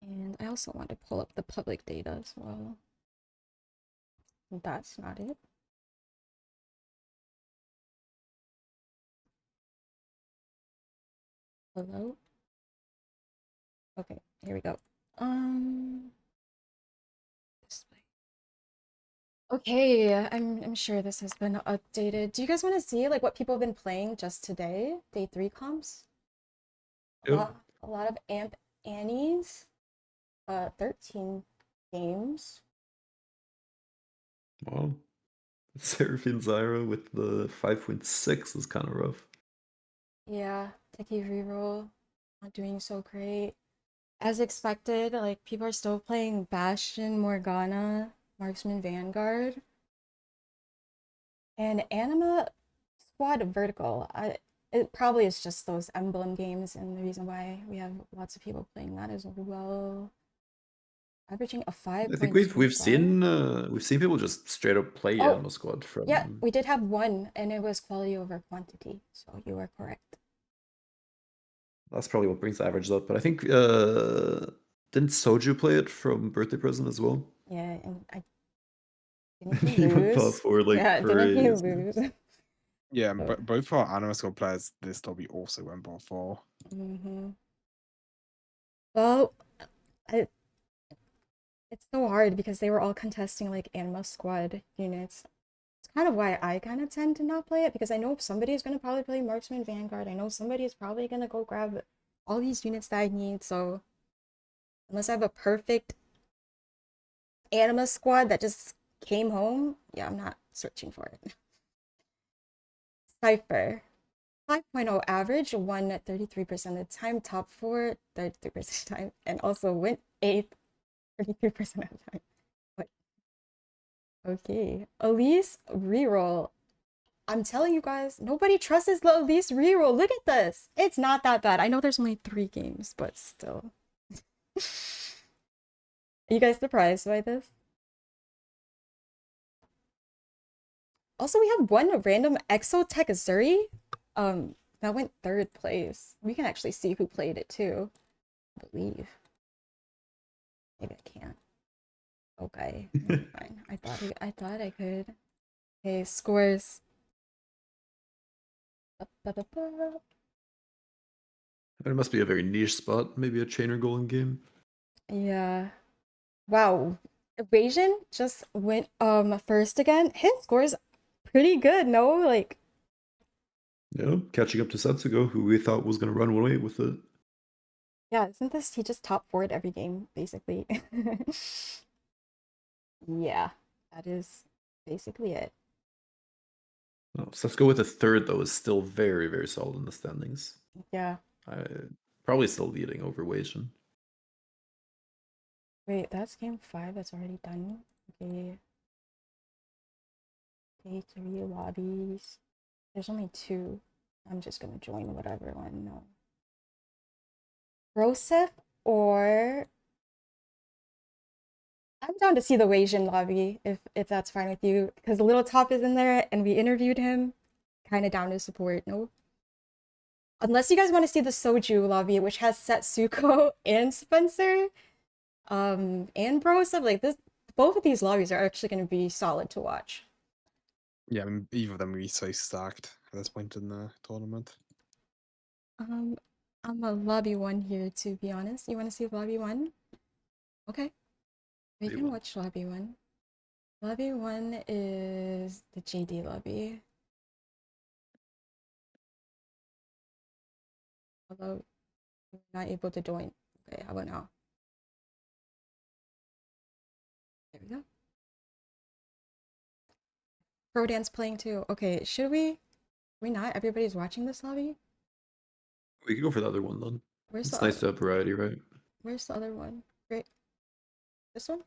And I also want to pull up the public data as well. That's not it. Hello? Okay, here we go. This way. Okay, I'm sure this has been updated. Do you guys want to see like what people have been playing just today? Day 3 comps? A lot of Amp Annies. 13 games. Wow. Seraphine Zyra with the 5.6 is kind of rough. Yeah, Techie reroll. Not doing so great. As expected, like people are still playing Bastion, Morgana, Marksman, Vanguard. And Anima Squad Vertical. It probably is just those emblem games, and the reason why we have lots of people playing that as well. Averaging a 5.25. I think we've seen people just straight up play Oh, Animal Squad from. Yeah, we did have one, and it was quality over quantity, so you are correct. That's probably what brings the average up. But I think didn't Soju play it from Birthday Present as well? Yeah, and I didn't he He went top lose? 4 like Yeah, didn't he crazy. lose? Yeah, but both our Animal Squad players this lobby also went bot 4. Mm-hmm. Well, it's so hard because they were all contesting like Anima Squad units. It's kind of why I kind of tend to not play it, because I know somebody is going to probably play Marksman Vanguard. I know somebody is probably going to go grab all these units that I need, so unless I have a perfect Anima Squad that just came home, yeah, I'm not searching for it. Cypher. 5.0 average, won 33% of the time, top 4, 33% of the time, and also went 8th 33% of the time. What? Okay. Elise reroll. I'm telling you guys, nobody trusts the Elise reroll. Look at this. It's not that bad. I know there's only 3 games, but still. Are you guys surprised by this? Also, we have one random Exotech Zuri. That went 3rd place. We can actually see who played it too. I believe. Maybe I can't. Okay, fine. I thought I could. Okay, scores. Ba-ba-ba-ba. It must be a very niche spot, maybe a chainer golem game. Yeah. Wow. Evasion just went first again. His score's pretty good, no? Like, Yeah, catching up to Setsugo, who we thought was gonna run away with it. yeah, isn't this he just top 4'd every game, basically? Yeah, that is basically it. Oh, Setsugo with a 3rd though is still very, very solid in the standings. Yeah. Probably still leading over Wasian. Wait, that's game 5 that's already done. Okay. Day 3 lobbies. There's only 2. I'm just gonna join whatever one. No. Rosef or I'm down to see the Wasian lobby if that's fine with you, because Little Top is in there and we interviewed him. Kind of down to support. No. Unless you guys want to see the Soju lobby, which has Setsuko and Spencer, and Brosef. Like this, both of these lobbies are actually going to be solid to watch. Yeah, I mean, either of them will be so stacked at this point in the tournament. I'm a lobby 1 here, to be honest. You want to see lobby 1? Okay. We can watch lobby 1. Lobby 1 is the JD lobby. Although I'm not able to join. Okay, how about now? There we go. Pro dance playing too. Okay, should we? We not? Everybody's watching this lobby? We could go for the other one then. Where's It's the nice other? to have variety, right? Where's the other one? Great. This one?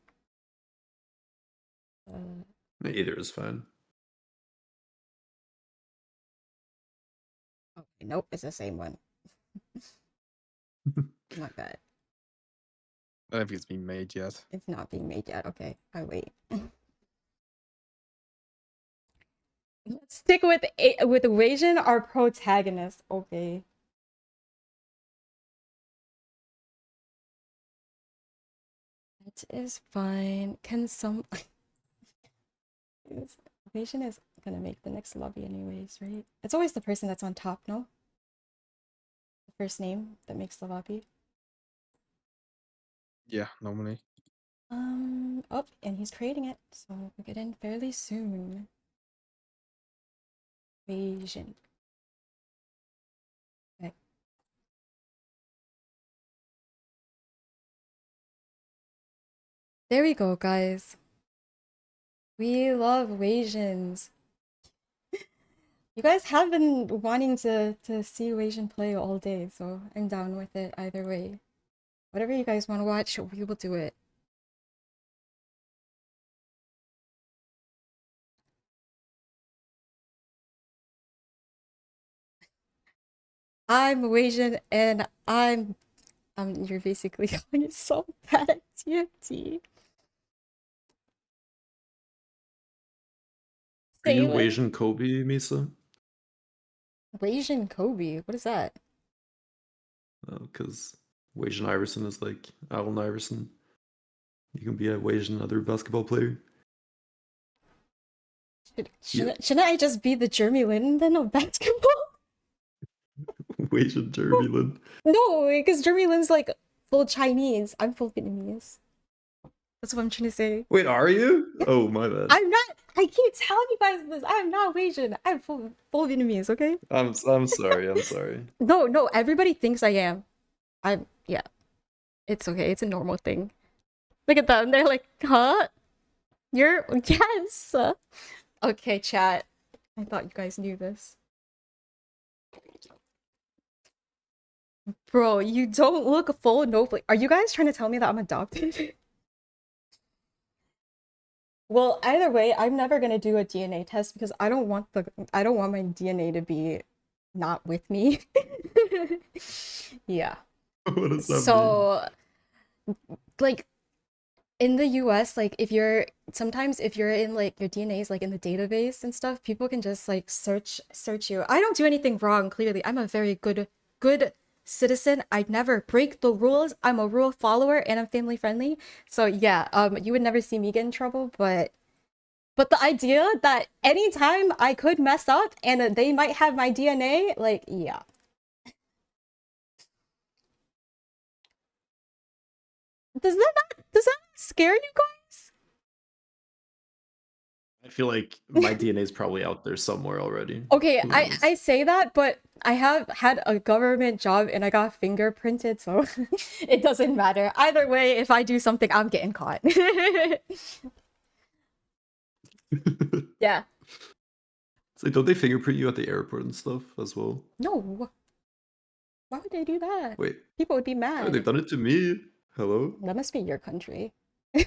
Either is fine. Okay, nope, it's the same one. Not bad. I don't think it's been made yet. It's not being made yet. Okay, I wait. Let's stick with Wasian, our protagonist. Okay. That is fine. Can some Wasian is gonna make the next lobby anyways, right? It's always the person that's on top, no? The first name that makes the lobby. Yeah, normally. Oh, and he's creating it, so we'll get in fairly soon. Wasian. Okay. There we go, guys. We love Wasians. You guys have been wanting to see Wasian play all day, so I'm down with it either way. Whatever you guys want to watch, we will do it. I'm Asian and you're basically calling yourself bad at TFT. Are you Say Asian Kobe, Misa? Asian Kobe. What is that? Because Asian Iverson is like Allen Iverson. You can be a Asian other basketball player. Shouldn't I just be the Jeremy Lin then of basketball? Asian turbulent. No, because Jeremy Lin's like full Chinese. I'm full Vietnamese. That's what I'm trying to say. Wait, are you? Yeah. Oh, my bad. I'm not. I keep telling you guys this. I'm not Asian. I'm full Vietnamese. Okay. I'm sorry. I'm sorry. No. Everybody thinks I am. Yeah. It's okay. It's a normal thing. Look at them. They're like, huh? You're yes. Okay, chat. I thought you guys knew this. Bro, you don't look full snowflake. Are you guys trying to tell me that I'm adopted? Well, either way, I'm never gonna do a DNA test because I don't want my DNA to be not with me. Yeah. What does that mean? So, like, in the US, like, if you're in like your DNA is like in the database and stuff, people can just like search you. I don't do anything wrong, clearly. I'm a very good citizen. I never break the rules. I'm a rule follower and I'm family friendly. So yeah, you would never see me get in trouble, but the idea that anytime I could mess up and they might have my DNA, like, yeah. Does that scare you guys? I feel like my DNA is probably out there somewhere already. Okay, Who knows? I say that, but I have had a government job and I got fingerprinted, so it doesn't matter. Either way, if I do something, I'm getting caught. Yeah. So don't they fingerprint you at the airport and stuff as well? No. Why would they do that? Wait, People would be oh, mad. they've done it to me. Hello? That must be your country. I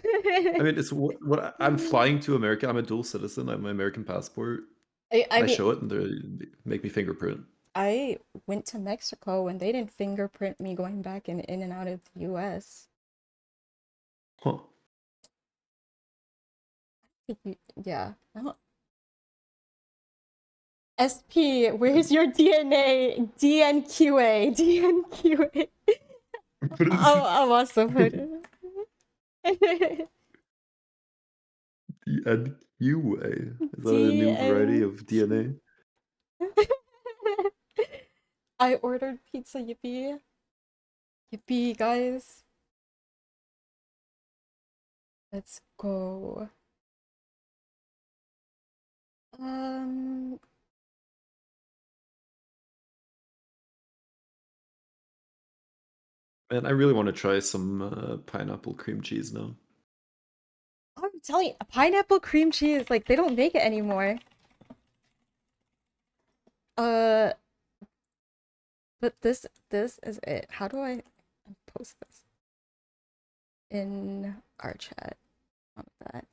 mean, it's what I'm flying to America. I'm a dual citizen. I have my American passport. I I mean, show it and they make me fingerprint. I went to Mexico and they didn't fingerprint me going back and in and out of the US. Huh. Yeah. SP, where's your DNA? DNQA. DNQA. What is I'll also put it. the NQA? Is that a new variety of DNA? I ordered pizza, yippee. Yippee, guys. Let's go. Man, I really want to try some pineapple cream cheese now. I'm telling you, pineapple cream cheese, like, they don't make it anymore. But this is it. How do I post this? In our chat. On that.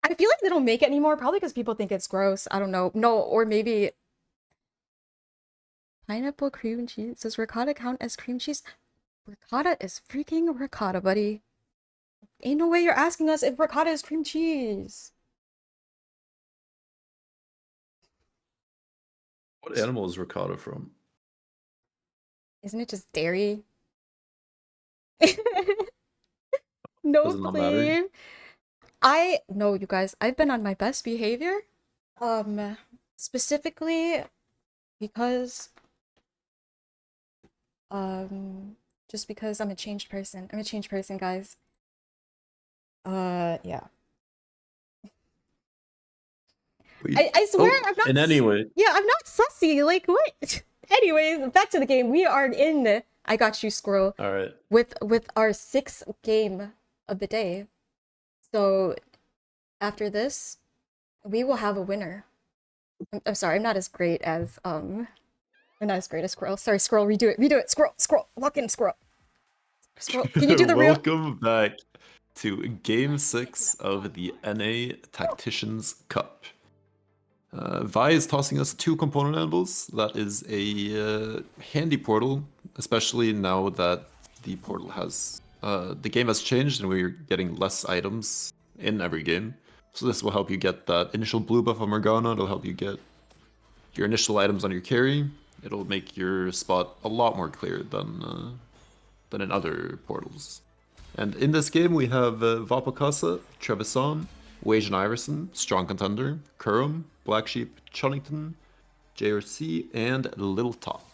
I feel like they don't make it anymore, probably because people think it's gross. I don't know. No, or maybe pineapple cream cheese. Does ricotta count as cream cheese? Ricotta is freaking ricotta, buddy. Ain't no way you're asking us if ricotta is cream cheese. What animal is ricotta from? Isn't it just dairy? No, Does it not matter? please. No, you guys, I've been on my best behavior. Specifically because just because I'm a changed person. I'm a changed person, guys. Yeah. I swear I'm not. In any way. Yeah, I'm not sussy. Like, what? Anyways, back to the game. We are in I Got You, Squirrel. All right. With our 6th game of the day. So after this, we will have a winner. I'm sorry, I'm not as great as I'm not as great as Squirrel. Sorry, Squirrel, redo it. Squirrel, lock in, Squirrel. Squirrel, can you do the real? Welcome back to Game 6 of the NA Tacticians Cup. Vi is tossing us 2 component anvils. That is a handy portal, especially now that the portal has the game has changed and we're getting less items in every game. So this will help you get that initial blue buff on Morgana. It'll help you get your initial items on your carry. It'll make your spot a lot more clear than in other portals. And in this game we have Vapakasa, Trevisan, Wajan Iverson, Strong Contender, Kurum, Black Sheep, Chunnington, JRC, and Little Top.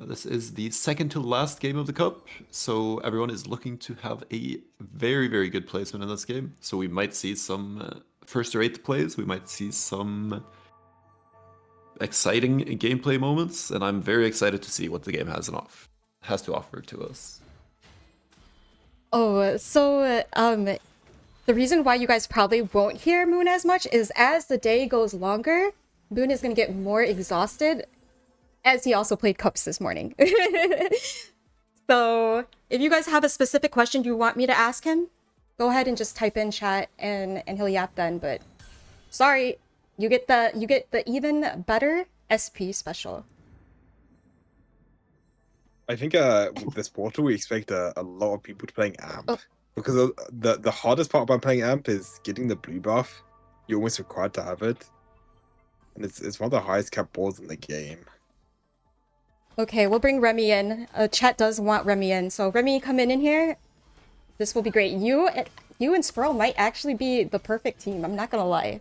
This is the second to last game of the cup, so everyone is looking to have a very, very good placement in this game. So we might see some first to 8th plays, we might see some exciting gameplay moments, and I'm very excited to see what the game has to offer to us. Oh, so the reason why you guys probably won't hear Moon as much is as the day goes longer, Moon is gonna get more exhausted, as he also played cups this morning. So if you guys have a specific question you want me to ask him, go ahead and just type in chat and he'll yap then. But sorry, you get the even better SP special. I think with this portal we expect a lot of people to playing AMP. Oh. Because the hardest part about playing AMP is getting the blue buff. You're almost required to have it. And it's one of the highest cap boards in the game. Okay, we'll bring Remy in. Chat does want Remy in, so Remy, come in here. This will be great. You and Sproul might actually be the perfect team. I'm not gonna lie.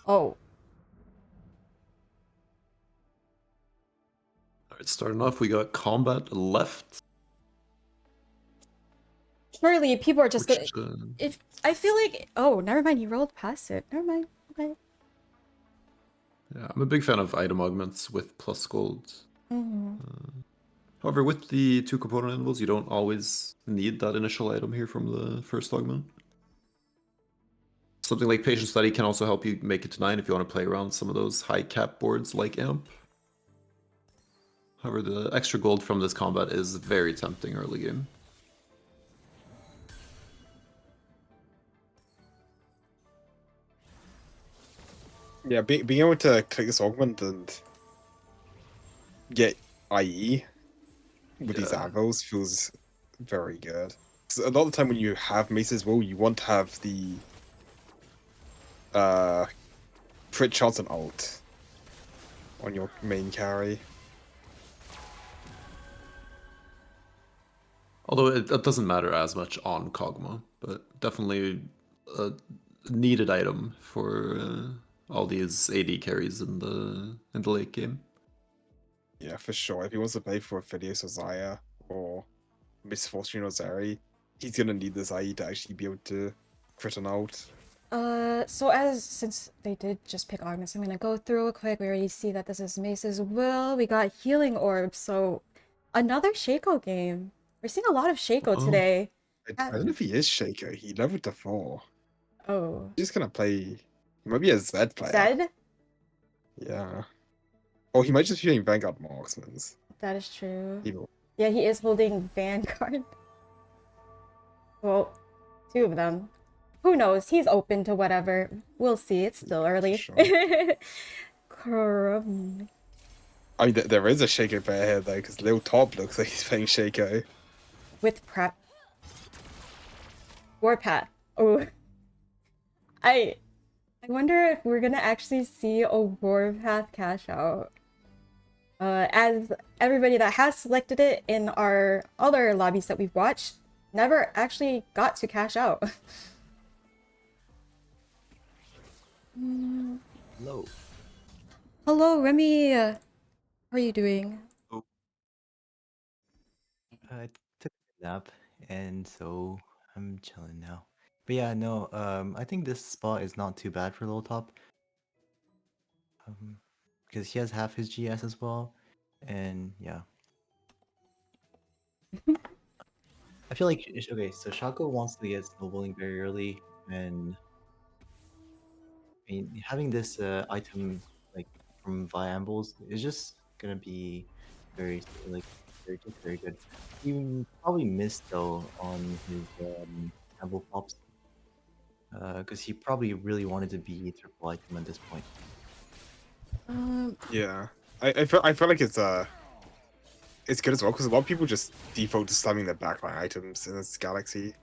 Oh. Alright, starting off, we got combat left. Surely people are just Which, gonna... If I feel like... Oh, never mind. He rolled past it. Never mind. Okay. yeah, I'm a big fan of item augments with plus gold. Mm-hmm. However, with the 2 component anvils, you don't always need that initial item here from the first augment. Something like Patient Study can also help you make it to 9 if you want to play around some of those high cap boards like AMP. However, the extra gold from this combat is very tempting early game. Yeah, being able to click this augment and get IE with these Yeah. anvils feels very good. 'Cause a lot of the time when you have mace as well, you want to have the crit shots and ult on your main carry. Although it doesn't matter as much on Kog'Maw, but definitely a needed item for all these AD carries in the late game. Yeah, for sure. If he wants to play for Phileas or Zaya or Misfortune or Zeri, he's gonna need this IE to actually be able to crit an ult. So since they did just pick augments, I'm gonna go through it quick. We already see that this is Mace's Will. We got Healing Orbs, so another Shaco game. We're seeing a lot of Shaco Oh. today. I don't know if he is Shaco. He leveled to 4. Oh. He's just gonna play. Maybe a Zed player. Zed? Yeah. Or he might just be doing Vanguard Marksmans. That is true. Evil. Yeah, he is holding Vanguard. Well, 2 of them. Who knows? He's open to whatever. We'll see. It's still early. Sure. Krum. I mean, there is a Shaco player here though, because Lil Top looks like he's playing Shaco. With prep. Warpath. Oh. I wonder if we're gonna actually see a Warpath cash out. As everybody that has selected it in our other lobbies that we've watched never actually got to cash out. Hello. Hello, Remy. How are you doing? I took a nap, and so I'm chilling now. But yeah, no, I think this spot is not too bad for Little Top. Because he has half his GS as well, and yeah. I feel like, okay, so Shaco wants to get snowballing very early, and I mean, having this item like from Viambles is just gonna be very like very good, very good. You probably missed though on his temple pops. Because he probably really wanted to be triple item at this point. Yeah, I feel like it's good as well because a lot of people just default to slamming their backline items in this galaxy,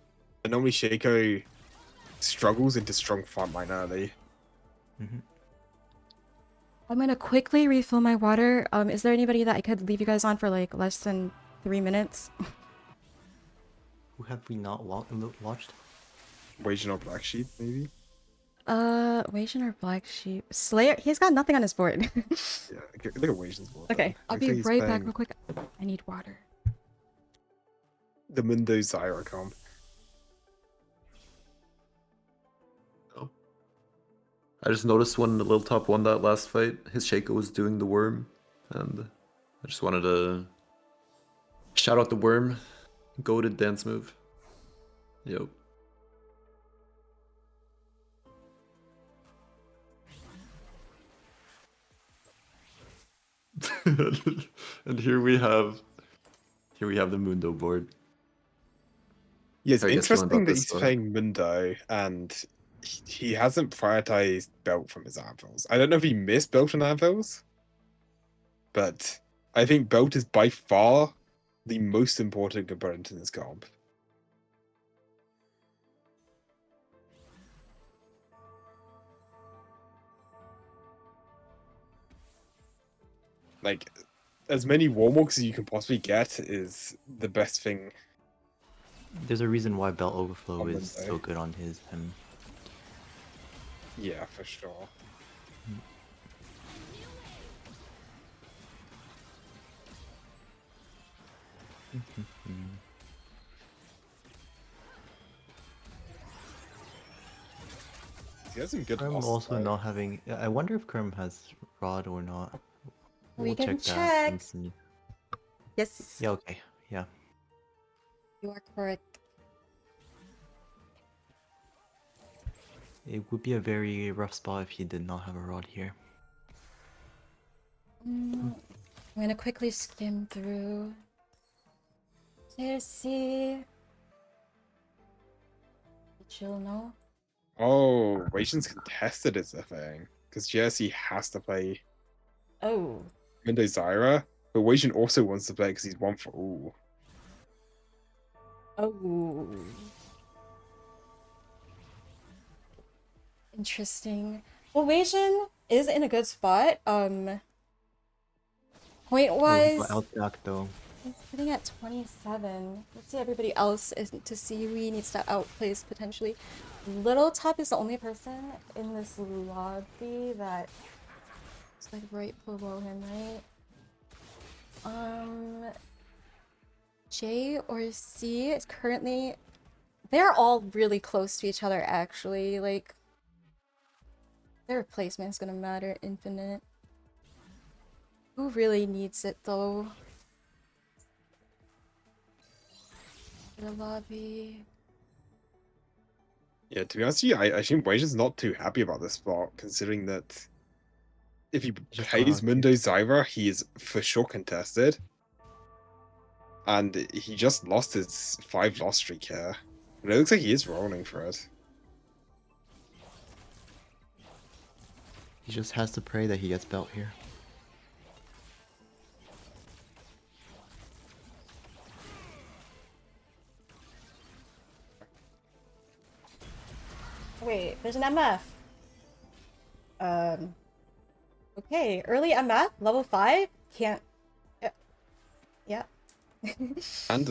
and normally Shaco struggles into strong frontline early. Mm-hmm. I'm gonna quickly refill my water. Is there anybody that I could leave you guys on for like less than 3 minutes? Who have we not watched? Waging or Black Sheep, maybe? Wasian or Black Sheep? Slayer? He's got nothing on his board. Yeah, look at Wasion's board. Okay, then. I'll Looks be like he's right back playing real quick. I need water. The Mundo Zyra comp. I just noticed when the little top won that last fight, his Shaco was doing the worm, and I just wanted to shout out the worm. Goated dance move. Yep. And here we have the Mundo board. Yeah, it's I guess you want interesting about that this he's one. playing Mundo and he hasn't prioritized belt from his anvils. I don't know if he missed belt from anvils, but I think belt is by far the most important component in this comp. Like, as many warmwalks as you can possibly get is the best thing. There's a reason why Belt Overflow On is so Monday. good on his Yeah, for sure. He has some good Kerm losses, also though. not having. I wonder if Kerm has Rod or not. We can that check. and see. Yes, Yeah. Okay. Yeah. you are correct. It would be a very rough spot if he did not have a Rod here. I'm gonna quickly skim through. JSC. Chill, no? Oh, Wasion's contested is the thing. Because Jersey has to play Oh. Mundo Zyra, but Wasion also wants to play because he's one for all. Oh. Interesting. Well, Wasian is in a good spot. Point Oh, he wise, got outback though. he's sitting at 27. Let's see everybody else is to see who he needs to outplace potentially. Little Top is the only person in this lobby that is like right below him, right? J or C is currently, they're all really close to each other actually. Like their replacement is gonna matter infinite. Who really needs it though? The lobby. Yeah, to be honest with you, I assume Wasion's not too happy about this spot, considering that if he Just plays not Mundo Zyra, he is for sure contested. And he just lost his 5 loss streak here. And it looks like he is rolling for it. He just has to pray that he gets Belt here. Wait, there's an MF. Okay, early MF, level 5, can't. Yeah. And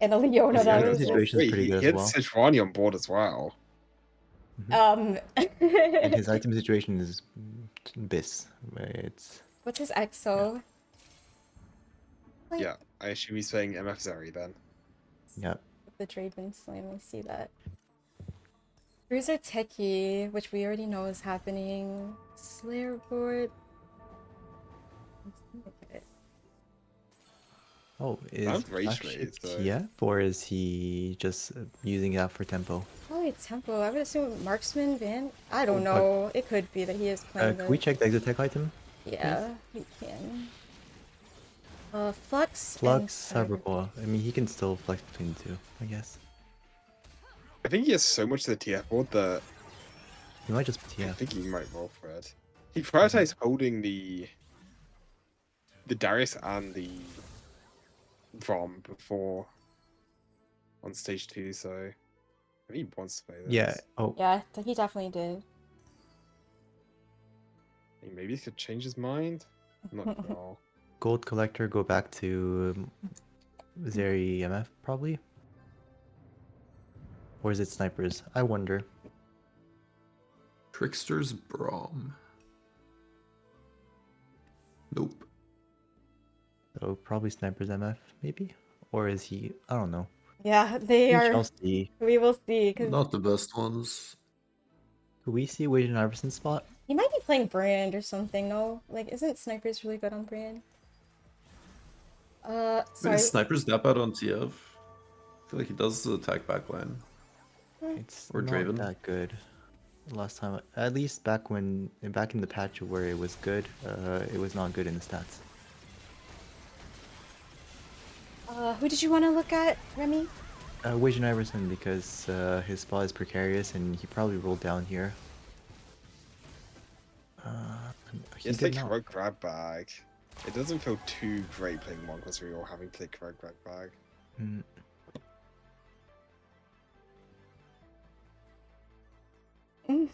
And a Leona His that item was situation is pretty he good as hit well. Sejuani on board as well. And his item situation is Biss. It's What's his EXO? Wait, Yeah, I assume he's playing MF Zeri then. yeah. the Draven Slam, we see that. Bruiser Techie, which we already know is happening. Slayer board. Okay. Oh, is Sounds rage Black raised, Sheep though. TF or is he just using that for tempo? Probably tempo. I would assume Marksman Van. I don't Oh, but- know. It could be that he is playing Can we check the Exotech item? Yeah, we can. Flux. Flux, and Cyberball. I mean, he can still flex between the two, I guess. I think he has so much to the TF board that He might just be I TF. think he might roll for it. He prioritized holding the Darius and the Vom before on stage 2, so I think he wants to play this. Yeah. Oh, Yeah, he definitely did. I mean, maybe he could change his mind. I'm not sure. Gold Collector, go back to Zeri MF probably? Or is it Snipers? I wonder. Trickster's Braum. Nope. So probably Snipers MF, maybe? Or is he? I don't know. Yeah, they We are. shall see. We will see. Cause Not the best ones. Could we see Wade and Iverson's spot? he might be playing Brand or something. No, like, isn't Snipers really good on Brand? Sorry. Is Sniper's that bad on TF? I feel like he does the attack backline. It's Or not Draven. that good. Last time, at least back in the patch where it was good, it was not good in the stats. Who did you want to look at, Remy? Wade and Iverson, because his spot is precarious and he probably rolled down here. He Just did take not. correct grab bag. It doesn't feel too great playing one plus 3 or having to take correct grab bag. Mm. Mm.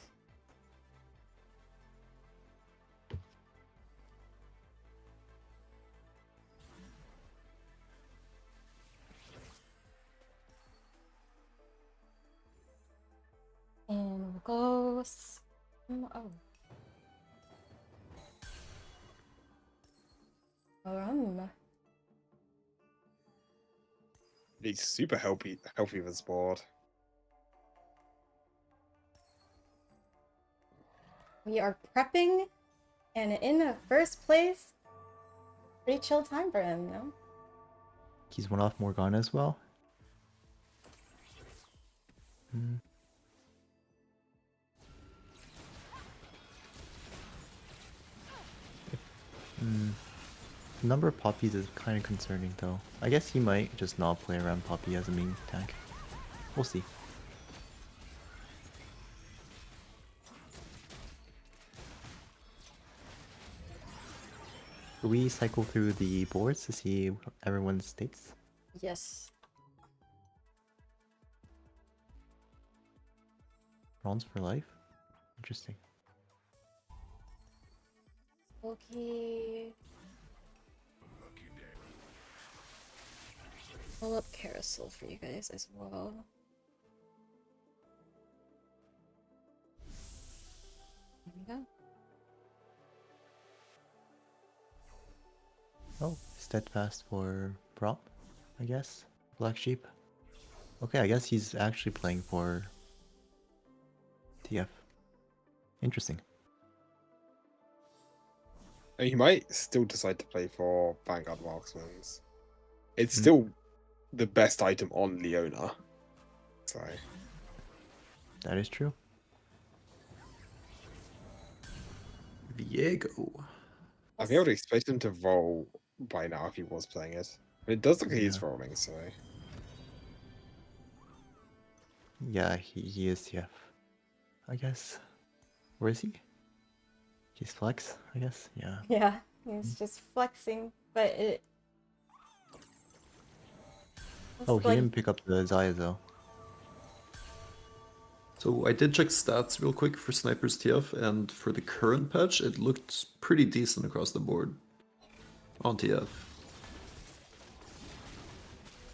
And we'll go. Oh. He's super healthy with his board. We are prepping, and in the first place, pretty chill time for him, no? He's one off Morgana as well. Hmm. Hmm. The number of poppies is kind of concerning though. I guess he might just not play around poppy as a main tank. We'll see. Will we cycle through the boards to see everyone's states? Yes. Bronze for life? Interesting. Okay. Pull up carousel for you guys as well. There we go. Oh, steadfast for prop, I guess. Black sheep. Okay, I guess he's actually playing for TF. Interesting. And he might still decide to play for Vanguard Marksman's. It's Mm. still the best item on Leona. So That is true. Viego. I'd be able to expect him to roll by now if he was playing it. But it does look like he's Yeah. rolling, so Yeah, he is TF. I guess. Where is he? He's flex, I guess. Yeah. Yeah, he's just flexing, but it. Oh, looks he like- didn't pick up the Zaya though. So I did check stats real quick for Sniper's TF, and for the current patch, it looked pretty decent across the board on TF.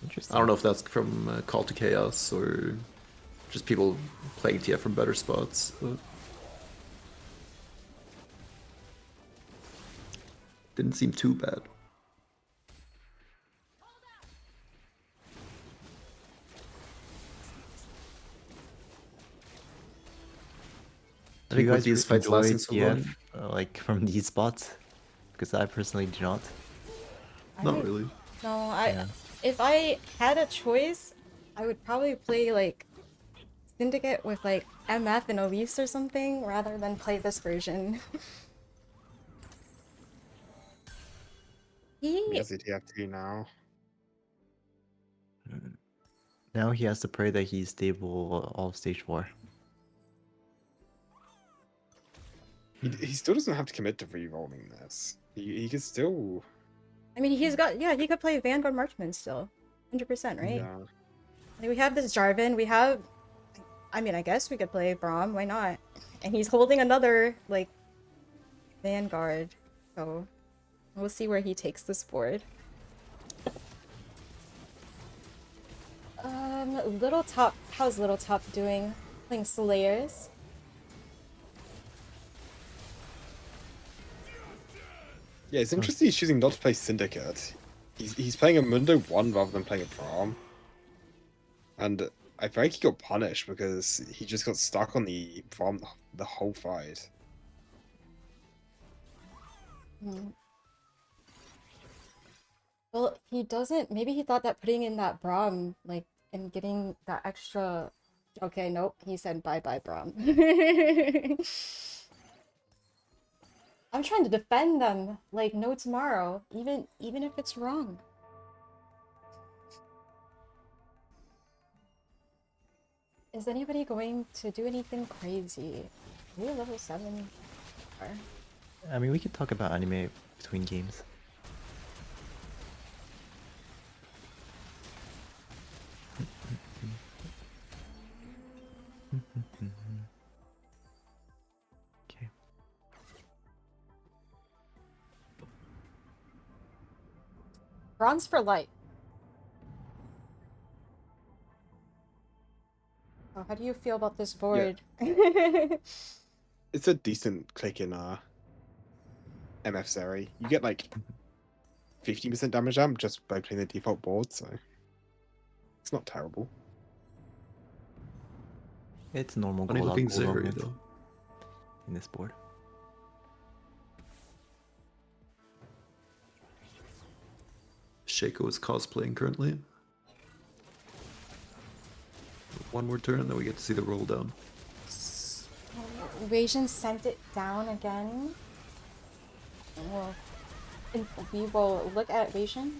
Interesting. I don't know if that's from Call to Chaos or just people playing TF from better spots. But didn't seem too bad. I Do you think with guys these fights enjoy lasting so long, TF, like from these spots? Because I personally do not. not I- really. No, Yeah. if I had a choice, I would probably play like Syndicate with like MF and Elise or something rather than play this version. He He has the TFT now. Now he has to pray that he's stable all of stage 4. He still doesn't have to commit to re-rolling this. He could still. I mean, he's got, yeah, he could play Vanguard Marksman still. 100%, right? Yeah. Like, we have this Jarvan, we have... I mean, I guess we could play Braum, why not? And he's holding another, like, Vanguard. So, we'll see where he takes this board. Little Top... How's Little Top doing? Playing Slayers. Yeah, it's interesting he's choosing not to play Syndicate. He's playing a Mundo 1 rather than playing a Prom. And I feel like he got punished because he just got stuck on the Prom the whole fight. Hmm. Well, he doesn't... Maybe he thought that putting in that Braum, like, and getting that extra... Okay, nope. He said bye-bye, Braum. I'm trying to defend them like no tomorrow, even if it's wrong. Is anybody going to do anything crazy? We're level 7. I mean, we could talk about anime between games. Okay. Bronze for light. Oh, how do you feel about this board? It's a decent click in MF Seri. You get like 50% damage amp just by playing the default board, so it's not terrible. It's normal Funny gold out, looking gold Zeri out though. in this board. Shaco is cosplaying currently. One more turn, then we get to see the roll down. Rajin sent it down again. Well, we will look at Rajin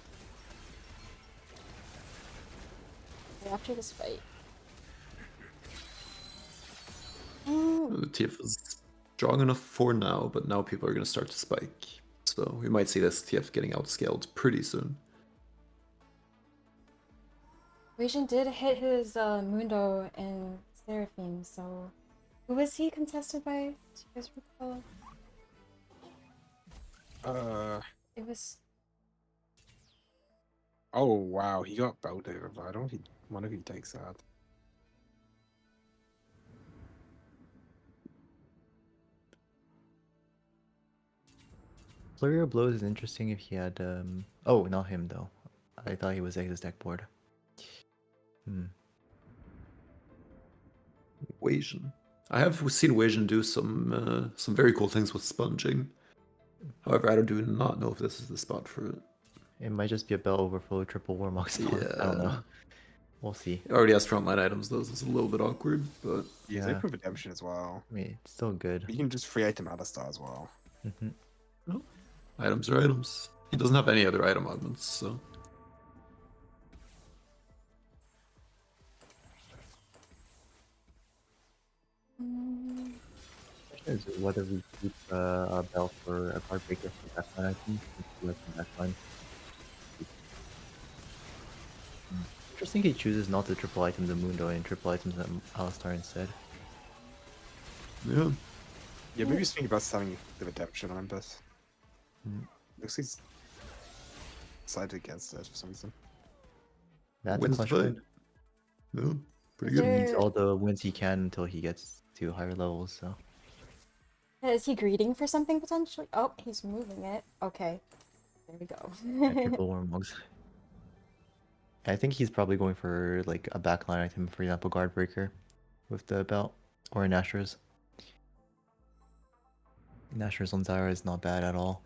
after this fight. The TF is strong enough for now, but now people are going to start to spike. So we might see this TF getting outscaled pretty soon. Rajin did hit his Mundo and Seraphim, so who was he contested by? Do you guys recall? It was Oh wow, he got belt over, but I don't wonder if he takes that. Flurry of Blows is interesting if he had oh, not him though. I thought he was Ex's deck board. Wasian. I have seen Wasian do some very cool things with sponging. However, I do not know if this is the spot for it. It might just be a Bell Overflow triple Warmox spot. I don't know. We'll see. It already has frontline items though, so it's a little bit awkward, but He's Yeah. open redemption as well. I mean, it's still good. You can just free item Alistar as well. items are items. He doesn't have any other item augments, so Question is whether we keep a Bell for a card breaker for backline item. Backline. Interesting he chooses not to triple item the Mundo and triple items the Alistar instead. yeah. Yeah, maybe just think about selling the redemption on this. Looks like he's decided against it for some reason. That's Wins a the clutch fight. win. Yeah, pretty Is good. He needs there- all the wins he can until he gets to higher levels, so. Is he greeting for something potentially? Oh, he's moving it. Okay. There we go. Yeah, triple Warmogs. I think he's probably going for like a backline item, for example, Guard Breaker with the belt, or an Asher's. Asher's on Zyra is not bad at all.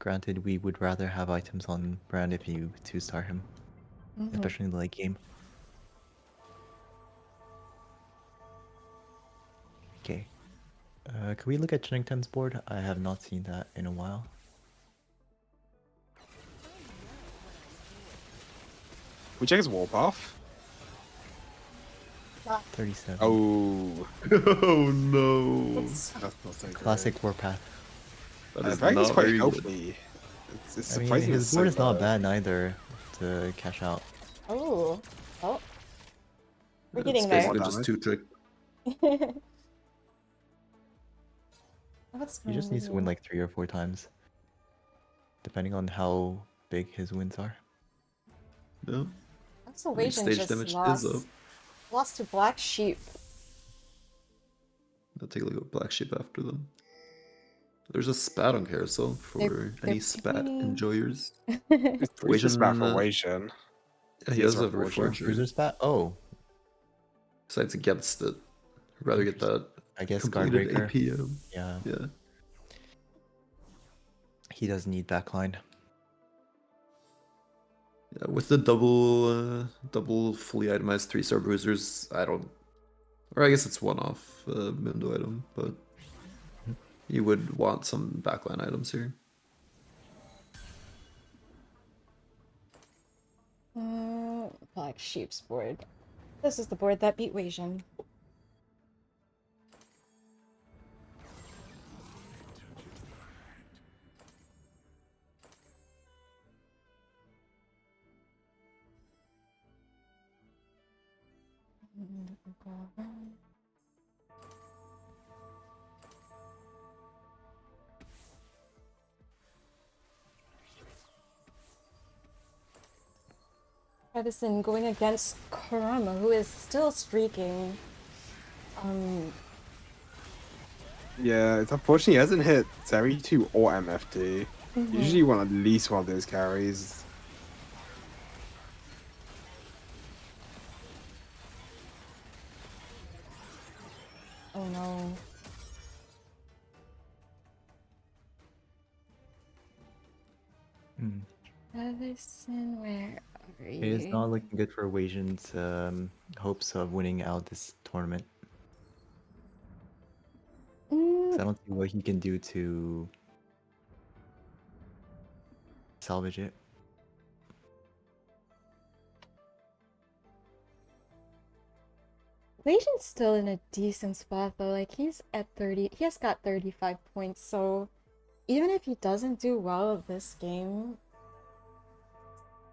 Granted, we would rather have items on Brand if you 2-star him, Mhm. especially in the late game. Okay. Can we look at Chennington's board? I have not seen that in a while. We check his warpath. 37. Oh, Oh no. It's that's not so Classic Warpath. That good. is Dragon's not quite very good. healthy. It's I mean, surprising his it's so board is not low. bad neither to cash out. oh, oh, we're It's getting there. basically More just damage. 2-trick. What's He just needs to win like 3 or 4 times, depending on how big his wins are. Yeah. I mean, Observation stage just damage lost. is up. Lost to Black Sheep. I'll take a look at Black Sheep after them. There's a spat on carousel for They're any spat picking- enjoyers. Where's the spat for Wasian, Wasian? Yeah, he He's does a have a Reforger. reforger. Cruiser spat? Oh, Besides against it, I'd rather get that I guess completed Guardbreaker. AP. Yeah, Yeah. he does need backline. Yeah, with the double fully itemized 3-star bruisers, I don't, or I guess it's one-off Mundo item, but you would want some backline items here. Black Sheep's board. This is the board that beat Wasian. Edison going against Karama, who is still streaking. Yeah, it's unfortunate he hasn't hit Zeri 2 or MFD. Usually you want at least one of those carries. Oh no. Hmm. Edison, where are you? It is not looking good for Wasian's hopes of winning out this tournament. 'Cause I don't see what he can do to salvage it. Wasian's still in a decent spot though. Like he's at 30. He has got 35 points. So even if he doesn't do well this game,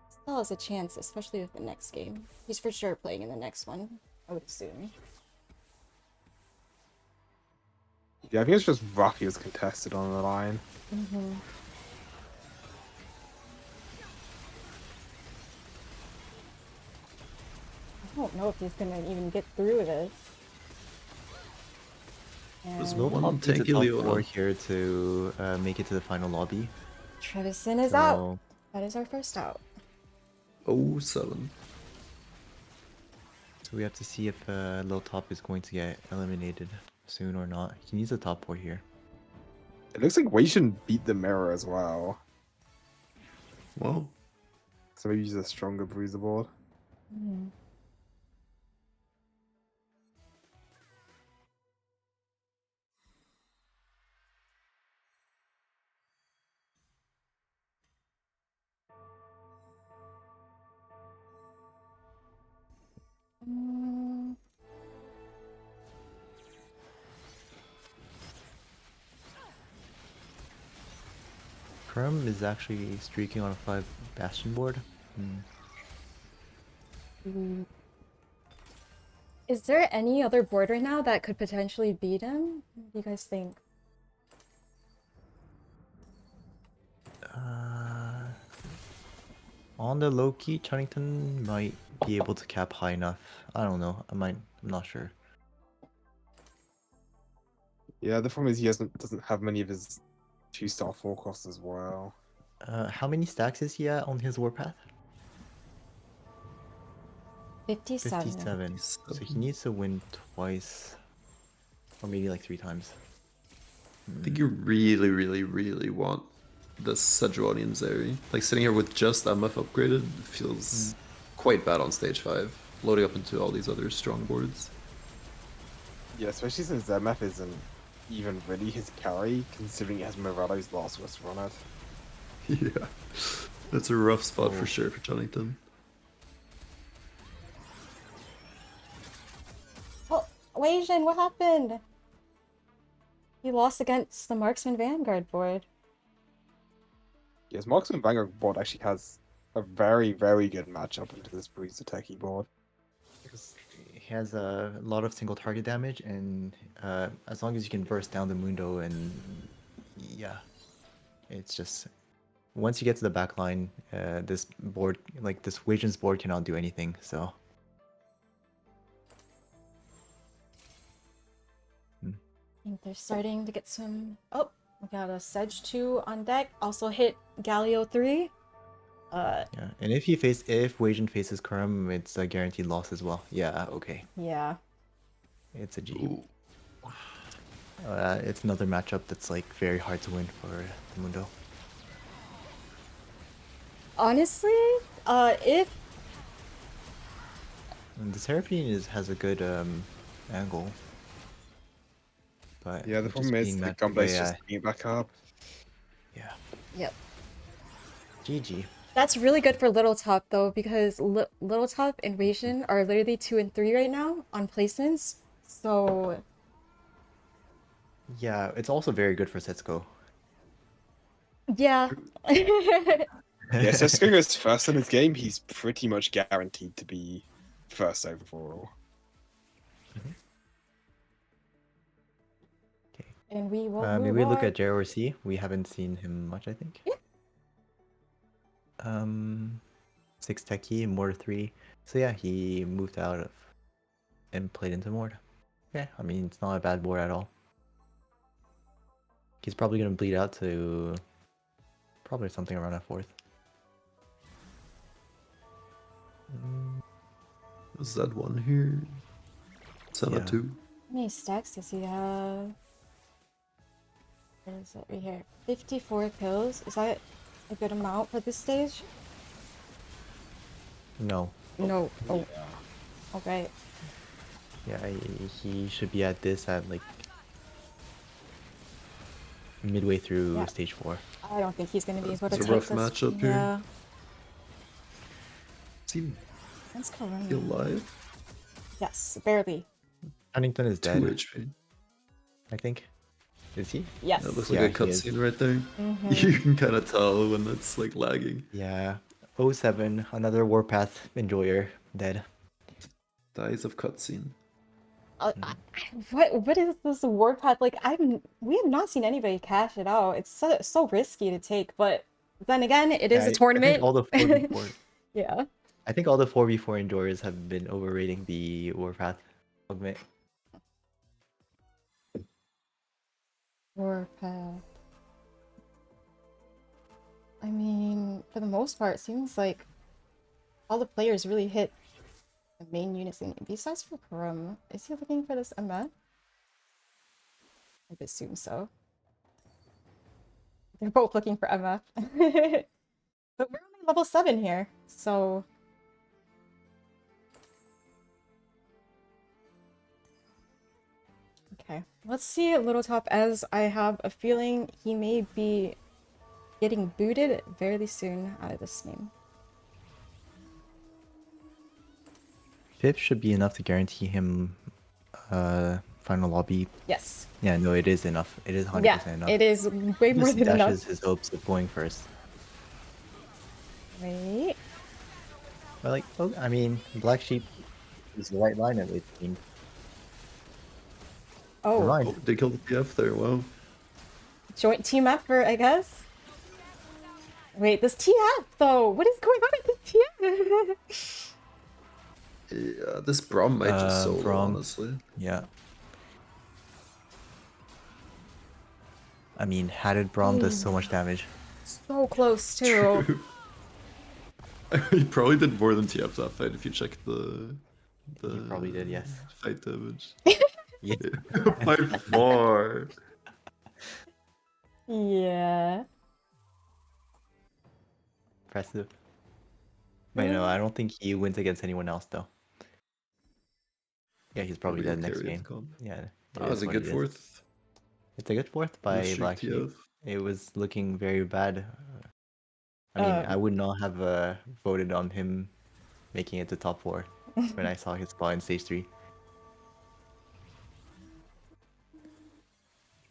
still has a chance, especially with the next game. He's for sure playing in the next one, I would assume. Yeah, I think it's just Rocky was contested on the line. I don't know if he's gonna even get through this. There's And Will one Pop needs a tanky top Leona. 4 here to make it to the final lobby. Trevison is out. So That is our first out. 07. we have to see if Lil Top is going to get eliminated soon or not. He needs a top 4 here. It looks like Wasian beat the mirror as well. Well, So maybe he's a stronger bruiser board. Krum is actually streaking on a 5 Bastion board. Is there any other board right now that could potentially beat him? What do you guys think? On the low key, Chunnington might be able to cap high enough. I don't know. I'm not sure. Yeah, the problem is he doesn't have many of his 2-star forecasts as well. How many stacks is he at on his warpath? 57. 57. So he needs to win twice, or maybe like 3 times. I think you really, really, really want this Sejuani and Zeri. Like sitting here with just MF upgraded feels quite bad on stage 5. Loading up into all these other strong boards. Yeah, especially since MF isn't even really his carry, considering it has Morello's last West run it. Yeah. That's a rough spot Oh. for sure for Chunnington. Wasian, what happened? He lost against the Marksman Vanguard board. Yes, Marksman Vanguard board actually has a very, very good matchup into this Breeze Techie board. Because he has a lot of single target damage, and as long as you can burst down the Mundo, and yeah, it's just once you get to the back line, this board, like this Wajan's board, cannot do anything. So I think they're starting to get some... Oh, we got a Sedge 2 on deck. Also hit Galio 3. yeah, and if Wajan faces Kurum, it's a guaranteed loss as well. Yeah, okay, Yeah. it's a G. It's another matchup that's like very hard to win for Mundo. Honestly, if... And the Seraphine has a good angle. But Yeah, the it's problem just is being the matched Gunblade's by, just bringing it back up. yeah, Yep. GG. That's really good for Little Top, though, because Little Top and Wasian are literally 2 and 3 right now on placements. So... Yeah, it's also very good for Setsuko. Yeah. Yeah, so Cisco goes first in his game, he's pretty much guaranteed to be first overall. Okay. And we will Maybe move we look on. at JRC. We haven't seen him much, I think. Yeah. 6 Techie, Mortar 3. So yeah, he moved out of and played into Mortar. Yeah, I mean, it's not a bad board at all. He's probably going to bleed out to probably something around a 4th. Z1 here. Senna Yeah. 2. How many stacks does he have? Where is it? Right here. 54 kills. Is that a good amount for this stage? No. No. Oh. Okay. Yeah, he should be at this at like midway through Yeah. stage 4. I don't think he's going to be able to It's a take rough this. matchup here. Yeah. Seem That's correct. still alive. Yes, barely. Huntington is 2 dead, HP. I think. Is he? Yes. That looks Yeah, like a he is. cutscene right there. Mhm. You can kind of tell when it's like lagging. Yeah. 07, another Warpath enjoyer, dead. Dies of cutscene. What is this warpath? Like we have not seen anybody cash it out. It's so risky to take, but then again, it is Yeah, a tournament. I think all the 4v4, Yeah. I think all the 4v4 enjoyers have been overrating the Warpath augment. Warpath. I mean, for the most part, it seems like all the players really hit the main units. Besides for Kurum, is he looking for this MF? I would assume so. They're both looking for MF. But we're only level 7 here, so... Okay, let's see Little Top, as I have a feeling he may be getting booted very soon out of this game. 5th should be enough to guarantee him final lobby. Yes. Yeah, no, it is enough. It is 100% Yeah, enough. it is way more Just than enough. dashes his hopes of going first. Wait. But like, oh, I mean, Black Sheep is the right lineup, it seems. Oh, Right. Oh, they killed the PF there. Wow. joint team effort, I guess. Wait, this TF though. What is going on with this TF? Yeah, this Brom might just solo, Brom. honestly. Yeah. I mean, Hatted Braum does so much damage. So close too. True. He probably did more than TF that fight if you check the He probably did, yes. fight damage. Yeah. By far. Yeah. Impressive. But no, I don't think he wins against anyone else though. Yeah, he's probably dead Probably next carry game. the comp. Yeah. it That was is a what good it is. 4th. It's a good 4th by Streak Black Sheep. TF. It was looking very bad. I mean, I would not have voted on him making it to top 4 when I saw his spot in stage 3.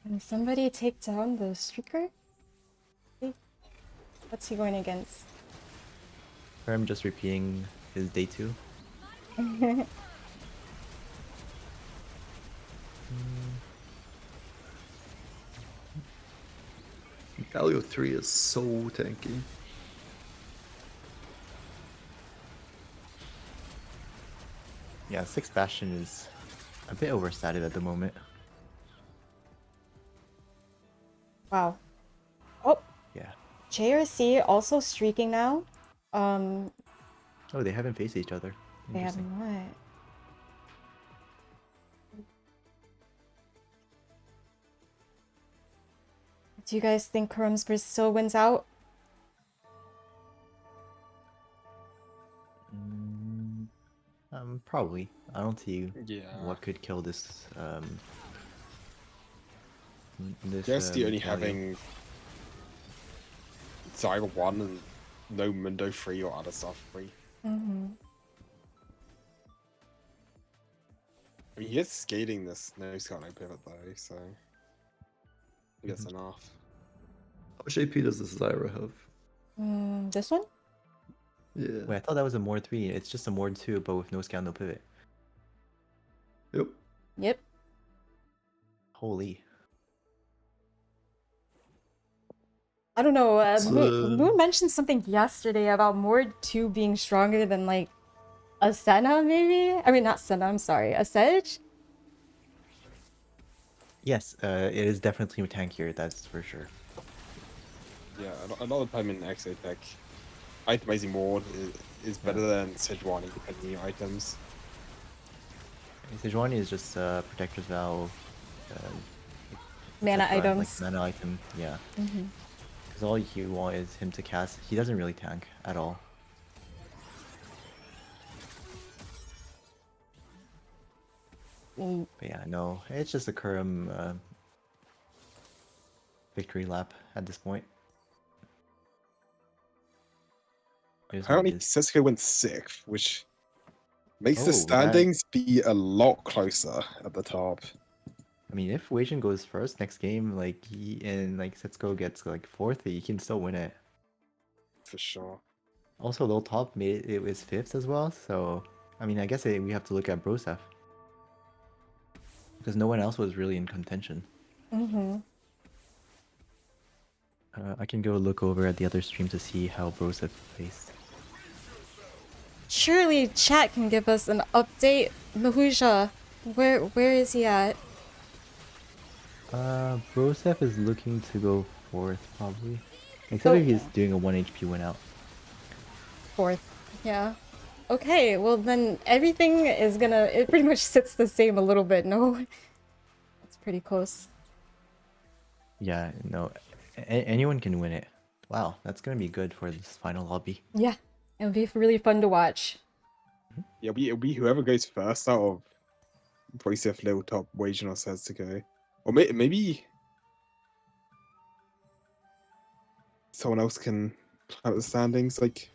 Can somebody take down the streaker? What's he going against? I'm just repeating his day 2. Galio 3 is so tanky. Yeah, 6 Bastion is a bit overstated at the moment. Wow. Oh, Yeah. JRC also streaking now. Oh, they haven't faced each other. They have Interesting. not. Do you guys think Krumsberg still wins out? Probably. I don't see Yeah. what could kill this. This. Just the only Galio. having Zyra 1 and no Mundo 3 or other stuff 3. Mm-hmm. I mean, he is skating this no scout no pivot though, so I guess enough. How much AP does this Zyra have? This one? Yeah. Wait, I thought that was a Mord 3. It's just a Mord 2, but with no scout, no pivot. Yep. Yep. Holy. I don't know. So- Moon mentioned something yesterday about Mord 2 being stronger than like a Senna, maybe? I mean, not Senna, I'm sorry. A Sedge? Yes, it is definitely tankier, that's for sure. Yeah, a lot of the time in XO Tech, itemizing Ward is better than Sejuani depending on items. Sejuani is just Protector's Vow. Mana etc., items. Like mana item, yeah. Because all you want is him to cast. He doesn't really tank at all. Mm, But yeah, no, it's just a Kurum victory lap at this point. It is what it Apparently, is. Sesco went 6th, which makes Oh, the that- standings be a lot closer at the top. I mean, if Weijin goes first next game, like like Setsuko gets like 4th, he can still win it. For sure. Also, Lil Top made it was 5th as well, so I mean, I guess we have to look at Brosef because no one else was really in contention. Mm-hmm. I can go look over at the other stream to see how Brosef placed. Surely chat can give us an update. Mahuja, where is he at? Brosef is looking to go 4th probably, except if he's doing a 1 HP win out. 4th. Yeah. Okay, well then everything is gonna... It pretty much sits the same a little bit, no? It's pretty close. Yeah, no, anyone can win it. Wow, that's gonna be good for this final lobby. Yeah, it'll be really fun to watch. Yeah, it'll be whoever goes first out of Bracef, Lil Top, Wagen, or says to go. Or maybe someone else can plan out the standings. Like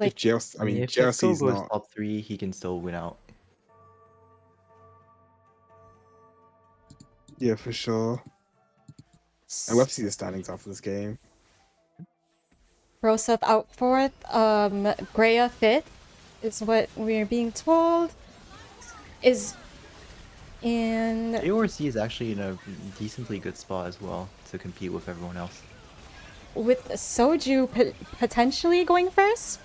if JLC, I mean, if JLC's Setsuko goes not. top 3, he can still win out. Yeah, for sure. And we'll have to see the standings after this game. Broseph out 4th, Greya 5th is what we're being told. And AORC is actually in a decently good spot as well to compete with everyone else. with Soju potentially going first?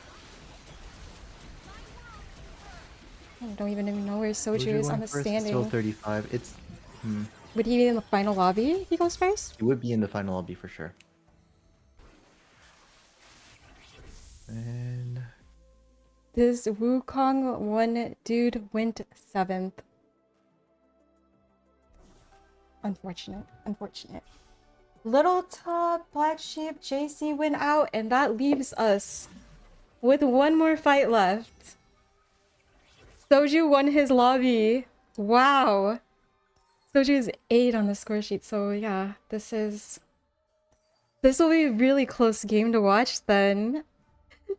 I don't even know where Soju is on the Still standing. 35. It's Would he be in the final lobby if he goes first? it would be in the final lobby for sure. And This Wukong one dude went 7th. Unfortunate. Little Top, Black Sheep, JC went out, and that leaves us with one more fight left. Soju won his lobby. Wow. Soju is 8 on the score sheet, so yeah, this will be a really close game to watch then.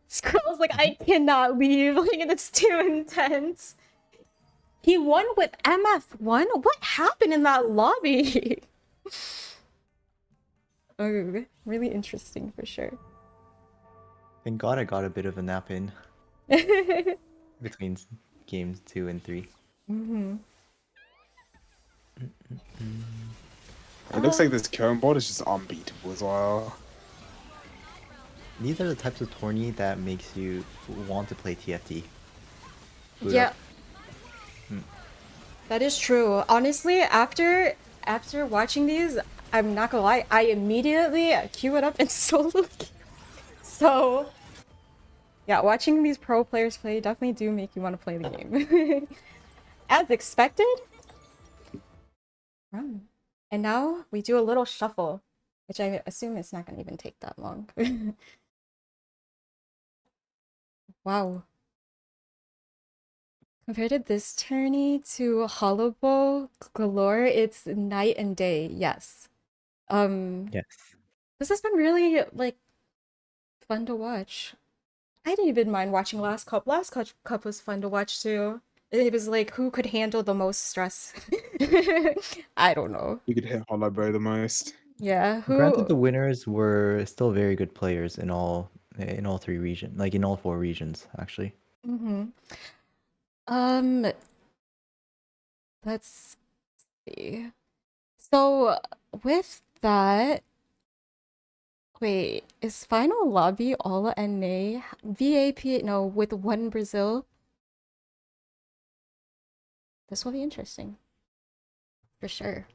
Scroll's like, I cannot leave, like, it's too intense. He won with MF1? What happened in that lobby? Oh, really interesting for sure. Thank God I got a bit of a nap in between games 2 and 3. Mm-hmm. It looks like this current board is just unbeatable as well. These are the types of tourney that makes you want to play TFT. Boot Yeah. up. That is true. Honestly, after watching these, I'm not gonna lie, I immediately queue it up in solo queue. So yeah, watching these pro players play definitely do make you want to play the game. As expected. Oh. And now we do a little shuffle, which I assume it's not gonna even take that long. Wow. Compared to this tourney to Hollow Bowl Galore, it's night and day, yes. Yes. This has been really like fun to watch. I didn't even mind watching Last Cup. Cup was fun to watch too. It was like who could handle the most stress. I don't know. You could hit Hollow Bow the most. Yeah, Granted, the who? winners were still very good players in all 3 regions, like in all 4 regions, actually. Mm-hmm. Um, let's see. So with that, wait, is final lobby all NA? VAP, no, with one Brazil? This will be interesting. For sure.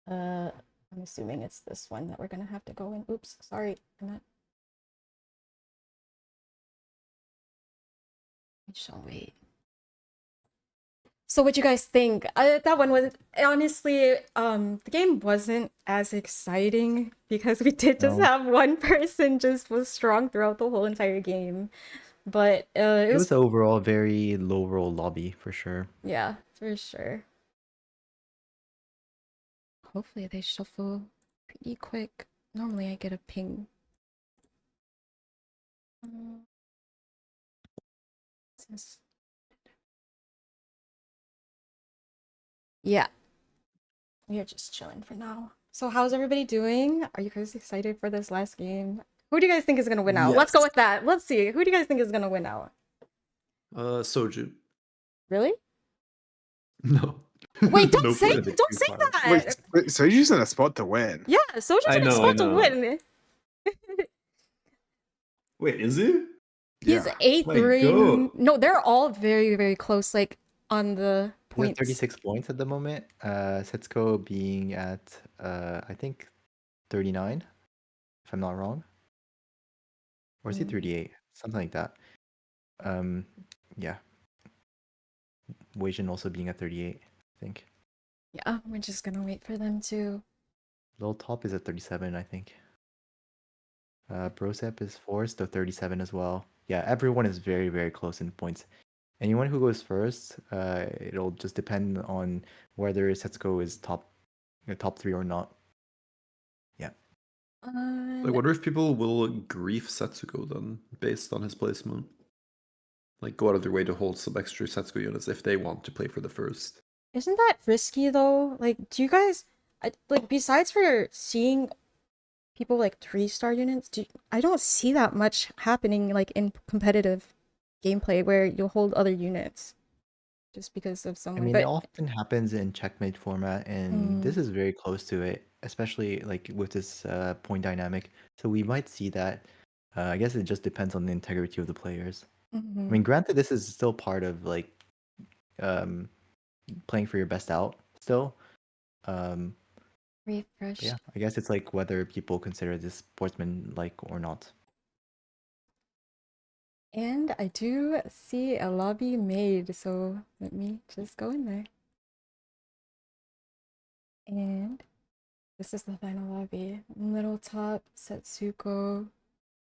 I'm assuming it's this one that we're gonna have to go in. Oops, sorry. I shall wait. So what you guys think? That one was honestly, the game wasn't as exciting because we did just No. have one person just was strong throughout the whole entire game. But it It was was overall a very low roll lobby for sure. yeah, for sure. Hopefully they shuffle pretty quick. Normally I get a ping. Yeah. We are just chilling for now. So how's everybody doing? Are you guys excited for this last game? Who do you guys think is gonna win out? Let's go Yes. with that. Let's see. Who do you guys think is gonna win out? Soju. Really? No. Wait, don't No say point. don't say that. Wait, so you're just in a spot to win? Yeah, Soju's I in a know, spot I to know. win. Wait, is it? He's Yeah. 8th My ring. God. No, they're all very, very close, like on the He's at points. 36 points at the moment. Setsuko being at I think 39, if I'm not wrong. Or is he 38? Something like that. Yeah. Weijin also being at 38, I think. Yeah, we're just gonna wait for them to. Little Top is at 37, I think. Brosep is forced to 37 as well. Yeah, everyone is very, very close in points. Anyone who goes first, it'll just depend on whether Setsuko is top 3 or not. Yeah. I wonder if people will grief Setsuko then, based on his placement. Like, go out of their way to hold some extra Setsuko units if they want to play for the first. Isn't that risky though? Like, do you guys, like, besides for seeing people like 3-star units, I don't see that much happening like in competitive gameplay where you'll hold other units just because of I someone. mean, But it often happens in checkmate format, and this is very close to it, especially like with this point dynamic. So we might see that. I guess it just depends on the integrity of the players. I mean, granted, this is still part of like playing for your best out still. refresh. Yeah, I guess it's like whether people consider this sportsman-like or not. And I do see a lobby made, so let me just go in there. And this is the final lobby. Little Top, Setsuko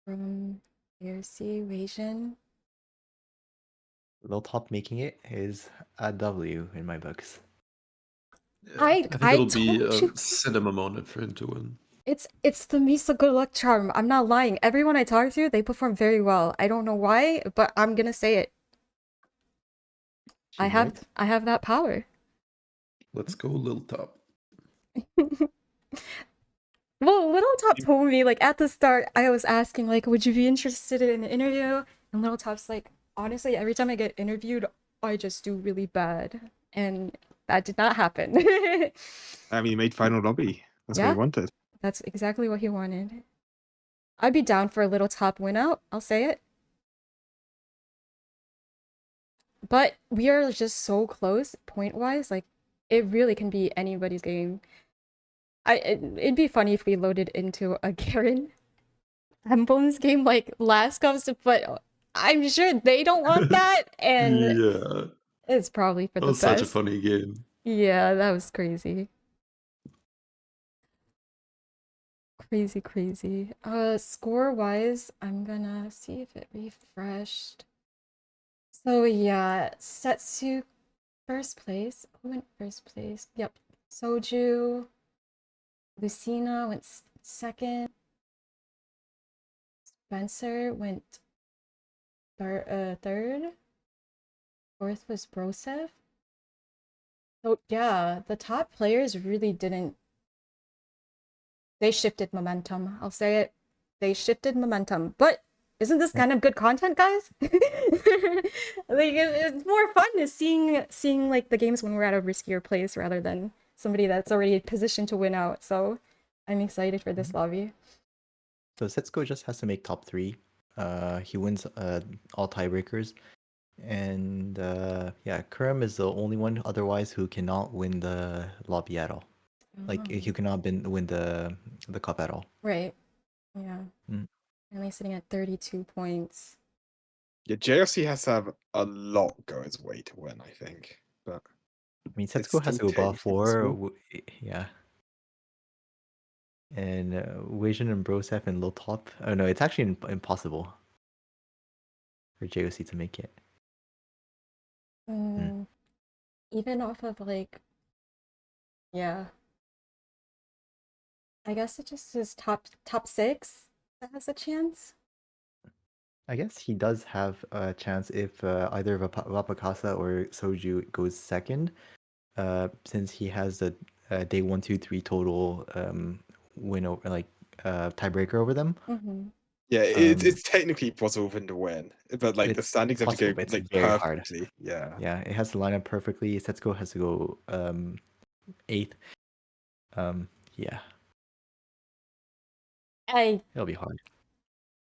from ARC, Weijin. Little Top making it is a W in my books. Yeah, I think it'll be told a you. cinema moment for him to win. It's the Misa good luck charm. I'm not lying. Everyone I talk to, they perform very well. I don't know why, but I'm gonna say it. I She's have right. I have that power. Let's go, Lil Top. Well, Little Top told me like at the start, I was asking like, would you be interested in an interview? And Little Top's like, honestly, every time I get interviewed, I just do really bad, and that did not happen. I mean, he made final lobby. That's what Yeah. he wanted. That's exactly what he wanted. I'd be down for a Little Top win out. I'll say it. But we are just so close point wise. Like, it really can be anybody's game. It'd be funny if we loaded into a Garen Emblems game like last comes, but I'm sure they don't want that, and Yeah, it's probably for that the was such a best. funny game. Yeah, that was crazy. Crazy. Score wise, I'm gonna see if it refreshed. So yeah, Setsu first place. Who went first place? Yep. Soju. Lucina went second. Spencer went third. Fourth was Brosev. So yeah, the top players really didn't. They shifted momentum. I'll say it. They shifted momentum. But isn't this kind of good content, guys? Like it's more fun to seeing like the games when we're at a riskier place rather than somebody that's already positioned to win out. So I'm excited for this lobby. So Setsuko just has to make top 3. He wins all tiebreakers. And yeah, Kurum is the only one otherwise who cannot win the lobby at all. Like Oh, he cannot win the cup at all. right. Yeah. Mm. Only sitting at 32 points. Yeah, JRC has to have a lot go his way to win, I think. But I mean, it's Setsuko has to still go above technically 4. possible. Yeah. And Weijin and Brosef and Lil Top. Oh no, it's actually impossible for JOC to make it. Even off of like, yeah. I guess it just is top 6 that has a chance. I guess he does have a chance if either Vapakasa or Soju goes second, since he has the day 1, 2, 3 total win over like tiebreaker over them. Yeah, it's technically possible for him to win, but like the It's standings have to possible, go but it's like very hard. perfectly. Yeah. Yeah, it has to line up perfectly. Setsuko has to go 8th. Yeah, it'll be hard.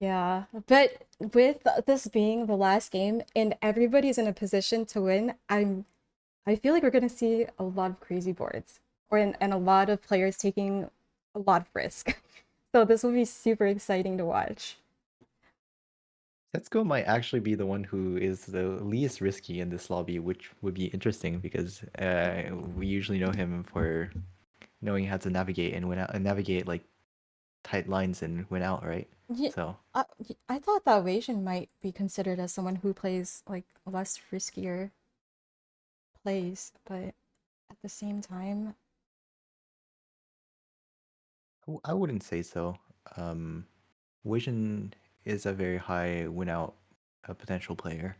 Yeah, but with this being the last game and everybody's in a position to win, I feel like we're gonna see a lot of crazy boards, and a lot of players taking a lot of risk. So this will be super exciting to watch. Setsuko might actually be the one who is the least risky in this lobby, which would be interesting because we usually know him for knowing how to navigate and win out and navigate like tight lines and win out, right? Yeah, So I thought that Wasian might be considered as someone who plays like less riskier plays, but at the same time, I wouldn't say so. Vision is a very high win out potential player.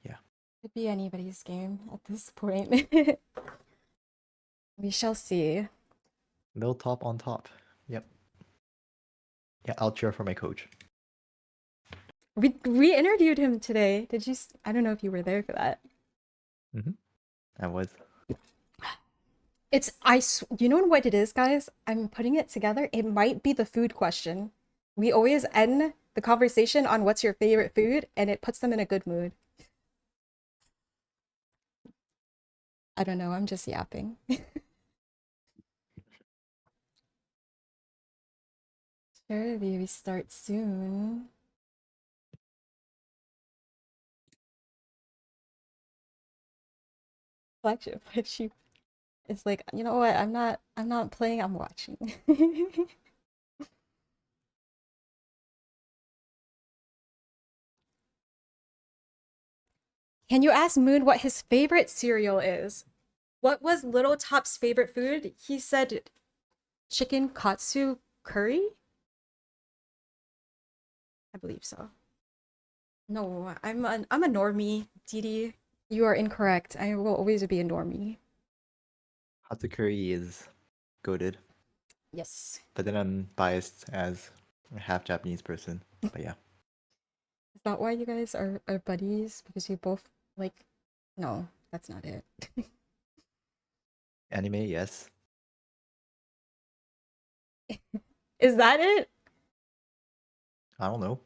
Yeah. could be anybody's game at this point. We shall see. Lil Top on top. Yep. Yeah, I'll cheer for my coach. We interviewed him today. Did you? I don't know if you were there for that. I was. It's you know what it is, guys? I'm putting it together. It might be the food question. We always end the conversation on what's your favorite food, and it puts them in a good mood. I don't know, I'm just yapping. Surely we start soon. Flagship, but she it's like, you know what? I'm not playing, I'm watching. Can you ask Moon what his favorite cereal is? What was Little Top's favorite food? He said chicken katsu curry? I believe so. No, I'm a normie, Didi. You are incorrect. I will always be a normie. Hatsukuri is goated, Yes. but then I'm biased as a half Japanese person. But yeah, Is that why you guys are buddies? Because you both like no, that's not it. anime, yes. Is that it? I don't know.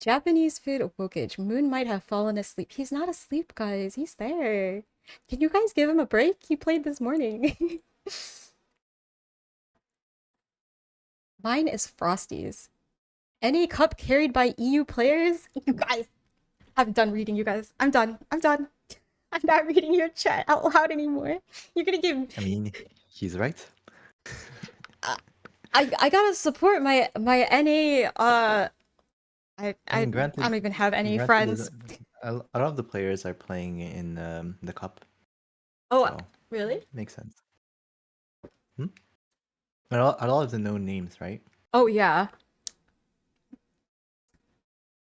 Japanese food wokage. Moon might have fallen asleep. He's not asleep, guys. He's there. Can you guys give him a break? He played this morning. Mine is Frosties. Any cup carried by EU players? You guys, I'm done reading you guys. I'm done. I'm done. I'm not reading your chat out loud anymore. You're gonna give I mean, he's right. I gotta support my NA I mean, granted, don't even have any granted, friends. a lot of the players are playing in the cup, Oh, so really? makes sense. A lot of the known names, right? Oh yeah.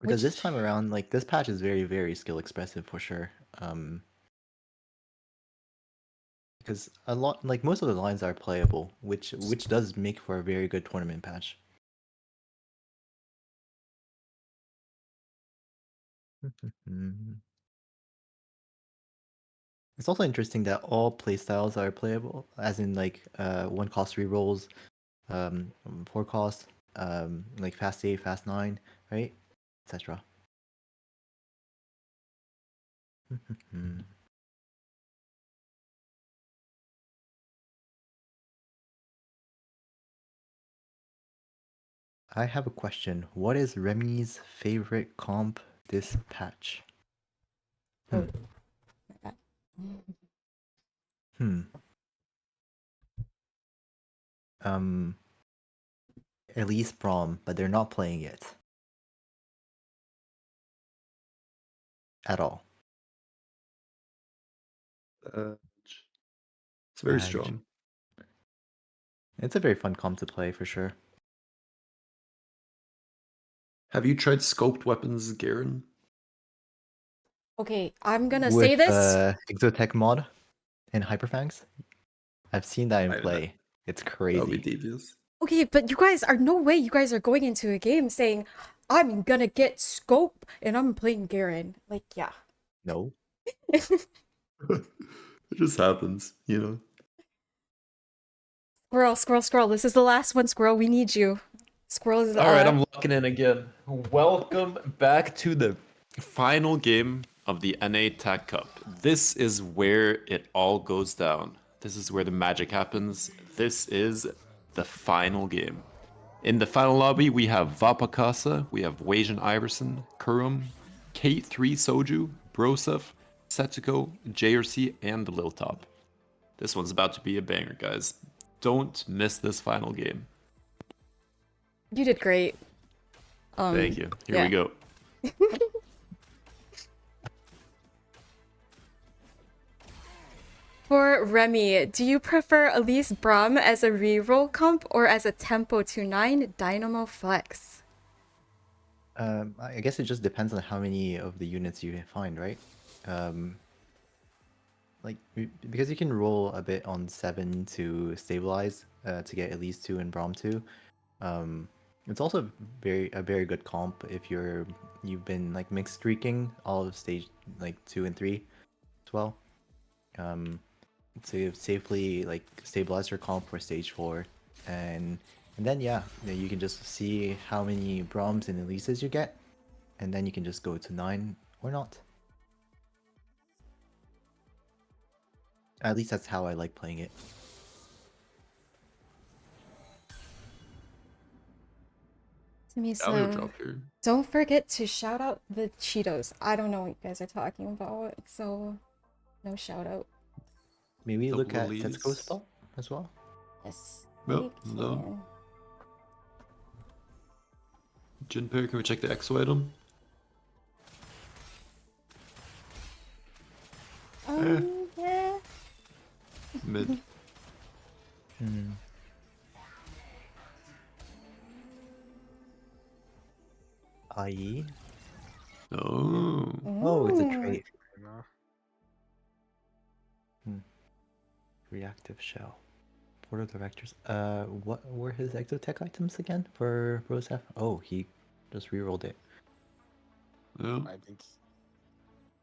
Because this Which time around, like this patch is very, very skill expressive for sure. Because a lot, like most of the lines are playable, which does make for a very good tournament patch. It's also interesting that all playstyles are playable, as in like one cost rerolls, 4 cost, like fast 8, fast 9, right, etc. I have a question. What is Remy's favorite comp this patch? oh, my bad. Hmm. Elise Braum, but they're not playing it at all. It's very Badge. strong. It's a very fun comp to play for sure. Have you tried scoped weapons, Garen? Okay, I'm gonna With say this. Exotech mod and Hyperfangs, I've seen that in I- play. It's That would be crazy. devious. Okay, but you guys are no way you guys are going into a game saying I'm gonna get scope and I'm playing Garen. Like, yeah. No, It just happens, you know. Squirrel, squirrel, squirrel. This is the last one, squirrel. We need you. Squirrel is All right, I'm locking in again. Welcome back to the final game of the NA Tac Cup. This is where it all goes down. This is where the magic happens. This is the final game. In the final lobby, we have Vapakasa, we have Wajan Iverson, Kurum, K3 Soju, Brosef, Setsuko, JRC, and the Lil Top. This one's about to be a banger, guys. Don't miss this final game. You did great. Thank you. Here yeah. we go. For Remy, do you prefer Elise Braum as a reroll comp or as a Tempo 2-9 Dynamo Flex? I guess it just depends on how many of the units you find, right? Like because you can roll a bit on 7 to stabilize to get at least 2 and Braum 2. It's also a very good comp if you've been like mixed streaking all of stage like 2 and 3 as well. To safely like stabilize your comp for stage 4, and then yeah, you can just see how many Braums and Elises you get, and then you can just go to 9 or not. At least that's how I like playing it. I'm gonna Tamisa, drop here. don't forget to shout out the Cheetos. I don't know what you guys are talking about, so no shout out. Maybe look at Elise. Tetsuko's spell as well. Yes, Yep, we I'm done. can. Jinpei, can we check the EXO item? Yeah. Mid. Kai. Oh. Oh, it's a Mm. trait. No. Reactive shell. Board of directors. What were his exotech items again for Rosef? Oh, he just rerolled it. Yeah. I think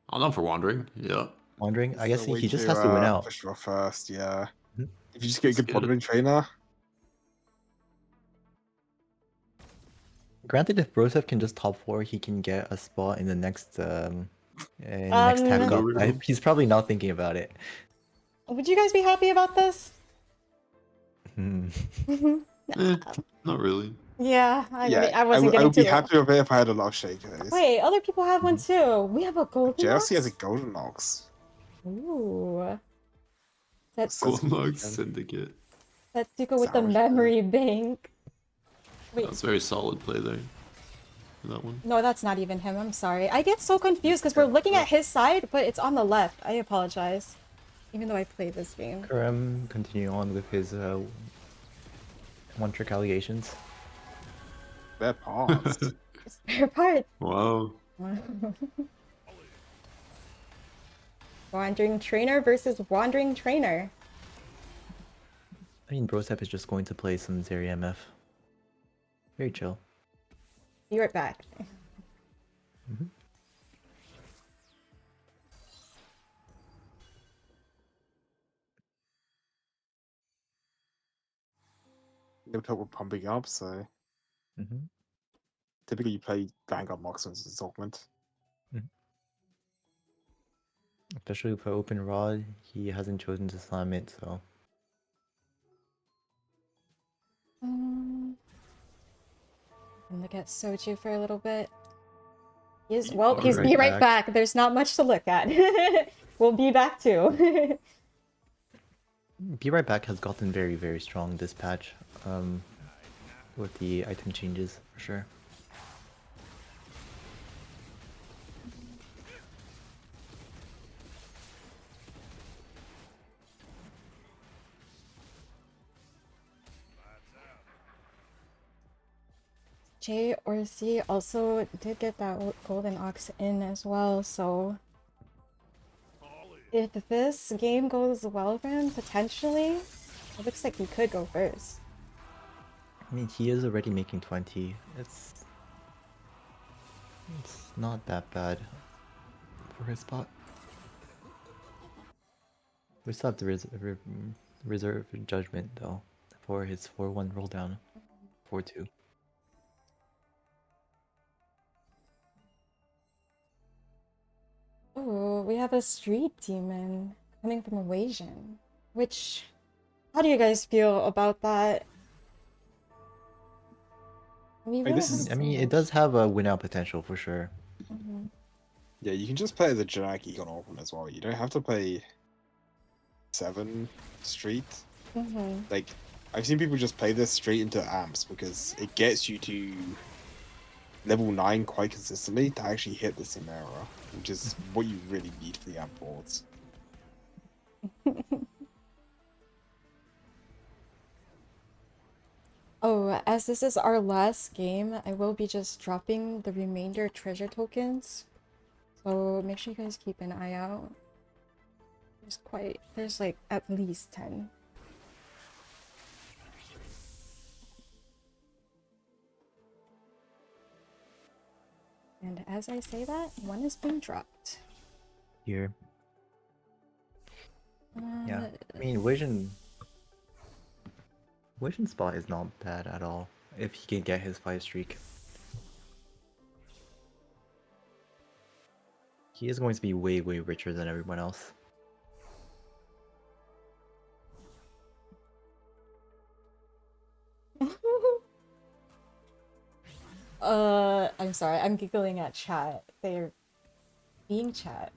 I'm not for wandering. Yeah. Wandering. I it's guess the way he just has to win out. push for first, yeah. Mhm. If you just get a Let's good get it. wandering trainer, Granted, if Rosef can just top 4, he can get a spot in the next Tac Um, Cup. Real. He's probably not thinking about it. Would you guys be happy about this? Hmm. Not really. Yeah, I yeah, mean, I I wasn't would getting be too. happy with it if I had a lot of shakers. Wait, other people have one too. We have a golden Jersey has a ox? golden ox. Ooh. That's That's Goldmark good. Syndicate. that's to go with the Sour memory bank. Wait, That's very solid play there. That one. no, that's not even him. I'm sorry. I get so confused because we're looking at his side, but it's on the left. I apologize. Even though I played this game. Karam continue on with his one trick allegations. They're paused. Spare part. Wow. Wandering trainer versus wandering trainer. I mean, Brosep is just going to play some Zeri MF. Very chill. Be right back. They talk with pumping up, so Mm-hmm. typically you play Vanguard Marksman's as augment. Especially for open rod, he hasn't chosen to slam it, so And look at Soju for a little bit. He's Be he's right be right back. back. There's not much to look at. We'll be back too. Be Right Back has gotten very, very strong this patch. With the item changes for sure. J or C also did get that golden ox in as well, so if this game goes well for him, potentially, it looks like he could go first. I mean, he is already making 20. It's not that bad for his spot. We still have the reserve judgment though for his 4-1 roll down, 4-2. Oh, we have a street demon coming from Evasion. Which, how do you guys feel about that? We really this haven't is- I seen mean, it much. does have a win out potential for sure. Mhm. Yeah, you can just play as a generic Econ Orphan as well. You don't have to play 7 Street. Like, I've seen people just play this straight into amps because it gets you to level 9 quite consistently to actually hit the Samara, which is what you really need for the amp boards. Oh, as this is our last game, I will be just dropping the remainder treasure tokens. So make sure you guys keep an eye out. There's like at least 10. And as I say that, one has been dropped. Here. Yeah. Uh, I mean, Vision spot is not bad at all if he can get his 5 streak. He is going to be way, way richer than everyone else. I'm sorry, I'm giggling at chat. They're being chat.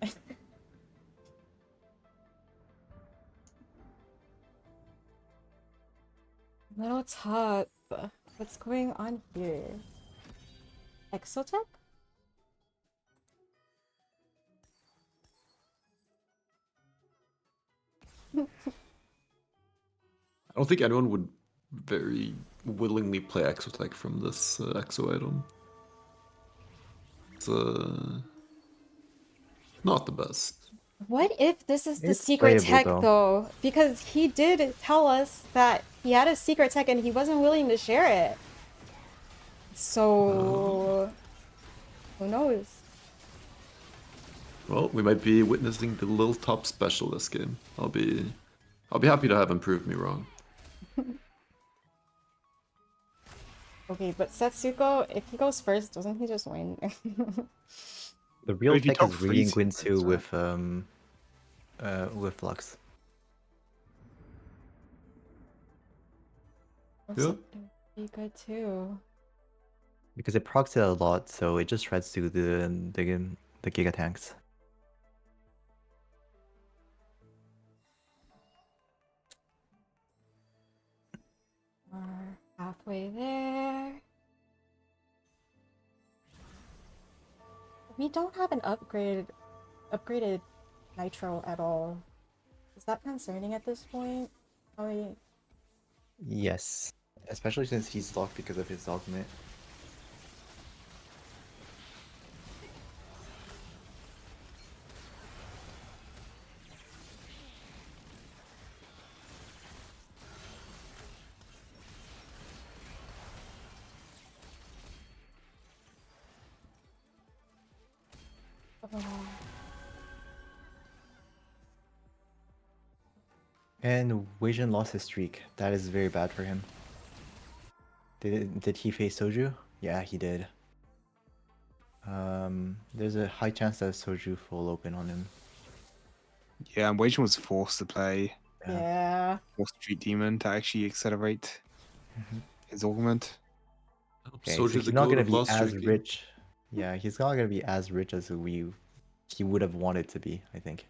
Little top. What's going on here? Exotech? I don't think anyone would very willingly play Exotech from this Exo item. It's not the best. What if this is the It's secret playable, tech though. though? Because he did tell us that he had a secret tech and he wasn't willing to share it. So who knows? Well, we might be witnessing the little top special this game. I'll be happy to have him prove me wrong. Okay, but Setsuko, if he goes first, doesn't he just win? The real if you tech top is reading freeze, Guinsu it's, with Lux. Yeah. Be good too. Because it procs it a lot, so it just shreds through the Giga tanks. We're halfway there. We don't have an upgraded nitro at all. Is that concerning at this point? Oh, yeah. Yes, especially since he's locked because of his augment. Oh. And Weijin lost his streak. That is very bad for him. Did he face Soju? Yeah, he did. There's a high chance that Soju full open on him. Yeah, and Wage was forced to play Yeah. Force Street Demon to actually accelerate his augment. Okay, so Soldier's he's the not goat gonna of be lost as streaking. rich. Yeah, he's not gonna be as rich as he would have wanted to be, I think.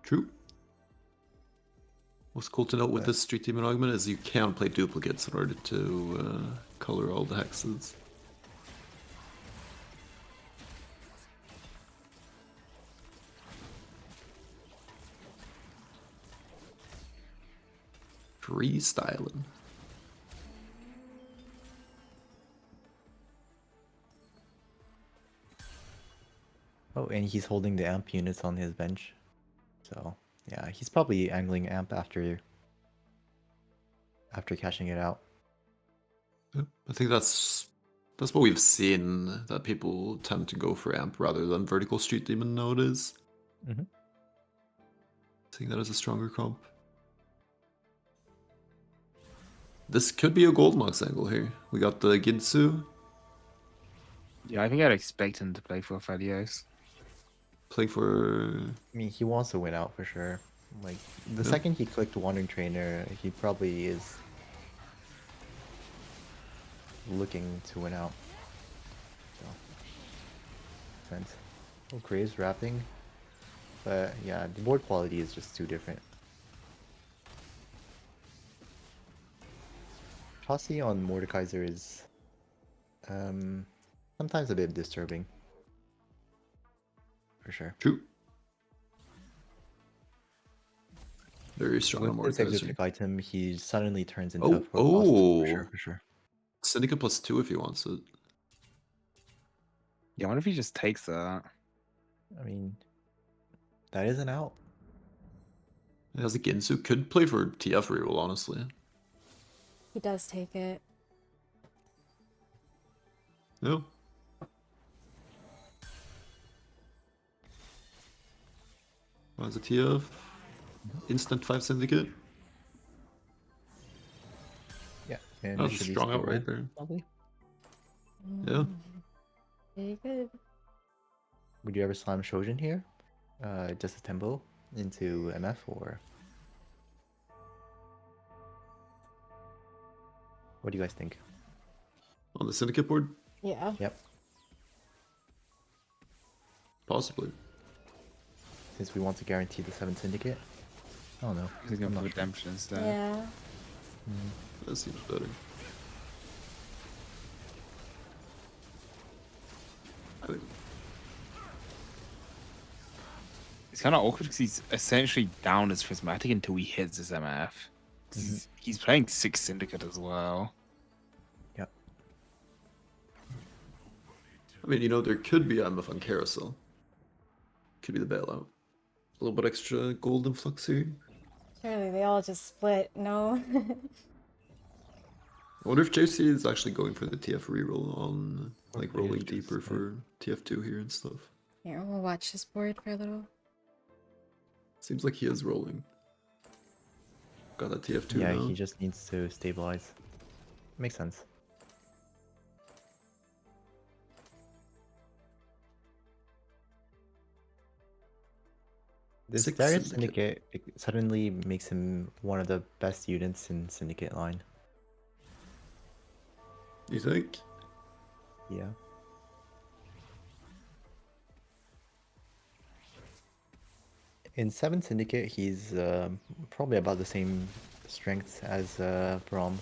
True. What's cool to note with this Street Demon augment is you can play duplicates in order to color all the hexes. Freestyling. Oh, and he's holding the amp units on his bench. So, yeah, he's probably angling amp after cashing it out. Yeah, I think that's what we've seen, that people tend to go for amp rather than vertical Street Demon nowadays. Mhm. I think that is a stronger comp. This could be a Goldmox angle here. We got the Ginsu Yeah, I think I'd expect him to play for Felios. playing for. I mean, he wants to win out for sure. Like, the Yeah. second he clicked Wandering Trainer, he probably is looking to win out. So, sense. Oh, Craze wrapping. But yeah, the board quality is just too different. Chaucy on Mordekaiser is sometimes a bit disturbing. For sure. True. Very strong on With this Mordekaiser. exotic item, he suddenly turns into Oh, a Frost. oh. For sure. Syndicate +2 if he wants it. Yeah, what if he just takes that? I mean, that is an out. He has a Ginsu. Could play for TF reroll, honestly. He does take it. Yeah. As a TF. Instant 5 Syndicate. Yeah, and That's it a should be strong out stable, right there. probably. Yeah. Very good. Would you ever slam Shojin here? Just a tempo into MF or? What do you guys think? On the Syndicate board? Yeah. Yep. Possibly. Since we want to guarantee the 7th Syndicate? I don't know. He's going I'm for not sure. redemption instead. Yeah. That seems better. I think. It's kind of awkward because he's essentially down as prismatic until he hits his MF. 'Cause he's playing 6 Syndicate as well. Yep. I mean, you know, there could be MF on Carousel. Could be the bailout. A little bit extra gold influx here. Surely they all just split. No. I wonder if JC is actually going for the TF reroll on like Okay, rolling just, deeper for TF2 here and stuff. Here, we'll watch this board for a little. Seems like he is rolling. Got that TF2 Yeah, now. he just needs to stabilize. Makes sense. This Six Darius Syndicate. Syndicate suddenly makes him one of the best units in Syndicate line. You think? Yeah. In 7 Syndicate, he's probably about the same strength as Braum.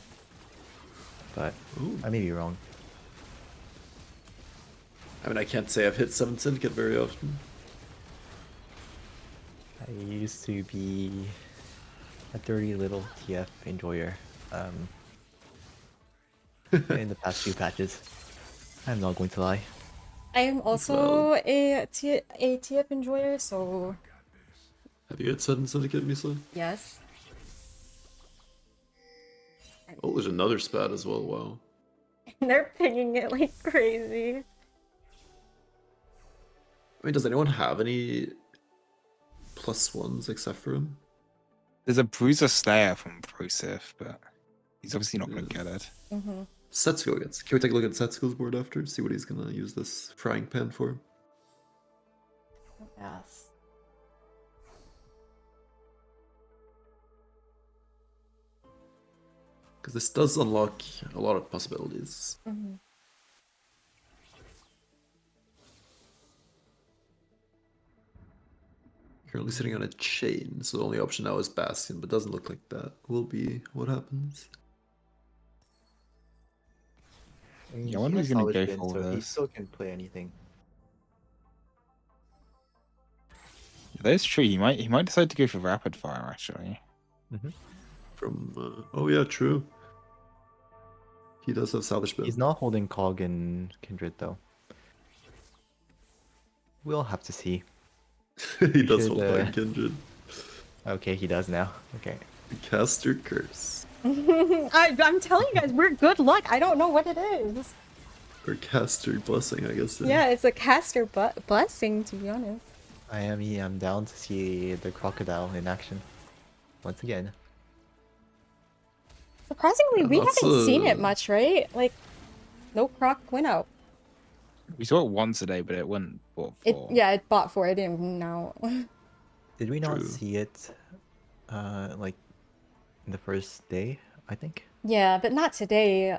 But Ooh. I may be wrong. I mean, I can't say I've hit 7 Syndicate very often. I used to be a dirty little TF enjoyer in the past few patches. I'm not going to lie. I am also a TF enjoyer, so Have you hit 7 Syndicate, Misa? yes. Oh, there's another spat as well, wow. They're pinging it like crazy. I mean, does anyone have any +1s except for him? There's a Bruiser Slayer from ProSif, but he's obviously not going to get it. Mm-hmm. Setsuko gets. Can we take a look at Setsuko's board after? See what he's gonna use this frying pan for? Yes. Because this does unlock a lot of possibilities. Mm-hmm. Currently sitting on a chain, so the only option now is Bastion, but doesn't look like that will be what happens. I mean, Yeah, I wonder he who's has gonna solid go spin, for so he this. still can play anything. That's true. He might decide to go for rapid fire actually. From oh yeah, true. He does have salvage bit. He's not holding Cog and Kindred though. We'll have to see. He does should, hold Flying Kindred. Okay, he does now. Okay. Caster Curse. I'm telling you guys, we're good luck. I don't know what it is. Or Caster Blessing, I guess. Yeah, it's a caster blessing, to be honest. I'm down to see the crocodile in action. Once again. Surprisingly, Yeah, we that's, haven't seen it much, right? Like, no croc went out. We saw it once a day, but it went what for? It bought for it. Didn't know. Did we not True. see it like in the first day, I think? Yeah, but not today.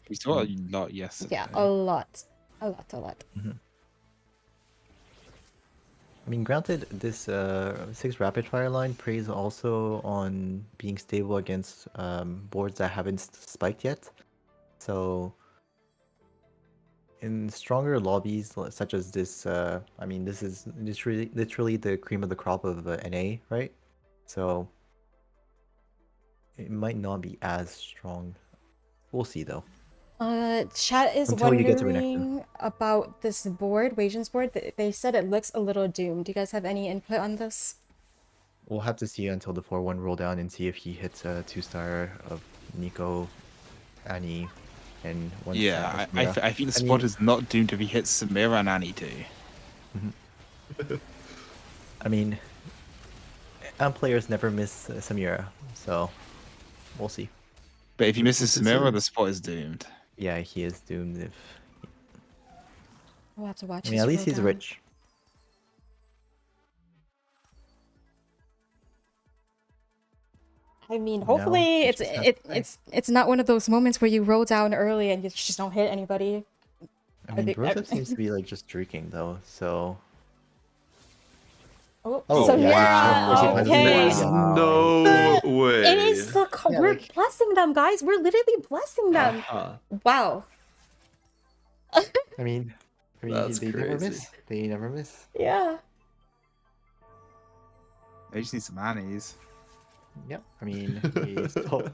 We saw it a lot yesterday. Yeah, a lot. A lot. I mean, granted, this 6 rapid fire line preys also on being stable against boards that haven't spiked yet. So, in stronger lobbies such as this, I mean, this is literally the cream of the crop of NA, right? So, it might not be as strong. We'll see though. Chat is Until you get to Renekton. wondering about this board, Wasion's board. They said it looks a little doomed. Do you guys have any input on this? We'll have to see until the 4-1 roll down and see if he hits a 2-star of Nico, Annie, and one. Yeah, I think the spot is not doomed if he hits Samira and Annie too. I mean, AMP players never miss Samira, so we'll see. But if he misses It's Samira, a- the spot is doomed. Yeah, he is doomed if. We'll have to watch. I mean, his at least roll he's down. rich. I mean, Now, hopefully we it's just have to pray. it's not one of those moments where you roll down early and you just don't hit anybody. I mean, think- Broseph seems to be like just streaking though, so. Oh, Oh, so yeah, yeah, of course he finds okay. There's Wow. no way. It is the Yeah, we're like- blessing them, guys. We're literally blessing them. Uh-huh. Wow. I mean, That's they never crazy. miss. They never miss. Yeah. They just need some Annies. Yep. I mean, he's still,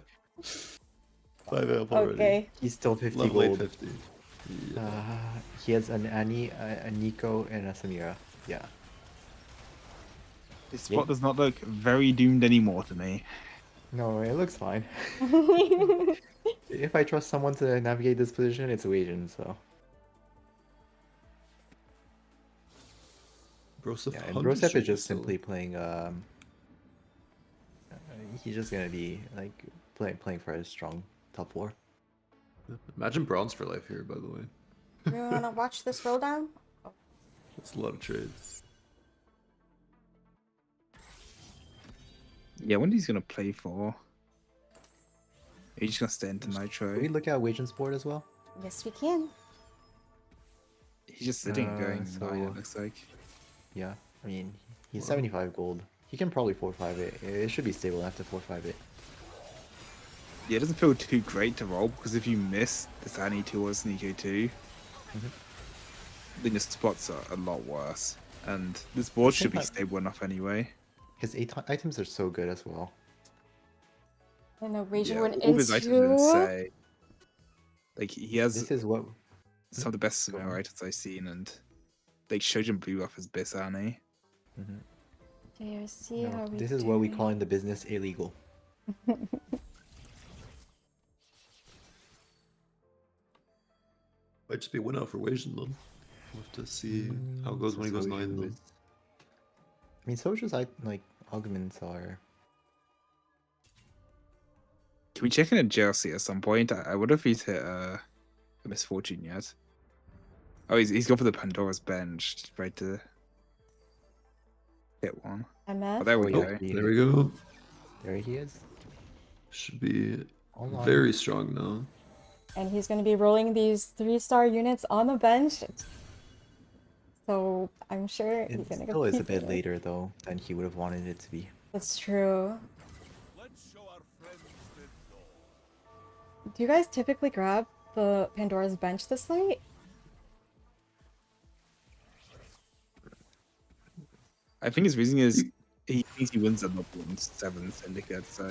5 up already. Okay. he's still 50 Level gold. 850. He has an Annie, a Nico, and a Samira. Yeah. This spot does not look very doomed anymore to me. No, it looks fine. If I trust someone to navigate this position, it's Asian, so. Broseph Yeah, and 100 Broseph is streak just still. simply playing, he's just gonna be, like, playing for a strong top 4. Imagine bronze for life here, by the way. You wanna watch this roll down? That's a lot of trades. Yeah, I wonder he's gonna play for. He's just gonna stay into Can we Nitro. look at Wajan's board as well? Yes, we can. He's just sitting and going so- 9, it looks like. Yeah, I mean, he's Wow. 75 gold. He can probably 4-5 it. It should be stable enough to 4-5 it. Yeah, it doesn't feel too great to roll because if you miss this Annie 2 or Sneeko 2, then your spots are a lot worse. And this board should be think stable enough anyway. His items are so good as well. And the region Yeah, went all his items are into. insane. Like he has This is what some of the best Go on. Samira items I've seen, and like Shojin blew off his Biss Annie. JRC, no, how we this is what we doing? call in the business illegal. Might just be a win out for Wajan then. We'll have to see how it goes when he goes 9 then. I mean, Soja's like augments are. Can we check in at JLC at some point? I wonder if he's hit a misfortune yet. Oh, he's gone for the Pandora's bench, right to hit one. MF? Oh, there we Oh, go. yeah. There we go. There he is. Should be Online. very strong now. And he's going to be rolling these 3-star units on the bench. So I'm sure he's It going to still is a keep bit it. later though than he would have wanted it to be. That's true. Do you guys typically grab the Pandora's bench this late? I think his reason is he thinks he wins the Noble 7 Syndicate, so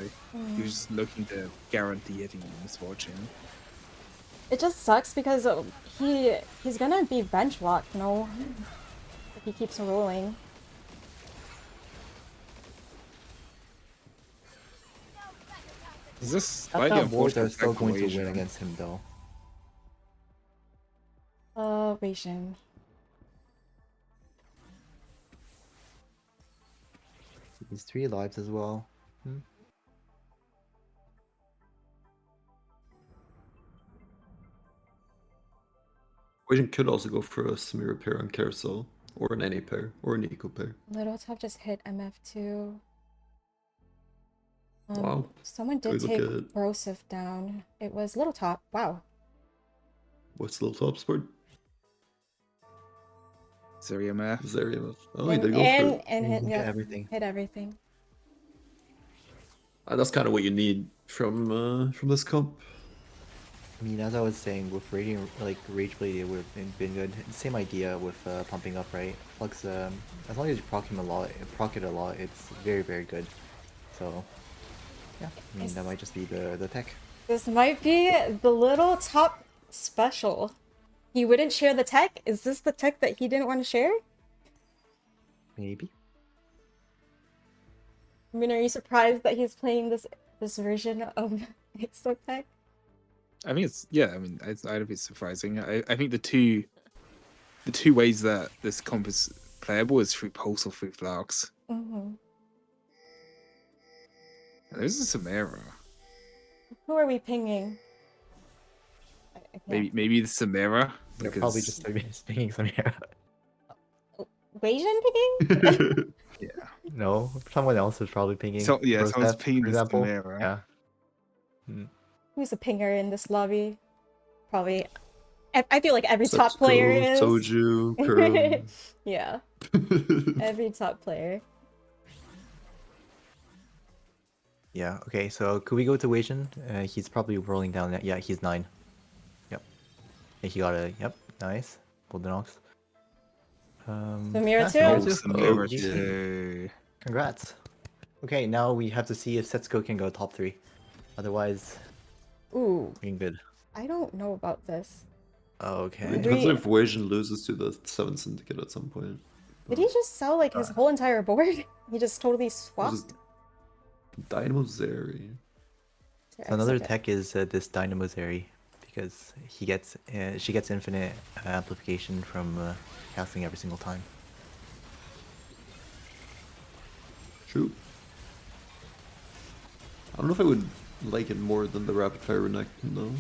he was just looking to guarantee hitting misfortune. It just sucks because he's gonna be bench locked, no? If he keeps rolling. Is this That slightly boards are unfortunate still for going to Asian? win against him though. Weixin. He's 3 lives as well. Wajan could also go for a Samira pair on Carousel, or an any pair, or an eco pair. Little Top just hit MF2. Wow. Someone Can we did look take at- Broseph down. It was Little Top. Wow. What's the little top sport? Zeriameth. Zariameth. Oh, he And, did go for and, it. and hit, Hit yeah, everything. hit everything. That's kind of what you need from this comp. I mean, as I was saying, with rating like Rage Blade, it would have been good. Same idea with pumping up, right? Flux, as long as you proc him a lot, proc it a lot, it's very, very good. So, yeah, I mean, that might just be the tech. This might be the Little Top special. He wouldn't share the tech? Is this the tech that he didn't want to share? Maybe. I mean, are you surprised that he's playing this version of Exotech? I think it's I mean, I don't think it's surprising. I think the two ways that this comp is playable is through Pulse or through Flux. Mm-hmm. There's a Samira. Who are we pinging? I can't- Maybe the Samira. They're probably just speaking some here. Weixin pinging? No, someone else is probably pinging. So yeah, someone's Rosef, pinging for the example. Samira. Yeah. Who's a pinger in this lobby? Probably. I feel like every top Setsuko, player is. Soju, Kurum. Yeah, every top player. Yeah. Okay. So could we go to Wajan? He's probably rolling down. Yeah, he's 9. Yep. And he got a. Yep. Nice. Golden Ox. Samira too? Oh, Samira too. Samira Oh, too. Congrats. Okay, now we have to see if Setsuko can go top 3. Otherwise, Ooh, being good. I don't know about this. Okay. It depends if Wasian loses to the 7th Syndicate at some point. Did he just sell like his whole entire board? He just totally swapped. Dynamo Zeri. to So another Exocet. tech is this Dynamo Zeri, because she gets infinite amplification from casting every single time. True. I don't know if I would like it more than the Rapid Fire Renekton though.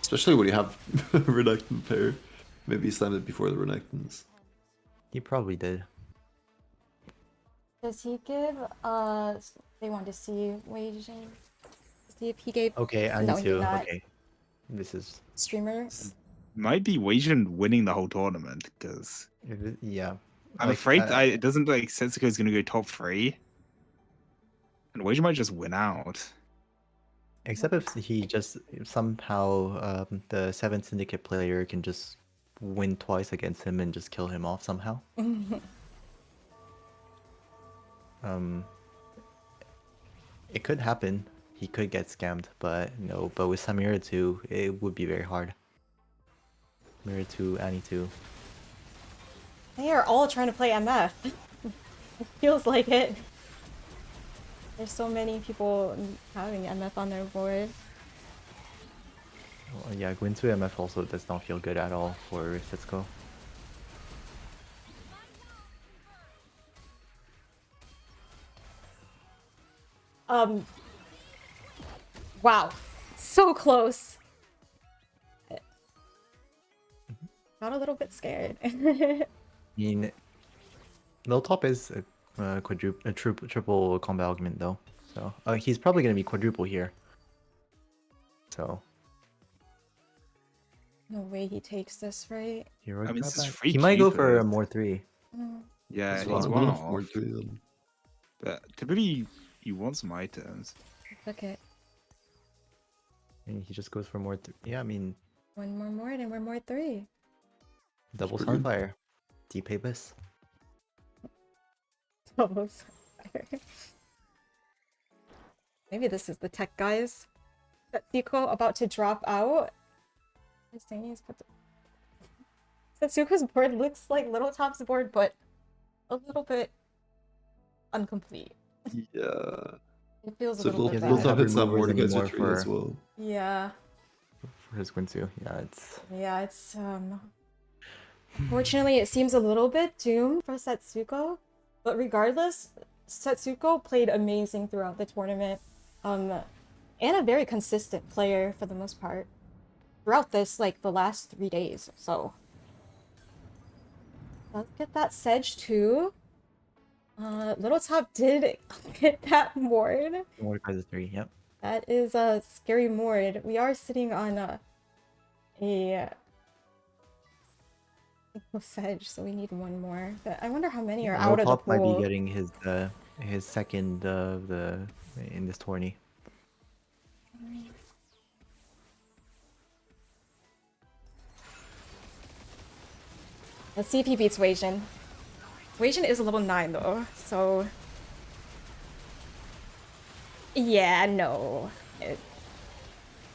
Especially when you have Renekton pair. Maybe slam it before the Renektons. He probably did. Does he give they want to see waging? See if he gave Okay, I No, need he did to. not. Okay, this is streamer. Might be Wasian winning the whole tournament because yeah. I'm like, afraid it doesn't look like Setsuko is going to go top 3, and Wasian might just win out. Except if he just somehow the 7th Syndicate player can just win twice against him and just kill him off somehow. It could happen. He could get scammed, but no. But with Samira 2, it would be very hard. Samira 2, Annie 2. They are all trying to play MF. It feels like it. There's so many people having MF on their board. Well, yeah, Gwyn 2 MF also does not feel good at all for Setsuko. Wow. So close. Got a little bit scared. I mean, low top is a triple combat augment though, so he's probably gonna be quadruple here. So No way he takes this, right? hero I mean, this is drawback. free He might go Q for a first. more 3. Yeah, That's he's one one off. More off. 3 then. But typically, you want some items. Okay. And he just goes for more. Yeah, I mean, One more Mord and one more 3. double pretty good. Sunfire, Deep Abyss. Almost. Maybe this is the tech guys. Setsuko about to drop out. Setsuko's board looks like Little Top's board, but a little bit incomplete. Yeah. It feels a So little he bit doesn't Little bad. have Top hits that removers Mordekaiser anymore tree as for- well. Yeah. For his Gwyn 2. Yeah, it's Fortunately, it seems a little bit doomed for Setsuko, but regardless, Setsuko played amazing throughout the tournament, and a very consistent player for the most part throughout this, like, the last 3 days. So let's get that Sedge too. Little Top did get that Mord. Mordekaiser 3. Yep. That is a scary Mord. We are sitting on a Sedge, so we need one more. But I wonder how many are out of the Top might be pool. getting his second in this tourney. Let's see if he beats Wasian. Wasian is level 9 though, so... Yeah, no.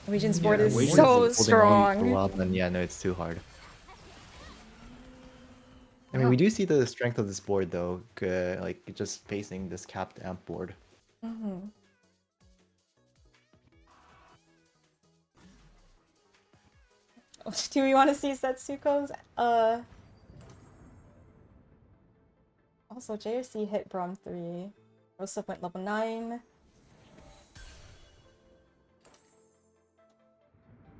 Wasian's board is Wasian's so holding on for a strong. while, then yeah, no, it's too hard. I mean, we do see the strength of this board though, like just facing this capped amp board. Do we want to see Setsuko's? Also, JRC hit Brom 3. Rosa went level 9.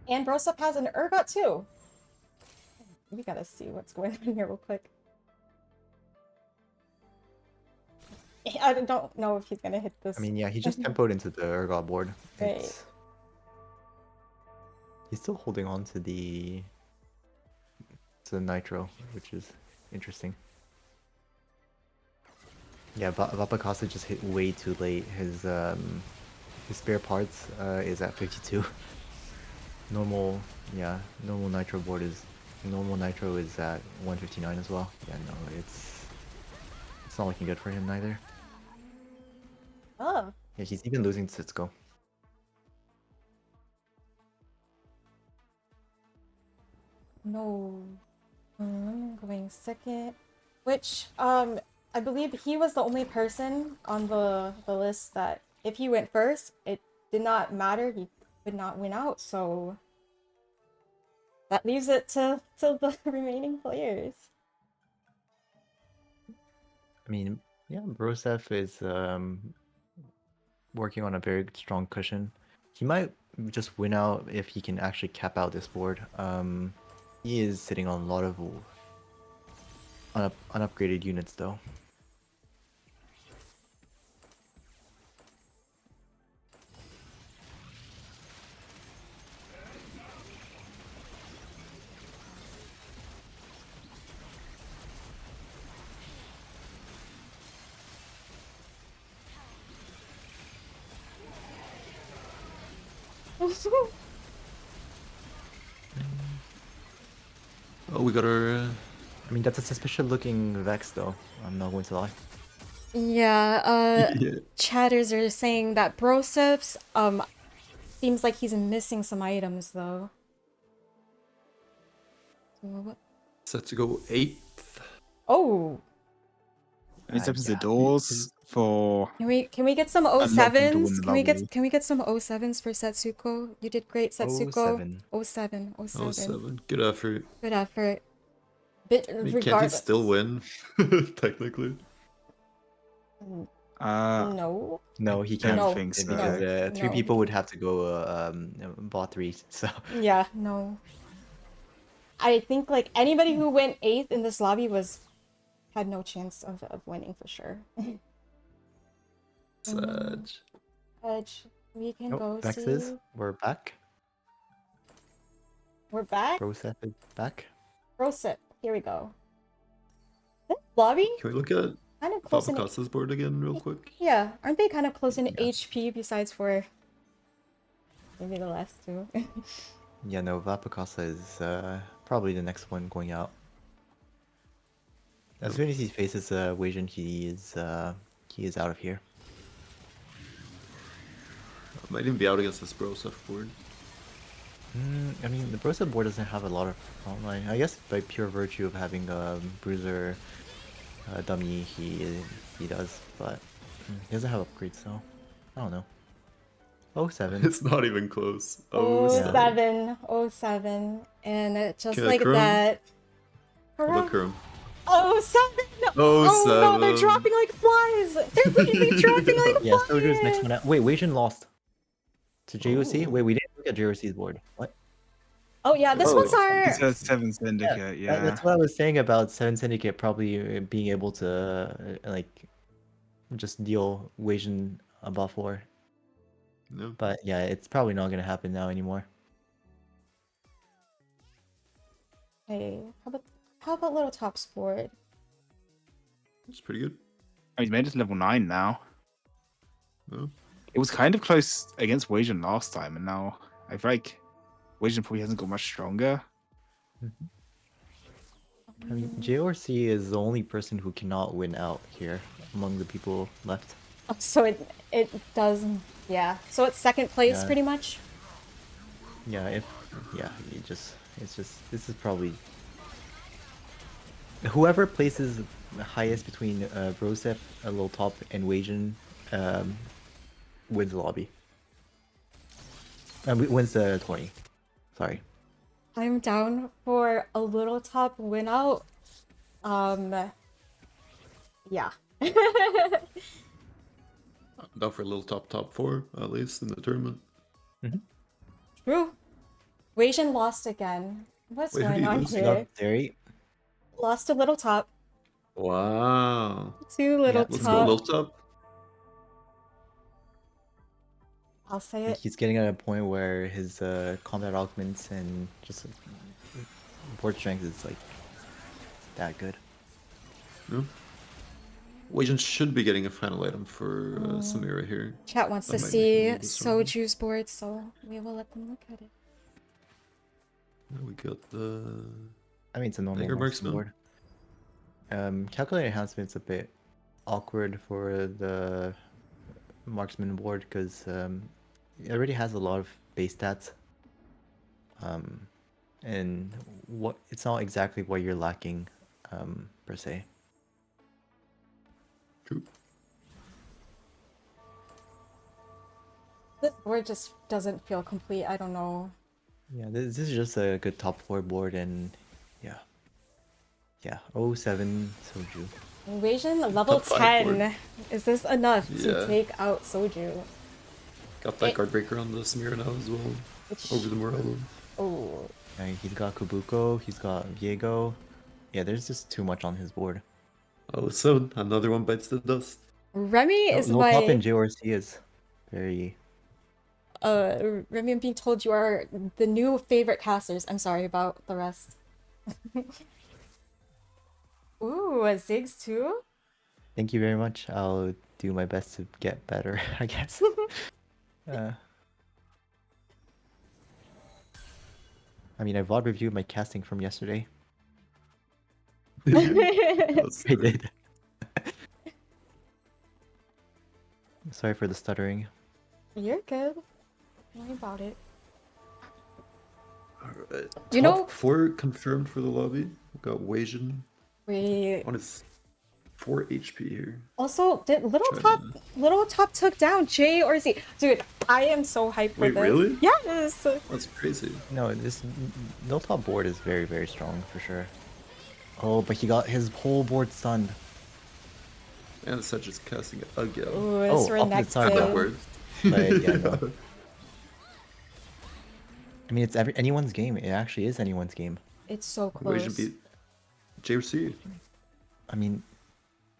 And Brosep has an Urgot too. We gotta see what's going on here real quick. I don't know if he's gonna hit this. I mean, yeah, he just tempoed into the Urgot board. Right. He's still holding on to the Nitro, which is interesting. Yeah, Vapakasa just hit way too late. His spare parts is at 52. Normal Nitro board is normal Nitro is at 159 as well. Yeah, no, it's not looking good for him neither. Oh. Yeah, he's even losing to Setsuko. second, which I believe he was the only person on the list that if he went first, it did not matter. He could not win out. So that leaves it to the remaining players. I mean, yeah, Broseph is working on a very strong cushion. He might just win out if he can actually cap out this board. He is sitting on a lot of unupgraded units though. Oh, we got our. I mean, that's a suspicious looking Vex though. I'm not going to lie. Yeah, Yeah. chatters are saying that Brosep's seems like he's missing some items though. So what? Set to go 8th. Oh, And it opens the Yeah. doors for can we get some lot of them to 07s? win the Can we lobby. get some 07s for Setsuko? You did great, Setsuko. 07. 07, 07. Oh, 7. Good effort. Good effort. But I mean, can't he regardless. still win? Technically. No. No, he I don't can't No, think so. because three no. people would have to go bot 3. So Yeah, no. I think like anybody who went 8th in this lobby had no chance of winning for sure. Sag. Edge, we can oh, go Vexes, see. we're back. We're back. Broseph is back. Brosip. Here we go. This lobby Can we look at kind of close in. Fabacasa's board again, real quick? Yeah, aren't they kind of close in Yeah. HP besides for maybe the last two? Yeah, no, Vapacasa is probably the next one going out. As soon as he faces Weijin, he is out of here. Might even be out against this Broseph board. I mean, the Broseph board doesn't have a lot of frontline. I guess by pure virtue of having a Bruiser dummy, he does, but he doesn't have upgrades, so I don't know. 07. It's not even close. Oh, Oh, seven. Oh, 07. And just Okay, like Kurum? that. How about Kurum. Kurum? Oh, 7! Oh, Oh no, they're 7. dropping like flies! They're literally dropping like Yeah, flies! Soldier's next one out. Wait, Weijin lost to JOC? Oh. Wait, we didn't look at JOC's board. What? Oh yeah, this Oh, one's our... it's a 7 syndicate, yeah. That's what I was saying about 7 Syndicate probably being able to like just deal Weijin a buff war. No. But yeah, it's probably not gonna happen now anymore. Hey, how about little top sport? It's pretty good. Oh, he's made it to level 9 now. No. It was kind of close against Weijin last time, and now I feel like Weijin probably hasn't got much stronger. I mean, JORC is the only person who cannot win out here among the people left. Oh, so it does... Yeah. So it's second place Yeah. pretty much? Yeah, this is probably whoever places the highest between Broseph, a little top, and Weijin wins the lobby. Wins the 20. Sorry. I'm down for a little top win out. Yeah. I'm down for a little top 4, at least, in the tournament. True. Weijin lost again. What's Wait, who going did he on lose to? here? Not Derry. Lost to little top. Wow. Two little Yeah, Let's go, top. little top. I'll say I think it. he's getting at a point where his combat augments and just board strength is like that good. No. Weijin should be getting a final item for Samira here. Chat wants to That might make see it a little bit stronger. Soju's board, so we will let them look at it. Now we got the... I mean, it's a normal Dagger marksman marksman. board. Calculated enhancement's a bit awkward for the marksman board because it already has a lot of base stats. And it's not exactly what you're lacking per se. True. This board just doesn't feel complete. I don't know. Yeah, this is just a good top 4 board, and yeah. Yeah, 07 Soju. Invasion level Top 5 board. 10. Is this enough to Yeah. take out Soju? Got that It- guard breaker on the smear now as well. Which... Over the Morello. Oh. He's got Kubuko, he's got Viego. Yeah, there's just too much on his board. Oh, so another one bites the dust. Remy is Low top my... and JRC is very... Remy, I'm being told you are the new favorite casters. I'm sorry about the rest. Ooh, a Ziggs too? Thank you very much. I'll do my best to get better, I guess. I mean, I VOD reviewed my casting from yesterday. That's I great. did. Sorry for the stuttering. You're good. Don't worry about it. Alright. You Top know- 4 confirmed for the lobby. We've got Weijin Wait. on his 4 HP here. Also, did Little China. Top took down J or Z? Dude, I am so hyped for Wait, this. really? Yes. That's crazy. No, this no top board is very, very strong for sure. Oh, but he got his whole board stunned. And the Sedge is casting it again. Ooh, Oh, it's opposite side, That renekton. works. But yeah, no. I mean, it's anyone's game. It actually is anyone's game. It's so Weijin close. beat JRC. I mean,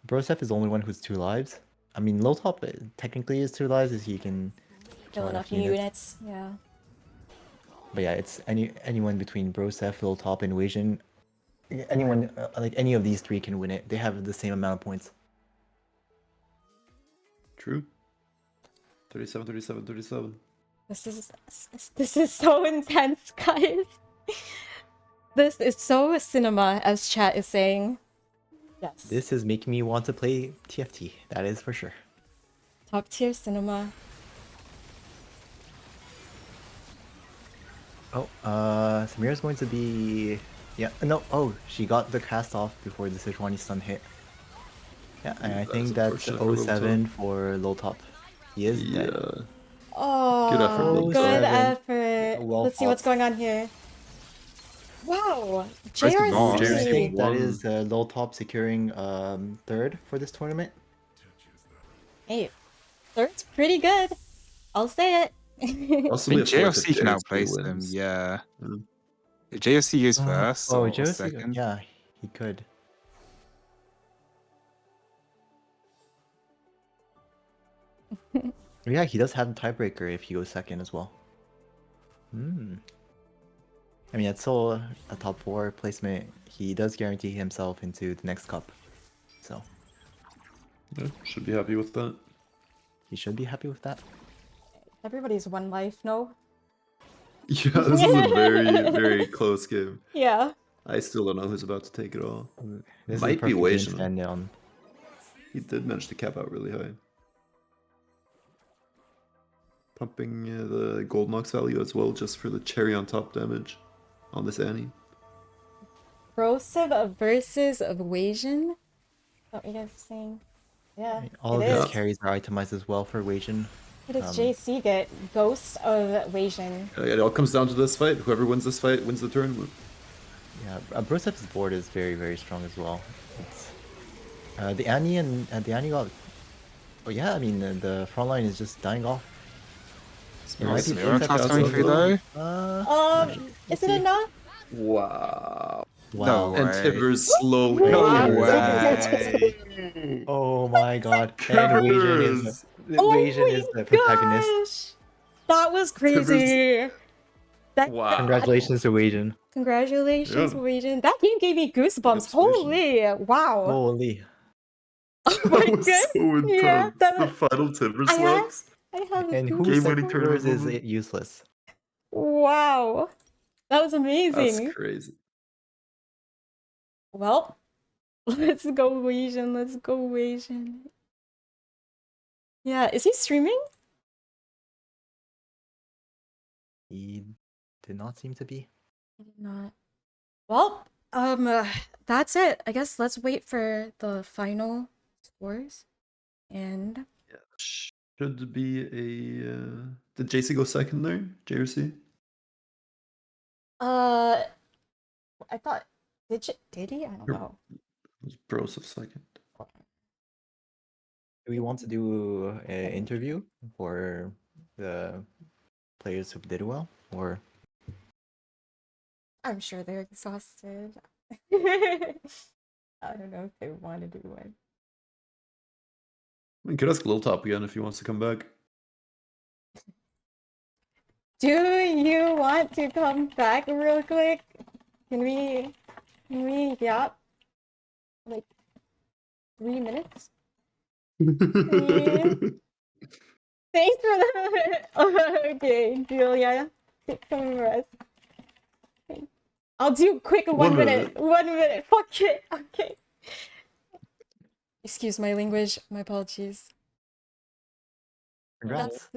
Brosef is the only one who's 2 lives. I mean, low top technically is 2 lives if he can Kill kill enough enough units. Yeah. But yeah, it's anyone between Brosef, low top, and Weijin. Anyone like any of these 3 can win it. They have the same amount of points. True. 37, 37, 37. This is so intense, guys. This is so cinema, as chat is saying. Yes. This is making me want to play TFT. That is for sure. Top tier cinema. Oh, Samira's going to be... Yeah, no, oh, she got the cast off before the Sejuani stun hit. Yeah, and I That's think that's unfortunate for low 07 for low top. He is Yeah. dead. Oh, Good effort, Lily. good 07. effort. Well Let's see what's fought. going on here. Wow, First of all, I JRC. think that One. is low top securing 3rd for this tournament. Hey, third's pretty good. I'll say it. I Possibly mean, a fourth if JFC can JRC outplace them, wins. yeah. Mm. If JFC goes first Oh, or JOC, second. yeah, he could. Yeah, he does have a tiebreaker if he goes second as well. Hmm. I mean, it's still a top 4 placement. He does guarantee himself into the next cup. So, Yeah, should be happy with that. he should be happy with that. Everybody's one life, no? Yeah, this is a very, very close game. Yeah. I still don't know who's about to take it all. This Might is be perfect game to Weijin. stand on. He did manage to cap out really high. Pumping the gold knocks value as well, just for the cherry on top damage on this Annie. Broseph versus Weijin? Is that what you guys are saying? Yeah, All of it his is. carries are itemized as well for Weijin. What does JC get? Ghost of Weijin. It all comes down to this fight. Whoever wins this fight wins the tournament. Yeah, Brosef's board is very, very strong as well. It's, the Annie and the Annie got... Oh yeah, I mean, the front line is just dying off. It might be Samira Brosef class as coming well. through though. Is it see. enough? Wow. Wow. No And way. Tibbers slowly. No going. way. Oh my god. And Tibbers. Weijin is the protagonist. Gosh! That was crazy. That, Wow. Congratulations to Weijin. Congratulations, Yeah. Weijin. That game gave me goosebumps. Congratulations. Holy wow. Holy. Oh my That was god. so intense. Yeah, that The was- final Timber I have- slugs. I have And who Game said winning tournament Tibbers is moment. useless? Wow. That was amazing. That's crazy. Well, let's go Weijin. Let's go Weijin. Yeah, is he streaming? He did not seem to be. I did not. Well, That's it. I guess let's wait for the final scores. And Should be a. Did JC go second there? JRC? I thought did he? I don't Or- know. Was Broseph second? Do we want to do an interview for the players who did well, or I'm sure they're exhausted. I don't know if they want to do one. I mean, could ask Liltop again if he wants to come back. Do you want to come back real quick? Can we yap? Like 3 minutes? Thanks for that. Okay, Julia. Take some rest. I'll do quick 1 minute. 1 minute. Fuck it. Okay. Excuse my language. My apologies. congrats?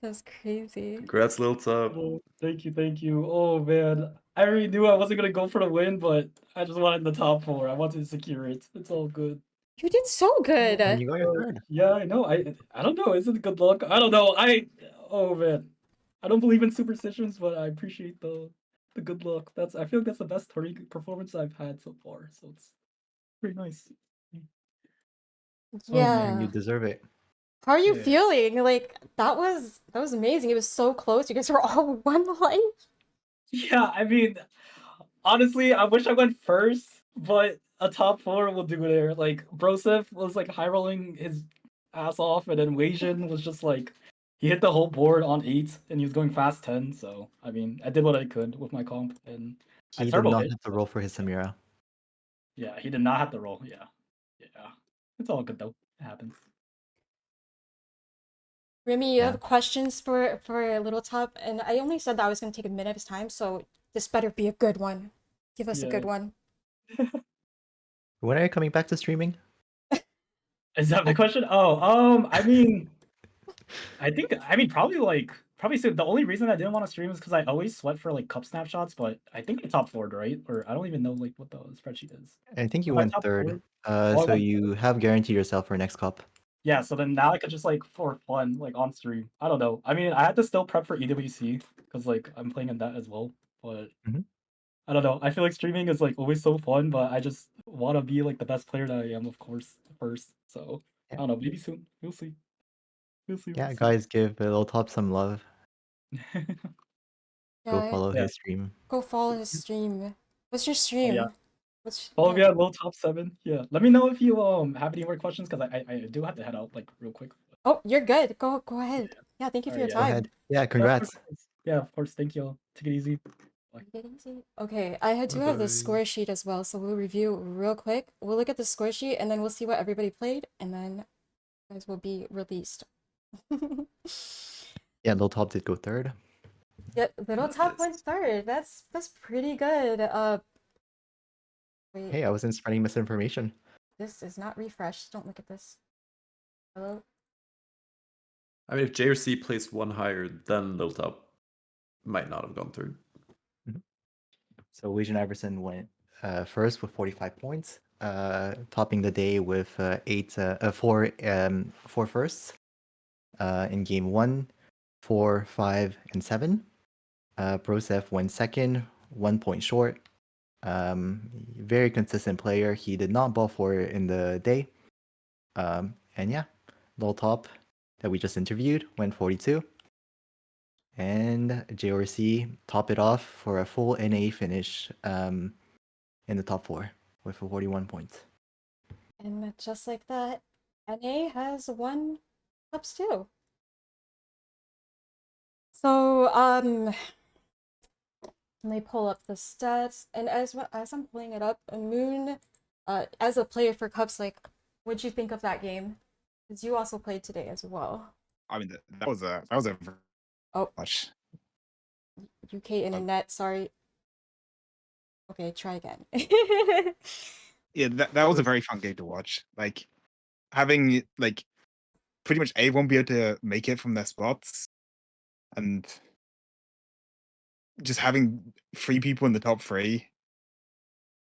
That's crazy. Congrats, Liltop. Oh, thank you, thank you. Oh man, I already knew I wasn't gonna go for the win, but I just wanted the top 4. I wanted to secure it. It's all good. You did so good. And you got your third. Yeah, I know. I don't know. Is it good luck? I don't know. Oh man, I don't believe in superstitions, but I appreciate the good luck. I feel like that's the best tourney performance I've had so far. So it's pretty nice. Oh man, Yeah. you deserve it. How are you Yeah. feeling? Like that was amazing. It was so close. You guys were all 1 life. Yeah, I mean, honestly, I wish I went first, but a top 4 will do there. Like Broseph was like high rolling his ass off, and then Weijin was just like he hit the whole board on 8, and he was going fast 10. So I mean, I did what I could with my comp, and I He did turbo not hit. have to roll for his Samira. Yeah, he did not have to roll. Yeah, it's all good though. It happens. Remy, you Yeah. have questions for Little Top, and I only said that I was gonna take a minute of his time, so this better be a good one. Give us a good Yeah. one. When are you coming back to streaming? Is that the question? Oh, I mean, probably soon. The only reason I didn't want to stream is because I always sweat for like cup snapshots, but I think I top 4'd, right? Or I don't even know like what the spreadsheet is. I think you Am I went top third. 4'd? I So went you have guaranteed yourself for next cup. Yeah, so then now I could just like for fun, like on stream. I don't know. I mean, I had to still prep for EWC because like I'm playing in that as well. But Mhm. I don't know. I feel like streaming is like always so fun, but I just want to be like the best player that I am, of course, first. So I Yeah. don't know. Maybe soon. We'll see. We'll see. Yeah, We'll see. guys, give Little Top some love. Go Yeah, follow Yeah. his stream. go follow his stream. What's your stream? yeah. What's Oh yeah, low top 7. Yeah. Let me know if you have any more questions because I do have to head out like real quick. Oh, you're good. Go ahead. Yeah, thank you for your Alright, Go time. ahead. Yeah, Yeah, of congrats. course. Yeah, of course. Thank you all. Take it easy. Take it easy. Okay, I do have the Bye-bye. score sheet as well, so we'll review real quick. We'll look at the score sheet and then we'll see what everybody played, and then you guys will be released. Yeah, Little Top did go third. Yeah, Little Top went Nice. third. That's pretty good. Wait, Hey, I wasn't spreading misinformation. this is not refreshed. Don't look at this. Hello? I mean, if JRC placed 1 higher, then Liltop might not have gone third. So Weijin Iverson went first with 45 points, topping the day with 4 firsts in game 1, 4, 5, and 7. Broseph went second, 1 point short. Very consistent player. He did not ball for it in the day. And yeah, Little Top that we just interviewed went 42. And JRC top it off for a full NA finish in the top 4 with 41 points. And just like that, NA has won cups too. So, let me pull up the stats, and as I'm pulling it up, Moon, as a player for cups, like, what'd you think of that game? Because you also played today as well. I mean, that was a Oh. much. UK internet, sorry. Okay, try again. Yeah, that was a very fun game to watch. Like having like pretty much everyone be able to make it from their spots, and just having 3 people in the top 3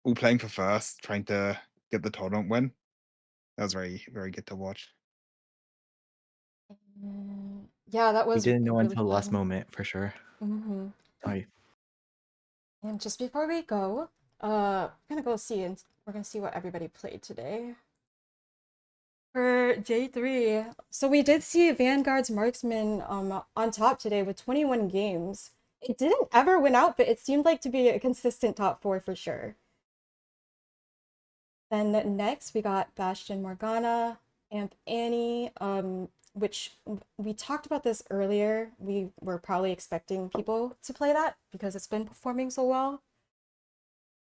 all playing for first, trying to get the tournament win. That was very, very good to watch. Yeah, that We was didn't know really until the last fun. moment for sure. Mm-hmm. Hi. And just before we go, we're gonna go see and we're gonna see what everybody played today. For J3, so we did see Vanguard's Marksman on top today with 21 games. It didn't ever win out, but it seemed like to be a consistent top 4 for sure. Then next we got Bastion Morgana, Amp Annie, which we talked about this earlier. We were probably expecting people to play that because it's been performing so well.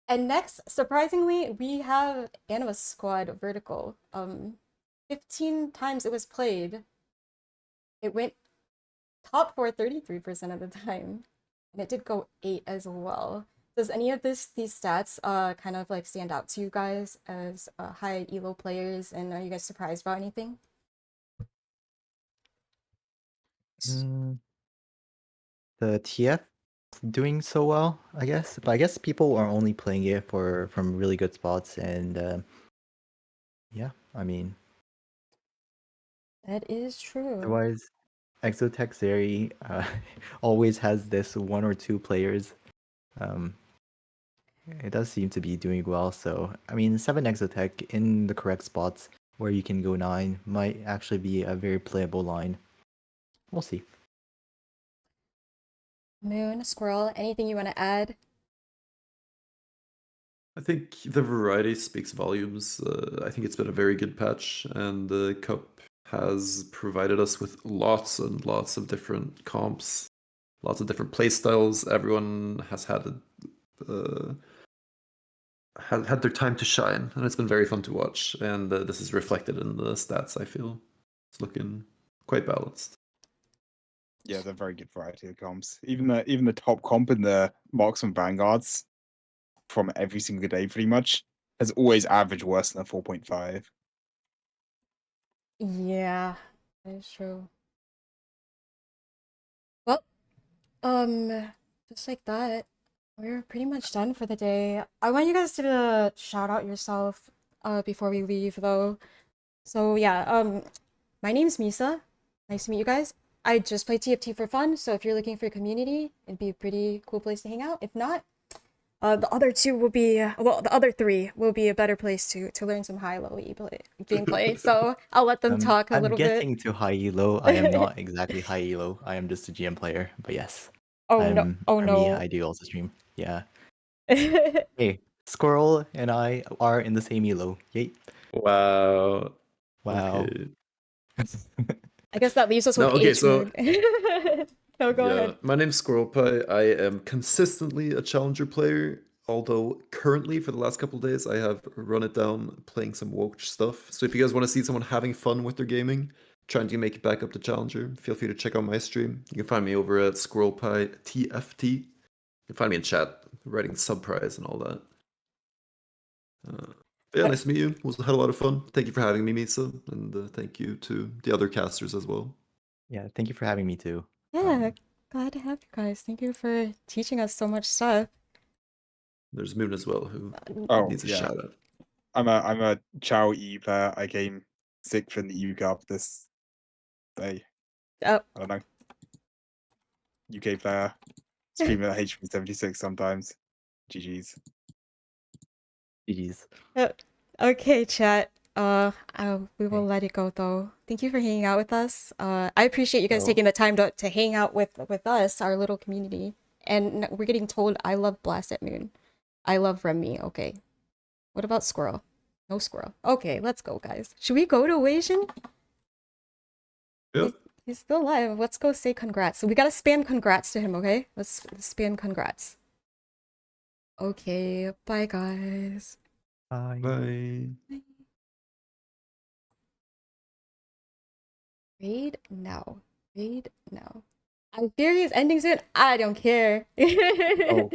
And next, surprisingly, we have Anima Squad Vertical. 15 times it was played. It went top 4 33% of the time. And it did go 8 as well. Does any of these stats kind of like stand out to you guys as high elo players, and are you guys surprised about anything? The TF doing so well, I guess. But I guess people are only playing it from really good spots, and yeah, I mean, That is true. otherwise, Exotech Zeri always has this 1 or 2 players. It does seem to be doing well. So I mean, 7 Exotech in the correct spots where you can go 9 might actually be a very playable line. We'll see. Moon, Squirrel, anything you want to add? I think the variety speaks volumes. I think it's been a very good patch, and the Cup has provided us with lots and lots of different comps, lots of different playstyles. Everyone has had their time to shine, and it's been very fun to watch. And this is reflected in the stats. I feel it's looking quite balanced. Yeah, they're very good variety of comps. Even the top comp in the Marksman Vanguards from every single day pretty much has always averaged worse than a 4.5. Yeah, that is true. Well, just like that, we're pretty much done for the day. I want you guys to shout out yourself before we leave though. So yeah, my name's Misa. Nice to meet you guys. I just play TFT for fun, so if you're looking for a community, it'd be a pretty cool place to hang out. If not, the other two will be the other three will be a better place to learn some high-low gameplay. So I'll let them talk a I'm little bit. getting to high elo. I am not exactly high elo. I am just a GM player. But yes. Oh no! Oh For me, no! I do also stream. Yeah. Hey, Squirrel and I are in the same elo. Yay. Wow. Wow. Okay. I guess that leaves us No, with okay, H so- Moon. No, go ahead. My name's Squirrel Pie. I am consistently a challenger player, although currently for the last couple of days I have run it down playing some woke stuff. So if you guys want to see someone having fun with their gaming, trying to make it back up to challenger, feel free to check out my stream. You can find me over at Squirrel Pie TFT. You can find me in chat, writing sub prize and all that. But yeah, nice to meet you. It had a lot of fun. Thank you for having me, Misa, and thank you to the other casters as well. Yeah, thank you for having me too. Yeah, glad to have you guys. Thank you for teaching us so much stuff. There's Moon as well, who Oh, needs a yeah. shout out. I'm a Chow EU player. I came 6th in the EU Cup this day. Oh, I don't know. UK player. Stream at HP76 sometimes. GG's. GG's. okay, chat. We will Okay. let it go though. Thank you for hanging out with us. I appreciate you guys Oh. taking the time to hang out with us, our little community. And we're getting told I love Blast at Moon. I love Remy. Okay. What about Squirrel? No Squirrel. Okay, let's go, guys. Should we go to Wasian? Yep. He's still alive. Let's go say congrats. So we gotta spam congrats to him, okay? Let's spam congrats. Okay, bye guys. Bye. Bye. Raid now. Raid now. I fear he's ending soon. I don't care. Oh.